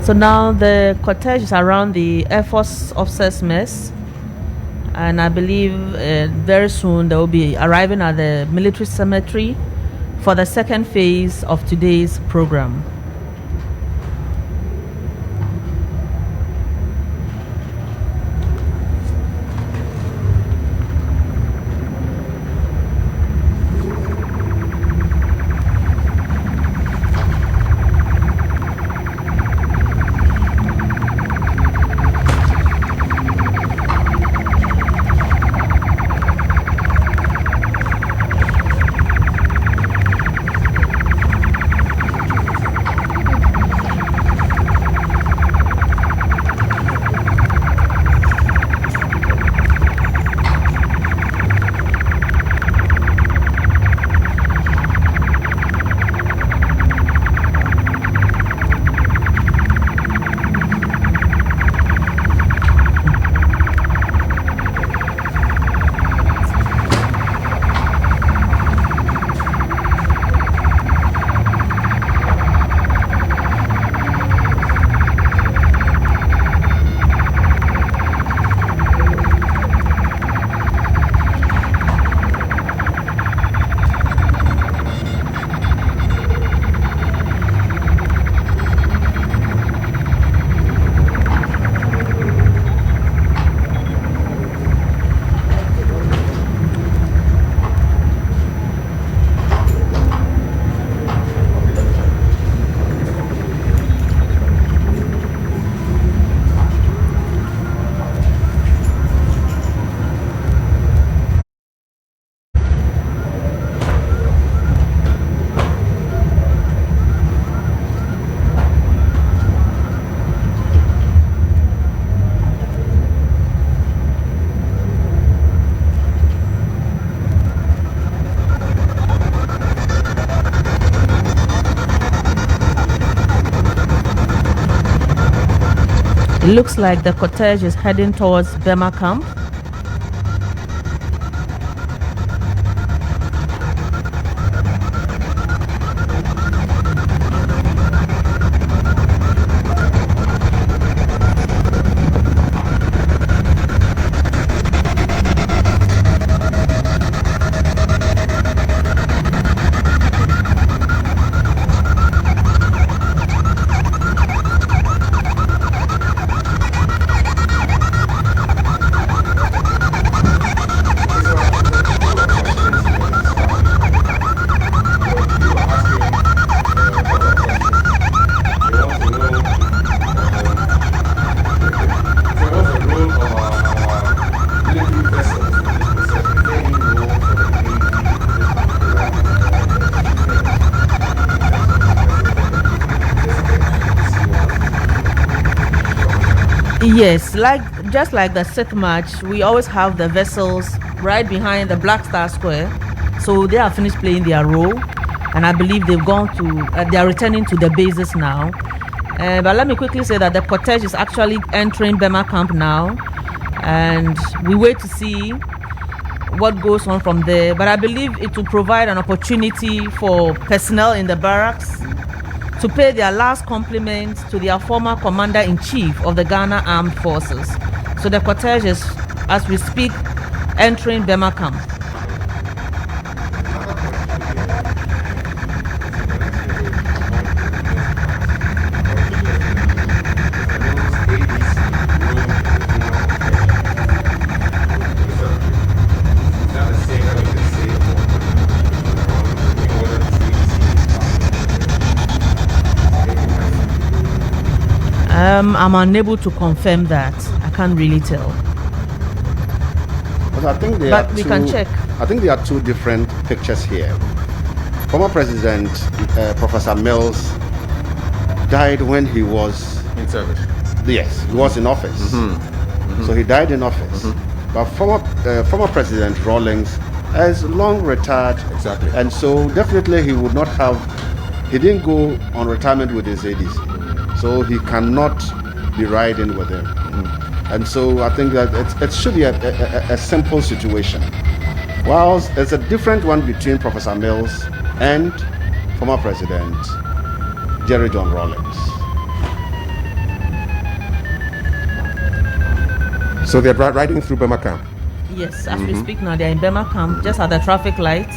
So now the cortege is around the Air Force Officers Mess, and I believe very soon they will be arriving at the military cemetery for the second phase of today's program. It looks like the cortege is heading towards Burma camp. Yes, just like the Sith match, we always have the vessels right behind the Black Star Square. So they have finished playing their role, and I believe they've gone to, they are returning to the bases now. But let me quickly say that the cortege is actually entering Burma camp now, and we wait to see what goes on from there. But I believe it will provide an opportunity for personnel in the barracks to pay their last compliments to their former commander-in-chief of the Ghana Armed Forces. So the cortege is, as we speak, entering Burma camp. I'm unable to confirm that. I can't really tell. But I think we can check. I think there are two different pictures here. Former President Professor Mills died when he was in service. Yes, he was in office. So he died in office. But former President Rawlings has long retired. Exactly. And so definitely he would not have. He didn't go on retirement with his ADC. So he cannot be riding with him. And so I think that it should be a simple situation. Whilst there's a different one between Professor Mills and former President Jerry John Rawlings. So they're riding through Burma camp? Yes, as we speak now, they're in Burma camp, just at the traffic light.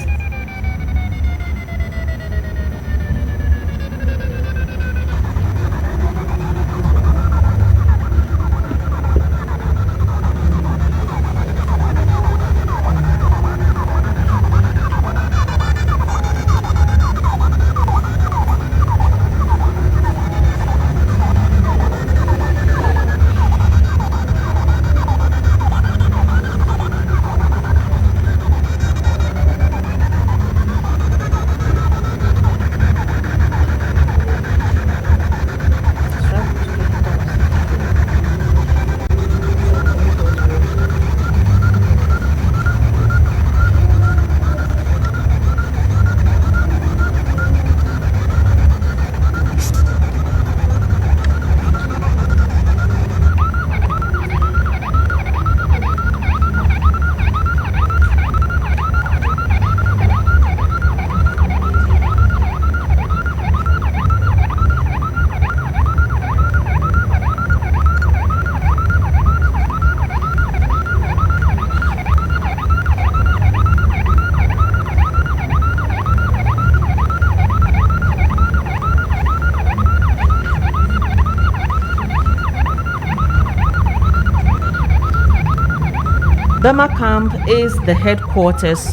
Burma camp is the headquarters.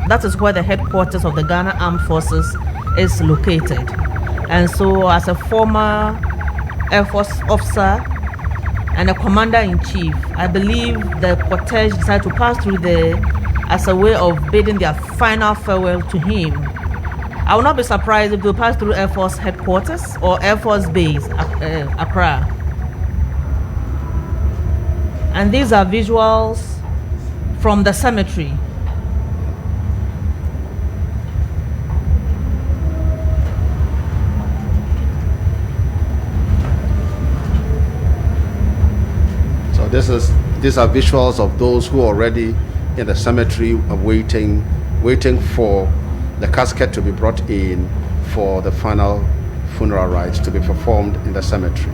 That is where the headquarters of the Ghana Armed Forces is located. And so as a former Air Force officer and a commander-in-chief, I believe the cortege decided to pass through there as a way of bidding their final farewell to him. I will not be surprised if they pass through Air Force headquarters or Air Force Base, Accra. And these are visuals from the cemetery. These are visuals of those who are already in the cemetery waiting for the casket to be brought in for the final funeral rites to be performed in the cemetery.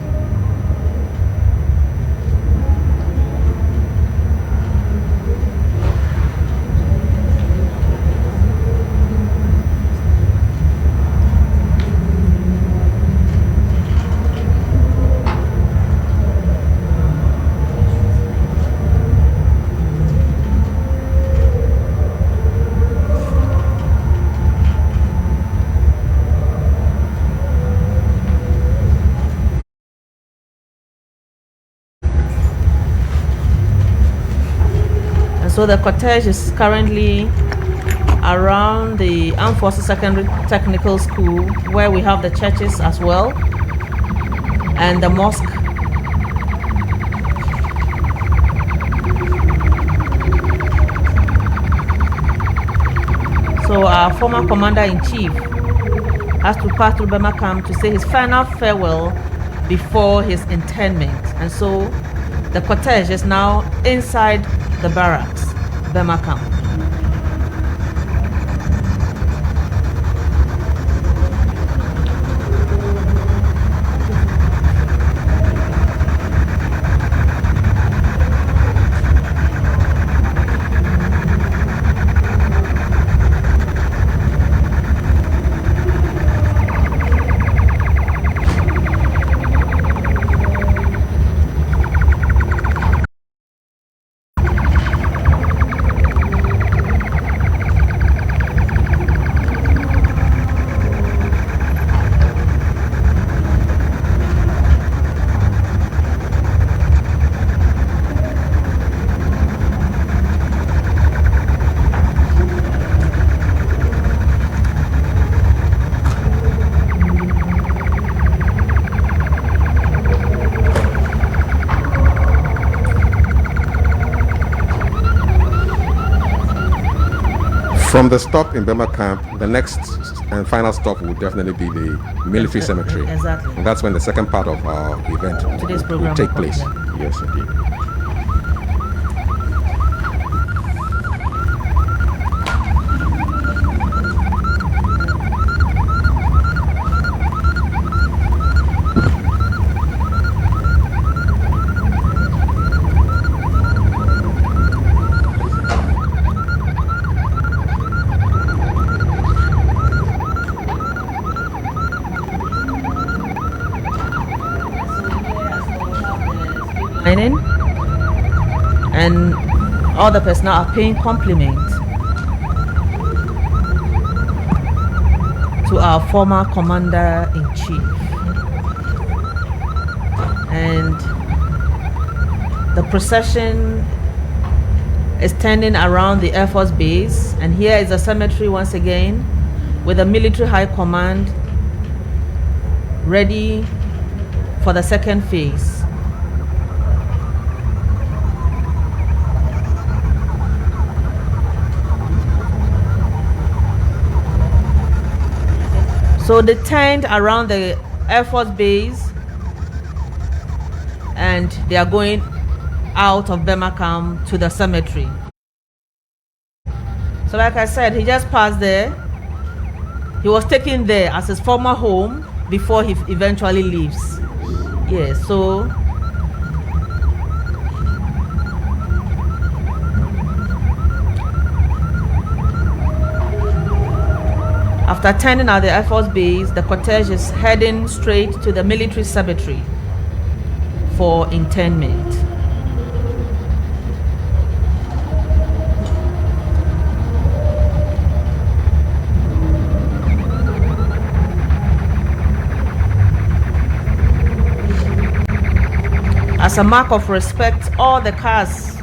So the cortege is currently around the Armed Forces Secondary Technical School, where we have the churches as well, and the mosque. So our former commander-in-chief has to pass through Burma camp to say his final farewell before his interment. And so the cortege is now inside the barracks, Burma camp. From the stop in Burma camp, the next and final stop will definitely be the military cemetery. Exactly. And that's when the second part of our event Today's program will take place. Yes, indeed. And all the personnel are paying compliments to our former commander-in-chief. And the procession is standing around the Air Force Base, and here is the cemetery once again with the military high command ready for the second phase. So they turned around the Air Force Base and they are going out of Burma camp to the cemetery. So like I said, he just passed there. He was taken there as his former home before he eventually leaves. Yes, so after turning at the Air Force Base, the cortege is heading straight to the military cemetery for interment. As a mark of respect, all the cars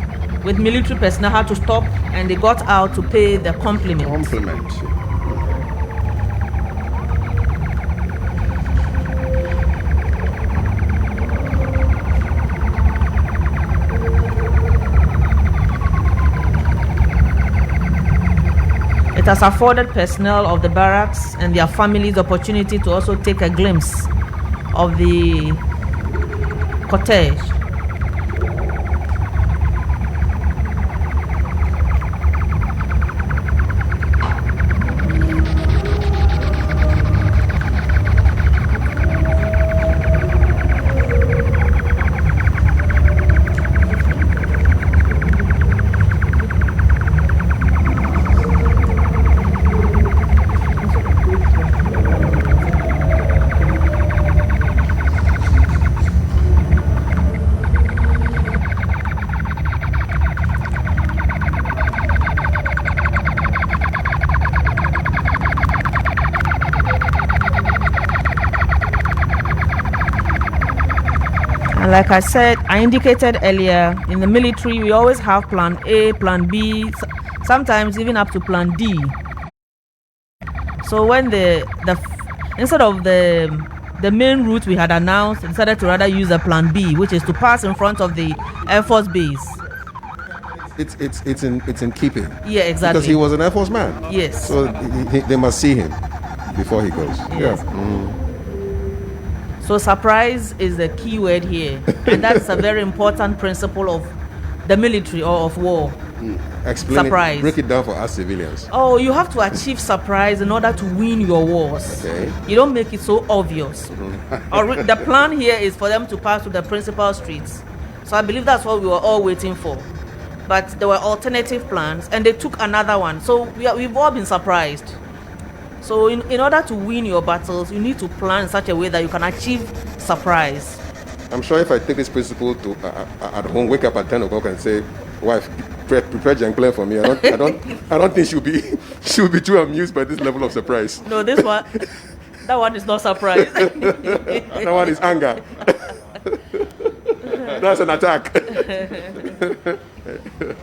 with military personnel had to stop and they got out to pay the compliment. It has afforded personnel of the barracks and their families the opportunity to also take a glimpse of the cortege. And like I said, I indicated earlier, in the military, we always have plan A, plan B, sometimes even up to plan D. So when instead of the main route we had announced, we decided to rather use a plan B, which is to pass in front of the Air Force base. It's in keeping. Yeah, exactly. Because he was an Air Force man. Yes. So they must see him before he goes. Yes. Yeah. So surprise is the key word here, and that's a very important principle of the military or of war. Explain surprise. Break it down for us civilians. Oh, you have to achieve surprise in order to win your wars. Okay. You don't make it so obvious. Or the plan here is for them to pass to the principal streets. So I believe that's what we were all waiting for. But there were alternative plans, and they took another one. So we've all been surprised. So in order to win your battles, you need to plan in such a way that you can achieve surprise. I'm sure if I take this principle to at home, wake up at 10 o'clock and say, wife, prepare Janklen for me, I don't think she'll be too amused by this level of surprise. No, that one is not surprise. That one is anger. That's an attack.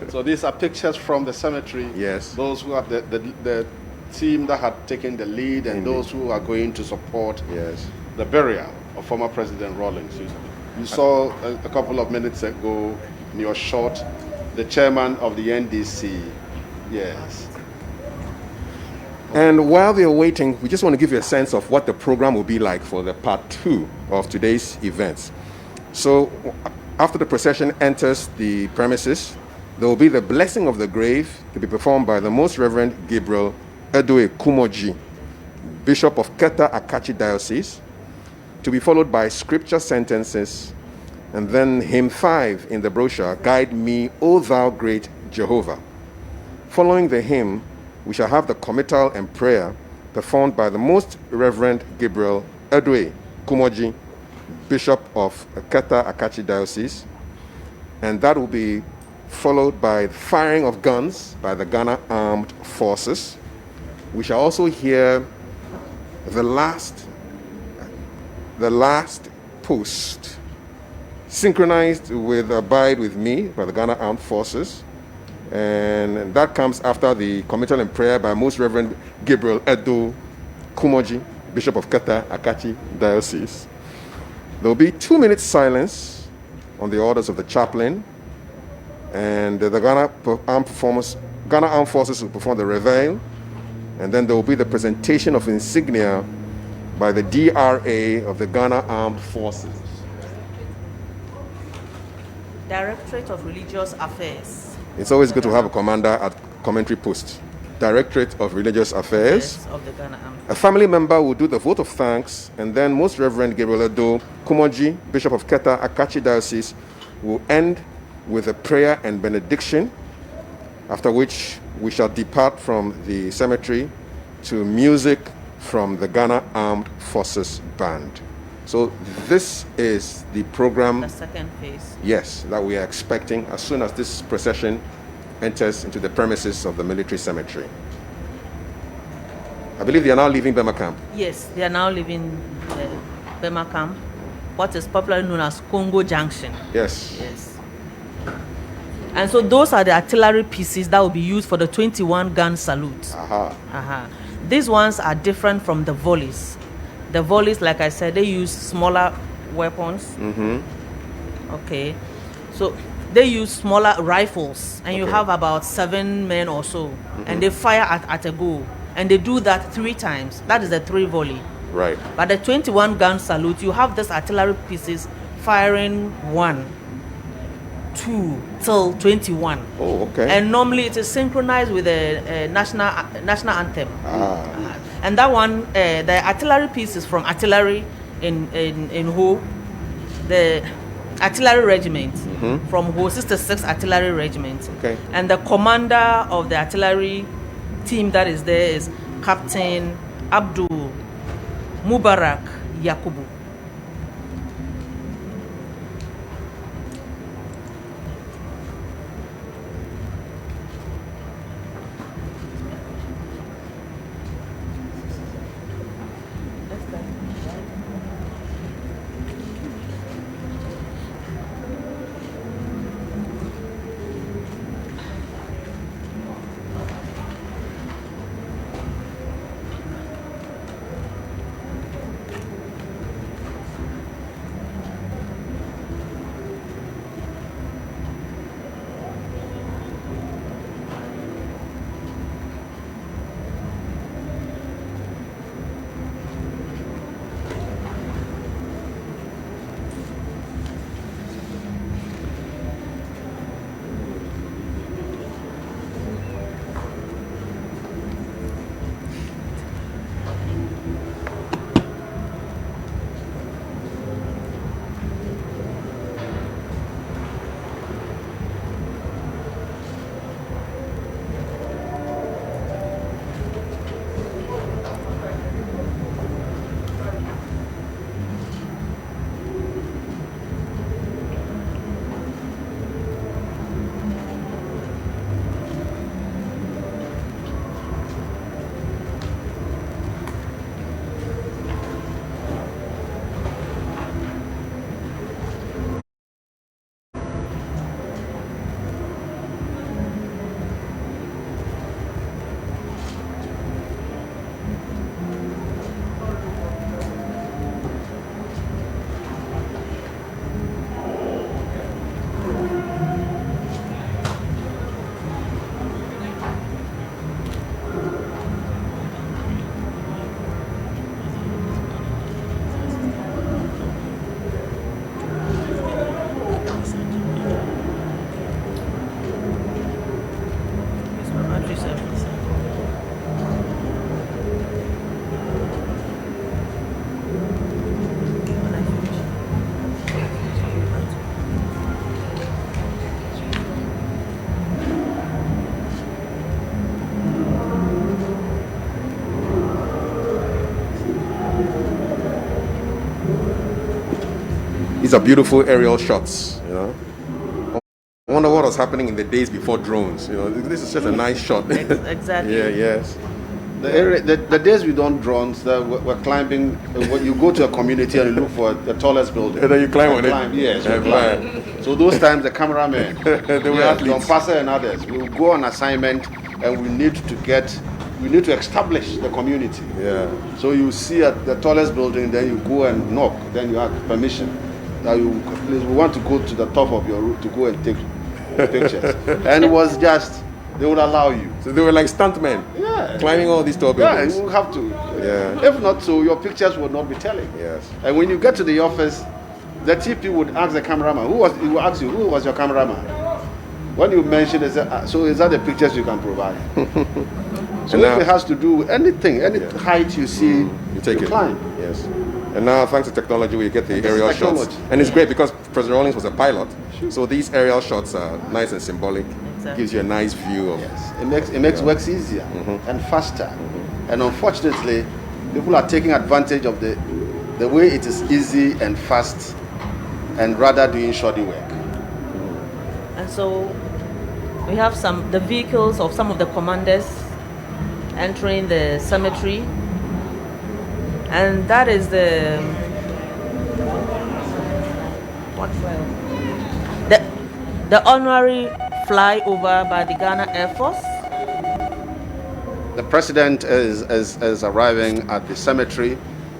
So these are pictures from the cemetery. Yes. Those who have the team that had taken the lead and those who are going to support the burial of former President Rawlings. You saw a couple of minutes ago in your shot the chairman of the NDC. Yes. And while they're waiting, we just want to give you a sense of what the program will be like for the part 2 of today's events. So after the procession enters the premises, there will be the blessing of the grave to be performed by the Most Reverend Gabriel Edoe Kumoji, Bishop of Keta Akachi Diocese, to be followed by scripture sentences, and then hymn 5 in the brochure, Guide Me, O Thou Great Jehovah. Following the hymn, we shall have the committal and prayer performed by the Most Reverend Gabriel Edoe Kumoji, Bishop of Keta Akachi Diocese, and that will be followed by firing of guns by the Ghana Armed Forces. We shall also hear the last post, synchronized with Abide With Me by the Ghana Armed Forces. And that comes after the committal and prayer by Most Reverend Gabriel Edo Kumoji, Bishop of Keta Akachi Diocese. There will be 2 minutes silence on the orders of the chaplain, and the Ghana Armed Forces will perform the reveille, and then there will be the presentation of insignia by the DRA of the Ghana Armed Forces. Directorate of Religious Affairs. It's always good to have a commander at commentary post. Directorate of Religious Affairs. Yes, of the Ghana Armed Forces. A family member will do the vote of thanks, and then Most Reverend Gabriel Edo Kumoji, Bishop of Keta Akachi Diocese, will end with a prayer and benediction, after which we shall depart from the cemetery to music from the Ghana Armed Forces Band. So this is the program. The second phase. Yes, that we are expecting as soon as this procession enters into the premises of the military cemetery. I believe they are now leaving Bema Camp. Yes, they are now leaving Bema Camp, what is popularly known as Congo Junction. Yes. Yes. And so those are the artillery pieces that will be used for the 21 gun salute. These ones are different from the volleys. The volleys, like I said, they use smaller weapons. Okay. So they use smaller rifles, and you have about 7 men or so, and they fire at a go. And they do that 3 times. That is the 3 volley. Right. But the 21 gun salute, you have these artillery pieces firing 1, 2 till 21. Oh, okay. And normally it is synchronized with the national anthem. And that one, the artillery piece is from artillery in Ho, the artillery regiment from Ho 66 Artillery Regiment. Okay. And the commander of the artillery team that is there is Captain Abdul Mubarak Yakubu. These are beautiful aerial shots, you know. I wonder what was happening in the days before drones. You know, this is just a nice shot. Exactly. Yeah, yes. The days we don't drones, we're climbing. When you go to a community and you look for the tallest building, and then you climb on it. Yes, you climb. So those times the cameramen, Don Passer and others, will go on assignment, and we need to establish the community. Yeah. So you see at the tallest building, then you go and knock, then you have permission. That we want to go to the top of your roof to go and take pictures. And it was just, they would allow you. So they were like stuntmen, climbing all these tall buildings. Yeah, you have to. Yeah. If not so, your pictures would not be telling. Yes. And when you get to the office, the TP would ask the cameraman, he will ask you, who was your cameraman? When you mention it, so is that the pictures you can provide? So if it has to do with anything, any height you see, you take it. Climb. Yes. And now, thanks to technology, we get the aerial shots. And it's great because President Rawlings was a pilot. So these aerial shots are nice and symbolic. Exactly. Gives you a nice view of. Yes. It makes works easier and faster. And unfortunately, people are taking advantage of the way it is easy and fast, and rather doing shoddy work. And so we have the vehicles of some of the commanders entering the cemetery. And that is the honorary flyover by the Ghana Air Force. The president is arriving at the cemetery.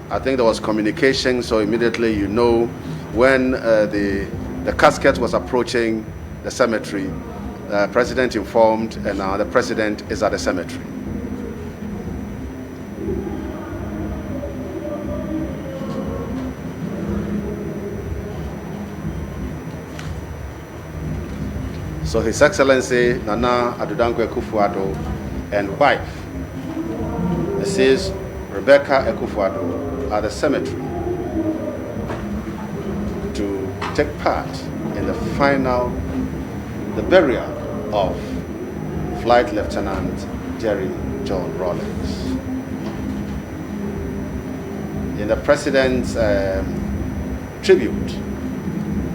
I think there was communication, so immediately you know when the casket was approaching the cemetery. The president informed, and now the president is at the cemetery. So His Excellency Nana Addo Akufo-Addo and wife, Mrs. Rebecca Akufo-Addo, are at the cemetery to take part in the burial of Flight Lieutenant Jerry John Rawlings. In the President's tribute,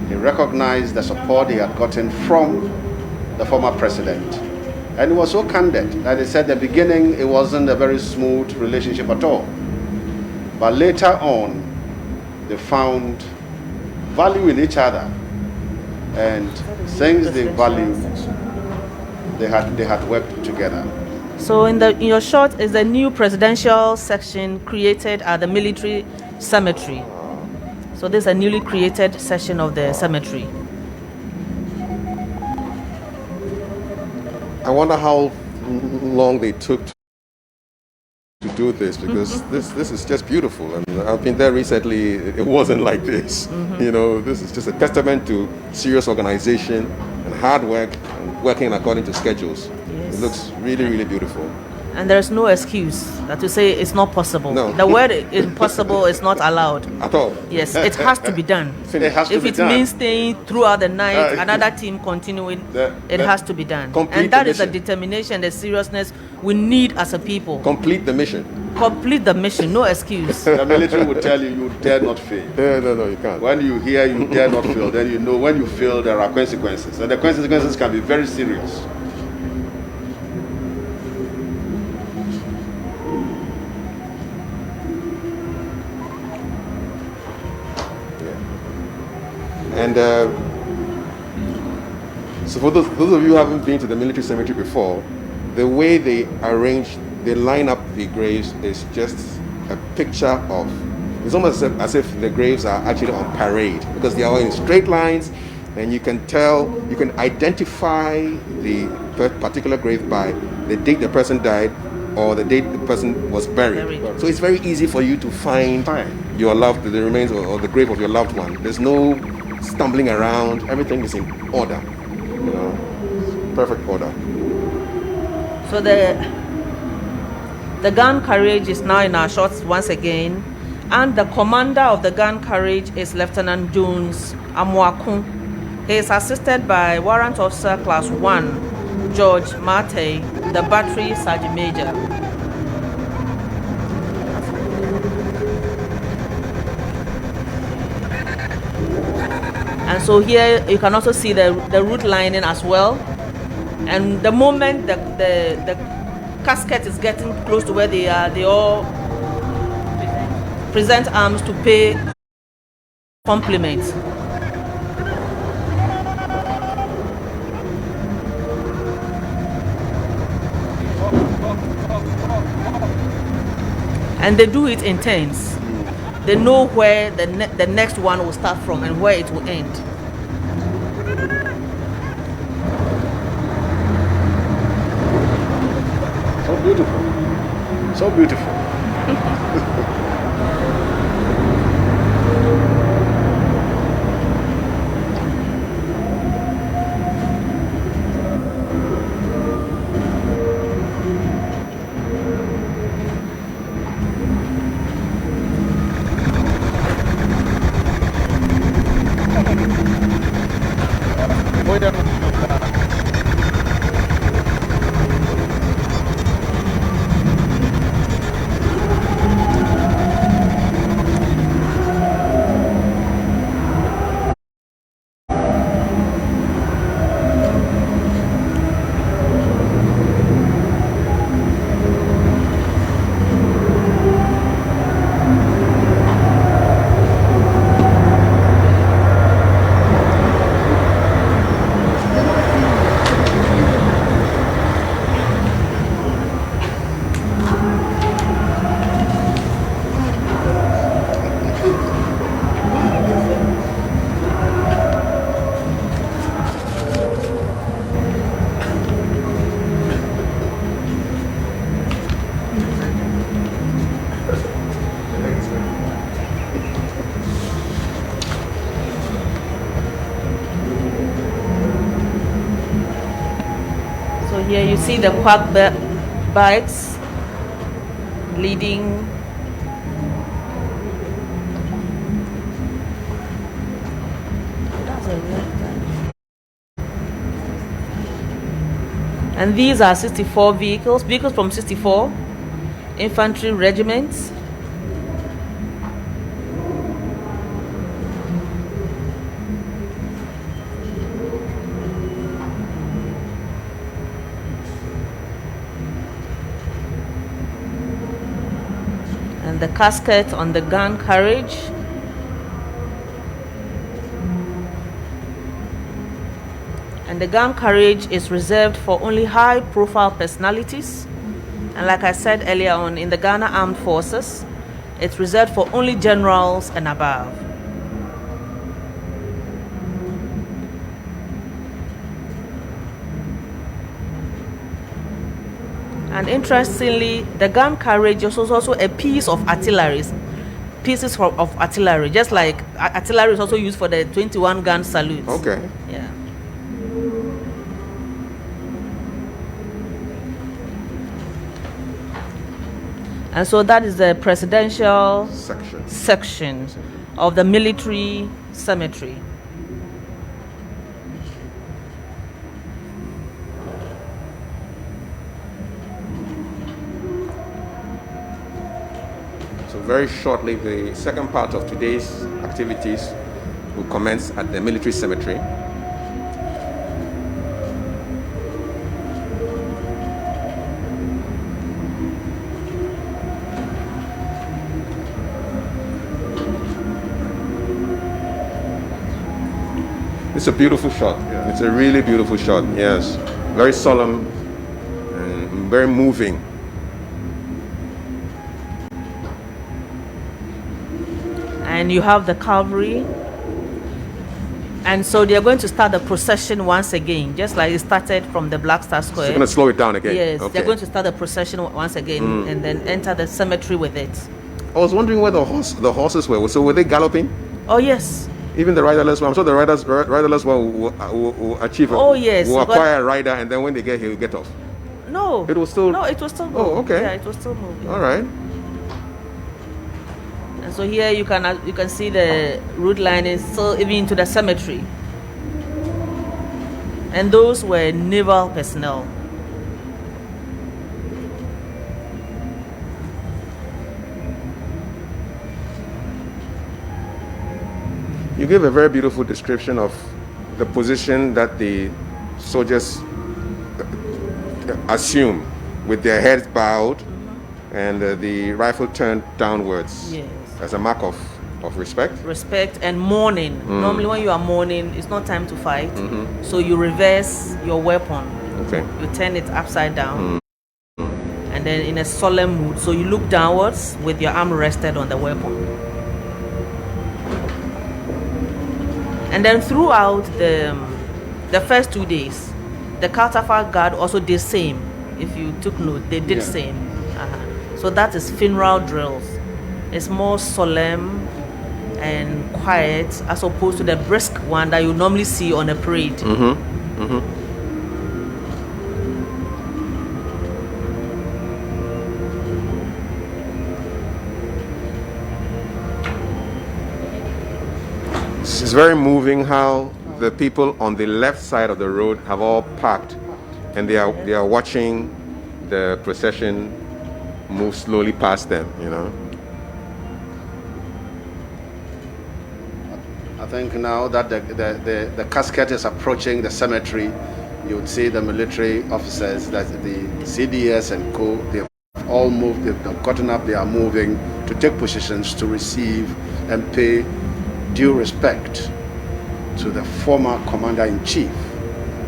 he recognized the support he had gotten from the former president. And he was so candid that he said at the beginning it wasn't a very smooth relationship at all. But later on, they found value in each other. And since they valued, they had worked together. So in your shot is the new presidential section created at the military cemetery. So this is a newly created section of the cemetery. I wonder how long they took to do this, because this is just beautiful. And I've been there recently. It wasn't like this. You know, this is just a testament to serious organization and hard work and working according to schedules. Yes. It looks really, really beautiful. And there's no excuse to say it's not possible. No. The word impossible is not allowed. At all. Yes, it has to be done. If it means staying throughout the night, another team continuing, it has to be done. And that is the determination, the seriousness we need as a people. Complete the mission. Complete the mission, no excuse. The military will tell you, you dare not fail. No, you can't. When you hear you dare not fail, then you know when you fail, there are consequences. And the consequences can be very serious. And so for those of you who haven't been to the military cemetery before, the way they line up the graves is just a picture of, it's almost as if the graves are actually on parade, because they are all in straight lines, and you can identify the particular grave by the date the person died or the date the person was buried. So it's very easy for you to find the remains or the grave of your loved one. There's no stumbling around. Everything is in order, you know, perfect order. So the gun carriage is now in our shots once again, and the commander of the gun carriage is Lieutenant Jones Amwakun. He is assisted by Warrant Officer Class 1 George Mate, the Battery Sergeant Major. And so here you can also see the root lining as well. And the moment the casket is getting close to where they are, they all present arms to pay compliments. And they do it in turns. They know where the next one will start from and where it will end. So beautiful. So beautiful. Here you see the quack bikes leading and these are 64 vehicles from 64 infantry regiments. And the casket on the gun carriage. And the gun carriage is reserved for only high-profile personalities. And like I said earlier on, in the Ghana Armed Forces, it's reserved for only generals and above. And interestingly, the gun carriage is also a piece of artillery, pieces of artillery, just like artillery is also used for the 21 gun salutes. Okay. Yeah. And so that is the presidential section of the military cemetery. So very shortly, the second part of today's activities will commence at the military cemetery. It's a beautiful shot. Yeah. It's a really beautiful shot, yes. Very solemn and very moving. And you have the cavalry. And so they're going to start the procession once again, just like it started from the Black Star Square. So they're going to slow it down again? Yes, okay. They're going to start the procession once again and then enter the cemetery with it. I was wondering where the horses were. So were they galloping? Oh, yes. Even the riderless one. I'm sure the riderless one will achieve it. Oh, yes. Will acquire a rider, and then when they get here, he'll get off. No. It was still. No, it was still moving. Oh, okay. Yeah, it was still moving. All right. And so here you can see the route line is still even into the cemetery. And those were naval personnel. You gave a very beautiful description of the position that the soldiers assume with their heads bowed and the rifle turned downwards. Yes. As a mark of respect. Respect and mourning. Normally when you are mourning, it's not time to fight. So you reverse your weapon. Okay. You turn it upside down. And then in a solemn mood. So you look downwards with your arm rested on the weapon. And then throughout the first 2 days, the Counterfeit Guard also did same. If you took note, they did same. So that is funeral drills. It's more solemn and quiet as opposed to the brisk one that you normally see on a parade. It's very moving how the people on the left side of the road have all parked and they are watching the procession move slowly past them, you know. I think now that the casket is approaching the cemetery, you would see the military officers, that the CDS and co, they've all moved, they've gotten up, they are moving to take positions to receive and pay due respect to the former Commander-in-Chief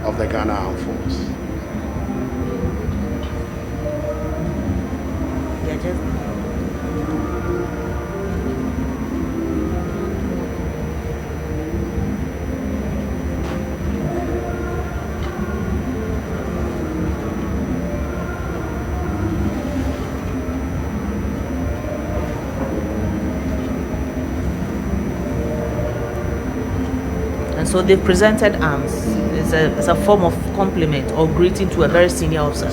of the Ghana Armed Force. And so they presented arms. It's a form of compliment or greeting to a very senior officer.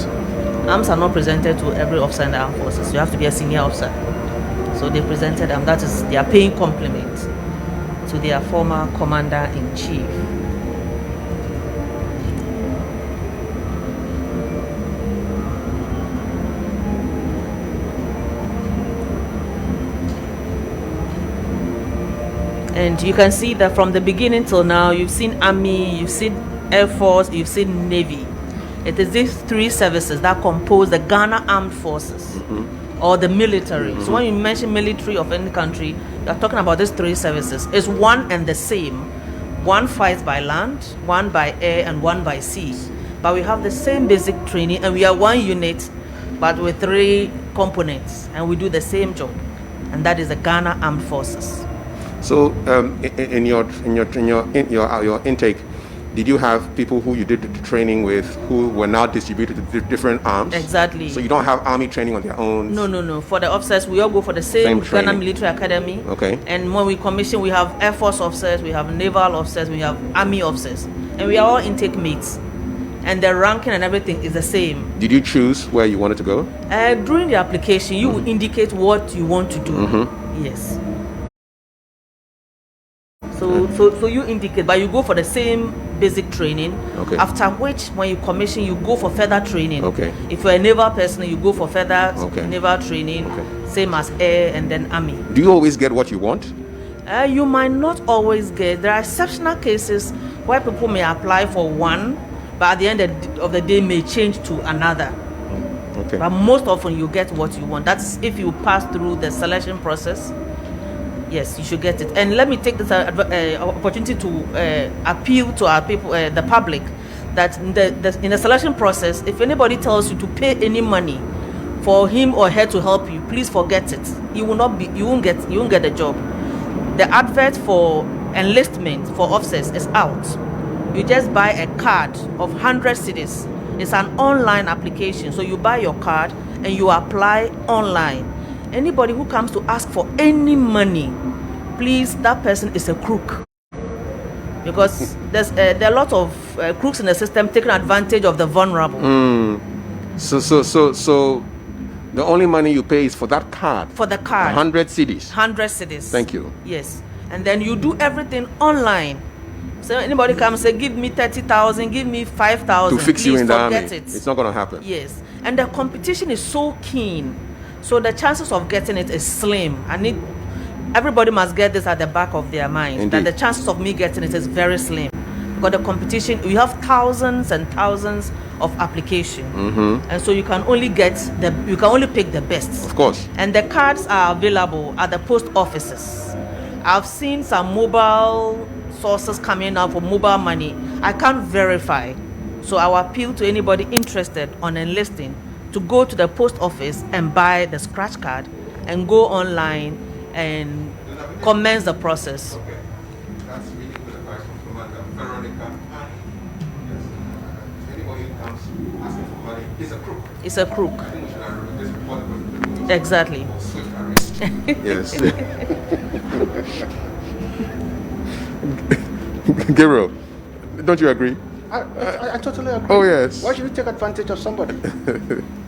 Arms are not presented to every officer in the armed forces. You have to be a senior officer. So they presented arms. That is, they are paying compliment to their former Commander-in-Chief. And you can see that from the beginning till now, you've seen Army, you've seen Air Force, you've seen Navy. It is these three services that compose the Ghana Armed Forces or the military. So when you mention military of any country, you're talking about these three services. It's one and the same. One fights by land, one by air, and one by sea. But we have the same basic training, and we are one unit, but with three components, and we do the same job, and that is the Ghana Armed Forces. So, in your intake, did you have people who you did the training with who were now distributed to different arms? Exactly. So you don't have army training on their own? No. For the officers, we all go for the same Ghana Military Academy. Okay. And when we commission, we have Air Force officers, we have naval officers, we have army officers, and we are all intake mates. And the ranking and everything is the same. Did you choose where you wanted to go? During the application, you will indicate what you want to do. Yes. So you indicate, but you go for the same basic training. Okay. After which, when you commission, you go for further training. Okay. If you're a naval person, you go for further naval training, same as air and then army. Do you always get what you want? You might not always get. There are exceptional cases where people may apply for one, but at the end of the day may change to another. Okay. But most often you get what you want. That's if you pass through the selection process. Yes, you should get it. And let me take this opportunity to appeal to our people, the public, that in the selection process, if anybody tells you to pay any money for him or her to help you, please forget it. You won't get the job. The advert for enlistment for officers is out. You just buy a card of 100 cedis. It's an online application, so you buy your card and you apply online. Anybody who comes to ask for any money, please, that person is a crook. Because there are a lot of crooks in the system taking advantage of the vulnerable. So the only money you pay is for that card? For the card. 100 cedis? 100 cedis. Thank you. Yes. And then you do everything online. So anybody comes and say, give me 30,000, give me 5,000. To fix you in the army. It. It's not going to happen. Yes. And the competition is so keen. So the chances of getting it is slim. everybody must get this at the back of their mind. Indeed. That the chances of me getting it is very slim. Because the competition, we have thousands and thousands of applications, and so you can only pick the best. Of course. And the cards are available at the post offices. I've seen some mobile sources coming out for mobile money. I can't verify, so I will appeal to anybody interested on enlisting to go to the post office and buy the scratch card, and go online and commence the process. That's really good advice from Commander Veronica. Anybody who comes asking for money is a crook. It's a crook. I think we should have this report. Exactly. Yes. Gabriel, don't you agree? I totally agree. Oh, yes. Why should you take advantage of somebody?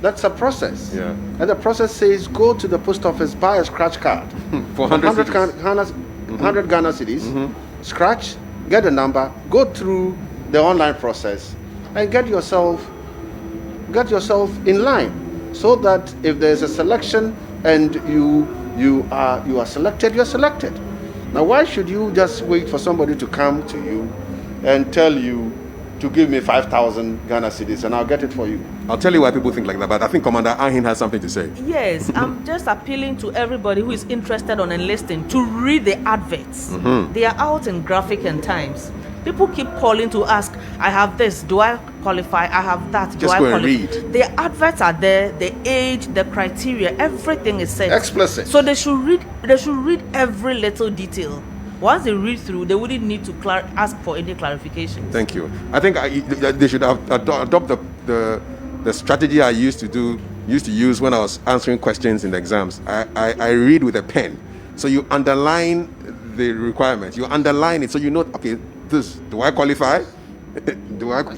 That's a process. Yeah. And the process says go to the post office, buy a scratch card For 100 100 Ghana cedis, scratch, get a number, go through the online process, and get yourself in line, so that if there's a selection and you are selected, you're selected. Now, why should you just wait for somebody to come to you and tell you to give me 5,000 Ghana cedis and I'll get it for you? I'll tell you why people think like that, but I think Commander Ahin has something to say. Yes, I'm just appealing to everybody who is interested on enlisting to read the adverts. They are out in Graphic and Times. People keep calling to ask, I have this, do I qualify? I have that, do Just I go qualify? and read. The adverts are there, the age, the criteria, everything is set. Explicit. So they should read every little detail. Once they read through, they wouldn't need to ask for any clarification. Thank you. I think they should adopt the strategy I used to use when I was answering questions in the exams. I read with a pen. So you underline the requirements. You underline it so you know, okay, do I qualify?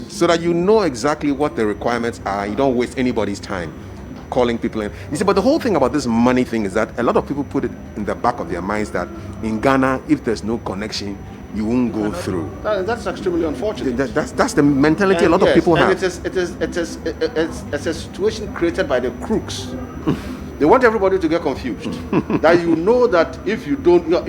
So that you know exactly what the requirements are. You don't waste anybody's time calling people in. You see, but the whole thing about this money thing is that a lot of people put it in the back of their minds that in Ghana, if there's no connection, you won't go through. That's extremely unfortunate. That's the mentality a lot of people have. It's a situation created by the crooks. They want everybody to get confused. That you know that if you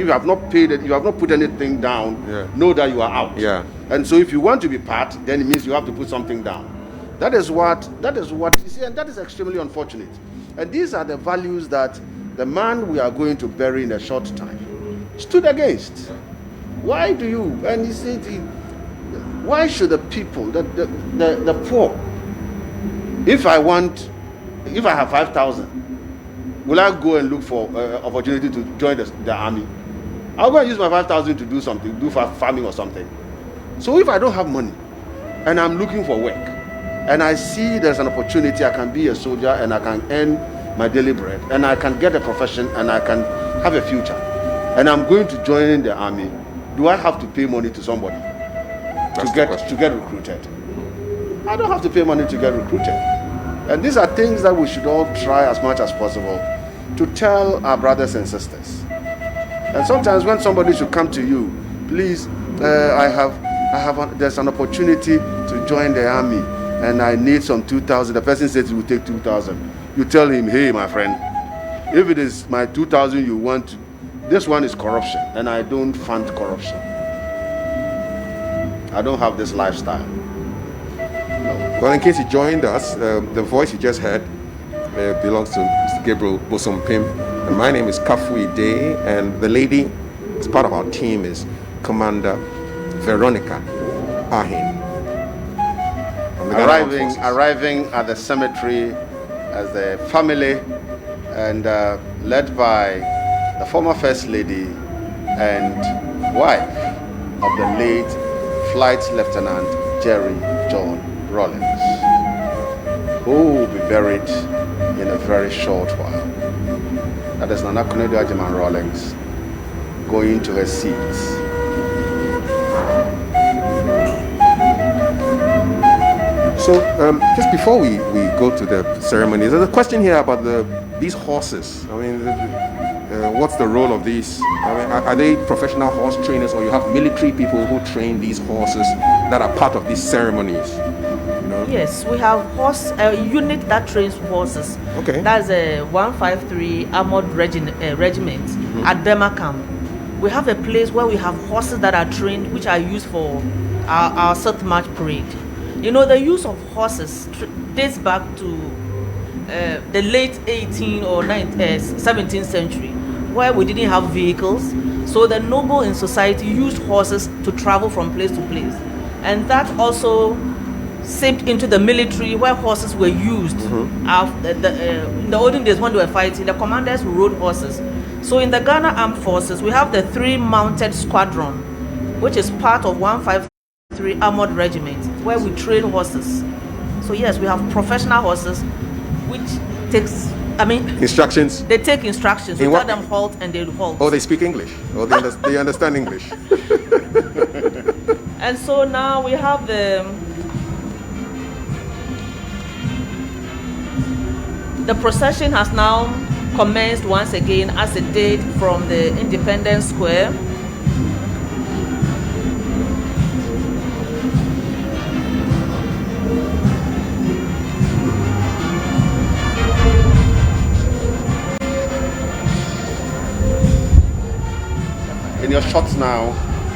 have not paid it, you have not put anything down, know that you are out. Yeah. And so if you want to be part, then it means you have to put something down. That is what you see, and that is extremely unfortunate. And these are the values that the man we are going to bury in a short time stood against. Why do you? And you see, why should the people, the poor, if I have 5,000, will I go and look for opportunity to join the army? I'll go and use my 5,000 to do something, do farming or something. So if I don't have money and I'm looking for work, and I see there's an opportunity, I can be a soldier and I can earn my daily bread, and I can get a profession and I can have a future, and I'm going to join the army, do I have to pay money to somebody to get recruited? I don't have to pay money to get recruited. And these are things that we should all try as much as possible to tell our brothers and sisters. And sometimes when somebody should come to you, please, there's an opportunity to join the army and I need some 2,000. The person says he will take 2,000. You tell him, hey, my friend, if it is my 2,000 you want, this one is corruption, and I don't fund corruption. I don't have this lifestyle. Well, in case you joined us, the voice you just heard belongs to Mr. Gabriel Bosompim. And my name is Kafui Day, and the lady, as part of our team, is Commander Veronica Ahin. Arriving at the cemetery as the family and led by the former First Lady and wife of the late Flight Lieutenant Jerry John Rawlings, who will be buried in a very short while. That is Nana Kunedu Ajiman Rawlings going to her seat. So, just before we go to the ceremony, there's a question here about these horses. I mean, what's the role of these? I mean, are they professional horse trainers, or you have military people who train these horses that are part of these ceremonies? You know, Yes, we have a unit that trains horses. Okay. That's a 153 Armored Regiment at Bema Camp. We have a place where we have horses that are trained, which are used for our South March parade. You know, the use of horses dates back to the late 18th or 17th century, where we didn't have vehicles. So the noble in society used horses to travel from place to place. And that also seeped into the military, where horses were used. In the olden days when they were fighting, the commanders rode horses. So in the Ghana Armed Forces, we have the 3 Mounted Squadron, which is part of 153 Armored Regiment, where we train horses. So yes, we have professional horses, which takes, instructions. They take instructions. We tell them halt and they halt. Oh, they speak English. Oh, they understand English. And so now we have the procession has now commenced once again as it did from the Independence Square. In your shots now,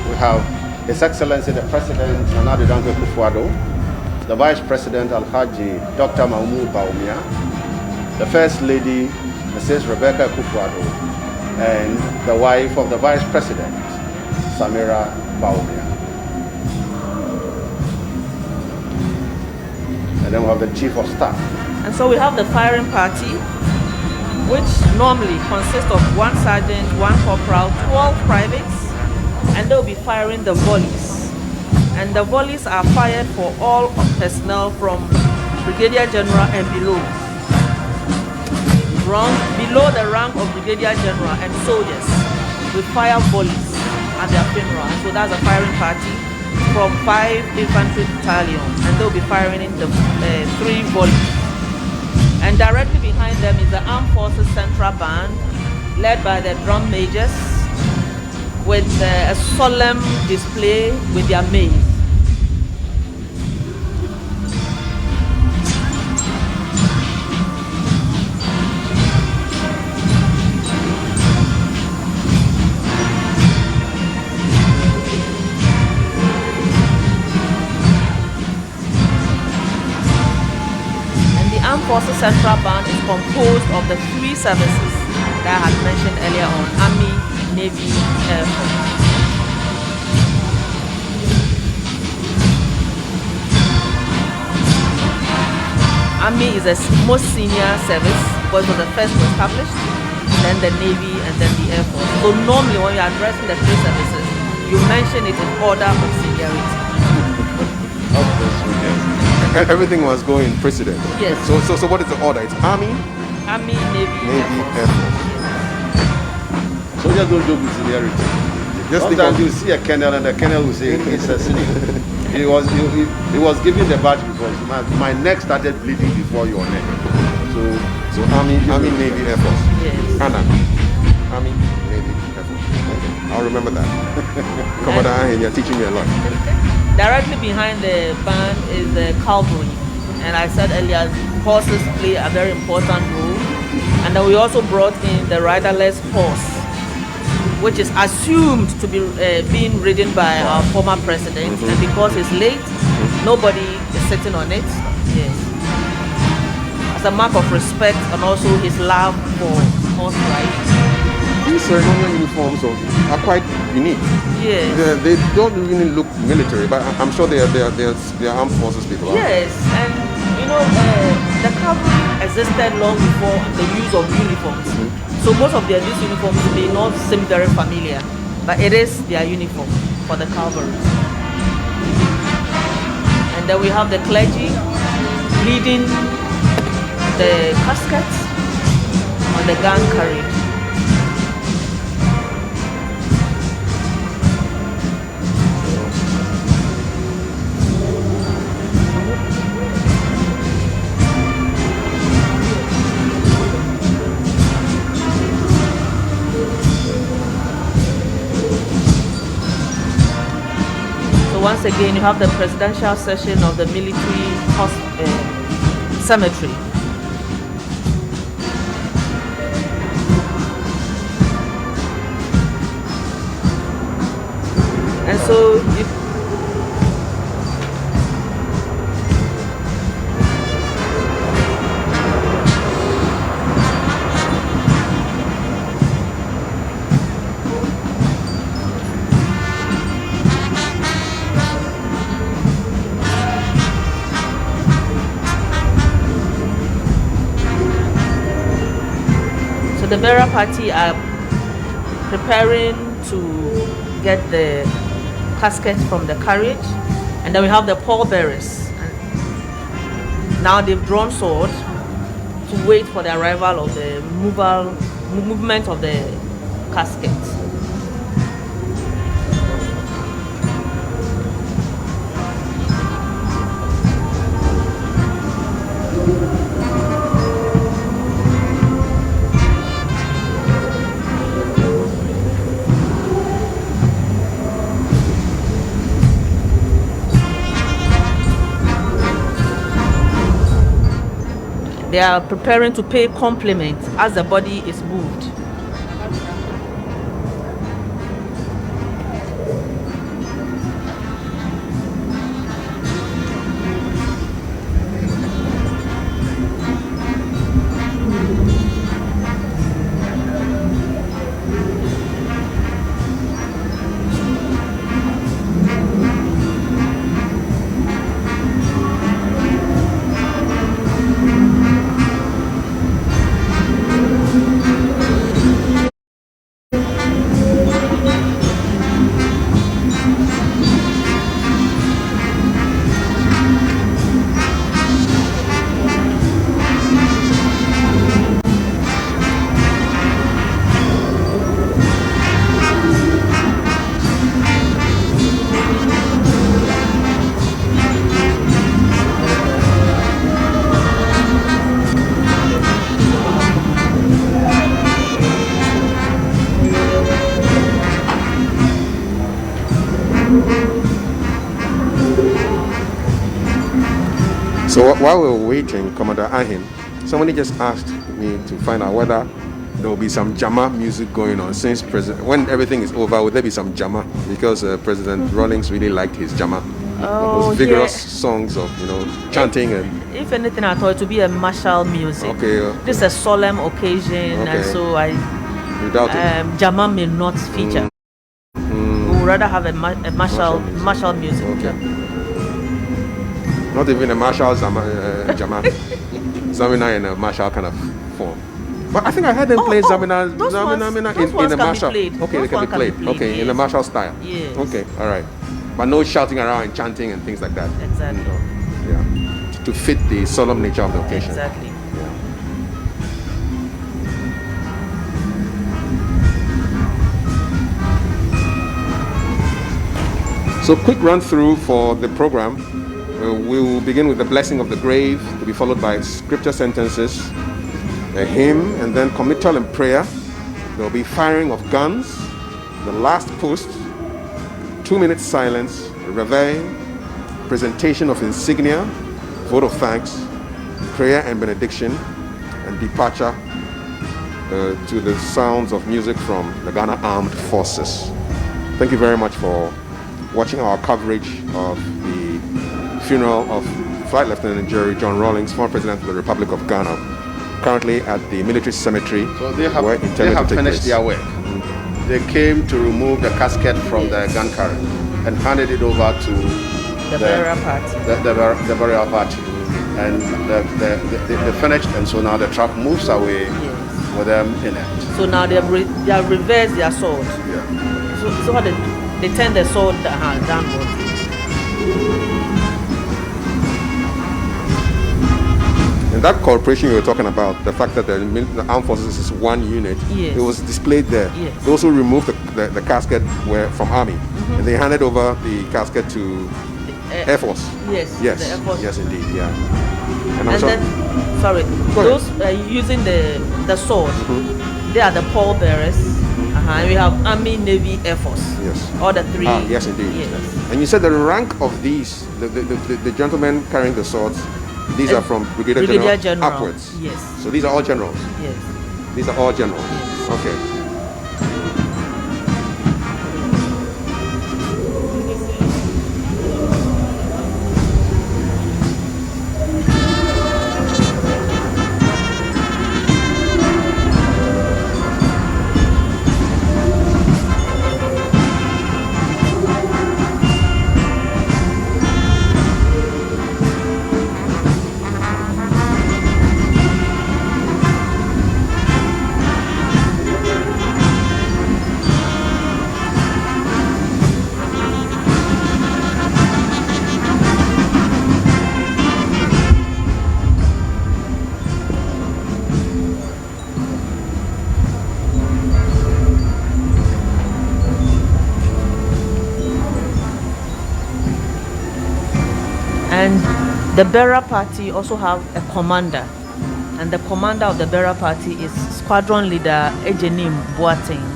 we have His Excellency the President Nana Addo Dankwa Akufo-Addo, the Vice President Alhaji Dr. Mahmoud Bawumia, the First Lady Mrs. Rebecca Akufo-Addo, and the wife of the Vice President, Samira Bawumia. And then we have the Chief of Staff. And so we have the firing party, which normally consists of 1 sergeant, 1 corporal, 12 privates, and they'll be firing the volleys. And the volleys are fired for all personnel from Brigadier General and below. Below the rank of Brigadier General and soldiers, we fire volleys at their funeral. So that's a firing party from 5 infantry battalions, and they'll be firing in the 3 volleys. And directly behind them is the Armed Forces Central Band, led by the drum majors, with a solemn display with their mace. Forces Central Band is composed of the 3 services that I had mentioned earlier on: Army, Navy, Air Force. Army is the most senior service because it was the first to establish, then the Navy, and then the Air Force. So normally when you're addressing the 3 services, you mention it in order of seniority. Everything was going precedent. Yes. So what is the order? It's Army, Navy, Air Force. Soldiers don't joke with seniority. Sometimes you see a colonel and the colonel will say it's a senior. He was given the badge because my neck started bleeding before your neck. So Army, Navy, Air Force. Yes. Anna. Army, Navy, Air Force. Okay. I'll remember that. Commander Ahen, you're teaching me a lot. Directly behind the band is the cavalry, and I said earlier, horses play a very important role. And then we also brought in the riderless horse, which is assumed to be being ridden by our former president, and because it's late, nobody is sitting on it. Yes, as a mark of respect and also his love for horse riding. These ceremonial uniforms are quite unique. Yes. They don't really look military, but I'm sure they are armed forces people. Yes, and you know, the cavalry existed long before the use of uniforms. So most of these uniforms may not seem very familiar, but it is their uniform for the cavalry. And then we have the clergy leading the caskets on the gun carriage. once again, you have the presidential session of the military cemetery. And so the burial party are preparing to get the casket from the carriage, and then we have the pallbearers. Now they've drawn sword to wait for the arrival of the movement of the casket. They are preparing to pay compliments as the body is moved. So while we were waiting, Commander Ahin, somebody just asked me to find out whether there will be some Jama music going on since when everything is over. Will there be some Jama? Because President Rawlings really liked his Jama. Those vigorous songs of chanting and. If anything, I thought it would be a martial music. Okay. This is a solemn occasion, okay. and so Jama may not feature. We would rather have a martial music. Okay. Not even a martial Jama, Zamina in a martial kind of form. But I think I heard them play Zamina in a martial. Okay, they can be played. Okay, yes. In a martial style. Yes. Okay, all right. But no shouting around and chanting and things like that. Exactly. Yeah. To fit the solemn nature of the occasion. Exactly. So quick run through for the program. We will begin with the blessing of the grave, to be followed by scripture sentences, a hymn, and then committal and prayer. There will be firing of guns, the last post, 2 minutes silence, reveille, presentation of insignia, vote of thanks, prayer and benediction, and departure to the sounds of music from the Ghana Armed Forces. Thank you very much for watching our coverage of the funeral of Flight Lieutenant General John Rawlings, former President of the Republic of Ghana, currently at the military cemetery. So they have finished their work. Mm-hmm. They came to remove the casket from the gun carriage and handed it over to the burial party. The burial party. And they finished, and so now the truck moves away with them in it. So now they have reversed their sword. Yeah. So how they turn the sword downwards. And that cooperation you were talking about, the fact that the armed forces is one unit, yes. It was displayed there. Yes. They also removed the casket from Army, and they handed over the casket to Air Force. Yes. Yes. The Air Force. Yes, indeed. Yeah. And then, sorry, those using the sword, they are the pallbearers. And we have Army, Navy, Air Force. Yes. All the three. Yes, indeed. Yes. And you said the rank of these, the gentlemen carrying the swords, these are from Brigadier General upwards. Yes. So these are all generals. Yes. These are all generals. Yes. Okay. And the bearer party also have a commander, and the commander of the bearer party is squadron leader Ejenim Boateng.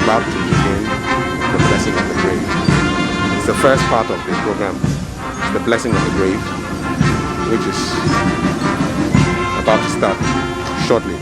About to begin the blessing of the grave. It's the first part of the program, the blessing of the grave, which is about to start shortly.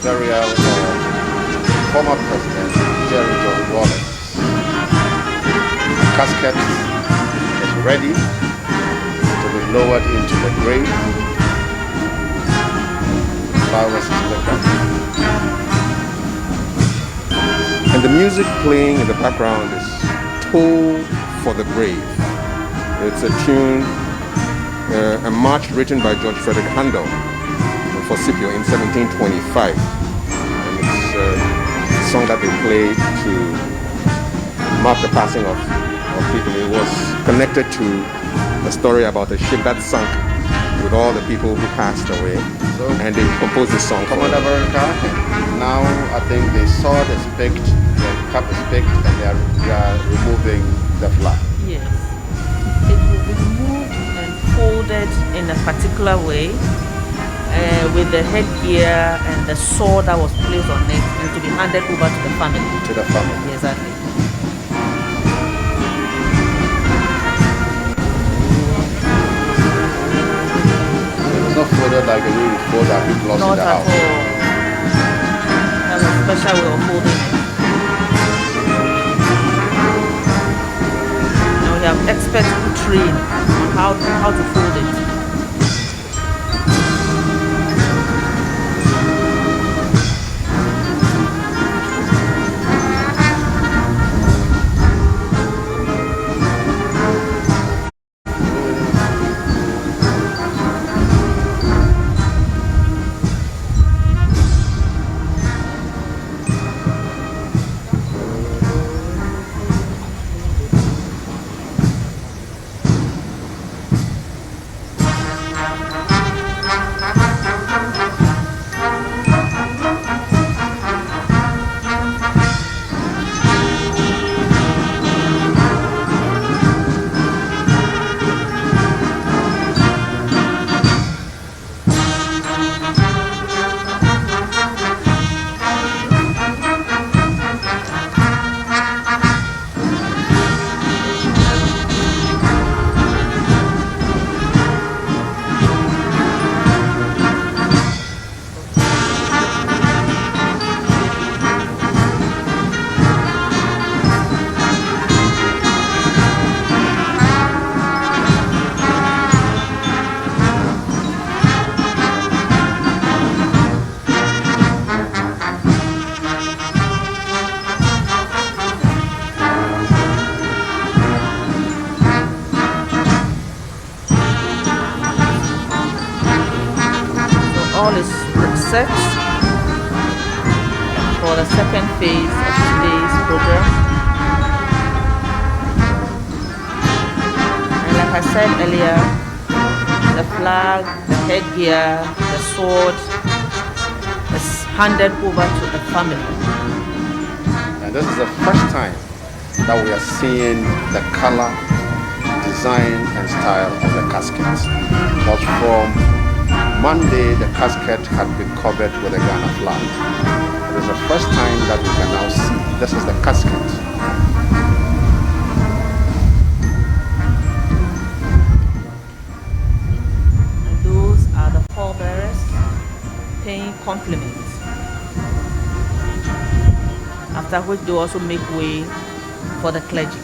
burial of former President Jerry John Rawlings. The casket is ready to be lowered into the grave. Flowers is picked up. And the music playing in the background is Toll for the Brave. It's a tune, a march written by George Frederick Handel for Scipio in 1725. And it's a song that they played to mark the passing of people. It was connected to a story about a ship that sunk with all the people who passed away. So, and they composed this song. Commander Veronica, now I think they saw the cap is picked, and they are removing the flag. Yes. It will be moved and folded in a particular way with the headgear and the sword that was placed on it, and to be handed over to the family. To the family. Exactly. It's not folded like a way we fold our big loss in the house. Not at all. That's a special way of folding it. Now we have experts who train on how to fold it. All is set for the second phase of today's program. And like I said earlier, the flag, the headgear, the sword is handed over to the family. And this is the first time that we are seeing the color, design, and style of the casket. Because from Monday, the casket had been covered with a Ghana flag. It is the first time that we can now see this is the casket. And those are the pallbearers paying compliments. After which they also make way for the clergy.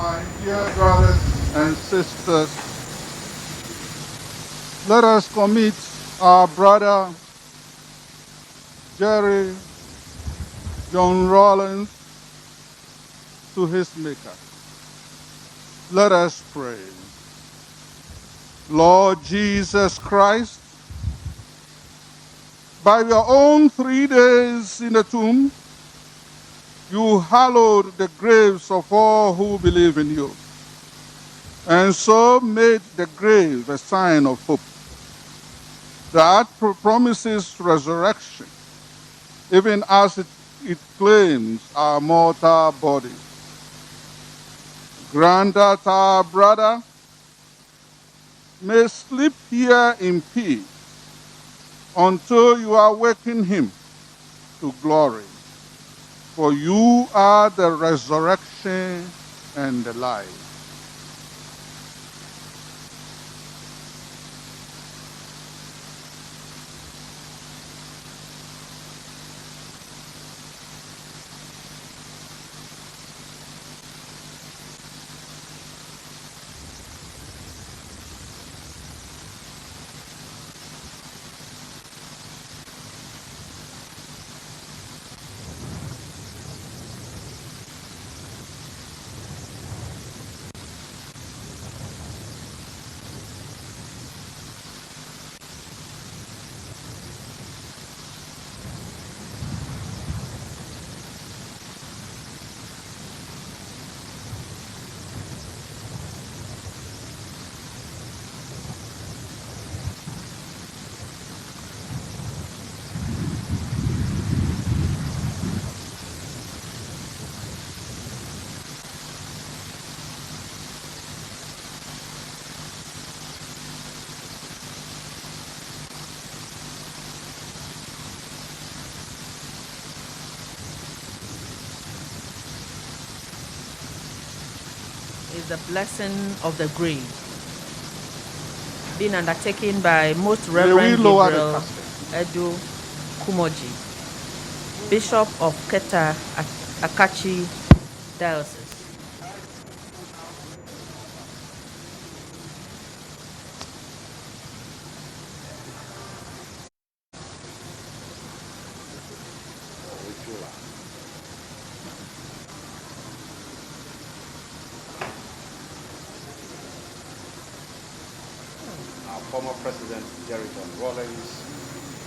My dear brothers and sisters, let us commit our brother Jerry John Rawlings to his Maker. Let us pray. Lord Jesus Christ, by your own 3 days in the tomb, you hallowed the graves of all who believe in you, and so made the grave a sign of hope that promises resurrection, even as it claims our mortal bodies. Grant that our brother may sleep here in peace until you awaken him to glory. For you are the resurrection and the life. Is the blessing of the grave, being undertaken by Most Reverend Gabriel Edo Kumoji, Bishop of Keta Akachi Diocese. Former President Jerry John Rawlings,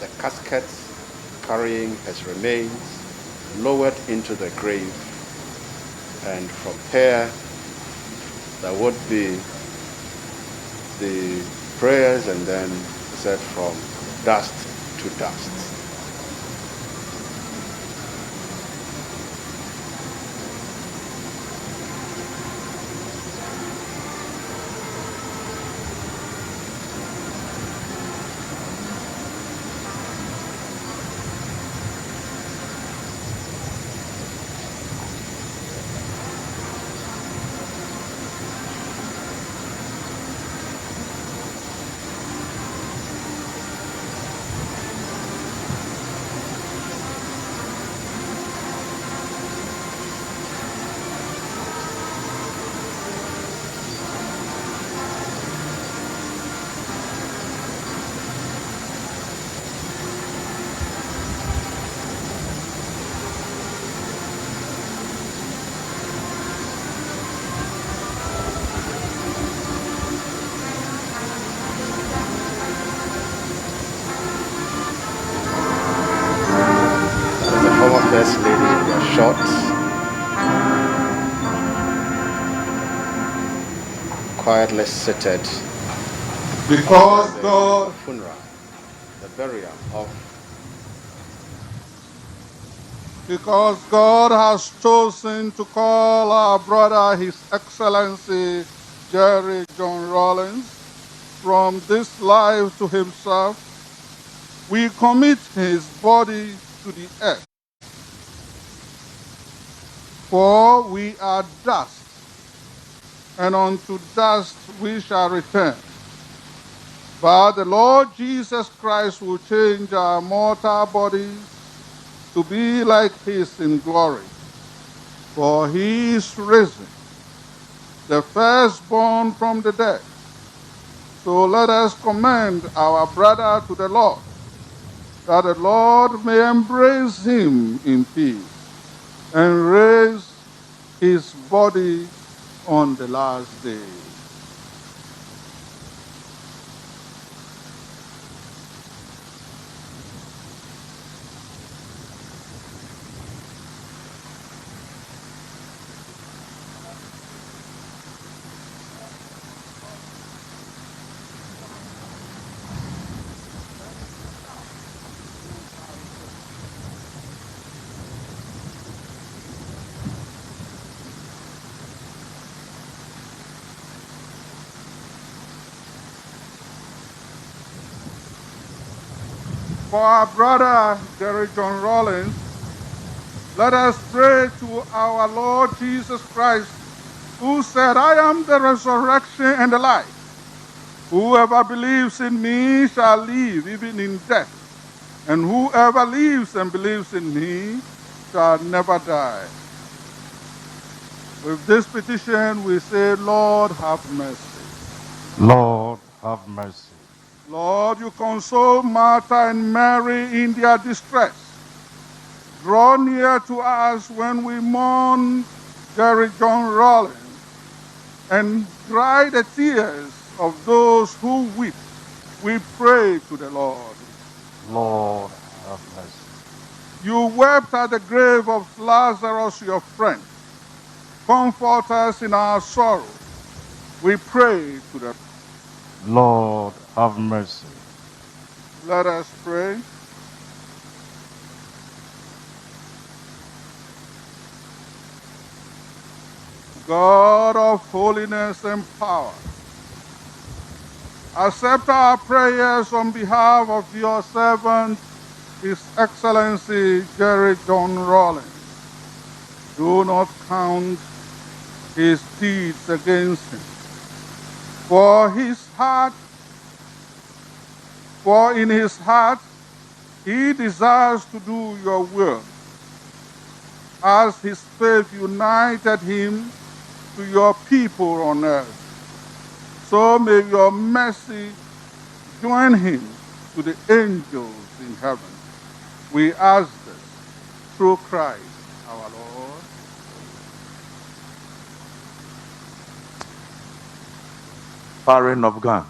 the casket carrying his remains lowered into the grave, and from here there would be the prayers, and then said from dust to dust. First Lady was shot. Quietly seated. Because God, the funeral, the burial of. Because God has chosen to call our brother, His Excellency Jerry John Rawlings, from this life to himself, we commit his body to the earth. For we are dust, and unto dust we shall return. But the Lord Jesus Christ will change our mortal bodies to be like his in glory. For he is risen, the firstborn from the dead. So let us commend our brother to the Lord, that the Lord may embrace him in peace and raise his body on the last day. For our brother, Jerry John Rawlings, let us pray to our Lord Jesus Christ, who said, I am the resurrection and the life. Whoever believes in me shall live even in death, and whoever lives and believes in me shall never die. With this petition, we say, Lord, have mercy. Lord, have mercy. Lord, you console Martha and Mary in their distress. Draw near to us when we mourn Jerry John Rawlings, and dry the tears of those who weep. We pray to the Lord. Lord, have mercy. You wept at the grave of Lazarus, your friend. Comfort us in our sorrow. We pray to the Lord, have mercy. Let us pray. God of holiness and power, accept our prayers on behalf of your servant, His Excellency Jerry John Rawlings. Do not count his deeds against him. For in his heart, he desires to do your will. As his faith united him to your people on earth, so may your mercy join him to the angels in heaven. We ask this through Christ our Lord. Firing of gun.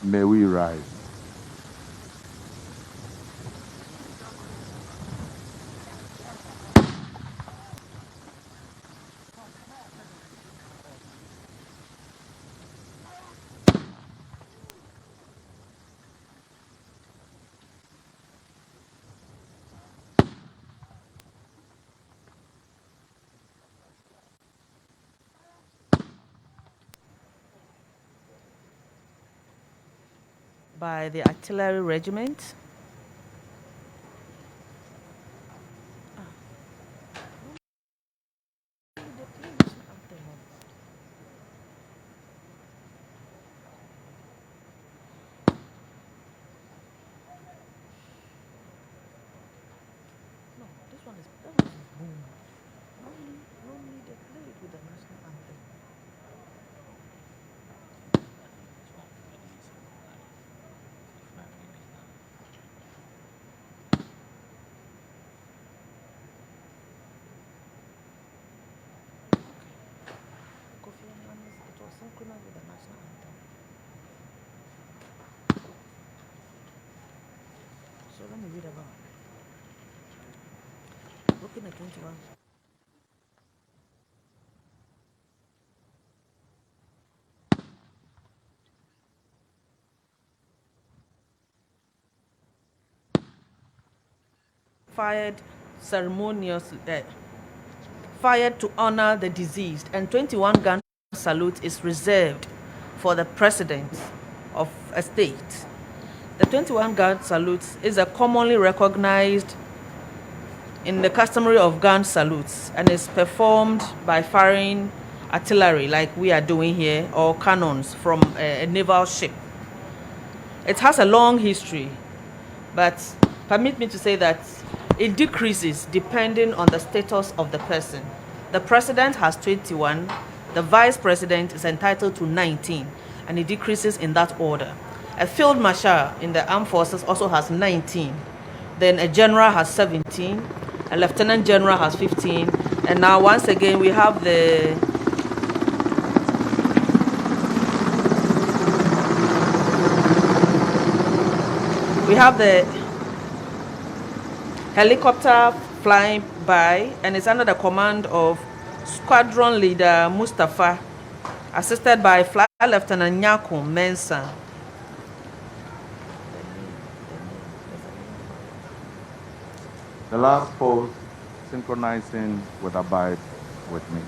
May we rise. By the artillery regiment. So let me read about looking at 21. Fired to honor the deceased, and 21 gun salute is reserved for the president of a state. The 21 gun salute is a commonly recognized in the customary of gun salutes, and is performed by firing artillery like we are doing here, or cannons from a naval ship. It has a long history, but permit me to say that it decreases depending on the status of the person. The president has 21, the vice president is entitled to 19, and it decreases in that order. A field marshal in the armed forces also has 19. Then a general has 17, a lieutenant general has 15, and now once again we have the helicopter flying by, and it's under the command of Squadron Leader Mustafa, assisted by Flight Lieutenant Nyako Mensah. The last pose, synchronizing with Abide with me.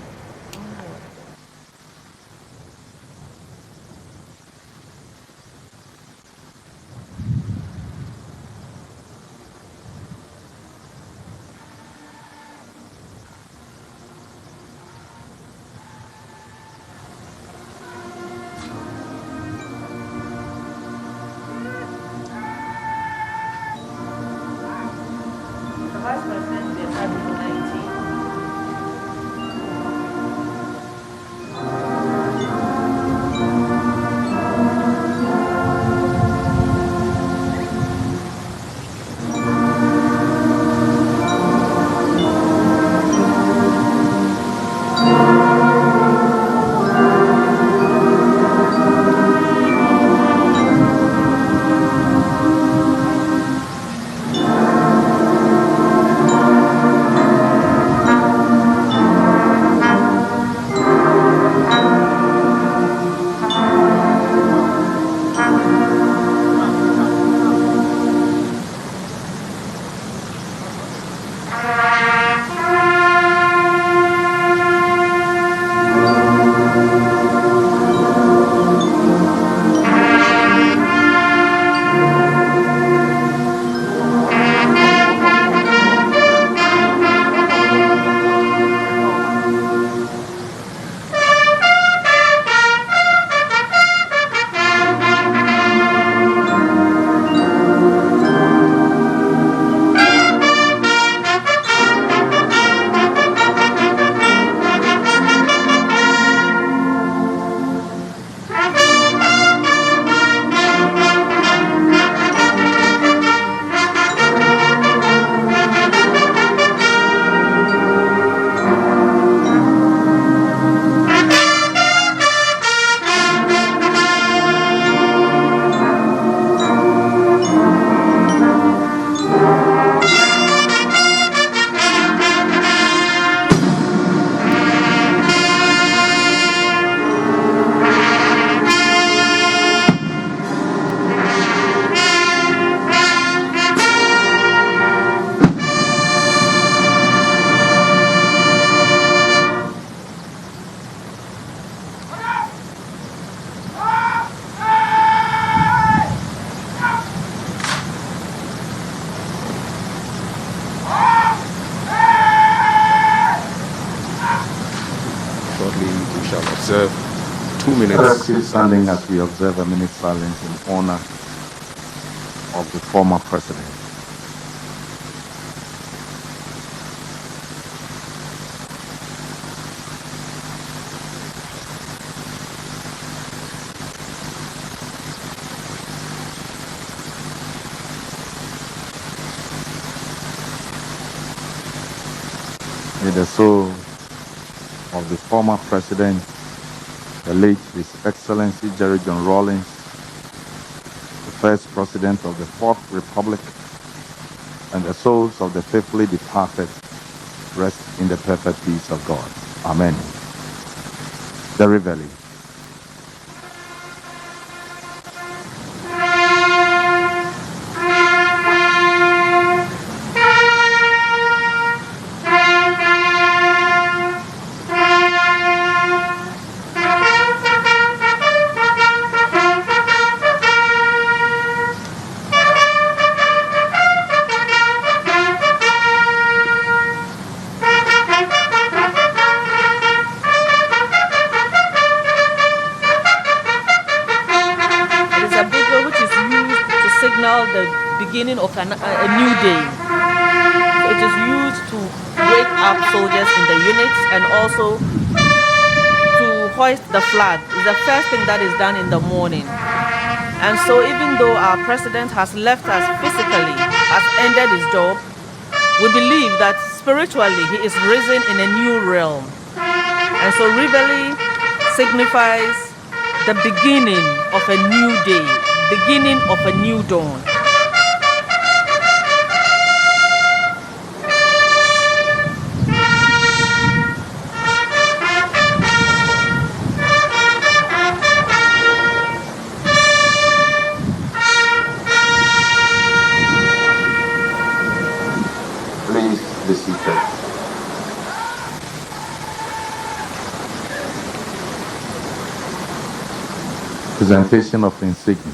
Observe 2 minutes. Let us keep standing as we observe a minute's silence in honor of the former president. May the soul of the former president, the late His Excellency Jerry John Rawlings, the first president of the Fourth Republic, and the souls of the faithfully departed rest in the perfect peace of God. Amen. The Reveille. beginning of a new day. It is used to wake up soldiers in the units and also to hoist the flag. It's the first thing that is done in the morning. And so even though our president has left us physically, has ended his job, we believe that spiritually he is risen in a new realm. And so Reveille signifies the beginning of a new day, beginning of a new dawn. Please be seated. Presentation of insignia.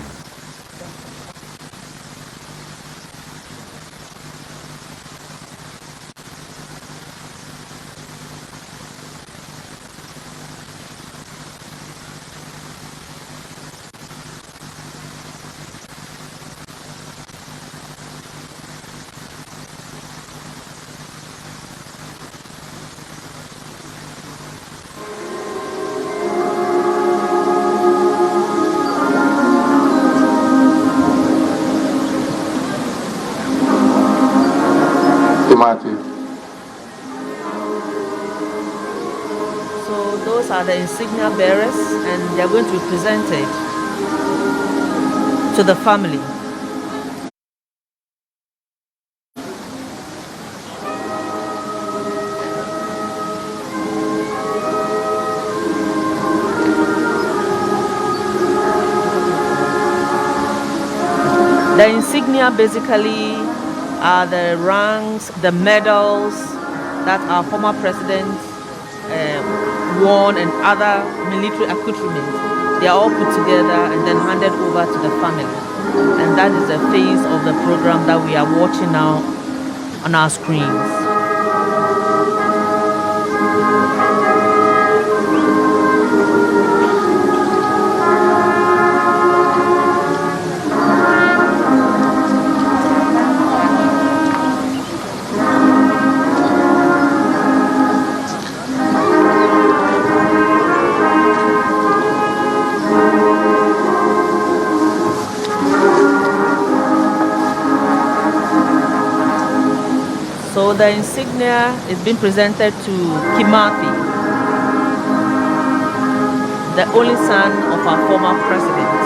So those are the insignia bearers, and they are going to be presented to the family. The insignia basically are the ranks, the medals that our former president won and other military accoutrements. They are all put together and then handed over to the family. And that is a phase of the program that we are watching now on our screens. So the insignia is being presented to Kimathi, the only son of our former president.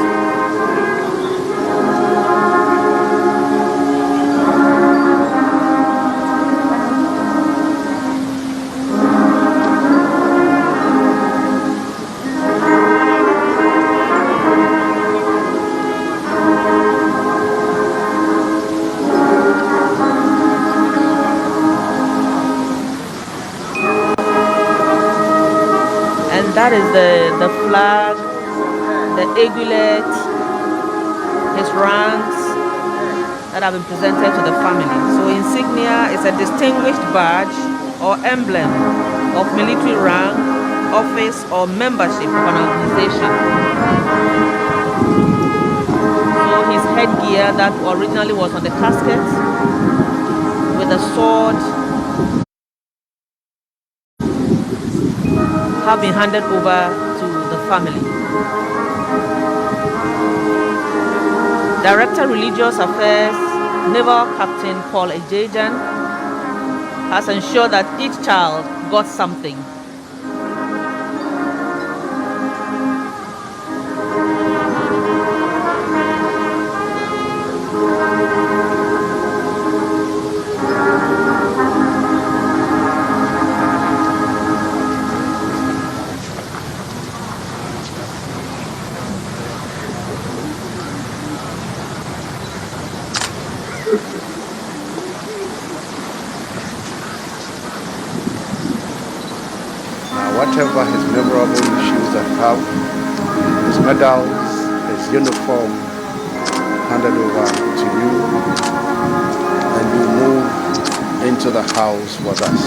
That is the flag, the aiguillet, his ranks that have been presented to the family. So insignia is a distinguished badge or emblem of military rank, office, or membership of an organization. So his headgear that originally was on the casket with a sword have been handed over to the family. Director Religious Affairs, Naval Captain Paul Ejejan, has ensured that each child got something. Whatever his memorable shoes that have, his medals, his uniform, handed over to you, and you move into the house with us.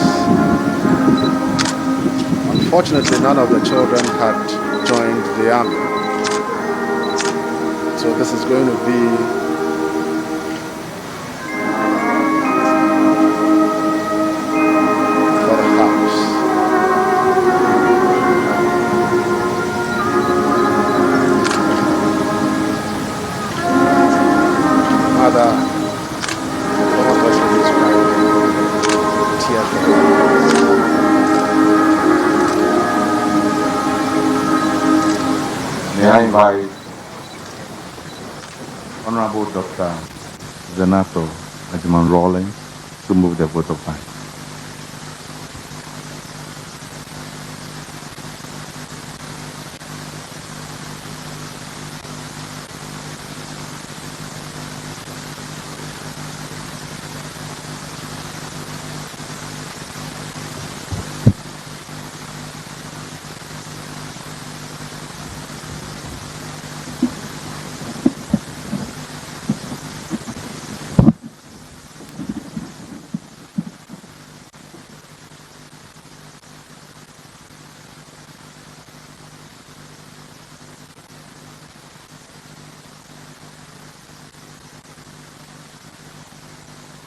Unfortunately, none of the children had joined the army. So this is going to be May I invite Honorable Dr. Zenato Ajiman Rawlings to move the vote of thanks.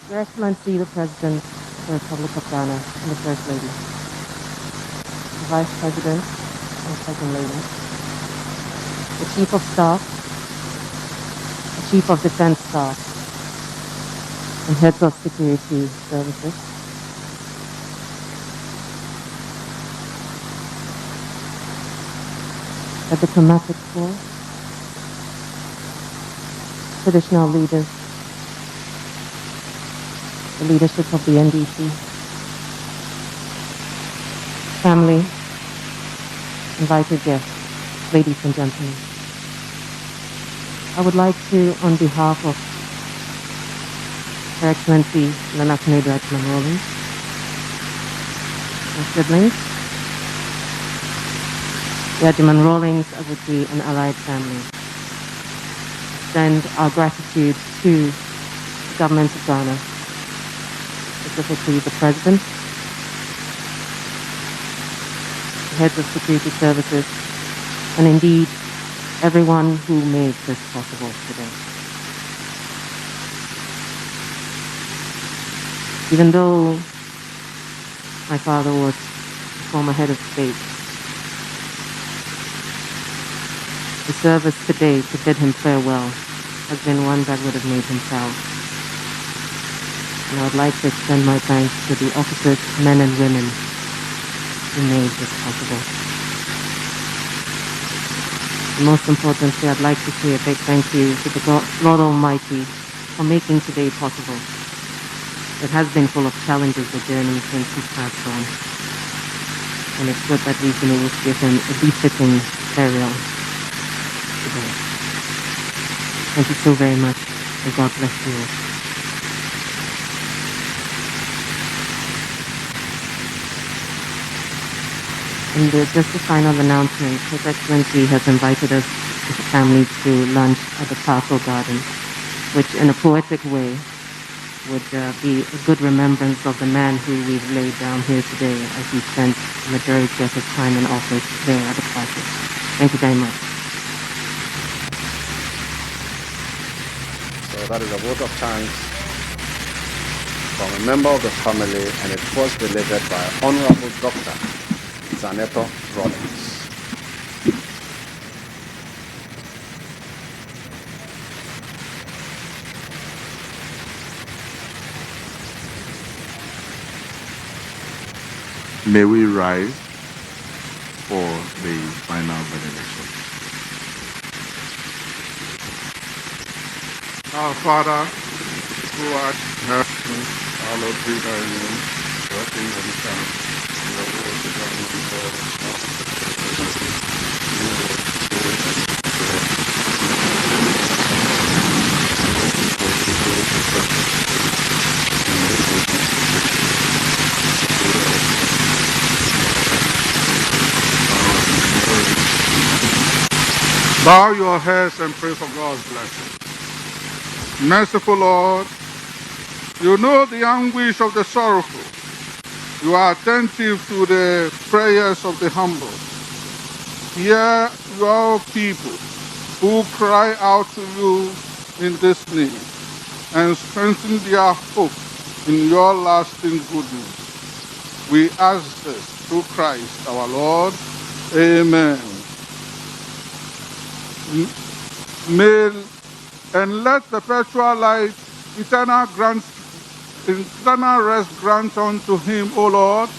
Your Excellency, the President of the Republic of Ghana and the First Lady, the Vice President and Second Lady, the Chief of Staff, the Chief of Defense Staff, and Heads of Security Services, the Diplomatic Corps, traditional leaders, the leadership of the NDC, family, invited guests, ladies and gentlemen. I would like to, on behalf of Her Excellency Nana Akufo-Addo Ajiman Rawlings, my siblings, the Ajiman Rawlings Agutwi and allied family, extend our gratitude to the government of Ghana, specifically the President, the heads of security services, and indeed everyone who made this possible today. Even though my father was the former head of state, the service today to bid him farewell has been one that would have made him proud. And I would like to extend my thanks to the officers, men and women who made this possible. And most importantly, I'd like to say a big thank you to the Lord Almighty for making today possible. It has been full of challenges, the journey since He passed on. And it's good that we've been able to give Him a befitting burial today. Thank you so very much, and God bless you all. And just a final announcement, His Excellency has invited us as a family to lunch at the Castle Garden, which in a poetic way would be a good remembrance of the man who we've laid down here today as he spent the majority of his time in office there at the castle. Thank you very much. So that is a vote of thanks from a member of the family, and it was delivered by Honorable Dr. Zenato Rawlings. May we rise for the final benediction. Our Father, who art in heaven, hallowed be thy name. Your kingdom come. Your will be done on earth Bow your heads and pray for God's blessing. Merciful Lord, you know the anguish of the sorrowful. You are attentive to the prayers of the humble. Hear your people who cry out to you in this need, and strengthen their hope in your lasting goodness. We ask this through Christ our Lord. Amen. May and let perpetual light, eternal eternal rest grant unto him, O Lord,